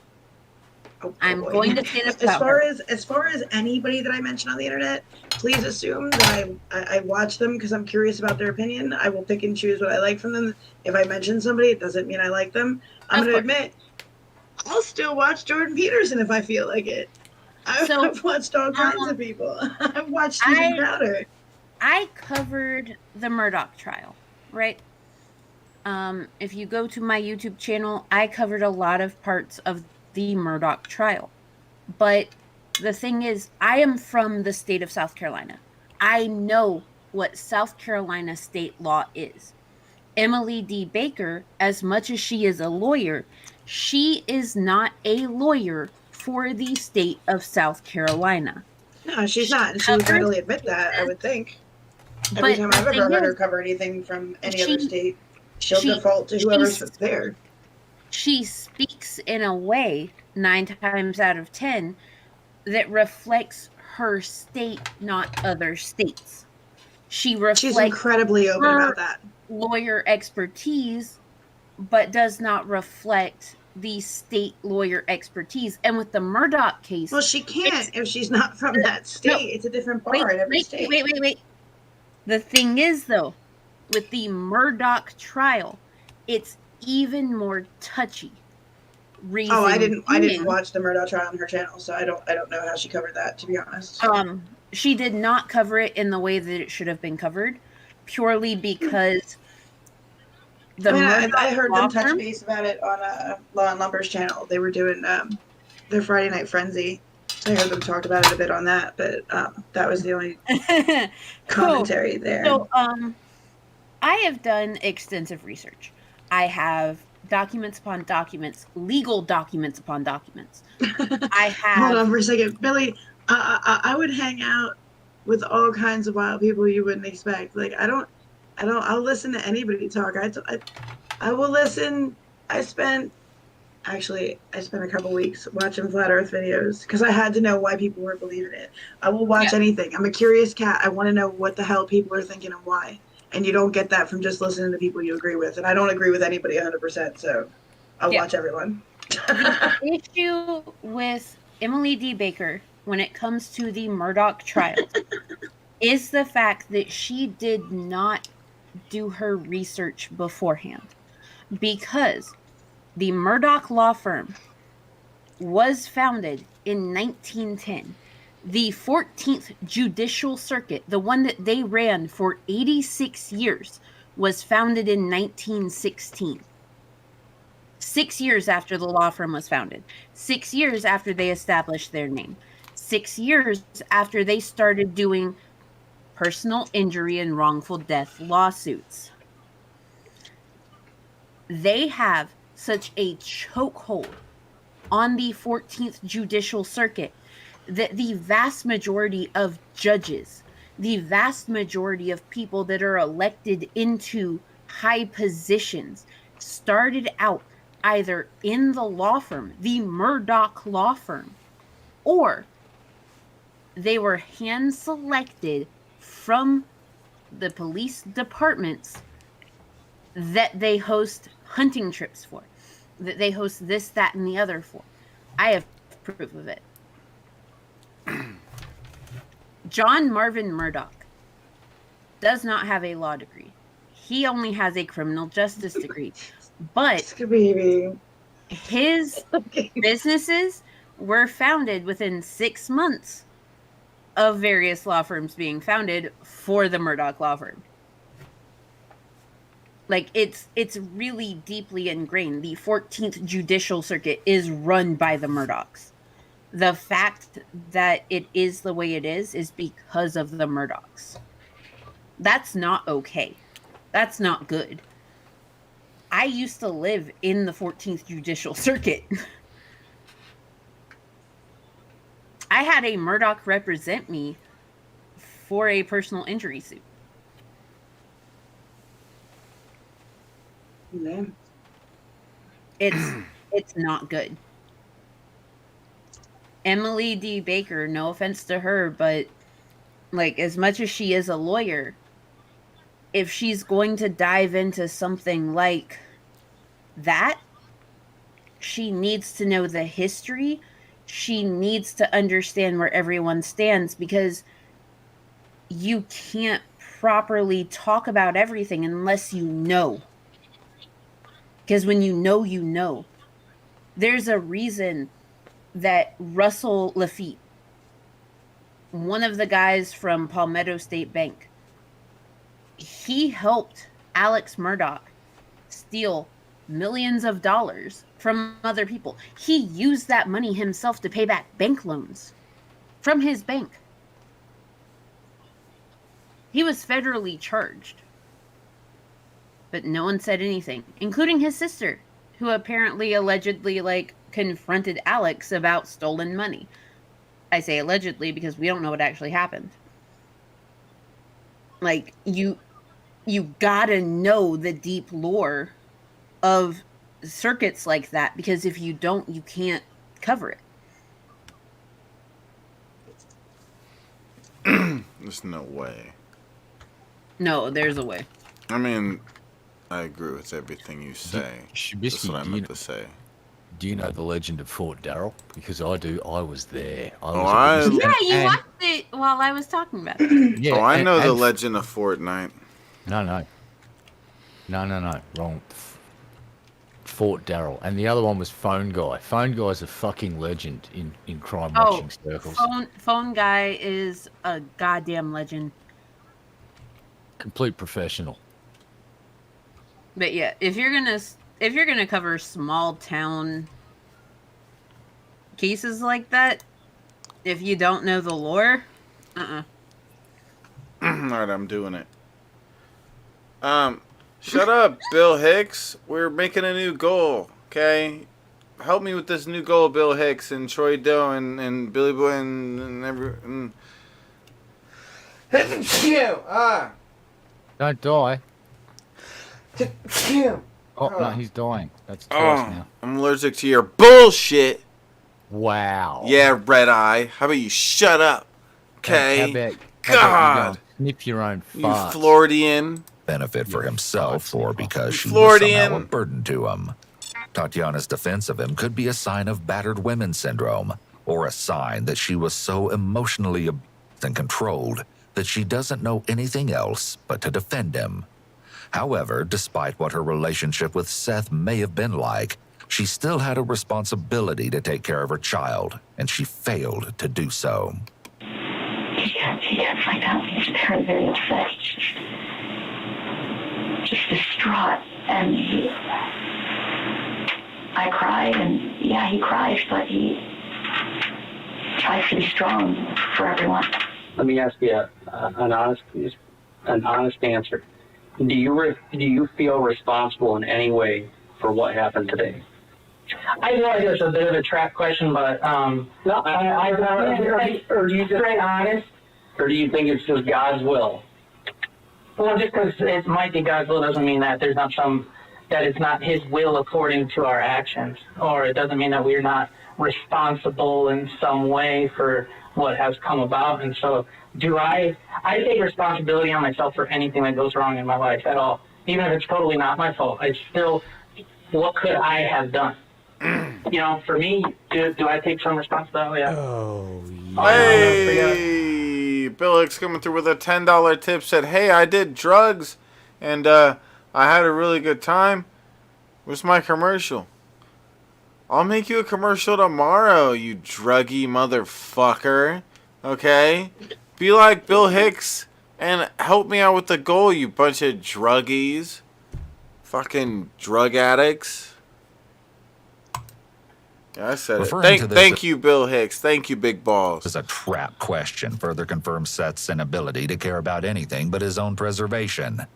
Speaker 3: Oh, I'm going to say this
Speaker 12: as far as anybody that I mention on the internet, please assume that I watch them because I'm curious about their opinion. I will pick and choose what I like from them. If I mention somebody, it doesn't mean I like them. I'm going to admit, I'll still watch Jordan Peterson if I feel like it. I've watched all kinds of people. I've watched Stephen Crowder.
Speaker 3: I covered the Murdaugh trial, right? If you go to my YouTube channel, I covered a lot of parts of the Murdaugh trial. But the thing is, I am from the state of South Carolina. I know what South Carolina state law is. Emily D. Baker, as much as she is a lawyer, she is not a lawyer for the state of South Carolina.
Speaker 12: No, she's not. And she would readily admit that, I would think. Every time I've ever heard her cover anything from any other state, she'll default to whoever's there.
Speaker 3: She speaks in a way, 9 times out of 10, that reflects her state, not other states. She's
Speaker 12: incredibly open about that.
Speaker 3: Lawyer expertise, but does not reflect the state lawyer expertise. And with the Murdaugh case,
Speaker 12: well, she can't if she's not from that state. No, it's a different bar in every state.
Speaker 3: Wait. The thing is, though, with the Murdaugh trial, it's even more touchy.
Speaker 12: I didn't watch the Murdaugh trial on her channel, so I don't know how she covered that, to be honest.
Speaker 3: She did not cover it in the way that it should have been covered, purely because
Speaker 12: I heard them touch base about it on Law and Lumber's channel. They were doing their Friday Night Frenzy. So I heard them talk about it a bit on that, but that was the only commentary there.
Speaker 3: So I have done extensive research. I have documents upon documents, legal documents upon documents. I have.
Speaker 12: Hold on for a second, Billy. I would hang out with all kinds of wild people you wouldn't expect. Like I'll listen to anybody talk. I will listen. I spent a couple weeks watching Flat Earth videos because I had to know why people were believing it. I will watch anything. I'm a curious cat. I want to know what the hell people are thinking and why. And you don't get that from just listening to people you agree with. And I don't agree with anybody 100%, so I'll watch everyone.
Speaker 3: The issue with Emily D. Baker when it comes to the Murdaugh trial is the fact that she did not do her research beforehand. Because the Murdaugh law firm was founded in 1910. The 14th Judicial Circuit, the one that they ran for 86 years, was founded in 1916. 6 years after the law firm was founded. 6 years after they established their name. 6 years after they started doing personal injury and wrongful death lawsuits. They have such a chokehold on the 14th Judicial Circuit that the vast majority of judges, the vast majority of people that are elected into high positions started out either in the law firm, the Murdaugh law firm, or they were hand selected from the police departments that they host hunting trips for, that they host this, that, and the other for. I have proof of it. John Marvin Murdaugh does not have a law degree. He only has a criminal justice degree. But his businesses were founded within 6 months of various law firms being founded for the Murdaugh law firm. Like, it's really deeply ingrained. The 14th Judicial Circuit is run by the Murdaughs. The fact that it is the way it is because of the Murdaughs. That's not okay. That's not good. I used to live in the 14th Judicial Circuit. I had a Murdaugh represent me for a personal injury suit.
Speaker 12: Man.
Speaker 3: It's not good. Emily D. Baker, no offense to her, but like, as much as she is a lawyer, if she's going to dive into something like that, she needs to know the history. She needs to understand where everyone stands, because you can't properly talk about everything unless you know. Because when you know, you know. There's a reason that Russell Lafitte, one of the guys from Palmetto State Bank, he helped Alex Murdaugh steal millions of dollars from other people. He used that money himself to pay back bank loans from his bank. He was federally charged. But no one said anything, including his sister, who apparently allegedly confronted Alex about stolen money. I say allegedly because we don't know what actually happened. Like, you gotta know the deep lore of circuits like that, because if you don't, you can't cover it.
Speaker 1: There's no way.
Speaker 3: No, there's a way.
Speaker 1: I mean, I agree with everything you say. That's what I meant to say.
Speaker 2: Do you know the legend of Fort Darrell? Because I do. I was there.
Speaker 3: Yeah, you watched it while I was talking about it.
Speaker 2: Yeah,
Speaker 1: I know the legend of Fortnite.
Speaker 2: No. Wrong. Fort Darrell. And the other one was Phone Guy. Phone Guy's a fucking legend in crime watching circles.
Speaker 3: Phone Guy is a goddamn legend.
Speaker 2: Complete professional.
Speaker 3: But yeah, if you're gonna cover small town cases like that, if you don't know the lore,
Speaker 1: Alright, I'm doing it. Shut up, Bill Hicks. We're making a new goal, okay? Help me with this new goal, Bill Hicks and Troy Doe and Billy Boy and every.
Speaker 2: Don't die. Oh, no, he's dying. That's twice now.
Speaker 1: I'm allergic to your bullshit.
Speaker 2: Wow.
Speaker 1: Yeah, Red Eye. How about you shut up? Okay.
Speaker 2: How about you sniff your own farts?
Speaker 1: You Floridian.
Speaker 7: Benefit for himself or because she was somehow a burden to him. Tatiana's defense of him could be a sign of battered women syndrome, or a sign that she was so emotionally abused and controlled that she doesn't know anything else but to defend him. However, despite what her relationship with Seth may have been like, she still had a responsibility to take care of her child, and she failed to do so.
Speaker 8: He can't find out. He's very, very upset. He's just distraught. And I cried, and yeah, he cries, but he tries to be strong for everyone.
Speaker 9: Let me ask you an honest answer. Do you feel responsible in any way for what happened today? I know it's a bit of a trap question, but no. Or do you just straight honest, or do you think it's just God's will? Well, just because it might be God's will doesn't mean that there's not that it's not His will according to our actions, or it doesn't mean that we're not responsible in some way for what has come about. And so, I take responsibility on myself for anything that goes wrong in my life at all, even if it's totally not my fault. It's still, what could I have done? You know, for me, do I take some responsibility? Yeah.
Speaker 11: Oh,
Speaker 1: Hey, Bill Hicks coming through with a $10 tip. Said, hey, I did drugs, and I had a really good time. Where's my commercial? I'll make you a commercial tomorrow, you druggy motherfucker. Okay? Be like Bill Hicks and help me out with the goal, you bunch of druggies. Fucking drug addicts. Yeah, I said it. Thank you, Bill Hicks. Thank you, Big Balls.
Speaker 7: As a trap question further confirms Seth's inability to care about anything but his own preservation.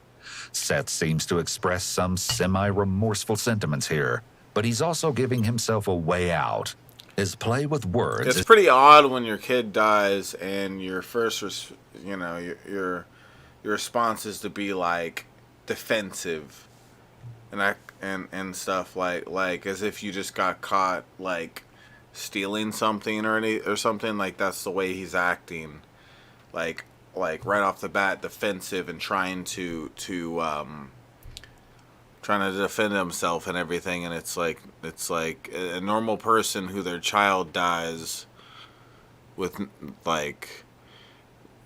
Speaker 7: Seth seems to express some semi-remorseful sentiments here, but he's also giving himself a way out. His play with words.
Speaker 1: It's pretty odd when your kid dies and your first, your response is to be like defensive, and stuff like as if you just got caught like stealing something or something. Like that's the way he's acting, like right off the bat defensive and trying to defend himself and everything. And it's like a normal person who their child dies with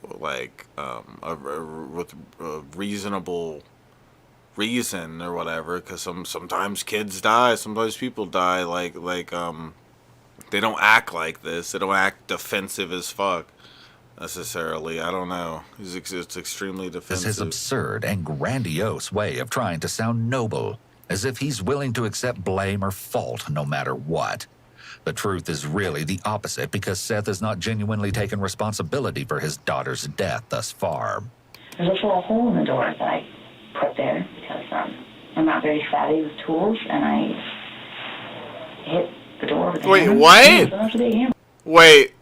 Speaker 1: with a reasonable reason or whatever, because sometimes kids die, sometimes people die, they don't act like this, they don't act defensive as fuck necessarily. I don't know, it's extremely defensive.
Speaker 7: His absurd and grandiose way of trying to sound noble, as if he's willing to accept blame or fault no matter what. The truth is really the opposite, because Seth has not genuinely taken responsibility for his daughter's death thus far.
Speaker 8: There's a little hole in the door that I put there because I'm not very savvy with tools, and I hit the door with the hammer.
Speaker 1: Wait, what? Wait,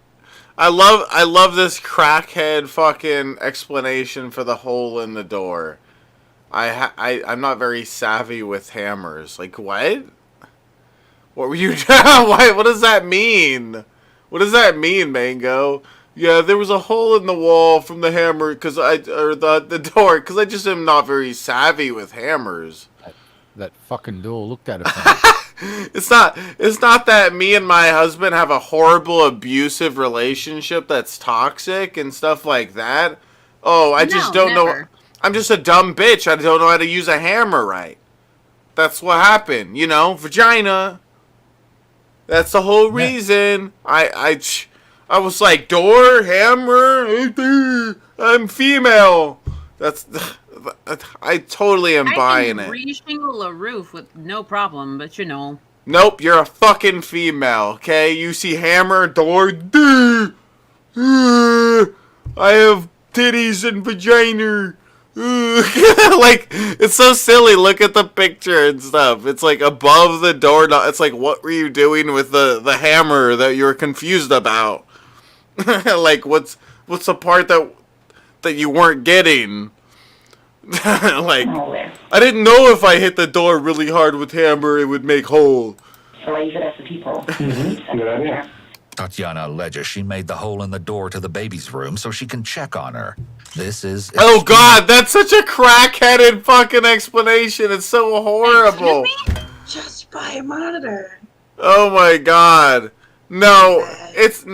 Speaker 1: I love this crackhead fucking explanation for the hole in the door. I'm not very savvy with hammers. Like, what? What were you doing? What does that mean? What does that mean, Mango? Yeah, there was a hole in the wall from the hammer the door because I just am not very savvy with hammers.
Speaker 2: That fucking door looked at it.
Speaker 1: It's not that me and my husband have a horrible abusive relationship that's toxic and stuff like that. Oh, I just don't know. I'm just a dumb bitch. I don't know how to use a hammer right. That's what happened. You know, vagina. That's the whole reason. I was like, door, hammer, I'm female. I totally am buying it.
Speaker 3: I can re-shingle a roof with no problem, but you know.
Speaker 1: Nope, you're a fucking female, okay? You see hammer, door, I have titties and vagina. Like, it's so silly. Look at the picture and stuff. It's like above the door. It's like, what were you doing with the hammer that you were confused about? Like, what's the part that you weren't getting? Like, I didn't know if I hit the door really hard with hammer, it would make hole.
Speaker 8: So I use it as the people.
Speaker 10: Good idea.
Speaker 7: Tatiana alleges she made the hole in the door to the baby's room so she can check on her. This is...
Speaker 1: Oh God, that's such a crackheaded fucking explanation. It's so horrible.
Speaker 12: Just buy a monitor.
Speaker 1: Oh my God. No, it's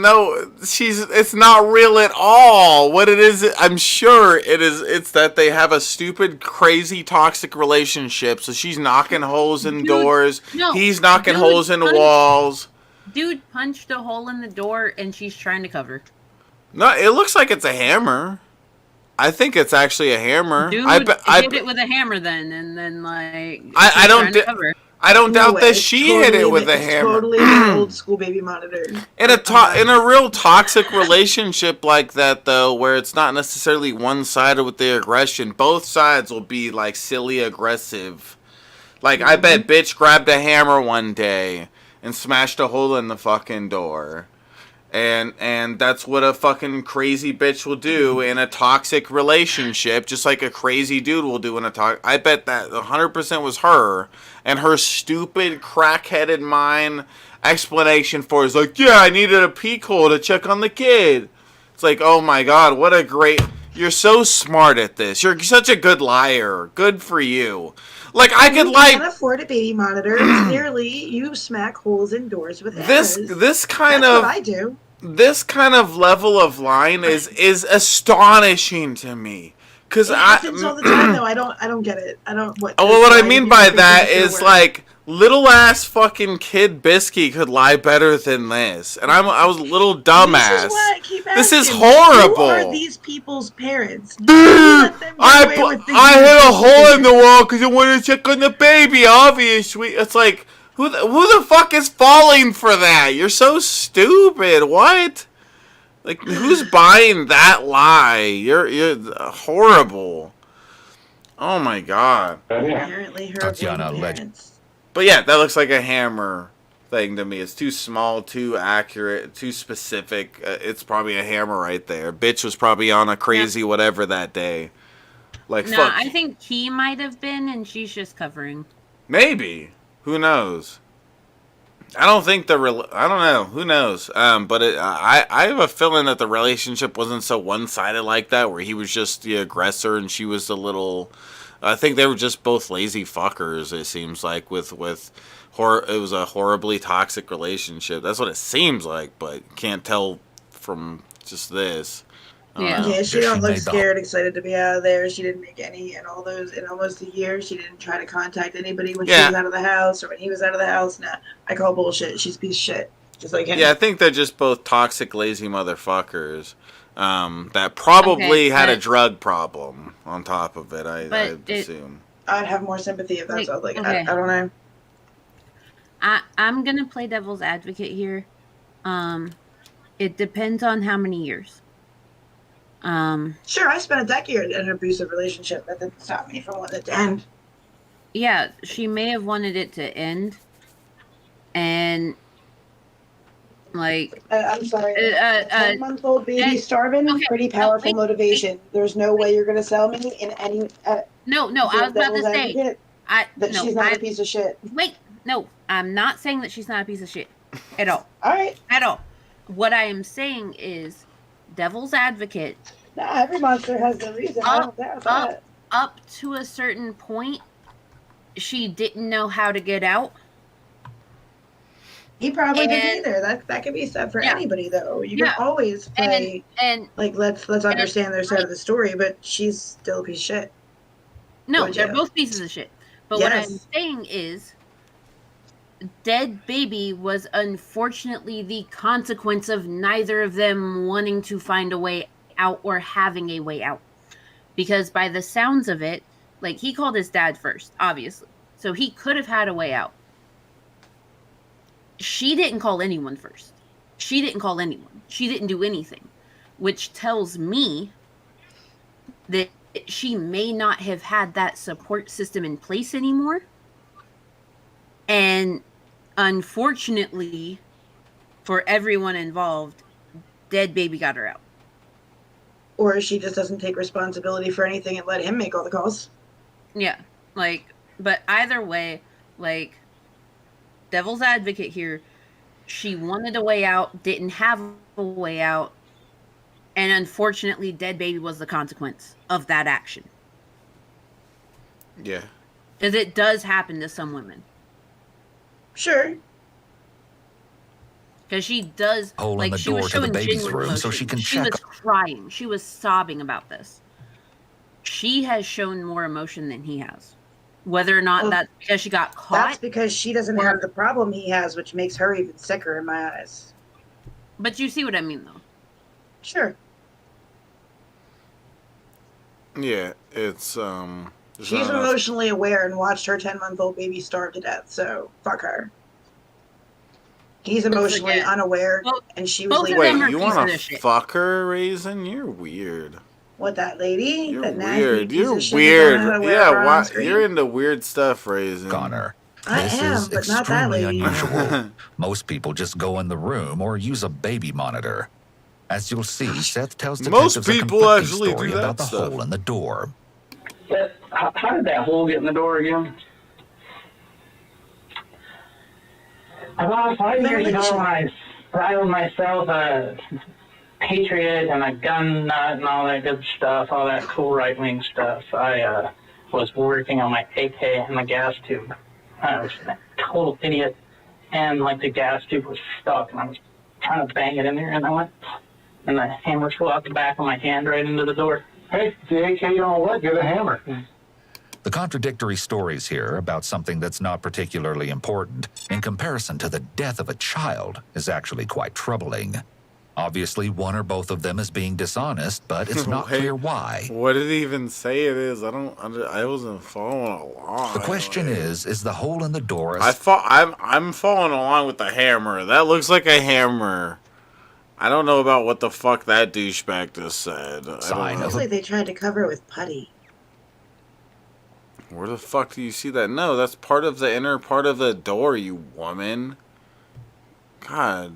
Speaker 1: not real at all. What it is, I'm sure it's that they have a stupid, crazy, toxic relationship. So she's knocking holes in doors.
Speaker 3: No,
Speaker 1: he's knocking holes in walls.
Speaker 3: Dude punched a hole in the door and she's trying to cover.
Speaker 1: No, it looks like it's a hammer. I think it's actually a hammer.
Speaker 3: Dude hit it with a hammer then, and then like I don't doubt that she hit it with a hammer.
Speaker 12: Totally an old school baby monitor.
Speaker 1: In a real toxic relationship like that, though, where it's not necessarily one-sided with the aggression, both sides will be like silly aggressive. Like I bet bitch grabbed a hammer one day and smashed a hole in the fucking door. And that's what a fucking crazy bitch will do in a toxic relationship, just like a crazy dude will do in a toxic... I bet that 100% was her, and her stupid, crackheaded mind explanation for it is like, yeah, I needed a peek hole to check on the kid. It's like, oh my God, what a great... You're so smart at this. You're such a good liar. Good for you. Like, I could lie...
Speaker 12: You can't afford a baby monitor. Clearly, you smack holes in doors with hammers.
Speaker 1: This kind
Speaker 12: That's
Speaker 1: of...
Speaker 12: what I do.
Speaker 1: This kind of level of lying is astonishing to me. Cause
Speaker 12: it happens all the time, though. I don't get it. I don't. What
Speaker 1: I mean by that is like little ass fucking kid Bisky could lie better than this, and I was a little dumbass. This is horrible.
Speaker 12: Who are these people's parents?
Speaker 1: Dude, I hit a hole in the wall because I wanted to check on the baby. Obviously, it's like. Who the fuck is falling for that? You're so stupid. What? Like, who's buying that lie? You're horrible. Oh my God.
Speaker 12: Apparently her
Speaker 7: Tatiana Welch.
Speaker 1: But yeah, that looks like a hammer thing to me. It's too small, too accurate, too specific. It's probably a hammer right there. Bitch was probably on a crazy whatever that day. Like,
Speaker 3: no,
Speaker 1: fuck.
Speaker 3: I think he might have been, and she's just covering.
Speaker 1: Maybe. Who knows? I don't think I don't know. Who knows? But I have a feeling that the relationship wasn't so one-sided like that, where he was just the aggressor and she was the little... I think they were just both lazy fuckers, it seems like, it was a horribly toxic relationship. That's what it seems like, but can't tell from just this.
Speaker 12: Yeah, she don't look scared, excited to be out of there. She didn't make any in almost a year. She didn't try to contact anybody when she was out of the house or when he was out of the house. Nah, I call bullshit. She's a piece of shit, just like him.
Speaker 1: Yeah, I think they're just both toxic, lazy motherfuckers that probably had a drug problem on top of it. I assume.
Speaker 12: I'd have more sympathy if that's like I don't know.
Speaker 3: I'm gonna play devil's advocate here. It depends on how many years.
Speaker 12: Sure, I spent a decade in an abusive relationship. That didn't stop me from wanting it to end.
Speaker 3: Yeah, she may have wanted it to end, and like
Speaker 12: I'm sorry, a 10-month-old baby starving. Pretty powerful motivation. There's no way you're gonna sell me in any.
Speaker 3: No, I was about to say
Speaker 12: she's not a piece of shit.
Speaker 3: Wait, no, I'm not saying that she's not a piece of shit at all.
Speaker 12: All right,
Speaker 3: at all. What I am saying is, devil's advocate.
Speaker 12: Nah, every monster has their reason. I don't doubt that.
Speaker 3: Up to a certain point, she didn't know how to get out.
Speaker 12: He probably didn't either. That could be said for anybody, though. You can always play
Speaker 3: and
Speaker 12: like let's understand their side of the story, but she's still a piece of shit.
Speaker 3: No, they're both pieces of shit. But what I'm saying is, dead baby was unfortunately the consequence of neither of them wanting to find a way out or having a way out. Because by the sounds of it, like, he called his dad first, obviously. So he could have had a way out. She didn't call anyone first. She didn't call anyone. She didn't do anything. Which tells me that she may not have had that support system in place anymore. And unfortunately, for everyone involved, dead baby got her out.
Speaker 12: Or she just doesn't take responsibility for anything and let him make all the calls.
Speaker 3: Yeah, like, but either way, like, devil's advocate here, she wanted a way out, didn't have a way out, and unfortunately, dead baby was the consequence of that action.
Speaker 1: Yeah.
Speaker 3: Because it does happen to some women.
Speaker 12: Sure.
Speaker 3: Because she does,
Speaker 7: hole in the
Speaker 3: she
Speaker 7: door
Speaker 3: was
Speaker 7: to the
Speaker 3: showing
Speaker 7: baby's
Speaker 3: genuine
Speaker 7: room
Speaker 3: emotion.
Speaker 7: so she can
Speaker 3: She
Speaker 7: check.
Speaker 3: was crying. She was sobbing about this. She has shown more emotion than he has. Whether or not that's because she got caught.
Speaker 12: That's because she doesn't have the problem he has, which makes her even sicker in my eyes.
Speaker 3: But you see what I mean, though.
Speaker 12: Sure.
Speaker 1: Yeah, it's
Speaker 12: She's emotionally aware and watched her 10-month-old baby starve to death, so fuck her. He's emotionally unaware, and she was leaving.
Speaker 1: Wait, you want to fuck her, Raisin? You're weird.
Speaker 12: What, that lady?
Speaker 1: You're
Speaker 12: that
Speaker 1: weird.
Speaker 12: Nasty
Speaker 1: You're
Speaker 12: piece of
Speaker 1: weird.
Speaker 12: shit that
Speaker 1: Yeah, why? You're into weird stuff, Raisin.
Speaker 7: Connor.
Speaker 12: I
Speaker 7: This
Speaker 12: am,
Speaker 7: is
Speaker 12: but not that
Speaker 7: extremely
Speaker 12: lady.
Speaker 7: unusual. Most people just go in the room or use a baby monitor. As you'll see, Seth tells
Speaker 1: Most
Speaker 7: detectives
Speaker 1: people
Speaker 7: a
Speaker 1: actually
Speaker 7: conflicting story
Speaker 1: do that
Speaker 7: about the
Speaker 1: stuff.
Speaker 7: hole in the door.
Speaker 9: But how did that hole get in the door again? About 5 years ago, I styled myself a patriot and a gun nut and all that good stuff, all that cool right-wing stuff. I was working on my AK and the gas tube. I was a total idiot, and like the gas tube was stuck, and I was trying to bang it in there, and I went, and the hammer flew out the back of my hand right into the door.
Speaker 10: Hey, the AK on what? You're the hammer.
Speaker 7: The contradictory stories here about something that's not particularly important in comparison to the death of a child is actually quite troubling. Obviously, one or both of them is being dishonest, but it's not clear why.
Speaker 1: What did he even say it is? I wasn't following along.
Speaker 7: The question is the hole in the door...
Speaker 1: I'm following along with the hammer. That looks like a hammer. I don't know about what the fuck that douchebag just said.
Speaker 12: Looks like they tried to cover it with putty.
Speaker 1: Where the fuck do you see that? No, that's part of the inner part of the door, you woman. God.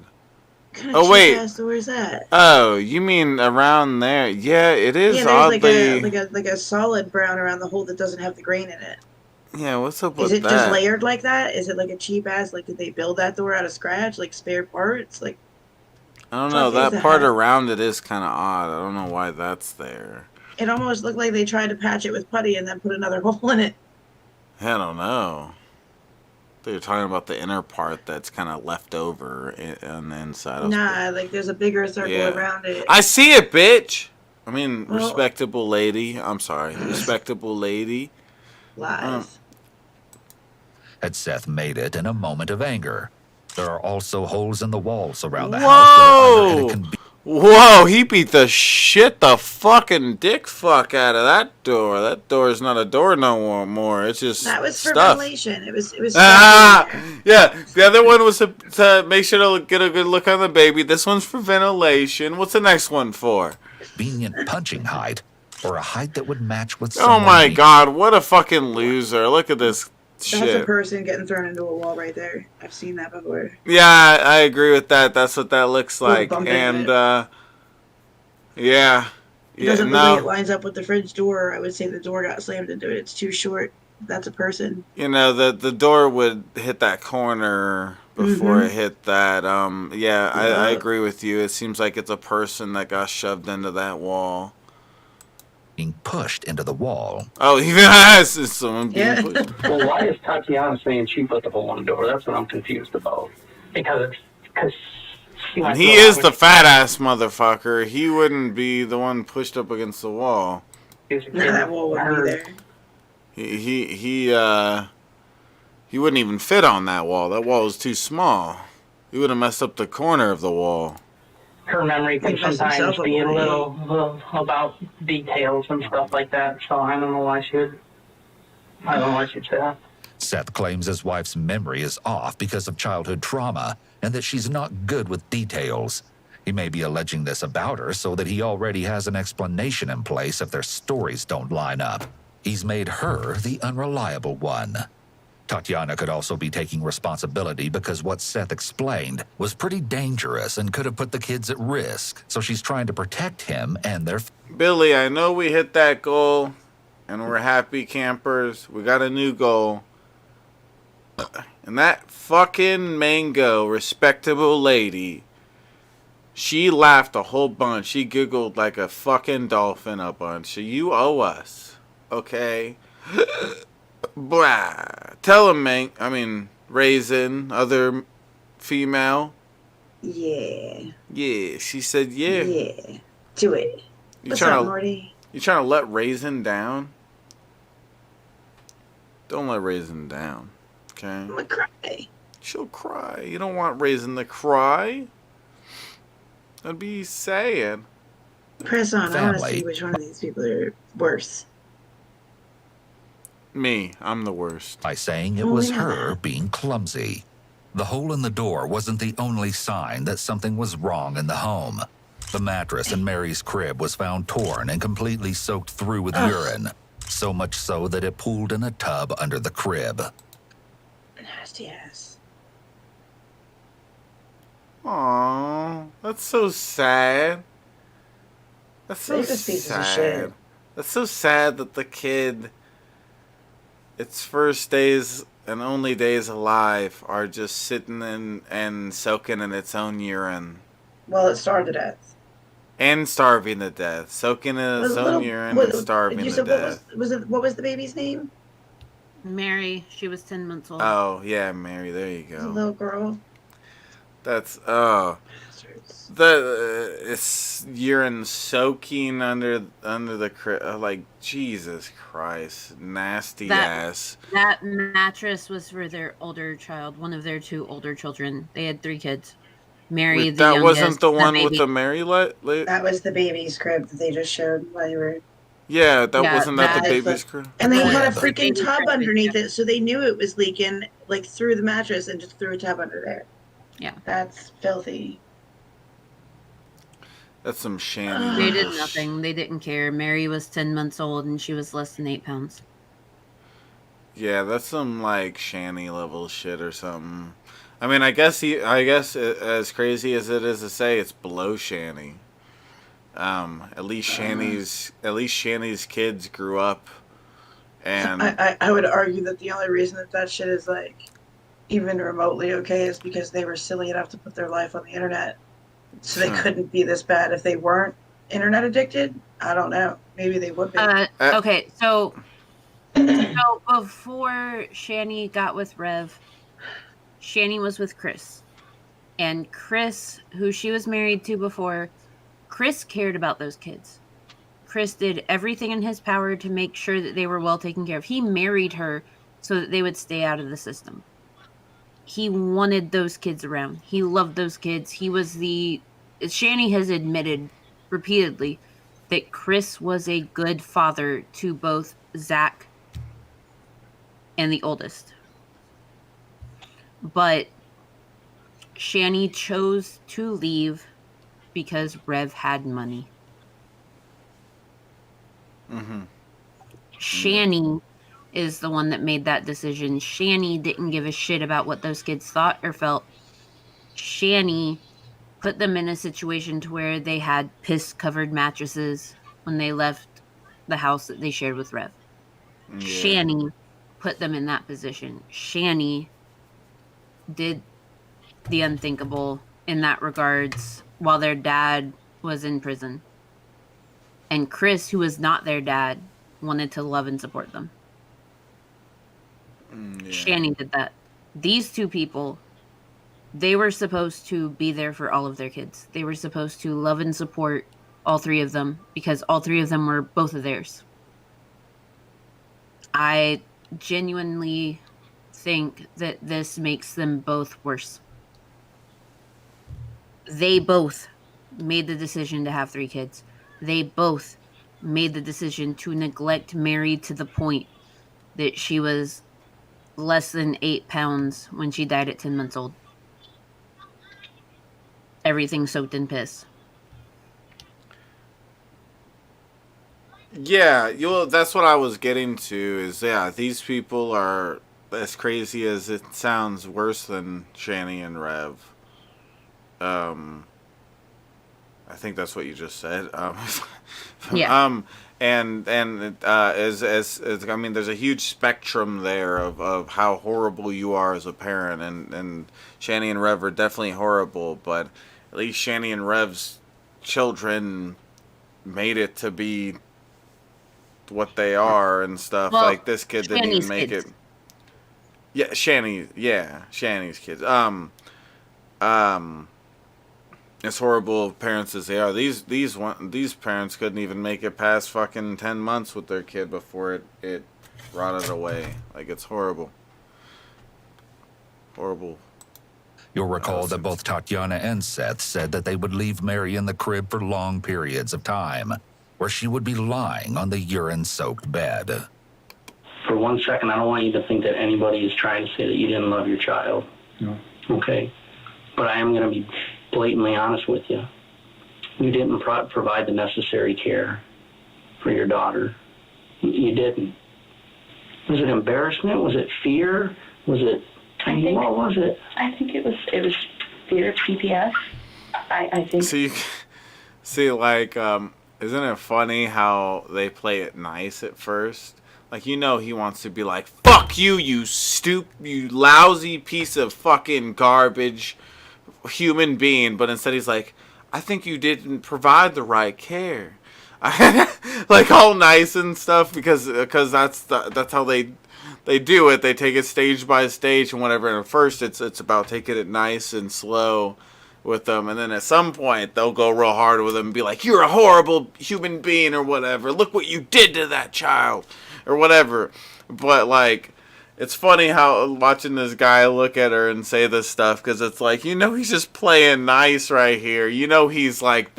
Speaker 12: Oh wait. Where's that?
Speaker 1: Oh, you mean around there? Yeah, it is
Speaker 12: there's
Speaker 1: oddly
Speaker 12: like a solid brown around the hole that doesn't have the grain in it.
Speaker 1: Yeah, what's up with that?
Speaker 12: Is it just layered like that? Is it like a cheap ass? Like, did they build that door out of scratch? Like spare parts? Like,
Speaker 1: I don't know. That part around it is kind of odd. I don't know why that's there.
Speaker 12: It almost looked like they tried to patch it with putty and then put another hole in it.
Speaker 1: I don't know. They're talking about the inner part that's kind of left over on the inside of
Speaker 12: Nah, like there's a bigger circle around it.
Speaker 1: I see it, bitch. I mean, respectable lady. I'm sorry. Respectable lady.
Speaker 12: Lies.
Speaker 7: Had Seth made it in a moment of anger. There are also holes in the walls around the
Speaker 1: Whoa!
Speaker 7: house where either it can be...
Speaker 1: Whoa, he beat the fucking dick fuck out of that door. That door is not a door no more. It's just
Speaker 12: that was for
Speaker 1: stuff.
Speaker 12: ventilation. It was
Speaker 1: yeah, the other one was to make sure to get a good look on the baby. This one's for ventilation. What's the next one for?
Speaker 7: Convenient punching height, or a height that would match with
Speaker 1: Oh my god, what a fucking loser. Look at this shit.
Speaker 12: That's a person getting thrown into a wall right there. I've seen that before.
Speaker 1: Yeah, I agree with that. That's what that looks like. And yeah.
Speaker 12: It doesn't look like it lines up with the fridge door. I would say the door got slammed into it. It's too short. That's a person.
Speaker 1: You know, the door would hit that corner before it hit that. I agree with you. It seems like it's a person that got shoved into that wall.
Speaker 7: Being pushed into the wall.
Speaker 1: Oh, yes, it's someone being pushed.
Speaker 9: Well, why is Tatiana saying she put the hole in the door? That's what I'm confused about. Because
Speaker 1: he is the fat ass motherfucker. He wouldn't be the one pushed up against the wall.
Speaker 12: That wall would be there.
Speaker 1: He wouldn't even fit on that wall. That wall is too small. He would have messed up the corner of the wall.
Speaker 9: Her memory can sometimes be a little about details and stuff like that. So I don't know why she'd say that.
Speaker 7: Seth claims his wife's memory is off because of childhood trauma and that she's not good with details. He may be alleging this about her so that he already has an explanation in place if their stories don't line up. He's made her the unreliable one. Tatiana could also be taking responsibility because what Seth explained was pretty dangerous and could have put the kids at risk, so she's trying to protect him and their...
Speaker 1: Billy, I know we hit that goal, and we're happy campers. We got a new goal. And that fucking Mango, respectable lady, she laughed a whole bunch. She giggled like a fucking dolphin a bunch. So you owe us, okay? Blah. Tell him, Raisin, other female.
Speaker 12: Yeah.
Speaker 1: Yeah, she said yeah.
Speaker 12: Yeah. Do it.
Speaker 1: What's up, Morty? You trying to let Raisin down? Don't let Raisin down, okay?
Speaker 12: I'm gonna cry.
Speaker 1: She'll cry. You don't want Raisin to cry. That'd be sad.
Speaker 12: Press on. I want to see which one of these people are worse.
Speaker 1: Me. I'm the worst.
Speaker 7: By saying it was her being clumsy. The hole in the door wasn't the only sign that something was wrong in the home. The mattress in Mary's crib was found torn and completely soaked through with urine. So much so that it pooled in a tub under the crib.
Speaker 12: Nasty ass.
Speaker 1: Aww, that's so sad. That's so sad. That's so sad that the kid, its first days and only days alive, are just sitting in and soaking in its own urine.
Speaker 12: Well, it starved to death.
Speaker 1: And starving to death. Soaking in its own urine and starving to death.
Speaker 12: What was the baby's name?
Speaker 3: Mary. She was 10 months old.
Speaker 1: Oh, yeah, Mary. There you go.
Speaker 12: The little girl.
Speaker 1: That's, it's urine soaking under the like, Jesus Christ, nasty ass.
Speaker 3: That mattress was for their older child, one of their 2 older children. They had 3 kids. Mary, the youngest.
Speaker 1: That wasn't the one with the Mary
Speaker 12: That was the baby's crib that they just showed while you were.
Speaker 1: Yeah, wasn't that the baby's crib.
Speaker 12: And they had a freaking tub underneath it, so they knew it was leaking, like through the mattress, and just threw a tub under there.
Speaker 3: Yeah,
Speaker 12: that's filthy.
Speaker 1: That's some shandy.
Speaker 3: They did nothing. They didn't care. Mary was 10 months old, and she was less than 8 pounds.
Speaker 1: Yeah, that's some like shanty level shit or something. I mean, I guess as crazy as it is to say, it's below shanty. At least Shanny's kids grew up, and
Speaker 12: I would argue that the only reason that shit is like even remotely okay is because they were silly enough to put their life on the internet, so they couldn't be this bad if they weren't internet addicted. I don't know. Maybe they would be.
Speaker 3: Okay, so before Shanny got with Rev, Shanny was with Chris. And Chris, who she was married to before, Chris cared about those kids. Chris did everything in his power to make sure that they were well taken care of. He married her so that they would stay out of the system. He wanted those kids around. He loved those kids. Shanny has admitted repeatedly that Chris was a good father to both Zach and the oldest. But Shanny chose to leave because Rev had money.
Speaker 1: Mm-hmm.
Speaker 3: Shanny is the one that made that decision. Shanny didn't give a shit about what those kids thought or felt. Shanny put them in a situation to where they had piss-covered mattresses when they left the house that they shared with Rev. Yeah. Shanny put them in that position. Shanny did the unthinkable in that regards while their dad was in prison. And Chris, who was not their dad, wanted to love and support them.
Speaker 1: Yeah.
Speaker 3: Shanny did that. These two people, they were supposed to be there for all of their kids. They were supposed to love and support all three of them because all three of them were both of theirs. I genuinely think that this makes them both worse. They both made the decision to have 3 kids. They both made the decision to neglect Mary to the point that she was less than 8 pounds when she died at 10 months old. Everything soaked in piss.
Speaker 1: Yeah, that's what I was getting to is, these people are, as crazy as it sounds, worse than Shanny and Rev. I think that's what you just said.
Speaker 3: Yeah.
Speaker 1: And as I mean, there's a huge spectrum there of how horrible you are as a parent, and Shanny and Rev are definitely horrible, but at least Shanny and Rev's children made it to be what they are and stuff.
Speaker 3: Well,
Speaker 1: like this kid didn't even make
Speaker 3: kids.
Speaker 1: it. Yeah, Shanny's kids. As horrible of parents as they are, these parents couldn't even make it past fucking 10 months with their kid before it rotted away. Like, it's horrible. Horrible.
Speaker 7: You'll recall that both Tatiana and Seth said that they would leave Mary in the crib for long periods of time, where she would be lying on the urine-soaked bed.
Speaker 13: For 1 second, I don't want you to think that anybody is trying to say that you didn't love your child.
Speaker 4: No.
Speaker 13: Okay? But I am going to be blatantly honest with you. You didn't provide the necessary care for your daughter. You didn't. Was it embarrassment? Was it fear? Was it... what was it?
Speaker 8: I think it was fear of CPS. I think...
Speaker 1: Isn't it funny how they play it nice at first? Like, he wants to be like, fuck you, you lousy piece of fucking garbage human being, but instead he's like, I think you didn't provide the right care. Like, all nice and stuff, because that's how they do it. They take it stage by stage and whatever, and at first it's about taking it nice and slow with them, and then at some point they'll go real hard with them and be like, you're a horrible human being or whatever, look what you did to that child or whatever. But like, it's funny how watching this guy look at her and say this stuff, because it's like, he's just playing nice right here. He's like,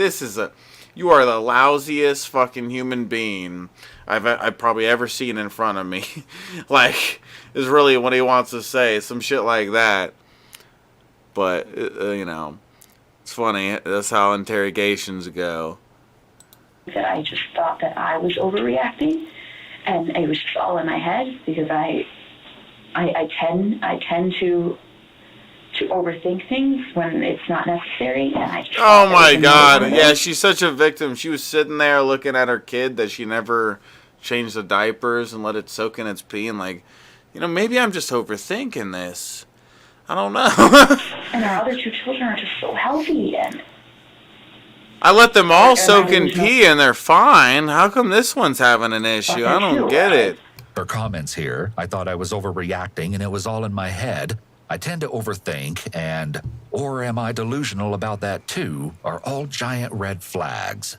Speaker 1: you are the lousiest fucking human being I've probably ever seen in front of me. Like, is really what he wants to say, some shit like that. But it's funny. That's how interrogations go.
Speaker 8: That I just thought that I was overreacting, and it was just all in my head because I tend to overthink things when it's not necessary, and I just
Speaker 1: oh my god, yeah, she's such a victim. She was sitting there looking at her kid that she never changed the diapers and let it soak in its pee, and like, maybe I'm just overthinking this. I don't know.
Speaker 8: And our other 2 children are just so healthy, and
Speaker 1: I let them all soak in pee and they're fine. How come this one's having an issue? I don't get it.
Speaker 7: Her comments here, I thought I was overreacting and it was all in my head. I tend to overthink or am I delusional about that too, are all giant red flags.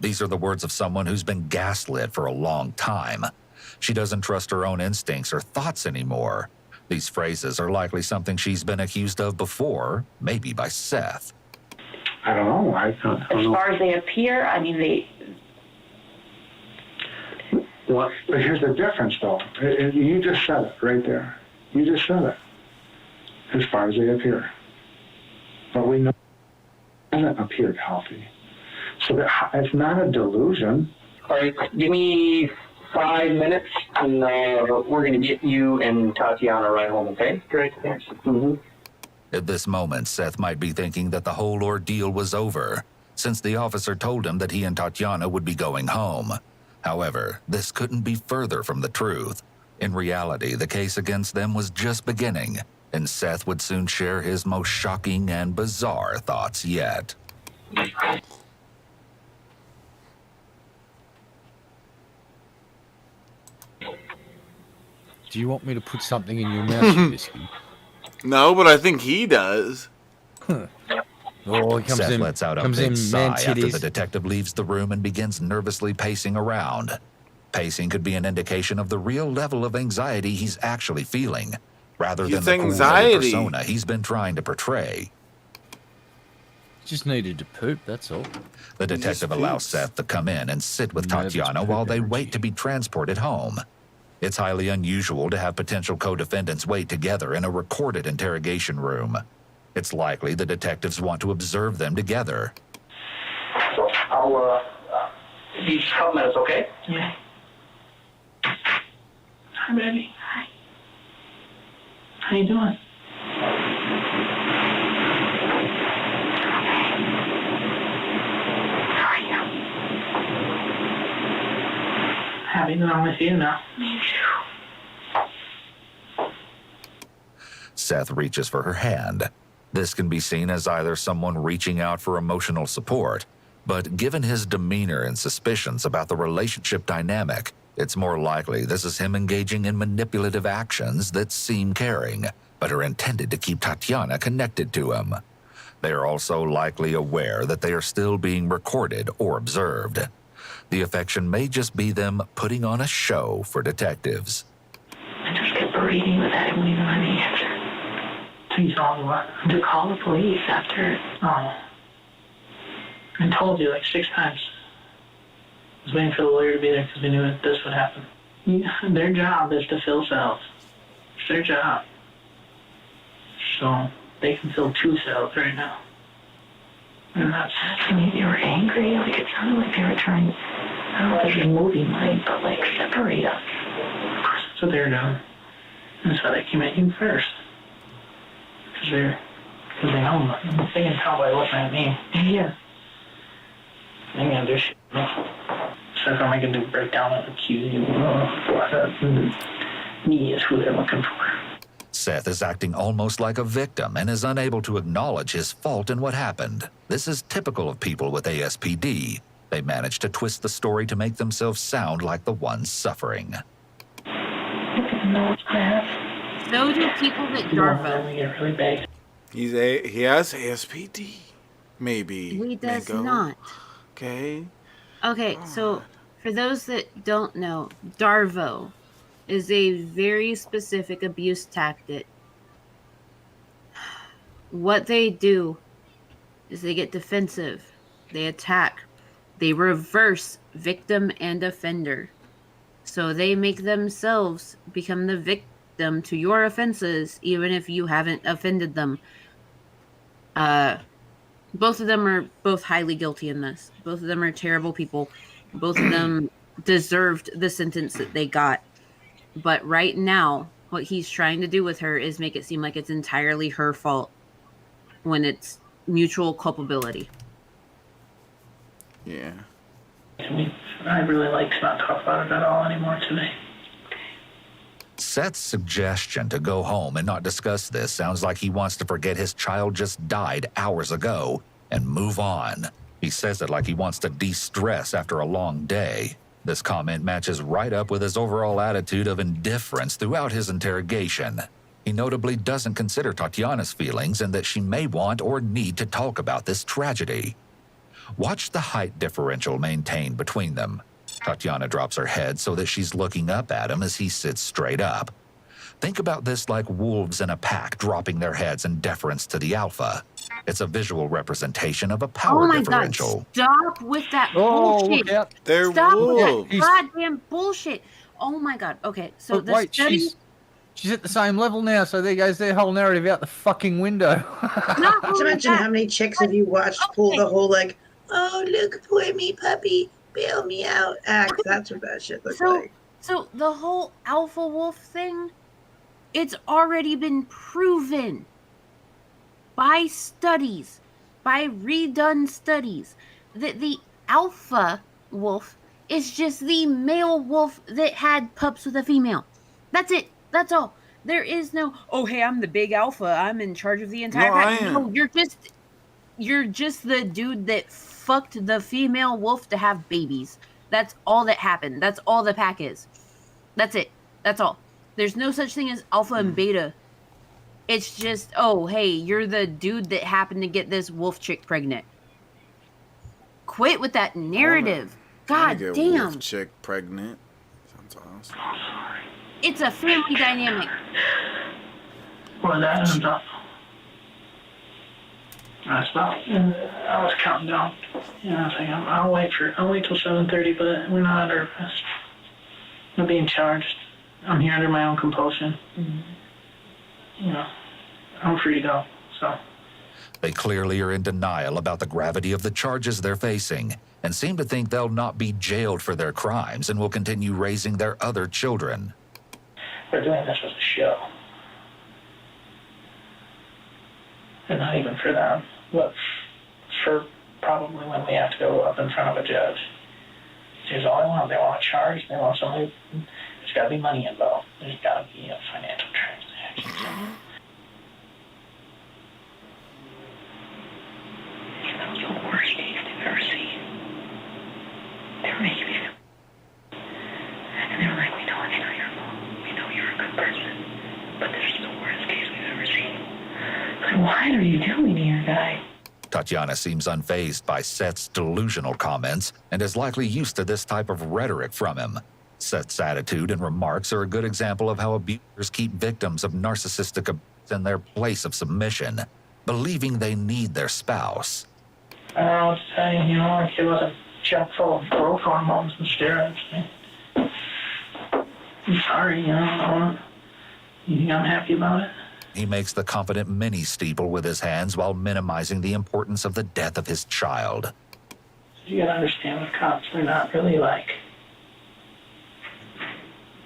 Speaker 7: These are the words of someone who's been gaslit for a long time. She doesn't trust her own instincts or thoughts anymore. These phrases are likely something she's been accused of before, maybe by Seth.
Speaker 4: I don't know. I don't
Speaker 8: as
Speaker 4: know.
Speaker 8: far as they appear, I mean,
Speaker 4: Well, but here's the difference, though. You just said it right there. You just said it. As far as they appear. But we know it hasn't appeared healthy. So it's not a delusion.
Speaker 9: All right, give me 5 minutes, and we're going to get you and Tatiana right home, okay? Great, thanks. Mm-hmm.
Speaker 7: At this moment, Seth might be thinking that the whole ordeal was over, since the officer told him that he and Tatiana would be going home. However, this couldn't be further from the truth. In reality, the case against them was just beginning, and Seth would soon share his most shocking and bizarre thoughts yet.
Speaker 2: Do you want me to put something in your mouth, you whiskey?
Speaker 1: No, but I think he does.
Speaker 2: Oh, he comes
Speaker 7: Seth
Speaker 2: in,
Speaker 7: lets out a
Speaker 2: comes
Speaker 7: big
Speaker 2: in,
Speaker 7: sigh
Speaker 2: man
Speaker 7: after the
Speaker 2: titties.
Speaker 7: detective leaves the room and begins nervously pacing around. Pacing could be an indication of the real level of anxiety he's actually feeling, rather than
Speaker 1: It's
Speaker 7: the cool
Speaker 1: anxiety.
Speaker 7: persona he's been trying to portray.
Speaker 2: Just needed to poop, that's all.
Speaker 7: The detective allows Seth to come in and sit with
Speaker 2: Nervous
Speaker 7: Tatiana
Speaker 2: poop
Speaker 7: while they
Speaker 2: energy.
Speaker 7: wait to be transported home. It's highly unusual to have potential co-defendants wait together in a recorded interrogation room. It's likely the detectives want to observe them together.
Speaker 9: So I'll give you just a couple minutes, okay?
Speaker 8: Yeah.
Speaker 9: Hi, baby.
Speaker 8: Hi.
Speaker 9: How you doing?
Speaker 8: How are you?
Speaker 9: Happy that I'm with you now.
Speaker 8: Me too.
Speaker 7: Seth reaches for her hand. This can be seen as either someone reaching out for emotional support, but given his demeanor and suspicions about the relationship dynamic, it's more likely this is him engaging in manipulative actions that seem caring, but are intended to keep Tatiana connected to him. They are also likely aware that they are still being recorded or observed. The affection may just be them putting on a show for detectives.
Speaker 8: I just kept reading, but that wouldn't even let me answer.
Speaker 9: So you told me what?
Speaker 8: To call the police after.
Speaker 9: Oh. I told you like 6 times. I was waiting for the lawyer to be there because we knew that this would happen. Their job is to fill cells. It's their job. So they can fill 2 cells right now. And that's...
Speaker 8: To me, they were angry. Like, it sounded like they were trying. I don't know if this is movie mind, but like separate us.
Speaker 9: That's what they're doing. That's why they came at you first. Because they know nothing. They can tell by looking at me.
Speaker 8: Yeah.
Speaker 9: They can do shit. So if I'm going to break down and accuse you, me is who they're looking for.
Speaker 7: Seth is acting almost like a victim and is unable to acknowledge his fault in what happened. This is typical of people with ASPD. They manage to twist the story to make themselves sound like the ones suffering.
Speaker 8: I didn't know what I have.
Speaker 3: So do people that Darvo.
Speaker 9: Get really big.
Speaker 1: He has ASPD. Maybe.
Speaker 3: He does
Speaker 1: Mango.
Speaker 3: not.
Speaker 1: Okay.
Speaker 3: Okay, so for those that don't know, Darvo is a very specific abuse tactic. What they do is they get defensive, they attack, they reverse victim and offender. So they make themselves become the victim to your offenses, even if you haven't offended them. Both of them are both highly guilty in this. Both of them are terrible people. Both of them deserved the sentence that they got. But right now, what he's trying to do with her is make it seem like it's entirely her fault when it's mutual culpability.
Speaker 1: Yeah.
Speaker 9: I really like to not talk about it at all anymore today.
Speaker 7: Seth's suggestion to go home and not discuss this sounds like he wants to forget his child just died hours ago and move on. He says it like he wants to de-stress after a long day. This comment matches right up with his overall attitude of indifference throughout his interrogation. He notably doesn't consider Tatiana's feelings and that she may want or need to talk about this tragedy. Watch the height differential maintained between them. Tatiana drops her head so that she's looking up at him as he sits straight up. Think about this like wolves in a pack dropping their heads in deference to the alpha. It's a visual representation of a power differential.
Speaker 3: God, stop with that
Speaker 2: Oh,
Speaker 3: bullshit.
Speaker 2: look out.
Speaker 1: They're
Speaker 3: Stop
Speaker 1: wolves.
Speaker 3: with that goddamn bullshit. Oh my God. Okay, so
Speaker 2: Oh,
Speaker 3: the
Speaker 2: wait,
Speaker 3: study...
Speaker 2: she's at the same level now, so there goes their whole narrative out the fucking window.
Speaker 3: Not
Speaker 12: To mention how many chicks have you watched pull the whole like, oh look, poor me puppy, bail me out act. That's what that shit looks like.
Speaker 3: So the whole alpha wolf thing, it's already been proven by studies, by redone studies, that the alpha wolf is just the male wolf that had pups with a female. That's it. That's all. There is no, oh, hey, I'm the big alpha. I'm in charge of the entire pack. No, you're just the dude that fucked the female wolf to have babies. That's all that happened. That's all the pack is. That's it. That's all. There's no such thing as alpha and beta. It's just, oh, hey, you're the dude that happened to get this wolf chick pregnant. Quit with that narrative. God damn.
Speaker 1: Wolf chick pregnant. Sounds awesome.
Speaker 3: It's a family dynamic.
Speaker 9: Well, that ends up. I stopped. I was counting down. You know, I was thinking, I'll wait till 7:30, but we're not under arrest. I'm being charged. I'm here under my own compulsion. You know, I'm free to go. So.
Speaker 7: They clearly are in denial about the gravity of the charges they're facing and seem to think they'll not be jailed for their crimes and will continue raising their other children.
Speaker 9: We're doing this as a show. And not even for them, but for probably when we have to go up in front of a judge. Here's all they want. They want a charge. They want somebody. There's got to be money involved. There's got to be a financial transaction.
Speaker 8: That was the worst case they've ever seen. They were making me feel. And they were like, we know it's not your fault. We know you're a good person. But this is the worst case we've ever seen. Like, what are you doing here, guy?
Speaker 7: Tatiana seems unfazed by Seth's delusional comments and is likely used to this type of rhetoric from him. Seth's attitude and remarks are a good example of how abusers keep victims of narcissistic abuse in their place of submission, believing they need their spouse.
Speaker 9: I don't know what to say, you know, like it was a jug full of growth hormones and steroids. I'm sorry, you know, you think I'm happy about it?
Speaker 7: He makes the confident mini steeple with his hands while minimizing the importance of the death of his child.
Speaker 9: You gotta understand with cops, they're not really like,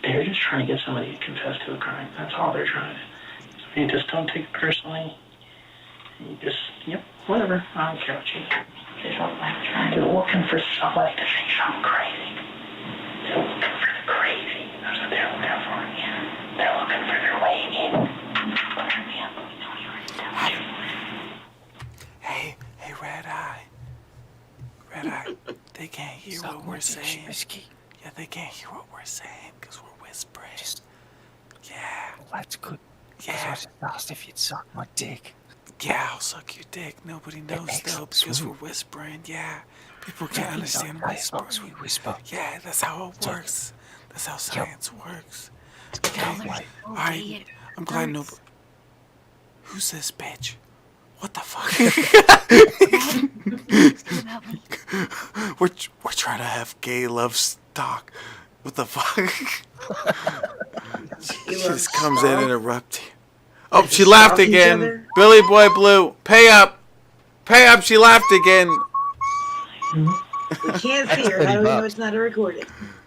Speaker 9: they're just trying to get somebody to confess to a crime. That's all they're trying to do. So you just don't take it personally. You just, yep, whatever. I don't care what you do. They're looking for somebody to say something crazy. They're looking for the crazy. That's what they're looking for. Yeah. They're looking for their way in.
Speaker 1: Hey, Red Eye. Red Eye, they can't hear what we're saying. Yeah, they can't hear what we're saying because we're whispering. Yeah.
Speaker 11: Well, that's good.
Speaker 1: Yeah.
Speaker 11: I was asked if you'd suck my dick.
Speaker 1: Yeah, I'll suck your dick. Nobody knows though because we're whispering. Yeah. People can't understand whispering.
Speaker 11: We whisper.
Speaker 1: Yeah, that's how it works. That's how science works. Okay. Alright. I'm glad nobody. Who's this bitch? What the fuck? we're trying to have gay love talk. What the fuck? She just comes in and interrupting. Oh, she laughed again. Billy Boy Blue, pay up. Pay up, she laughed again.
Speaker 12: We can't see her. How do we know it's not a recording?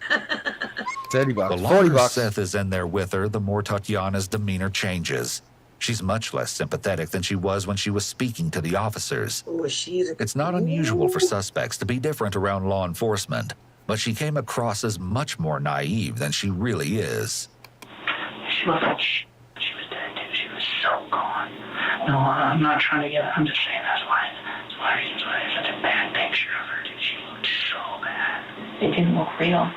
Speaker 7: $30. The longer Seth is in there with her, the more Tatiana's demeanor changes. She's much less sympathetic than she was when she was speaking to the officers. It's not unusual for suspects to be different around law enforcement, but she came across as much more naive than she really is.
Speaker 9: She looked like she was dead, too. She was so gone. No, I'm not trying to get it. I'm just saying that's why it's such a bad picture of her, dude. She looked so bad.
Speaker 8: It didn't look real.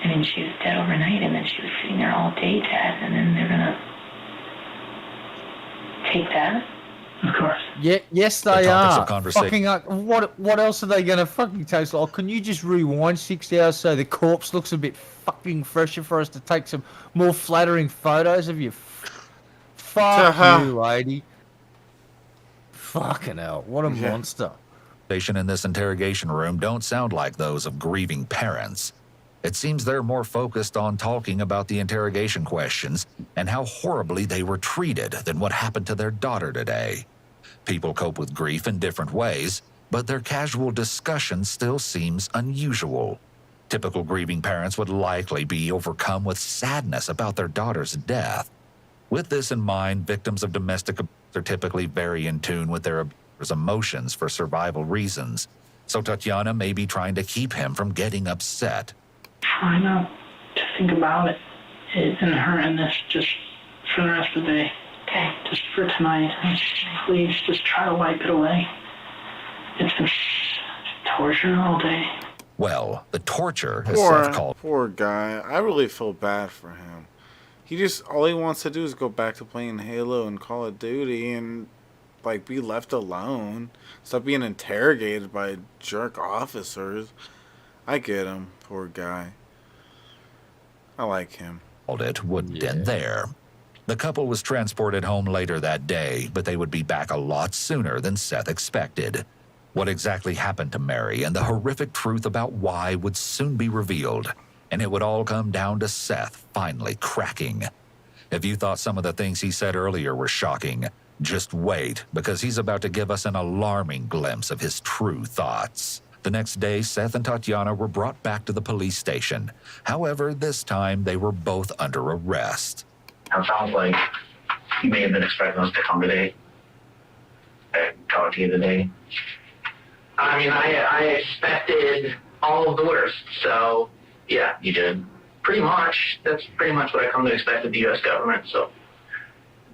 Speaker 8: I mean, she was dead overnight, and then she was sitting there all day dead, and then they're gonna take that?
Speaker 9: Of course.
Speaker 2: Yeah, yes, they are. Fucking what else are they gonna fucking taste like? Can you just rewind 6 hours so the corpse looks a bit fucking fresher for us to take some more flattering photos of you? Fuck you, lady. Fucking hell, what a monster.
Speaker 7: In this interrogation room don't sound like those of grieving parents. It seems they're more focused on talking about the interrogation questions and how horribly they were treated than what happened to their daughter today. People cope with grief in different ways, but their casual discussion still seems unusual. Typical grieving parents would likely be overcome with sadness about their daughter's death. With this in mind, victims of domestic abuse are typically very in tune with their abuser's emotions for survival reasons, so Tatiana may be trying to keep him from getting upset.
Speaker 9: Try not to think about it and her in this just for the rest of the day.
Speaker 8: Okay.
Speaker 9: Just for tonight. Please just try to wipe it away. It's been torture all day.
Speaker 7: Well, the torture, as Seth called.
Speaker 1: Poor guy. I really feel bad for him. All he wants to do is go back to playing Halo and Call of Duty and, like, be left alone. Stop being interrogated by jerk officers. I get him. Poor guy. I like him.
Speaker 7: It wouldn't end there. The couple was transported home later that day, but they would be back a lot sooner than Seth expected. What exactly happened to Mary and the horrific truth about why would soon be revealed, and it would all come down to Seth finally cracking. If you thought some of the things he said earlier were shocking, just wait, because he's about to give us an alarming glimpse of his true thoughts. The next day, Seth and Tatiana were brought back to the police station. However, this time they were both under arrest.
Speaker 6: It sounds like you may have been expecting us to come today and talk to you today. I mean, I expected all of the worst, so yeah, you did. Pretty much. That's pretty much what I come to expect of the U.S. government, so.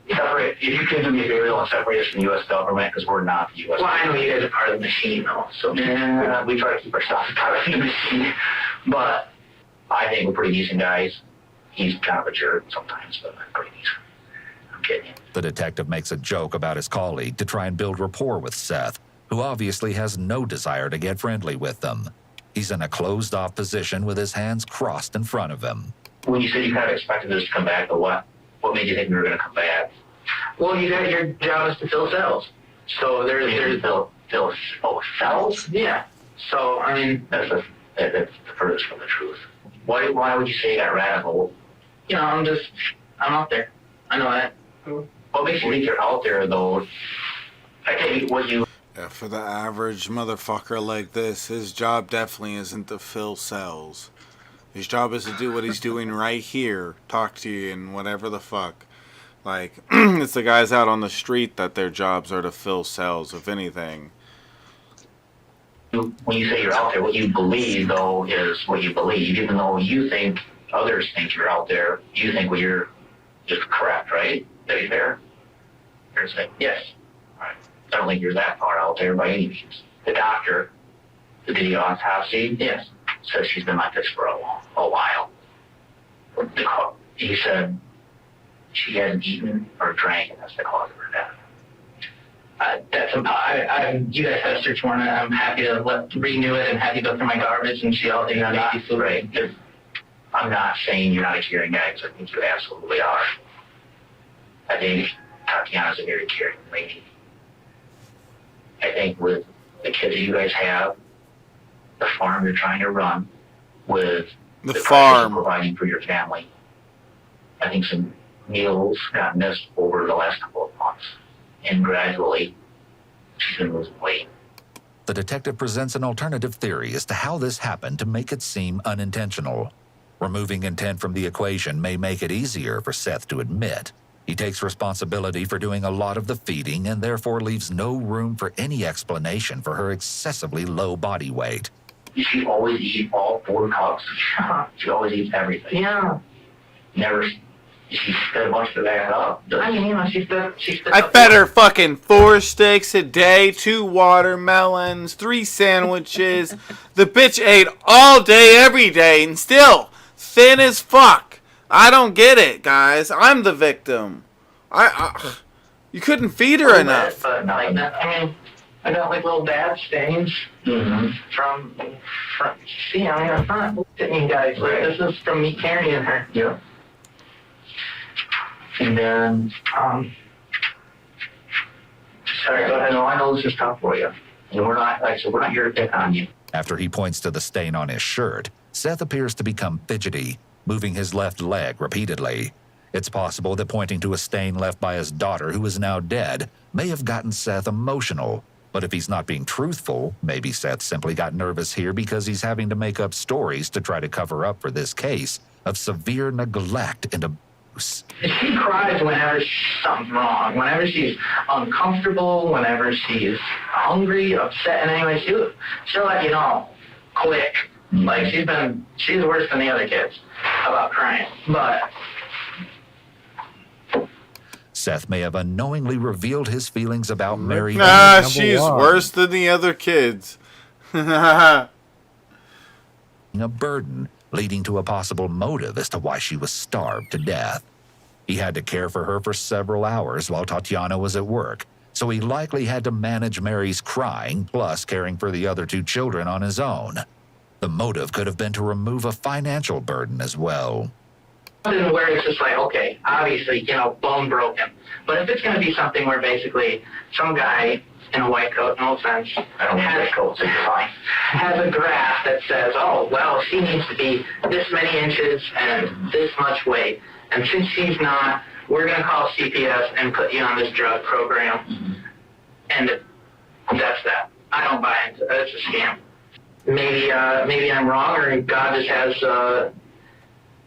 Speaker 6: Separate, if you can do me a favor, don't separate us from the U.S. government, because we're not the U.S. Well, I know you guys are part of the machine, though, so yeah, we try to keep ourselves part of the machine, but I think we're pretty decent guys. He's kind of a jerk sometimes, but I'm pretty decent. I'm kidding.
Speaker 7: The detective makes a joke about his colleague to try and build rapport with Seth, who obviously has no desire to get friendly with them. He's in a closed-off position with his hands crossed in front of him.
Speaker 6: When you said you kind of expected us to come back, but what made you think we were going to come back? Well, your job is to fill cells. So there's fill cells? Yeah. So, I mean, that's the furthest from the truth. Why would you say that radical? You know, I'm out there. I know that. What makes you think you're out there, though? I tell you what you...
Speaker 1: Yeah, for the average motherfucker like this, his job definitely isn't to fill cells. His job is to do what he's doing right here. Talk to you and whatever the fuck. Like, it's the guys out on the street that their jobs are to fill cells, if anything.
Speaker 6: When you say you're out there, what you believe, though, is what you believe. Even though you think others think you're out there, you think what you're just correct, right? That is fair? Fair to say, yes. All right. I don't think you're that far out there by any means. The doctor, the video autopsy, yes, says she's been like this for a while. He said she hasn't eaten or drank, and that's the cause of her death. You guys have a search warrant. I'm happy to renew it and have you go through my garbage and see all the food. Right. I'm not saying you're not a caring guy, because I think you absolutely are. I think Tatiana's a very caring lady. I think with the kids that you guys have, the farm you're trying to run, with
Speaker 1: the farm
Speaker 6: you're providing for your family, I think some meals got missed over the last couple of months. And gradually, she's been losing weight.
Speaker 7: The detective presents an alternative theory as to how this happened to make it seem unintentional. Removing intent from the equation may make it easier for Seth to admit. He takes responsibility for doing a lot of the feeding and therefore leaves no room for any explanation for her excessively low body weight.
Speaker 6: She always eats all 4 cups. She always eats everything. Yeah. Never... She fed a bunch of that up. I mean, she fed
Speaker 1: I fed her fucking 4 steaks a day, 2 watermelons, 3 sandwiches. The bitch ate all day, every day, and still thin as fuck. I don't get it, guys. I'm the victim. You couldn't feed her enough.
Speaker 6: But not like that. I mean, I got like little dad stains from. See, I mean, I'm not sitting guys. This is from me carrying her. Yeah. And then, sorry, go ahead. No, I know this is tough for you. And we're not, like I said, we're not here to pick on you.
Speaker 7: After he points to the stain on his shirt, Seth appears to become fidgety, moving his left leg repeatedly. It's possible that pointing to a stain left by his daughter, who is now dead, may have gotten Seth emotional. But if he's not being truthful, maybe Seth simply got nervous here because he's having to make up stories to try to cover up for this case of severe neglect and abuse.
Speaker 6: She cries whenever something's wrong, whenever she's uncomfortable, whenever she's hungry, upset in any way. She'll let you know quick. Like she's worse than the other kids.
Speaker 9: about crying, but
Speaker 7: Seth may have unknowingly revealed his feelings about Mary.
Speaker 1: She's worse than the other kids.
Speaker 7: A burden, leading to a possible motive as to why she was starved to death. He had to care for her for several hours while Tatiana was at work, so he likely had to manage Mary's crying plus caring for the other 2 children on his own. The motive could have been to remove a financial burden as well.
Speaker 9: Where it's just like, okay, obviously, bone broken. But if it's going to be something where basically some guy in a white coat, no offense, has a graph that says, oh, well, she needs to be this many inches and this much weight. And since she's not, we're going to call CPS and put you on this drug program. Mm-hmm. And that's that. I don't buy into it. It's a scam. Maybe I'm wrong, or God just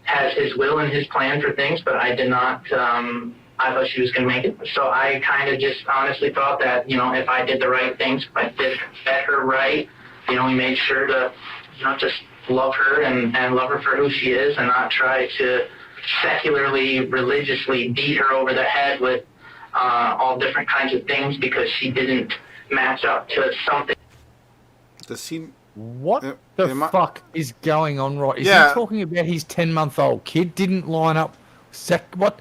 Speaker 9: has his will and his plan for things, but I did not, I thought she was going to make it. So I kind of just honestly thought that, if I did the right things, if I did fed her right, we made sure to, just love her and love her for who she is and not try to secularly, religiously beat her over the head with all different kinds of things because she didn't match up to something.
Speaker 1: Does he...
Speaker 2: What the fuck is going on right? Is he talking about his 10-month-old kid didn't line up? What?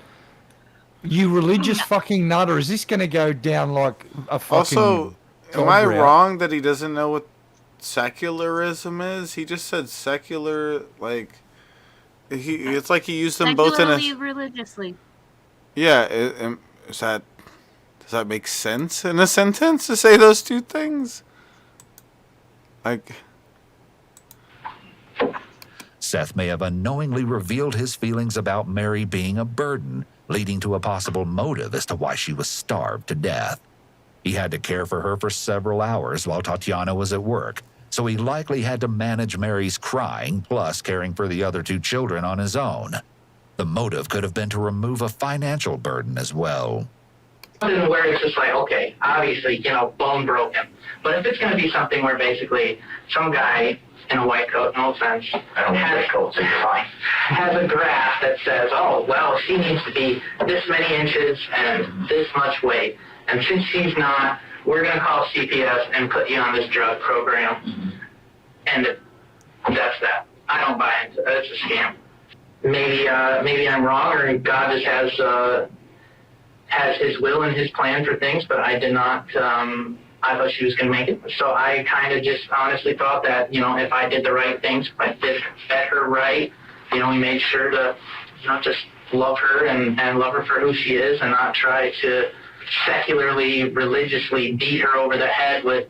Speaker 2: You religious fucking nut, or is this going to go down like a fucking...
Speaker 1: Also, am I wrong that he doesn't know what secularism is? He just said secular, like... It's like he used them both in a...
Speaker 3: religiously.
Speaker 1: Yeah, does that make sense in a sentence to say those 2 things?
Speaker 7: Seth may have unknowingly revealed his feelings about Mary being a burden, leading to a possible motive as to why she was starved to death. He had to care for her for several hours while Tatiana was at work, so he likely had to manage Mary's crying plus caring for the other 2 children on his own. The motive could have been to remove a financial burden as well.
Speaker 9: Where it's just like, okay, obviously, bone broken. But if it's going to be something where basically some guy in a white coat, no offense, has a graph that says, oh, well, she needs to be this many inches and this much weight. And since she's not, we're going to call CPS and put you on this drug program. Mm-hmm. And that's that. I don't buy into it. It's a scam. Maybe I'm wrong, or God just has his will and his plan for things, but I did not, I thought she was going to make it. So I kind of just honestly thought that, if I did the right things, if I did fed her right, we made sure to, just love her and love her for who she is and not try to secularly, religiously beat her over the head with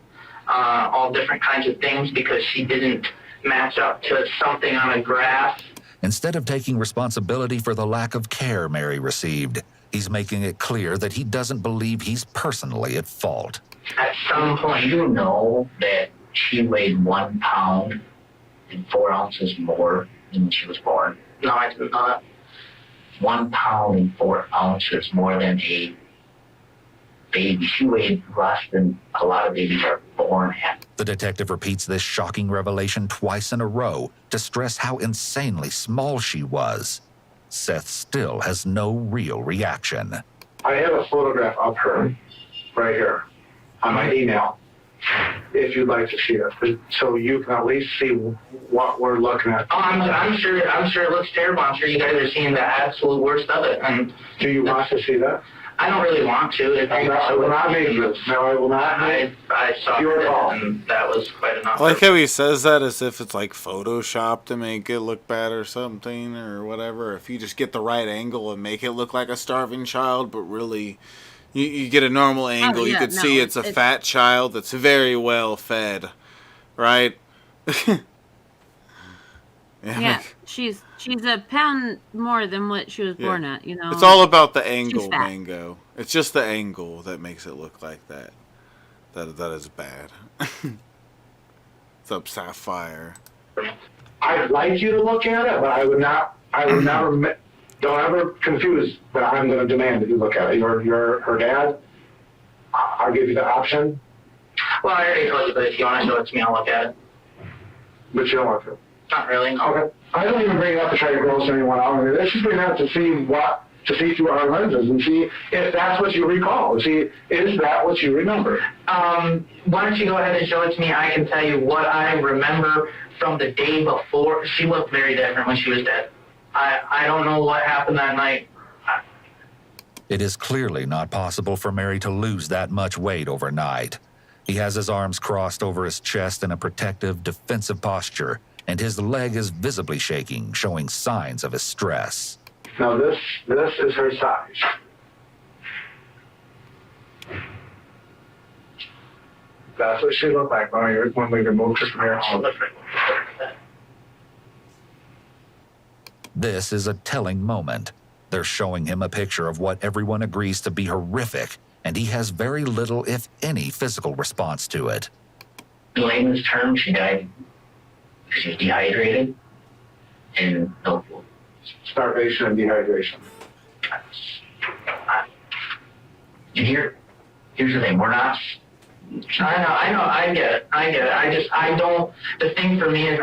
Speaker 9: all different kinds of things because she didn't match up to something on a graph.
Speaker 7: Instead of taking responsibility for the lack of care Mary received, he's making it clear that he doesn't believe he's personally at fault.
Speaker 14: At some point, you know that she weighed 1 pound and 4 ounces more than when she was born.
Speaker 9: No, I did not.
Speaker 14: 1 pound and 4 ounces more than a baby. She weighed less than a lot of babies are born at.
Speaker 7: The detective repeats this shocking revelation twice in a row to stress how insanely small she was. Seth still has no real reaction.
Speaker 10: I have a photograph of her right here on my email, if you'd like to see it, so you can at least see what we're looking at.
Speaker 9: Oh, I'm sure it looks terrible. I'm sure you guys are seeing the absolute worst of it. And
Speaker 10: do you want to see that?
Speaker 9: I don't really want to.
Speaker 10: I will not make this. No, I will not.
Speaker 9: I saw it, and that was quite enough.
Speaker 1: I like how he says that as if it's like Photoshop to make it look bad or something or whatever. If you just get the right angle and make it look like a starving child, but really you get a normal angle, you could see it's a fat child that's very well fed, right?
Speaker 3: Yeah, she's a pound more than what she was born at,
Speaker 1: It's all about the angle, Mango. It's just the angle that makes it look like that. That is bad. It's up Sapphire.
Speaker 10: I'd like you to look at it, but I would never, don't ever confuse that I'm going to demand that you look at it. You're her dad. I'll give you the option.
Speaker 9: Well, I already told you, but if you want to show it to me, I'll look at it.
Speaker 10: But you don't want to.
Speaker 9: Not really.
Speaker 10: Okay. I don't even bring it up to try to gross anyone out. I mean, let's just bring it up to see through our lenses and see if that's what you recall. See, is that what you remember?
Speaker 9: Why don't you go ahead and show it to me? I can tell you what I remember from the day before. She looked very different when she was dead. I don't know what happened that night.
Speaker 7: It is clearly not possible for Mary to lose that much weight overnight. He has his arms crossed over his chest in a protective, defensive posture, and his leg is visibly shaking, showing signs of his stress.
Speaker 10: Now this is her size. That's what she looked like when we removed her from her home.
Speaker 7: This is a telling moment. They're showing him a picture of what everyone agrees to be horrific, and he has very little, if any, physical response to it.
Speaker 14: In layman's terms, she died because she was dehydrated and no food.
Speaker 10: Starvation and dehydration.
Speaker 14: And here's the thing, we're not...
Speaker 9: I get it. The thing for me is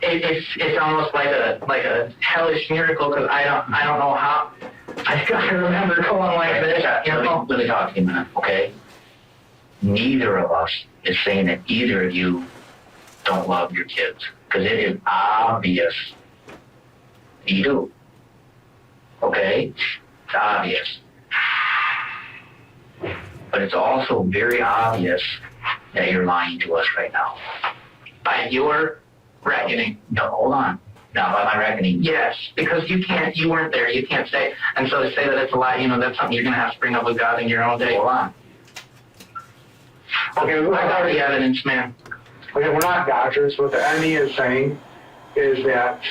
Speaker 9: it's almost like a hellish miracle because I don't know how. I remember going like this.
Speaker 14: Let me talk to you a minute, okay? Neither of us is saying that either of you don't love your kids, because it is obvious you do. Okay? It's obvious. But it's also very obvious that you're lying to us right now.
Speaker 9: By your reckoning.
Speaker 14: No, hold on. Now, by my reckoning.
Speaker 9: Yes, because you weren't there. You can't say. And so to say that it's a lie, that's something you're going to have to bring up with God in your own day.
Speaker 14: Hold on.
Speaker 10: Okay,
Speaker 9: I got the evidence, man.
Speaker 10: Okay, we're not doctors. What the enemy is saying is that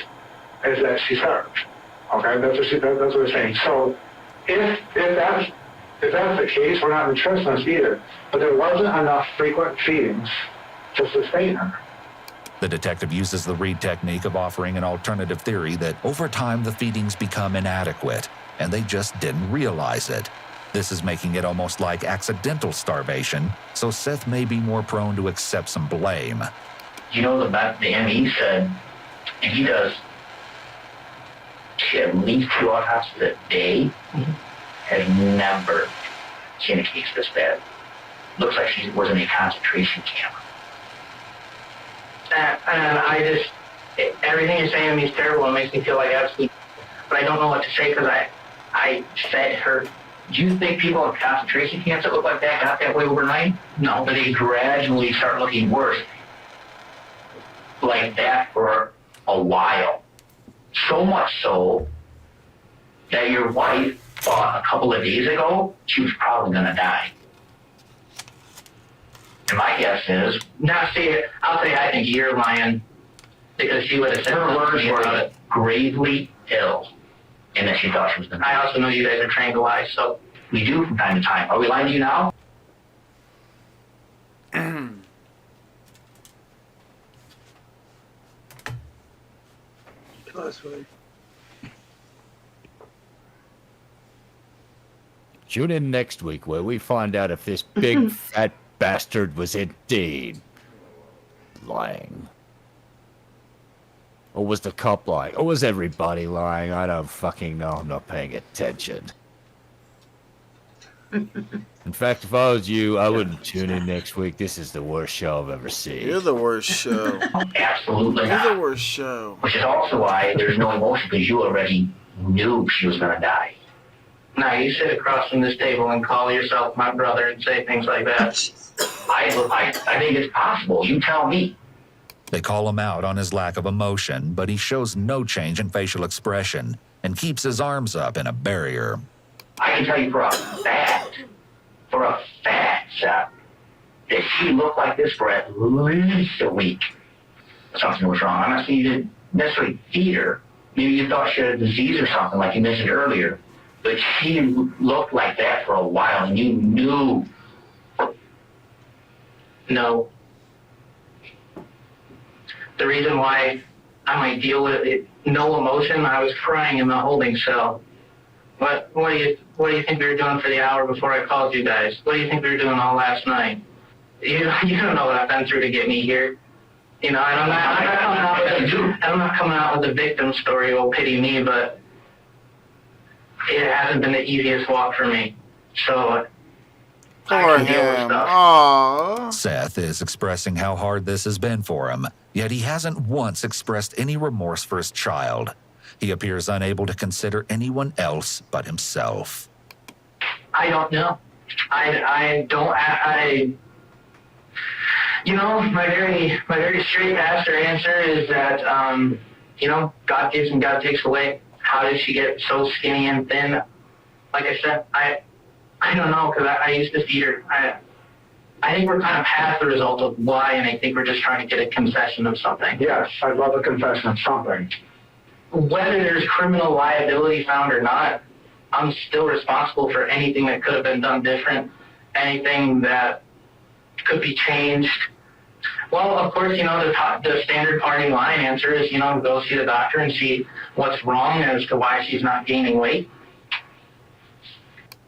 Speaker 10: she starved. Okay, that's what we're saying. So if that's the case, we're not interested in this either. But there wasn't enough frequent feedings to sustain her.
Speaker 7: The detective uses the Reed technique of offering an alternative theory that over time the feedings become inadequate, and they just didn't realize it. This is making it almost like accidental starvation, so Seth may be more prone to accept some blame.
Speaker 14: You know, the ME said, and he does at least 2 autopsies a day, has never seen a case this bad. Looks like she was in a concentration camp.
Speaker 9: And everything you're saying to me is terrible. It makes me feel like absolute, but I don't know what to say because I fed her.
Speaker 14: Do you think people in concentration camps that look like that got that way overnight? No, but they gradually start looking worse like that for a while. So much so that your wife thought a couple of days ago she was probably going to die. And my guess is...
Speaker 9: Now, see, I'll tell you, I think you're lying because she would have said
Speaker 14: her words were gravely ill and that she thought she was going to die.
Speaker 9: I also know you guys are trained to lie, so...
Speaker 14: We do from time to time. Are we lying to you now?
Speaker 2: Tune in next week where we find out if this big fat bastard was indeed lying. Or was the cop lying? Or was everybody lying? I don't fucking know. I'm not paying attention. In fact, if I was you, I wouldn't tune in next week. This is the worst show I've ever seen.
Speaker 1: You're the worst show.
Speaker 14: Absolutely
Speaker 1: You're
Speaker 14: not.
Speaker 1: the worst show.
Speaker 14: Which is also why there's no emotion, because you already knew she was going to die.
Speaker 9: Now, you sit across from this table and call yourself my brother and say things like that.
Speaker 14: I think it's possible. You tell me.
Speaker 7: They call him out on his lack of emotion, but he shows no change in facial expression and keeps his arms up in a barrier.
Speaker 14: I can tell you for a fact, Seth, that she looked like this for at least a week. Something was wrong. I'm not saying you didn't necessarily feed her. Maybe you thought she had a disease or something, like you mentioned earlier. But she looked like that for a while, and you knew.
Speaker 9: No. The reason why I might deal with it, no emotion, I was crying in the holding cell. What do you think we were doing for the hour before I called you guys? What do you think we were doing all last night? You don't know what I've been through to get me here. You know, and I'm not coming out with the victim story, oh, pity me, but it hasn't been the easiest walk for me. So
Speaker 1: Poor him. Aww.
Speaker 7: Seth is expressing how hard this has been for him, yet he hasn't once expressed any remorse for his child. He appears unable to consider anyone else but himself.
Speaker 9: I don't know. You know, my very straight pastor answer is that, you know, God gives and God takes away. How did she get so skinny and thin? Like I said, I don't know, because I used to feed her. I think we're kind of past the result of why, and I think we're just trying to get a confession of something.
Speaker 10: Yes, I'd love a confession of something.
Speaker 9: Whether there's criminal liability found or not, I'm still responsible for anything that could have been done different, anything that could be changed. Well, of course, you know, the standard party line answer is, you know, go see the doctor and see what's wrong as to why she's not gaining weight.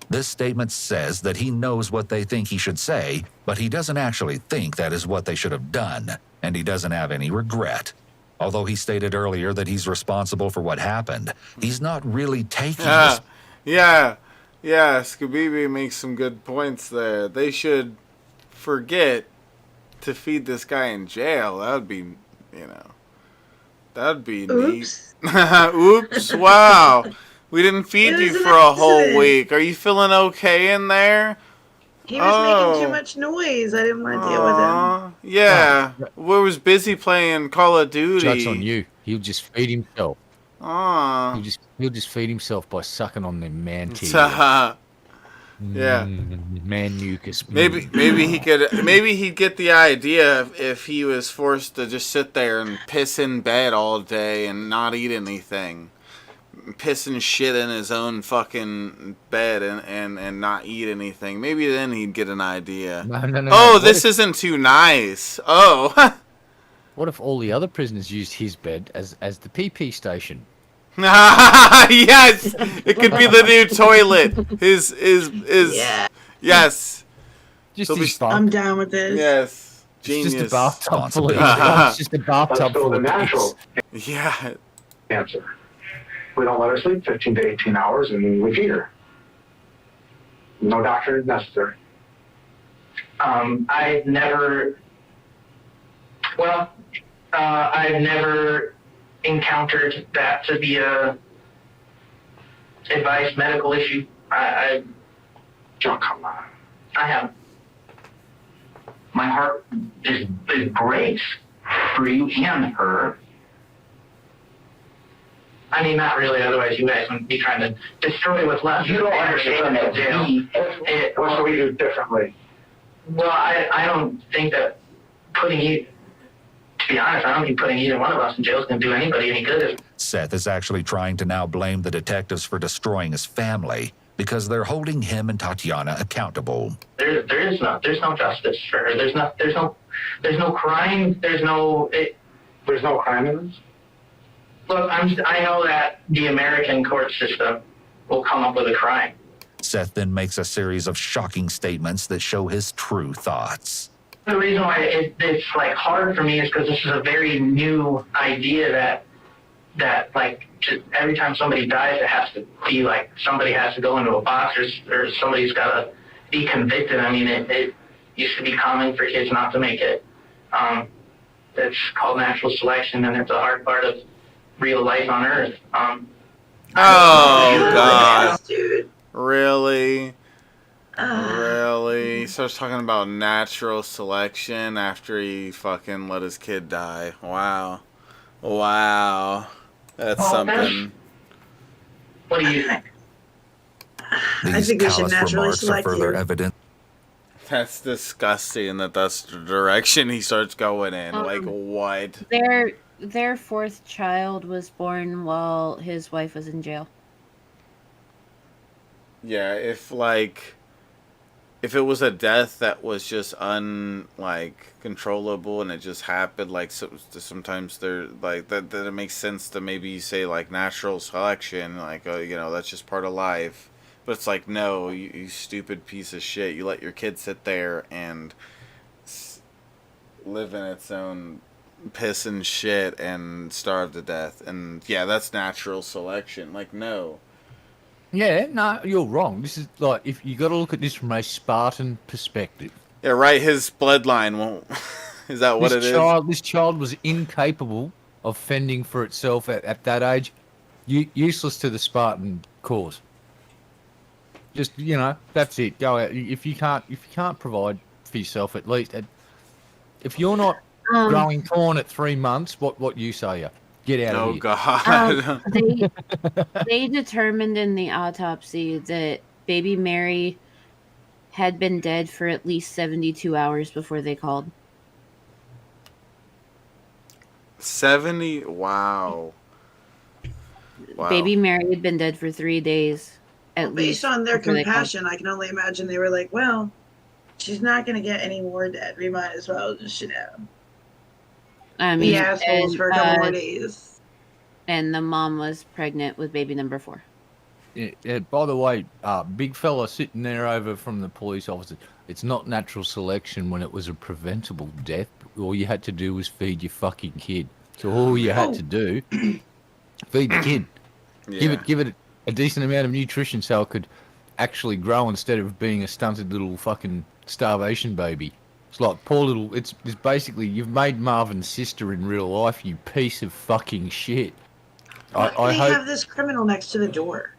Speaker 7: This statement says that he knows what they think he should say, but he doesn't actually think that is what they should have done, and he doesn't have any regret. Although he stated earlier that he's responsible for what happened, he's not really taking this.
Speaker 1: Yeah, Skabibi makes some good points there. They should forget to feed this guy in jail. That would be, you know, that would be neat. Oops, wow. We didn't feed you for a whole week. Are you feeling okay in there?
Speaker 12: He was making too much noise. I didn't want to deal with him.
Speaker 1: Yeah, we was busy playing Call of Duty.
Speaker 2: Joke's on you. He'll just feed himself.
Speaker 1: Aw.
Speaker 2: He'll just feed himself by sucking on the man teeth.
Speaker 1: Yeah.
Speaker 2: Man mucus.
Speaker 1: Maybe he'd get the idea if he was forced to just sit there and piss in bed all day and not eat anything. Piss and shit in his own fucking bed and not eat anything. Maybe then he'd get an idea. No. This isn't too nice. Oh.
Speaker 2: What if all the other prisoners used his bed as the PP station?
Speaker 1: Yes, it could be the new toilet. His yes.
Speaker 12: I'm down with this.
Speaker 1: Yes, genius.
Speaker 2: It's just a bathtub full of it's just a bathtub full of
Speaker 10: natural
Speaker 1: yeah.
Speaker 10: Answer. We don't let her sleep 15 to 18 hours, and we feed her. No doctor necessary.
Speaker 9: I've never encountered that to be a advice medical issue.
Speaker 10: John, come on.
Speaker 9: I haven't. My heart is breaks for you and her. I mean, not really. Otherwise, you guys wouldn't be trying to destroy what's left.
Speaker 10: You don't understand that. What should we do differently?
Speaker 9: Well, I don't think that putting you. To be honest, I don't think putting either one of us in jail is going to do anybody any good.
Speaker 7: Seth is actually trying to now blame the detectives for destroying his family because they're holding him and Tatiana accountable.
Speaker 9: There's no justice for her. There's no crime. There's no
Speaker 10: crime in this.
Speaker 9: Look, I know that the American court system will come up with a crime.
Speaker 7: Seth then makes a series of shocking statements that show his true thoughts.
Speaker 9: The reason why it's like hard for me is because this is a very new idea that like just every time somebody dies, it has to be like somebody has to go into a box or somebody's got to be convicted. I mean, it used to be common for kids not to make it. It's called natural selection, and it's a hard part of real life on Earth.
Speaker 1: Oh God, dude! Really? Really? He starts talking about natural selection after he fucking let his kid die. Wow. That's something.
Speaker 9: What do you think?
Speaker 12: I think we should naturally select
Speaker 7: further evidence.
Speaker 1: That's disgusting that's the direction he starts going in. Like, what?
Speaker 3: Their fourth child was born while his wife was in jail.
Speaker 1: Yeah, if it was a death that was just controllable and it just happened, like sometimes they're like that it makes sense to maybe say like natural selection, like that's just part of life. But it's like, no, you stupid piece of shit. You let your kid sit there and live in its own piss and shit and starve to death. And yeah, that's natural selection. Like, no.
Speaker 2: Yeah, no, you're wrong. This is like, if you got to look at this from a Spartan perspective.
Speaker 1: Yeah, right. His bloodline won't. Is that what it is?
Speaker 2: This child was incapable of fending for itself at that age. Useless to the Spartan cause. Just, that's it. Go out. If you can't provide for yourself, at least, if you're not growing corn at 3 months, what you say? Get out of here.
Speaker 1: Oh God.
Speaker 3: They determined in the autopsy that baby Mary had been dead for at least 72 hours before they called.
Speaker 1: 70? Wow.
Speaker 3: Baby Mary had been dead for 3 days.
Speaker 12: Based on their compassion, I can only imagine they were like, well, she's not going to get any more dead. We might as well just, be assholes for a couple more days.
Speaker 3: And the mom was pregnant with baby number 4.
Speaker 2: Yeah, by the way, big fella sitting there over from the police officer, it's not natural selection when it was a preventable death. All you had to do was feed your fucking kid. So all you had to do, feed the kid. Yeah. Give it a decent amount of nutrition so it could actually grow instead of being a stunted little fucking starvation baby. It's like poor little. It's basically you've made Marvin's sister in real life. You piece of fucking shit.
Speaker 12: I have this criminal next to the door.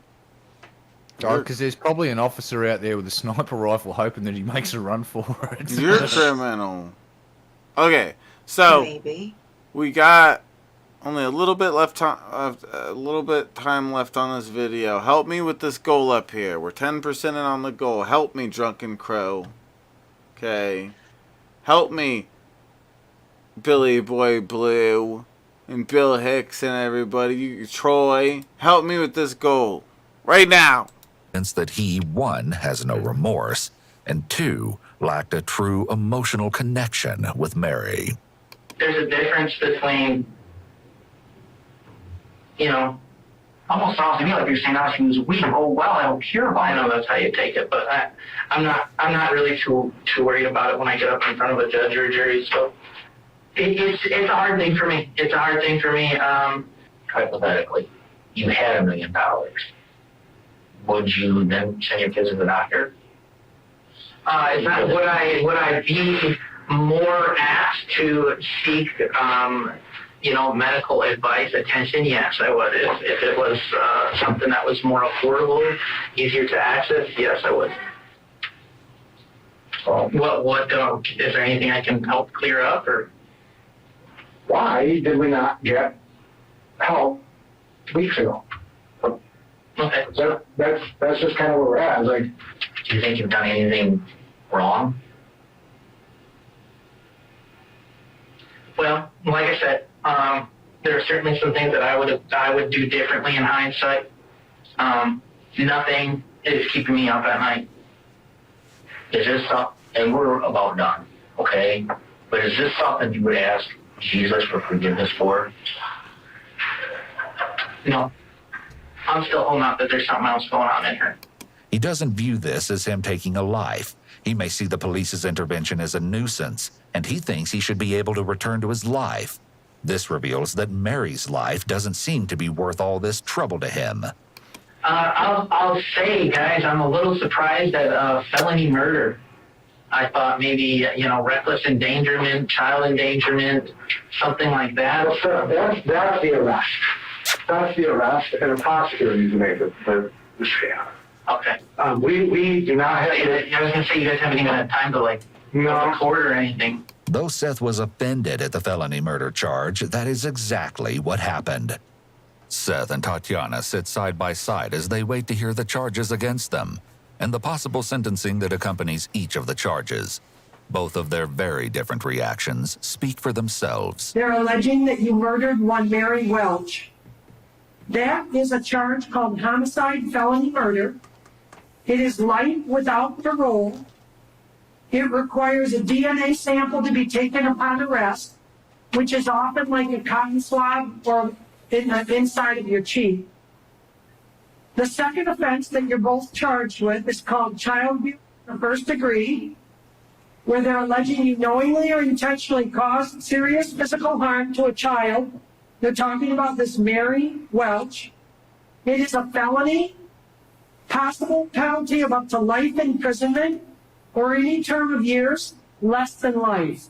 Speaker 2: Because there's probably an officer out there with a sniper rifle hoping that he makes a run for it.
Speaker 1: You're a criminal. Okay, so
Speaker 12: maybe
Speaker 1: we got only a little bit time left on this video. Help me with this goal up here. We're 10% in on the goal. Help me, Drunken Crow. Okay, help me, Billy Boy Blue and Bill Hicks and everybody. You, Troy, help me with this goal right now.
Speaker 7: That he, 1, has no remorse, and 2, lacked a true emotional connection with Mary.
Speaker 14: There's a difference between, almost sounds to me like you're saying, she was weak. Oh, well, I don't care about it. I know that's how you take it, but I'm not really too worried about it when I get up in front of a judge or a jury. So it's a hard thing for me. It's a hard thing for me. Hypothetically, you had $1 million. Would you then send your kids to the doctor? Would I be more asked to seek, medical advice, attention? Yes, I would. If it was something that was more affordable, easier to access, yes, I would. Is there anything I can help clear up, or?
Speaker 10: Why did we not get help weeks ago?
Speaker 14: Okay.
Speaker 10: That's just kind of where we're at. Like,
Speaker 14: do you think you've done anything wrong? Well, like I said, there are certainly some things that I would do differently in hindsight. Nothing is keeping me up at night. Is this something, and we're about done, okay? But is this something you would ask Jesus for forgiveness for? No. I'm still holding out that there's something else going on in her.
Speaker 7: He doesn't view this as him taking a life. He may see the police's intervention as a nuisance, and he thinks he should be able to return to his life. This reveals that Mary's life doesn't seem to be worth all this trouble to him.
Speaker 14: I'll say, guys, I'm a little surprised at felony murder. I thought maybe, reckless endangerment, child endangerment, something like that.
Speaker 10: Well, sir, that's the arrest. That's the arrest, and the prosecutor needs to make the scale.
Speaker 14: Okay.
Speaker 10: We do not have.
Speaker 14: I was going to say, you guys haven't even had time to, record or anything.
Speaker 7: Though Seth was offended at the felony murder charge, that is exactly what happened. Seth and Tatiana sit side by side as they wait to hear the charges against them and the possible sentencing that accompanies each of the charges. Both of their very different reactions speak for themselves.
Speaker 5: They're alleging that you murdered one Mary Welch. That is a charge called homicide felony murder. It is life without parole. It requires a DNA sample to be taken upon arrest, which is often like a cotton swab or in the inside of your cheek. The second offense that you're both charged with is called child abuse in the first degree. where they're alleging you knowingly or intentionally caused serious physical harm to a child. They're talking about this Mary Welch. It is a felony, possible penalty of up to life imprisonment or any term of years less than life.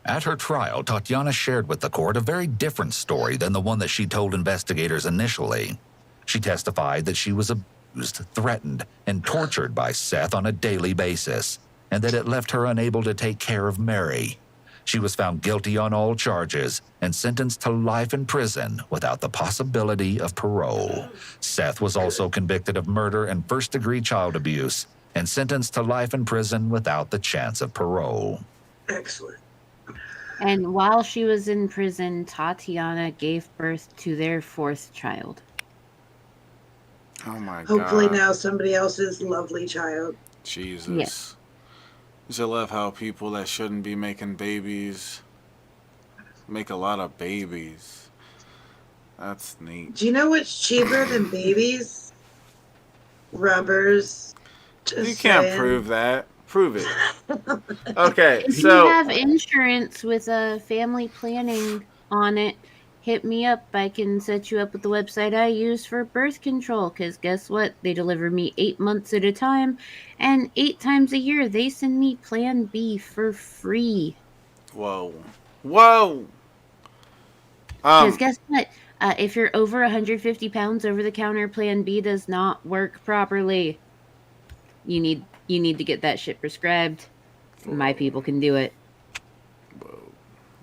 Speaker 7: At her trial, Tatiana shared with the court a very different story than the one that she told investigators initially. She testified that she was abused, threatened, and tortured by Seth on a daily basis, and that it left her unable to take care of Mary. She was found guilty on all charges and sentenced to life in prison without the possibility of parole. Seth was also convicted of murder and first-degree child abuse and sentenced to life in prison without the chance of parole.
Speaker 12: Excellent.
Speaker 3: And while she was in prison, Tatiana gave birth to their 4th child.
Speaker 1: Oh my God.
Speaker 12: Hopefully now somebody else's lovely child.
Speaker 1: Jesus.
Speaker 3: Yes.
Speaker 1: I love how people that shouldn't be making babies make a lot of babies. That's neat.
Speaker 12: Do you know what's cheaper than babies? Rubbers.
Speaker 1: You can't
Speaker 12: saying.
Speaker 1: prove that. Prove it. Okay,
Speaker 3: If
Speaker 1: so
Speaker 3: you have insurance with a family planning on it, hit me up. I can set you up with the website I use for birth control. Because guess what? They deliver me 8 months at a time. And 8 times a year, they send me Plan B for free.
Speaker 1: Whoa. Whoa!
Speaker 3: Because guess what? If you're over 150 pounds, over-the-counter Plan B does not work properly. You need to get that shit prescribed. My people can do it.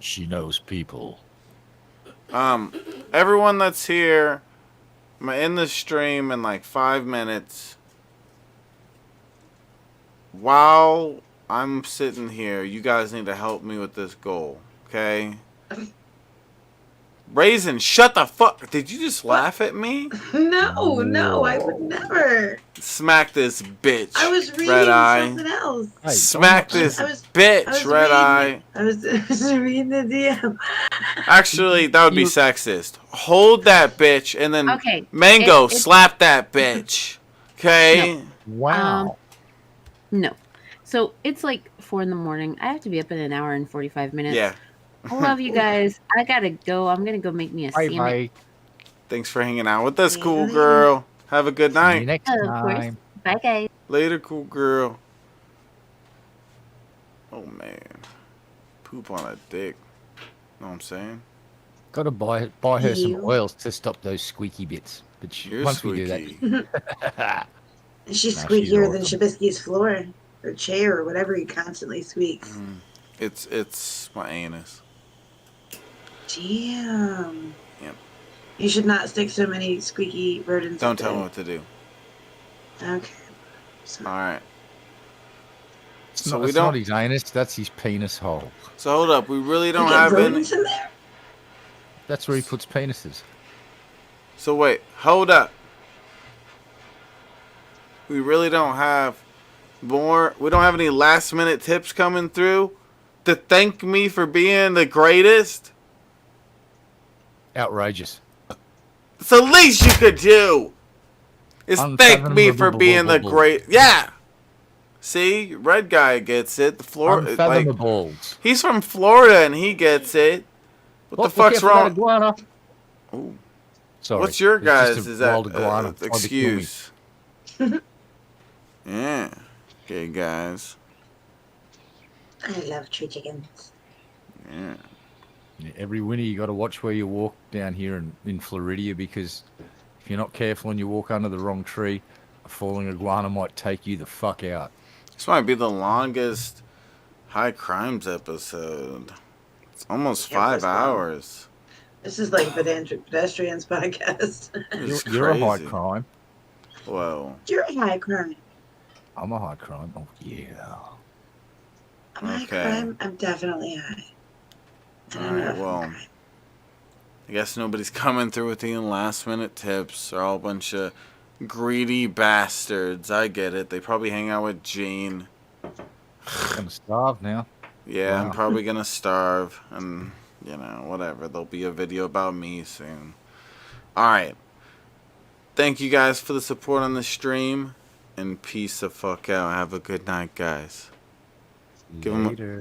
Speaker 2: She knows people.
Speaker 1: Everyone that's here, I'm gonna end the stream in like 5 minutes. While I'm sitting here, you guys need to help me with this goal, okay? Raisin, shut the fuck. Did you just laugh at me?
Speaker 12: No, I would never.
Speaker 1: Smack this bitch.
Speaker 12: I was reading
Speaker 1: Red Eye.
Speaker 12: something else.
Speaker 2: Hey,
Speaker 1: Smack this bitch, Red Eye.
Speaker 12: I was reading the DM.
Speaker 1: Actually, that would be sexist. Hold that bitch and then
Speaker 3: Okay,
Speaker 1: Mango, slap that bitch. Okay?
Speaker 2: Wow.
Speaker 3: No. So it's like 4 a.m. I have to be up in an hour and 45 minutes.
Speaker 1: Yeah.
Speaker 3: I love you guys. I gotta go. I'm gonna go make me a sandwich.
Speaker 2: Bye.
Speaker 1: Thanks for hanging out with us, cool girl. Have a good
Speaker 2: See you
Speaker 1: night.
Speaker 2: next
Speaker 3: Of course.
Speaker 2: time.
Speaker 3: Bye, guys.
Speaker 1: Later, cool girl. Oh, man. Poop on a dick. Know what I'm saying?
Speaker 2: Got to buy her some
Speaker 12: Ew.
Speaker 2: oils to stop those squeaky bits. But
Speaker 1: You're
Speaker 2: once
Speaker 1: squeaky.
Speaker 2: we do that,
Speaker 12: She's
Speaker 2: Nah, she's
Speaker 12: squeakier than
Speaker 2: awesome.
Speaker 12: Shabisky's floor or chair or whatever he constantly squeaks.
Speaker 1: It's my anus.
Speaker 12: Damn.
Speaker 1: Yep.
Speaker 12: You should not stick so many squeaky rodents.
Speaker 1: Don't
Speaker 12: up
Speaker 1: tell me
Speaker 12: there.
Speaker 1: what to do.
Speaker 12: Okay. So,
Speaker 1: Alright.
Speaker 2: it's
Speaker 1: So
Speaker 2: not,
Speaker 1: we
Speaker 2: it's
Speaker 1: don't-
Speaker 2: not his anus, that's his penis hole.
Speaker 1: So hold up. We really
Speaker 12: you
Speaker 1: don't
Speaker 12: get
Speaker 1: have any.
Speaker 12: rodents in there?
Speaker 2: That's where he puts penises.
Speaker 1: So wait. Hold up. We really don't have more. We don't have any last minute tips coming through to thank me for being the greatest.
Speaker 2: Outrageous.
Speaker 1: It's the least you could do. Is thank me for being the great. Yeah. See, red guy gets it. The Florida, like,
Speaker 2: Unfathomable.
Speaker 1: he's from Florida and he gets it. What the fuck's wrong? Ooh.
Speaker 2: Sorry.
Speaker 1: What's your
Speaker 2: it's just
Speaker 1: guys'
Speaker 2: a
Speaker 1: is that
Speaker 2: wild iguana trying to kill me.
Speaker 1: excuse? Yeah. Okay, guys.
Speaker 12: I love tree chickens.
Speaker 1: Yeah.
Speaker 2: Yeah, every winter you got to watch where you walk down here in Floridia, because if you're not careful and you walk under the wrong tree, a falling iguana might take you the fuck out.
Speaker 1: This might be the longest high crimes episode. It's almost
Speaker 12: Yeah,
Speaker 1: 5
Speaker 12: that's long.
Speaker 1: hours.
Speaker 12: This is like Pedestrians podcast.
Speaker 1: It's
Speaker 2: You're a high
Speaker 1: crazy.
Speaker 2: crime.
Speaker 1: Whoa.
Speaker 12: You're a high crime.
Speaker 2: I'm a high crime. Oh, yeah.
Speaker 12: I'm a high
Speaker 1: Okay.
Speaker 12: crime. I'm definitely high. And I'm
Speaker 1: Alright,
Speaker 12: not
Speaker 1: well.
Speaker 12: from crime.
Speaker 1: I guess nobody's coming through with any last minute tips. They're all a bunch of greedy bastards. I get it. They probably hang out with Gene.
Speaker 2: I'm starved now.
Speaker 1: Yeah, I'm
Speaker 2: Wow.
Speaker 1: probably gonna starve, and you know, whatever. There'll be a video about me soon. All right. Thank you guys for the support on the stream. and peace the fuck out. Have a good night, guys.
Speaker 2: Later.